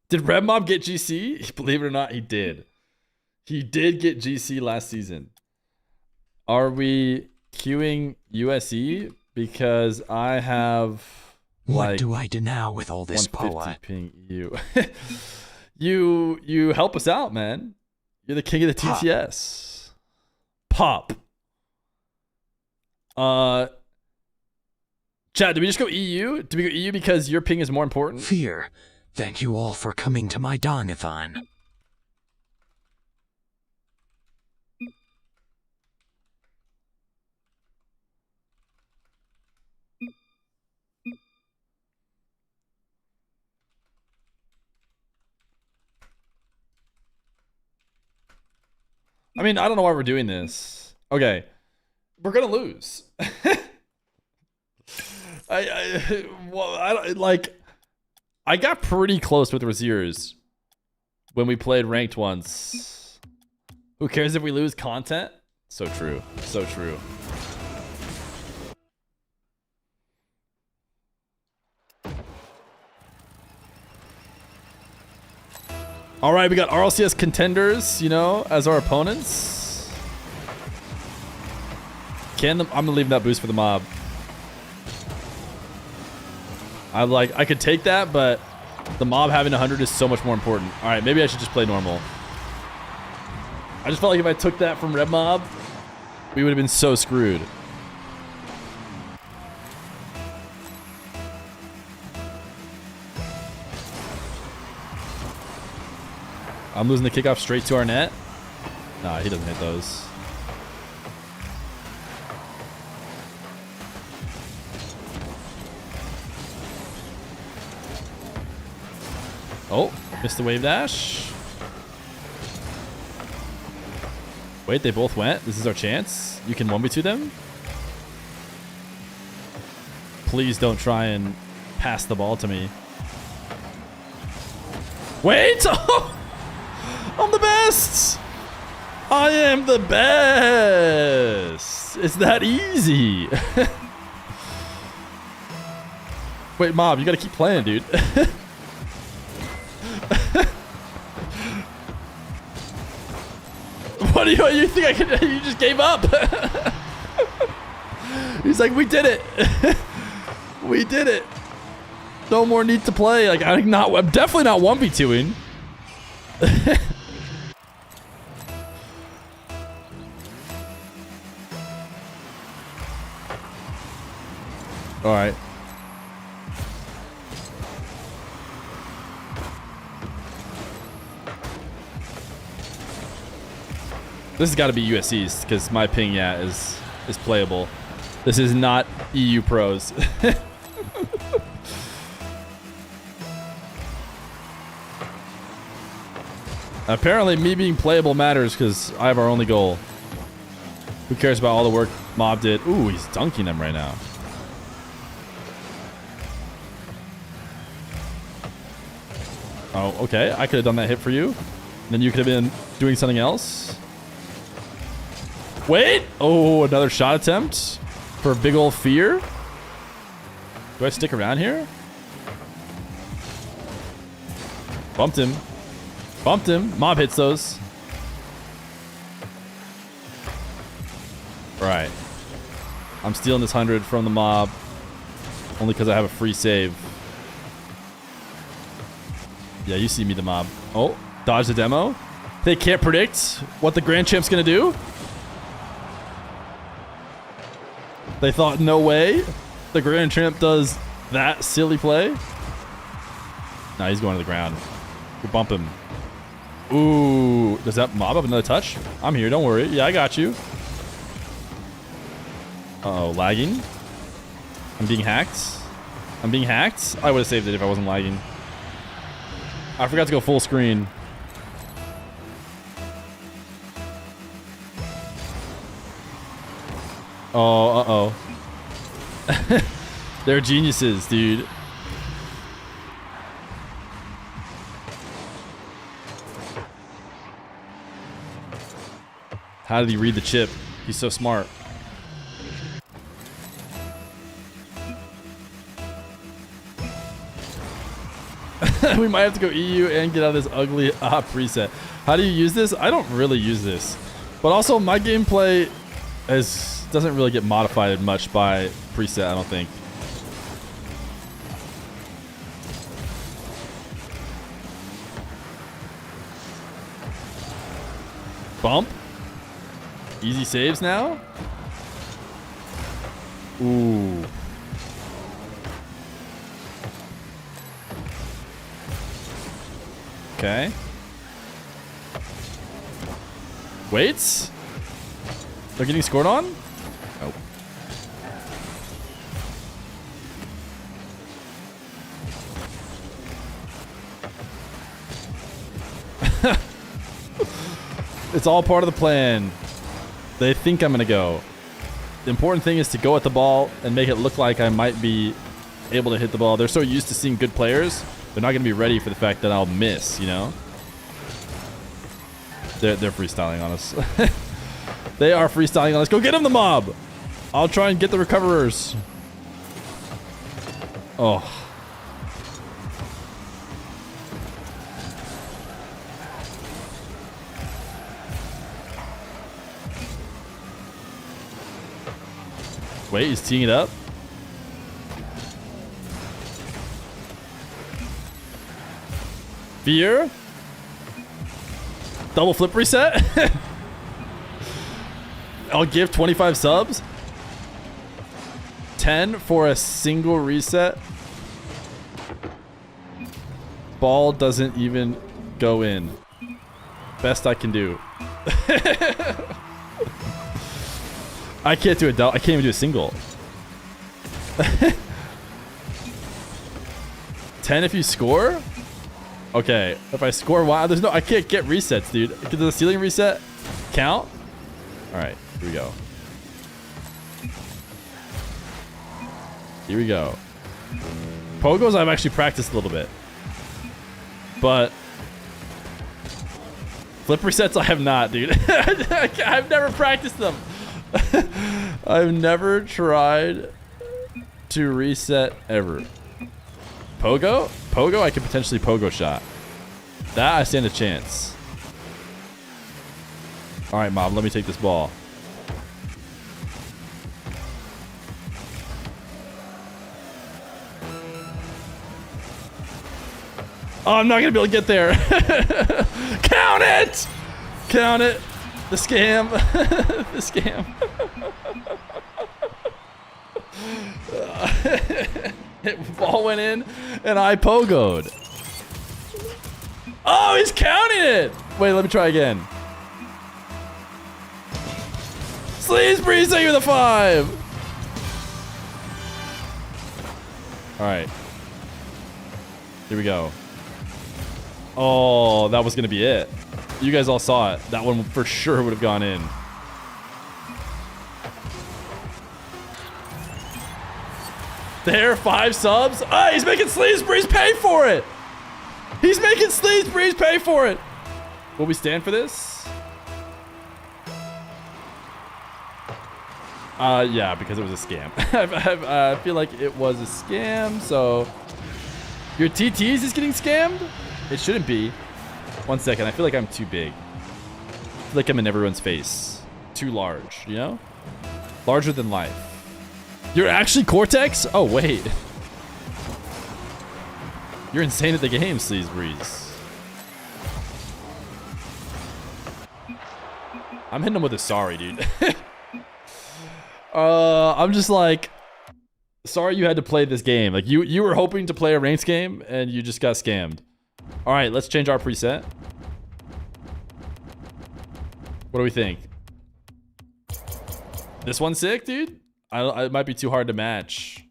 Did Rev Mob get GC? Believe it or not, he did. He did get GC last season. Are we queuing USE? Because I have... What do I do now with all this power? Ping EU. You help us out, man. You're the king of the TTS. Pop. Chat, did we just go EU? Did we go EU because your ping is more important? Fear. Thank you all for coming to my Donathon. I mean, I don't know why we're doing this. Okay. We're gonna lose. I got pretty close with Raziers when we played ranked once. Who cares if we lose content? So true. So true. All right, we got RLCS contenders, you know, as our opponents. I'm gonna leave that boost for the mob. I could take that, but the mob having 100 is so much more important. All right, maybe I should just play normal. I just felt like if I took that from Rev Mob, we would have been so screwed. I'm losing the kickoff straight to our net. Nah, he doesn't hit those. Oh, missed the wave dash. Wait, they both went. This is our chance. You can 1v2 them. Please don't try and pass the ball to me. Wait! Oh, I'm the best! I am the best! It's that easy. Wait, Mob, you gotta keep playing, dude. What do you think I could? You just gave up. He's like, we did it. We did it. No more need to play. Like, I'm definitely not 1v2ing. All right. This has got to be USC's because my ping, yeah, is playable. This is not EU pros. Apparently, me being playable matters because I have our only goal. Who cares about all the work Mob did? Ooh, he's dunking him right now. Oh, okay. I could have done that hit for you. Then you could have been doing something else. Wait! Oh, another shot attempt for a big old Feer. Do I stick around here? Bumped him. Bumped him. Mob hits those. Right. I'm stealing this 100 from the mob. Only because I have a free save. Yeah, you see me, the mob. Oh, dodge the demo. They can't predict what the Grand Champ's going to do. They thought, no way. The Grand Champ does that silly play. Nah, he's going to the ground. You bump him. Ooh, does that mob have another touch? I'm here, don't worry. Yeah, I got you. Uh-oh, lagging. I'm being hacked. I'm being hacked. I would have saved it if I wasn't lagging. I forgot to go full screen. Oh, uh-oh. They're geniuses, dude. How did he read the chip? He's so smart. We might have to go EU and get out of this ugly preset. How do you use this? I don't really use this. But also, my gameplay doesn't really get modified much by preset, I don't think. Bump. Easy saves now. Ooh. Okay. Waits. They're getting scored on? Nope. It's all part of the plan. They think I'm gonna go. The important thing is to go at the ball and make it look like I might be able to hit the ball. They're so used to seeing good players, they're not gonna be ready for the fact that I'll miss, you know? They're freestyling on us. They are freestyling on us. Go get him, the mob! I'll try and get the recoverers. Oh. Wait, he's teeing it up? Feer? Double flip reset? I'll give 25 subs? 10 for a single reset? Ball doesn't even go in. Best I can do. I can't do a double. I can't even do a single. 10 if you score? Okay, if I score, wow, there's no, I can't get resets, dude. Does the ceiling reset count? All right, here we go. Here we go. Pogos, I've actually practiced a little bit. But flip resets, I have not, dude. I've never practiced them. I've never tried to reset ever. Pogo? Pogo, I could potentially pogo shot. That, I stand a chance. All right, Mob, let me take this ball. Oh, I'm not gonna be able to get there. Count it! Count it. The scam. The scam. Ball went in and I pogoed. Oh, he's counting it. Wait, let me try again. Sleaze Breeze, thank you for the 5. All right. Here we go. Oh, that was going to be it. You guys all saw it. That one for sure would have gone in. There, 5 subs. Ah, he's making Sleaze Breeze pay for it. He's making Sleaze Breeze pay for it. Will we stand for this? Yeah, because it was a scam. I feel like it was a scam, so... Your TTs is getting scammed? It shouldn't be. 1 second, I feel like I'm too big. I feel like I'm in everyone's face. Too large, you know? Larger than life. You're actually Cortex? Oh, wait. You're insane at the game, Sleaze Breeze. I'm hitting him with a sorry, dude. I'm just like... Sorry you had to play this game. Like, you were hoping to play a ranked game, and you just got scammed. Alright, let's change our preset. What do we think? This one's sick, dude? It might be too hard to match.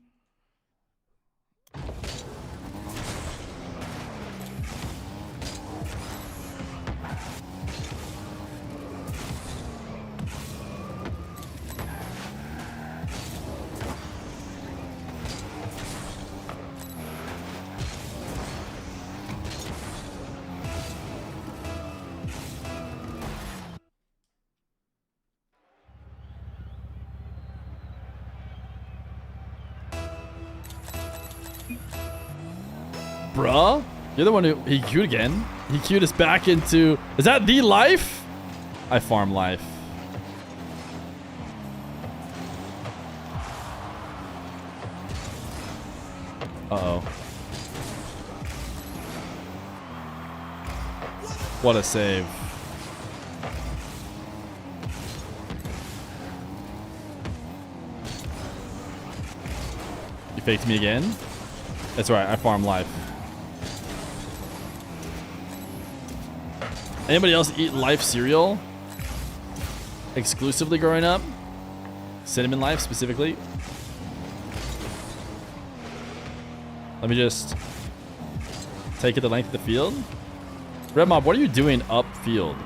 Bruh? You're the one who... He queued again. He queued us back into... Is that the life? I farm life. Uh-oh. What a save. You faked me again? That's right, I farm life. Anybody else eat life cereal? Exclusively growing up? Cinnamon life specifically? Let me just take it the length of the field. Rev Mob, what are you doing upfield?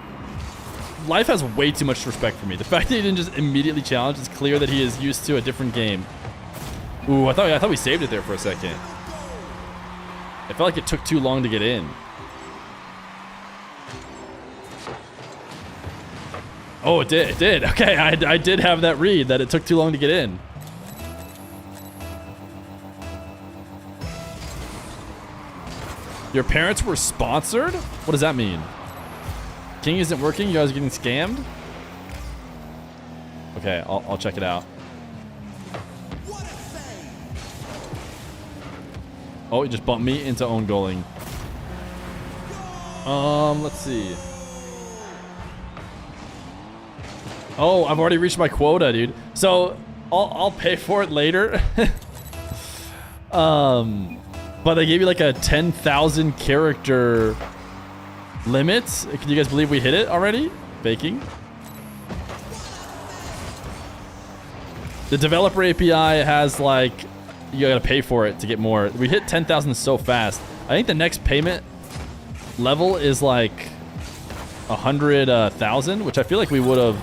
Life has way too much respect for me. The fact that he didn't just immediately challenge is clear that he is used to a different game. Ooh, I thought we saved it there for a second. I felt like it took too long to get in. Oh, it did. It did. Okay, I did have that read that it took too long to get in. Your parents were sponsored? What does that mean? King isn't working? You guys are getting scammed? Okay, I'll check it out. Oh, he just bumped me into own goaling. Let's see. Oh, I've already reached my quota, dude. So I'll pay for it later. But they gave you like a 10,000 character limit. Can you guys believe we hit it already? Baking. The developer API has like, you gotta pay for it to get more. We hit 10,000 so fast. I think the next payment level is like 100,000, which I feel like we would have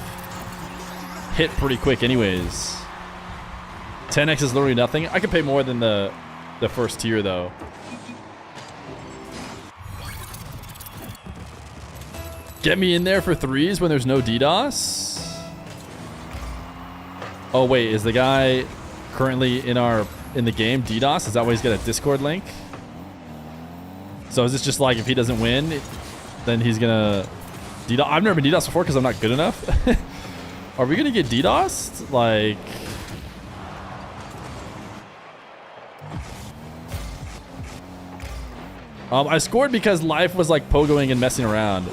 hit pretty quick anyways. 10x is literally nothing. I could pay more than the first tier though. Get me in there for 3s when there's no DDoS. Oh wait, is the guy currently in the game DDoS? Is that why he's got a Discord link? So is this just like if he doesn't win, then he's gonna DDoS? I've never been DDoS before because I'm not good enough. Are we gonna get DDoSed? Like, I scored because Life was like pogoing and messing around.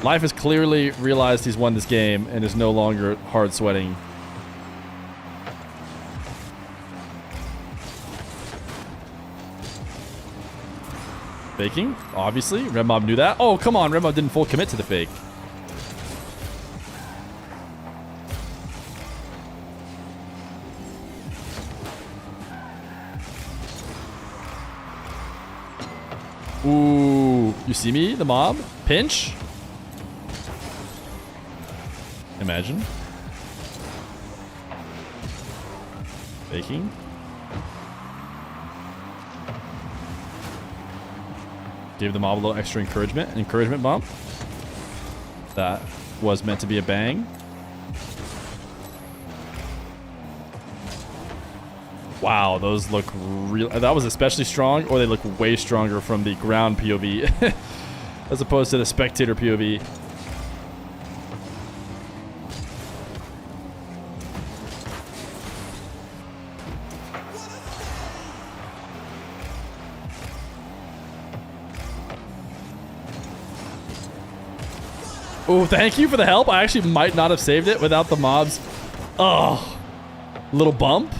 Life has clearly realized he's won this game and is no longer hard sweating. Faking, obviously. Rev Mob knew that. Oh, come on. Rev Mob didn't full commit to the fake. Ooh, you see me? The mob? Pinch? Imagine. Faking. Gave the mob a little extra encouragement. Encouragement bump. That was meant to be a bang. Wow, those look real. That was especially strong, or they look way stronger from the ground POV as opposed to the spectator POV. Oh, thank you for the help. I actually might not have saved it without the mobs. Oh, little bump.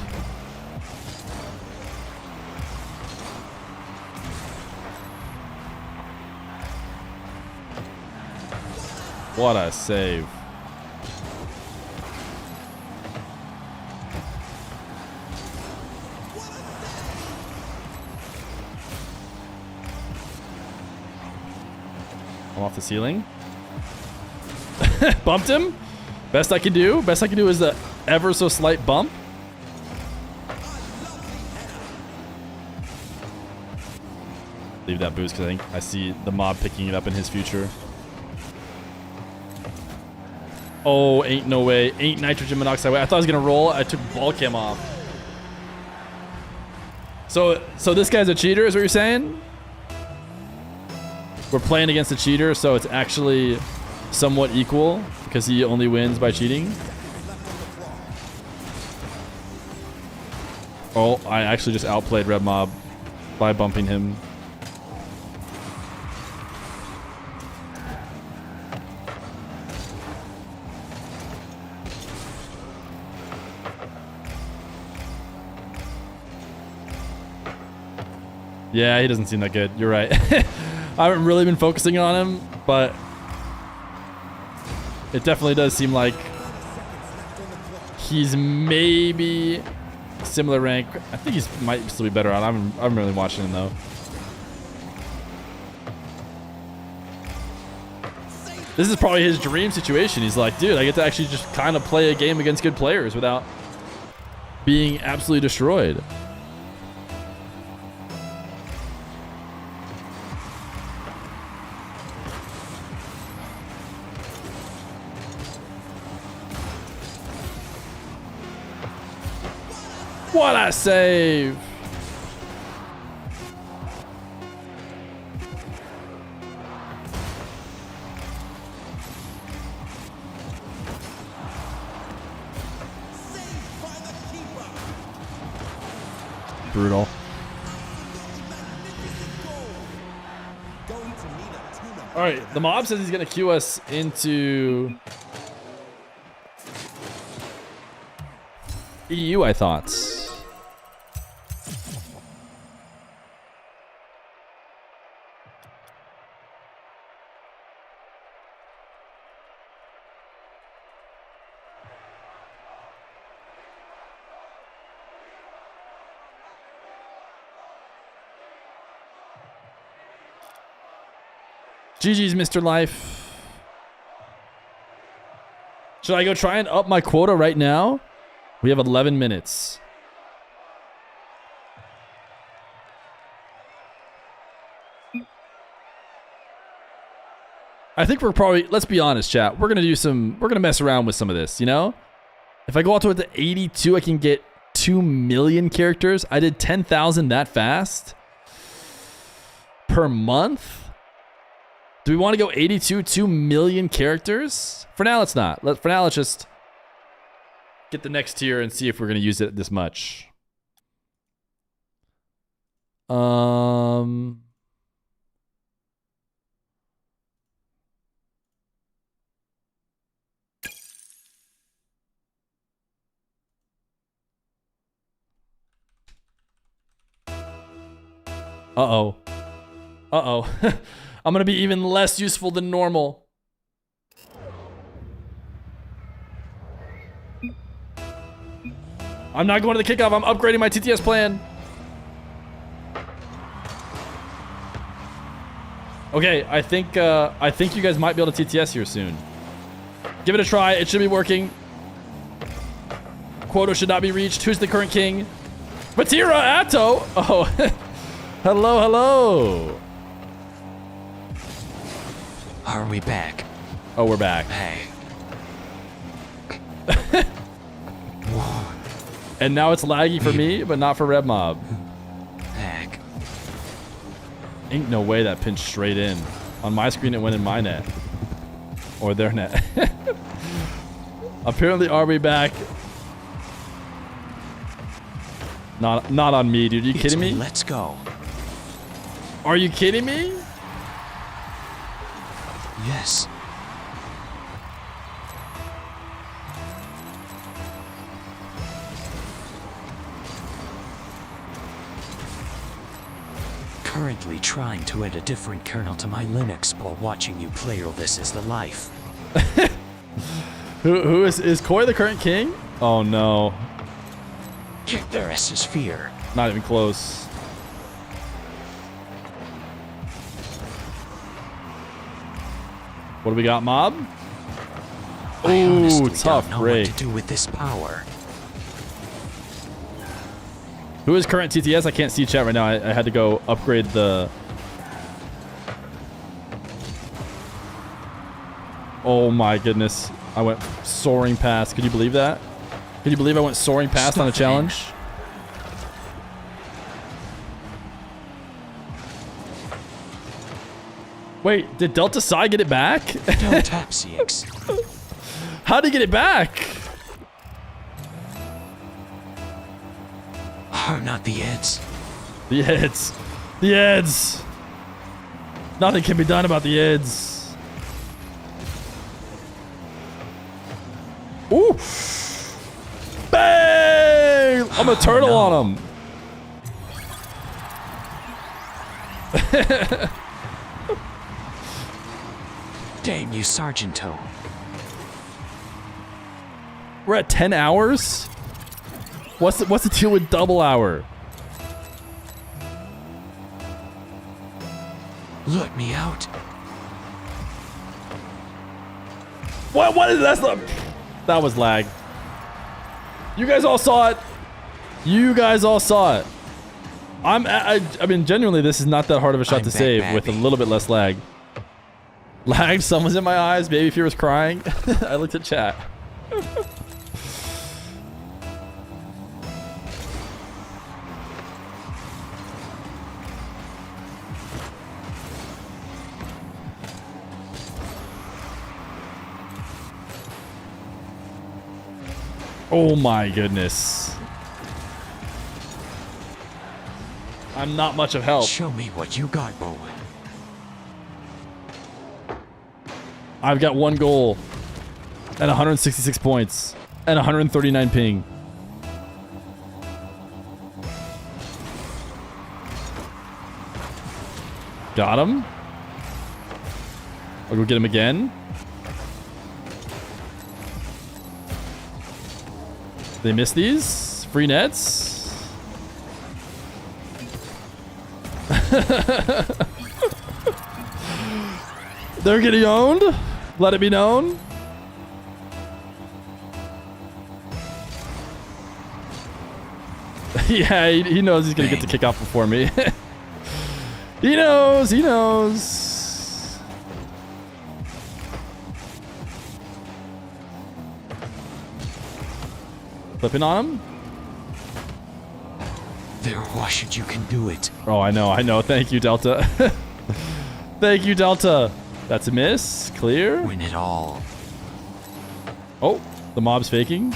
What a save. I'm off the ceiling. Bumped him. Best I can do. Best I can do is the ever so slight bump. Leave that boost because I think I see the mob picking it up in his future. Oh, ain't no way. Ain't nitrogen monoxide way. I thought I was going to roll. I took ball cam off. So this guy's a cheater is what you're saying? We're playing against a cheater, so it's actually somewhat equal because he only wins by cheating. Oh, I actually just outplayed Rev Mob by bumping him. Yeah, he doesn't seem that good. You're right. I haven't really been focusing on him, but it definitely does seem like he's maybe similar rank. I think he might still be better on. I'm really watching him though. This is probably his dream situation. He's like, dude, I get to actually just kind of play a game against good players without being absolutely destroyed. What a save! Brutal. All right, the mob says he's gonna queue us into EU, I thought. GG's, Mr. Life. Should I go try and up my quota right now? We have 11 minutes. I think we're probably, let's be honest, chat. We're gonna mess around with some of this, you know? If I go out to it to 82, I can get 2 million characters. I did 10,000 that fast per month. Do we want to go 82, 2 million characters? For now, let's not. For now, let's just get the next tier and see if we're going to use it this much. Uh-oh. Uh-oh. I'm going to be even less useful than normal. I'm not going to the kickoff. I'm upgrading my TTS plan. Okay, I think you guys might be able to TTS here soon. Give it a try. It should be working. Quota should not be reached. Who's the current king? Vetira, Atto. Oh, hello, hello. Are we back? Oh, we're back. Hey. And now it's laggy for me, but not for Rev Mob. Back. Ain't no way that pinched straight in. On my screen, it went in my net. Or their net. Apparently, are we back? Not on me, dude. Are you kidding me? Let's go. Are you kidding me? Yes. Currently trying to add a different kernel to my Linux while watching you play. Or this is the life. Who is Koi the current king? Oh no. Kick their asses, Feer. Not even close. What do we got, Mob? Ooh, tough break. What to do with this power? Who is current TTS? I can't see chat right now. I had to go upgrade the... Oh my goodness. I went soaring past. Could you believe that? Could you believe I went soaring past on a challenge? Wait, did Delta Psi get it back? Don't tap CX. How did he get it back? Oh, not the Eds. The Eds. The Eds. Nothing can be done about the Eds. Ooh. Bang! I'm a turtle on him. Damn you, Sargento. We're at 10 hours? What's the deal with double hour? Let me out. What is that? That was lag. You guys all saw it. You guys all saw it. I mean, genuinely, this is not that hard of a shot to save with a little bit less lag. Lagged, sun was in my eyes, baby Feer was crying. I looked at chat. Oh my goodness. I'm not much of help. Show me what you got, boy. I've got 1 goal and 166 points and 139 ping. Got him. I'll go get him again. They miss these free nets. They're getting owned. Let it be known. Yeah, he knows he's gonna get to kick off before me. He knows. He knows. Flipping on him. There, Washington, you can do it. Oh, I know. Thank you, Delta. Thank you, Delta. That's a miss. Clear. Win it all. Oh, the mob's faking.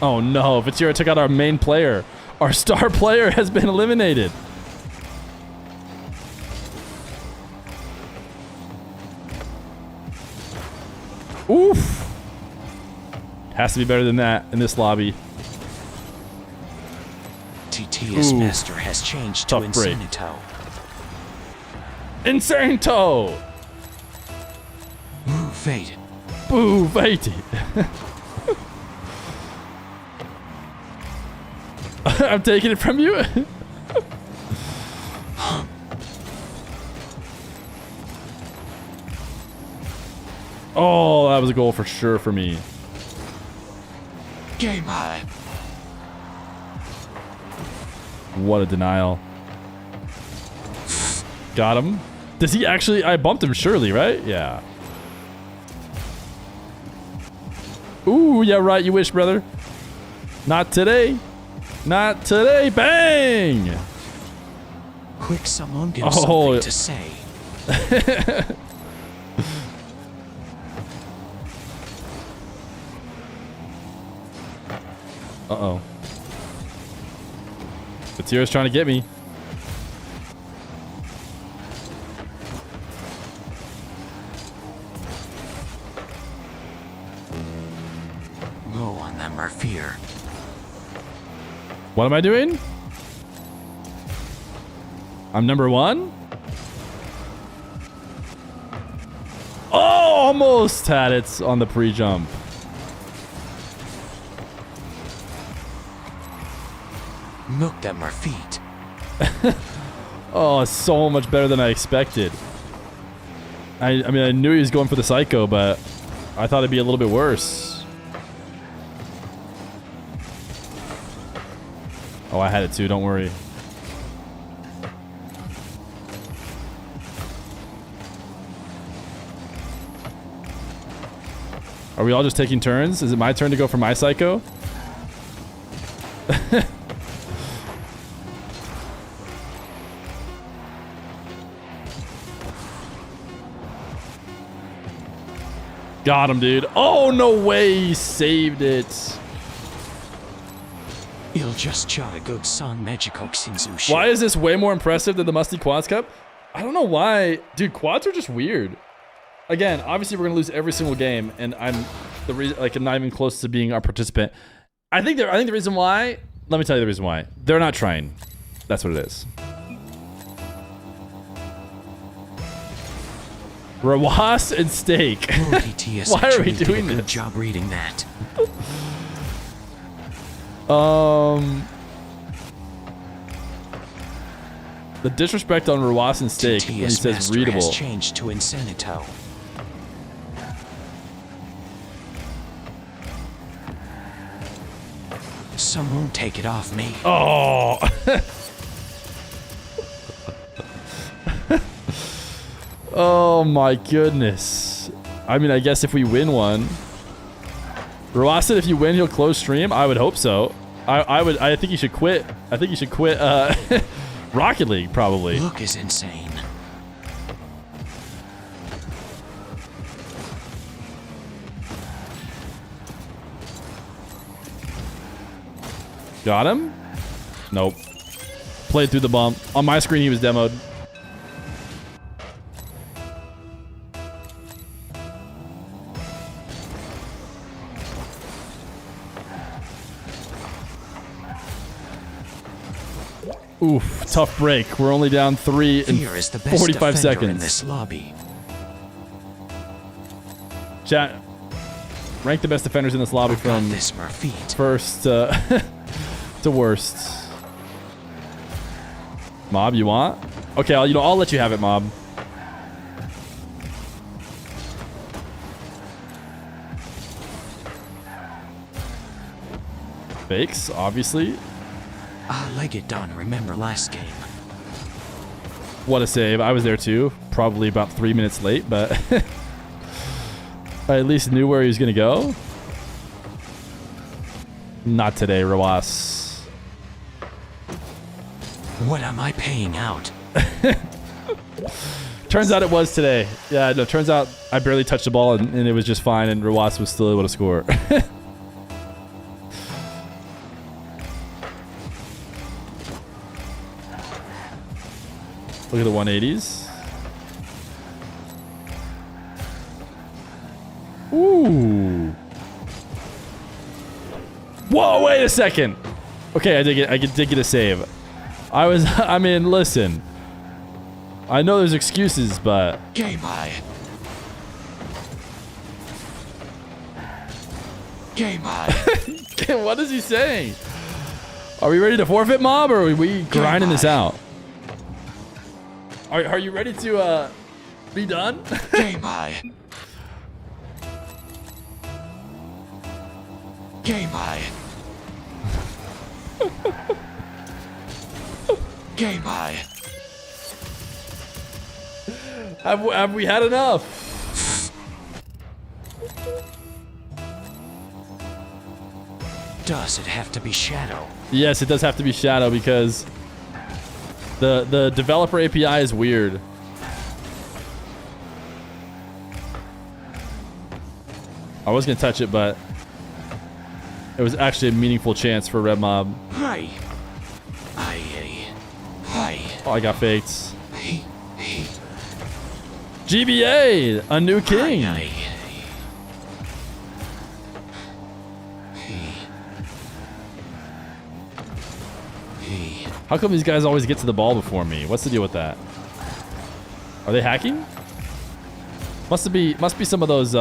Oh no, Vetira took out our main player. Our star player has been eliminated. Oof. Has to be better than that in this lobby. TT's master has changed to Insanito. Insanito! Boo, fate. Boo, fate. I'm taking it from you. Oh, that was a goal for sure for me. Game high. What a denial. Got him. Does he actually? I bumped him surely, right? Yeah. Ooh, yeah, right. You wish, brother. Not today. Not today. Bang! Quick, someone give something to say. Uh-oh. Vetira's trying to get me. Low on them are Feer. What am I doing? I'm number 1? Oh, almost had it on the pre-jump. Milk them our feet. Oh, so much better than I expected. I mean, I knew he was going for the psycho, but I thought it'd be a little bit worse. Oh, I had it too, don't worry. Are we all just taking turns? Is it my turn to go for my psycho? Got him, dude. Oh, no way. He saved it. You'll just shot a good song, Magical Xinzu. Why is this way more impressive than the Musty Quads Cup? I don't know why. Dude, quads are just weird. Again, obviously we're gonna lose every single game, and I'm not even close to being our participant. I think the reason why. Let me tell you the reason why. They're not trying. That's what it is. Rawas and steak. Why are we doing this? Good job reading that. The disrespect on Rawas and steak when he says readable. Has changed to Insanito. Some won't take it off me. Oh. Oh my goodness. I mean, I guess if we win one. Roas said if you win, he'll close stream. I would hope so. I think you should quit. I think you should quit Rocket League, probably. Look is insane. Got him? Nope. Played through the bump. On my screen, he was demoed. Oof, tough break. We're only down 3 in Feer is the best 45 seconds. in this lobby. Chat, rank the best defenders in this lobby from this first to worst. Mob, you want? Okay, I'll let you have it, Mob. Fakes, obviously. Like it done. Remember last game. What a save. I was there too. Probably about 3 minutes late, but I at least knew where he was going to go. Not today, Roas. What am I paying out? Turns out it was today. Yeah, no, turns out I barely touched the ball and it was just fine and Roas was still able to score. Look at the 180s. Ooh. Whoa, wait a second. Okay, I did get a save. I mean, listen. I know there's excuses, but... Game high. Game high. What is he saying? Are we ready to forfeit, Mob, or are we grinding this out? Are you ready to be done? Game high. Game high. Game high. Have we had enough? Does it have to be Shadow? Yes, it does have to be Shadow because the developer API is weird. I was gonna touch it, but it was actually a meaningful chance for Rev Mob. Hi. Oh, I got faked. GBA, a new king. How come these guys always get to the ball before me? What's the deal with that? Are they hacking? Must be some of those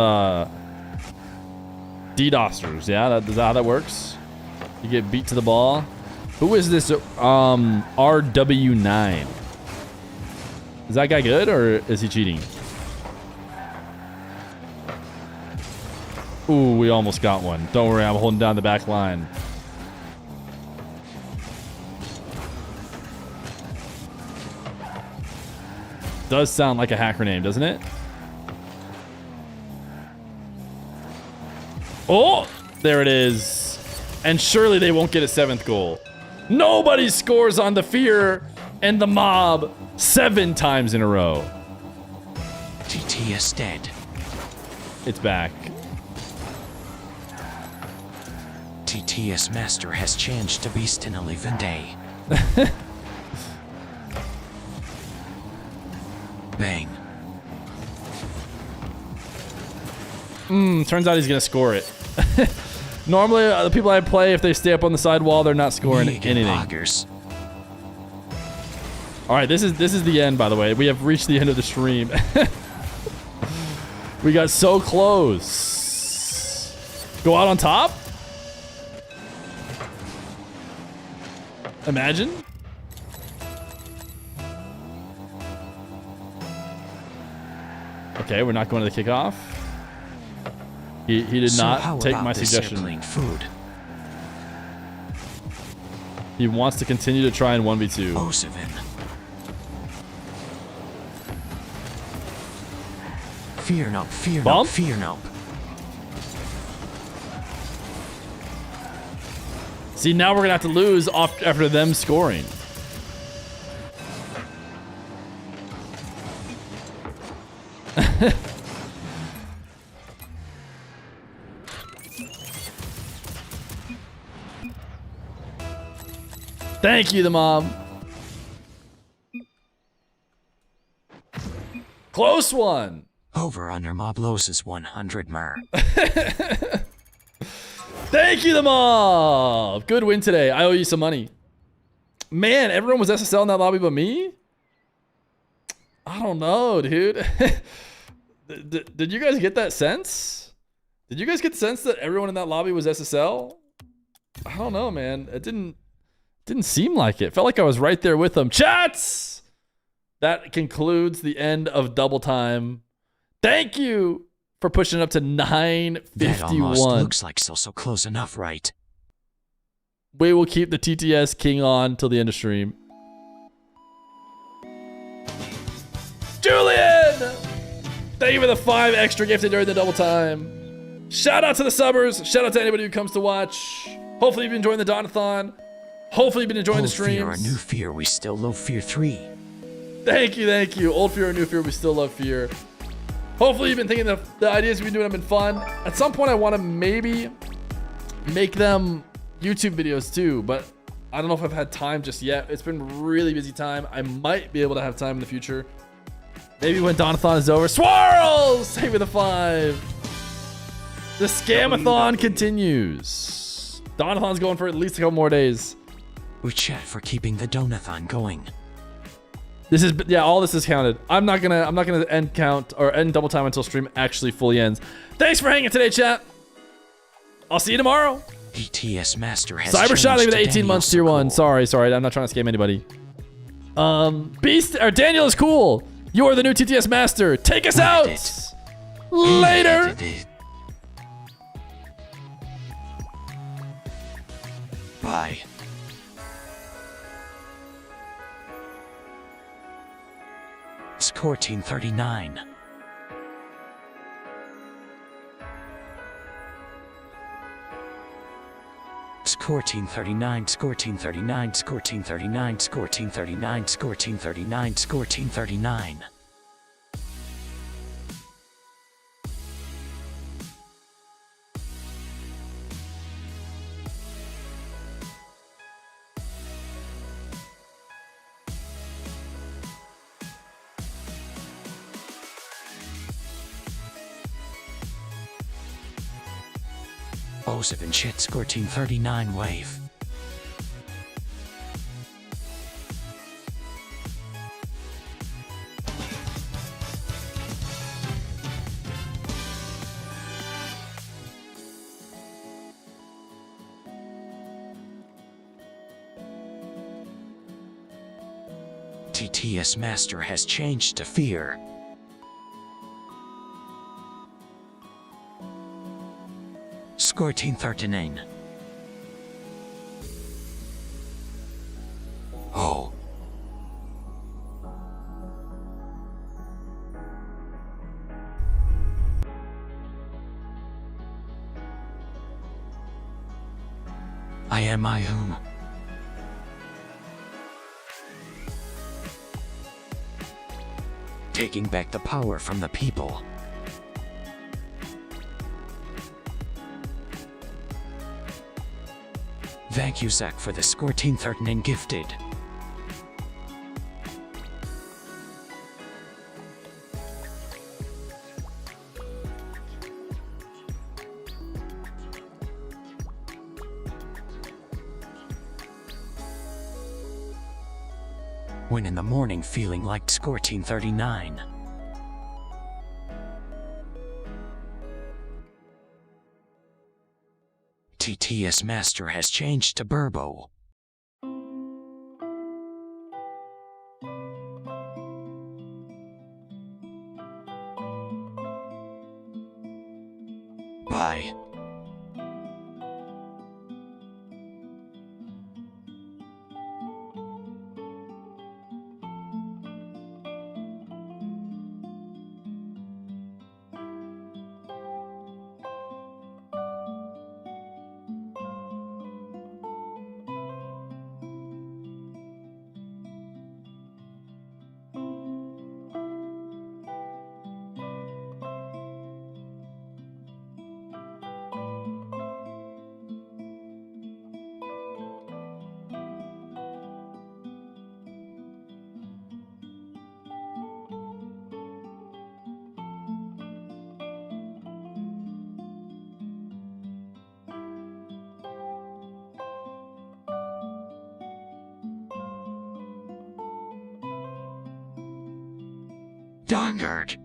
DDoSers. Yeah, is that how that works? You get beat to the ball. Who is this? RW9. Is that guy good or is he cheating? Ooh, we almost got one. Don't worry, I'm holding down the back line. Does sound like a hacker name, doesn't it? Oh, there it is. And surely they won't get a 7th goal. Nobody scores on the Feer and the Mob 7 times in a row. TT is dead. It's back. TTS Master has changed to Beast in a living day. Bang. Turns out he's gonna score it. Normally, the people I play, if they stay up on the side wall, they're not scoring anything. All right, this is the end, by the way. We have reached the end of the stream. We got so close. Go out on top? Imagine. Okay, we're not going to the kickoff. He did not take my suggestion. Food? He wants to continue to try in 1v2. Osivin. Fear nope, fear nope, Bump? fear nope. See, now we're gonna have to lose off after them scoring. Thank you, the mob. Close one. Over under mob loses 100 mer. Thank you, the mob. Good win today. I owe you some money. Man, everyone was SSL in that lobby but me? I don't know, dude. Did you guys get that sense? Did you guys get the sense that everyone in that lobby was SSL? I don't know, man. It didn't seem like it. Felt like I was right there with them. Chats! That concludes the end of double time. Thank you for pushing it up to 9:51. That almost looks like so close enough, right? We will keep the TTS King on till the end of stream. Julian! Thank you for the 5 extra gifted during the double time. Shout out to the subbers. Shout out to anybody who comes to watch. Hopefully you've been enjoying the Donathon. Hopefully you've been enjoying the streams. Old Fear or new Fear, we still love Fear 3. Thank you, thank you. Old Fear or new Fear, we still love Fear. Hopefully you've been thinking the ideas we've been doing have been fun. At some point I want to maybe make them YouTube videos too, but I don't know if I've had time just yet. It's been really busy time. I might be able to have time in the future. Maybe when Donathon is over. Swirls! Save me the 5. The Scamathon continues. Donathon's going for at least a couple more days. We chat for keeping the Donathon going. This is, yeah, all this is counted. I'm not gonna end count or end double time until stream actually fully ends. Thanks for hanging today, chat. I'll see you tomorrow. DTS Master has Cybershot with 18 Daniel months tier 1. Sorry, I'm not trying to scam anybody. Beast or Daniel is cool. You are the new TTS Master. Take us out. Later. Bye. Score Team 39. Score Team 39, Score Team 39, Score Team 39, Score Team 39, Score Team 39, Score Team 39. Joseph and shit, Score Team 39 wave. TTS Master has changed to Fear. Score Team 39. Oh. I am my own. Taking back the power from the people. Thank you, Zach, for the Score Team 39 gifted. When in the morning feeling like Score Team 39. TTS Master has changed to Burbo. Bye. Dongard.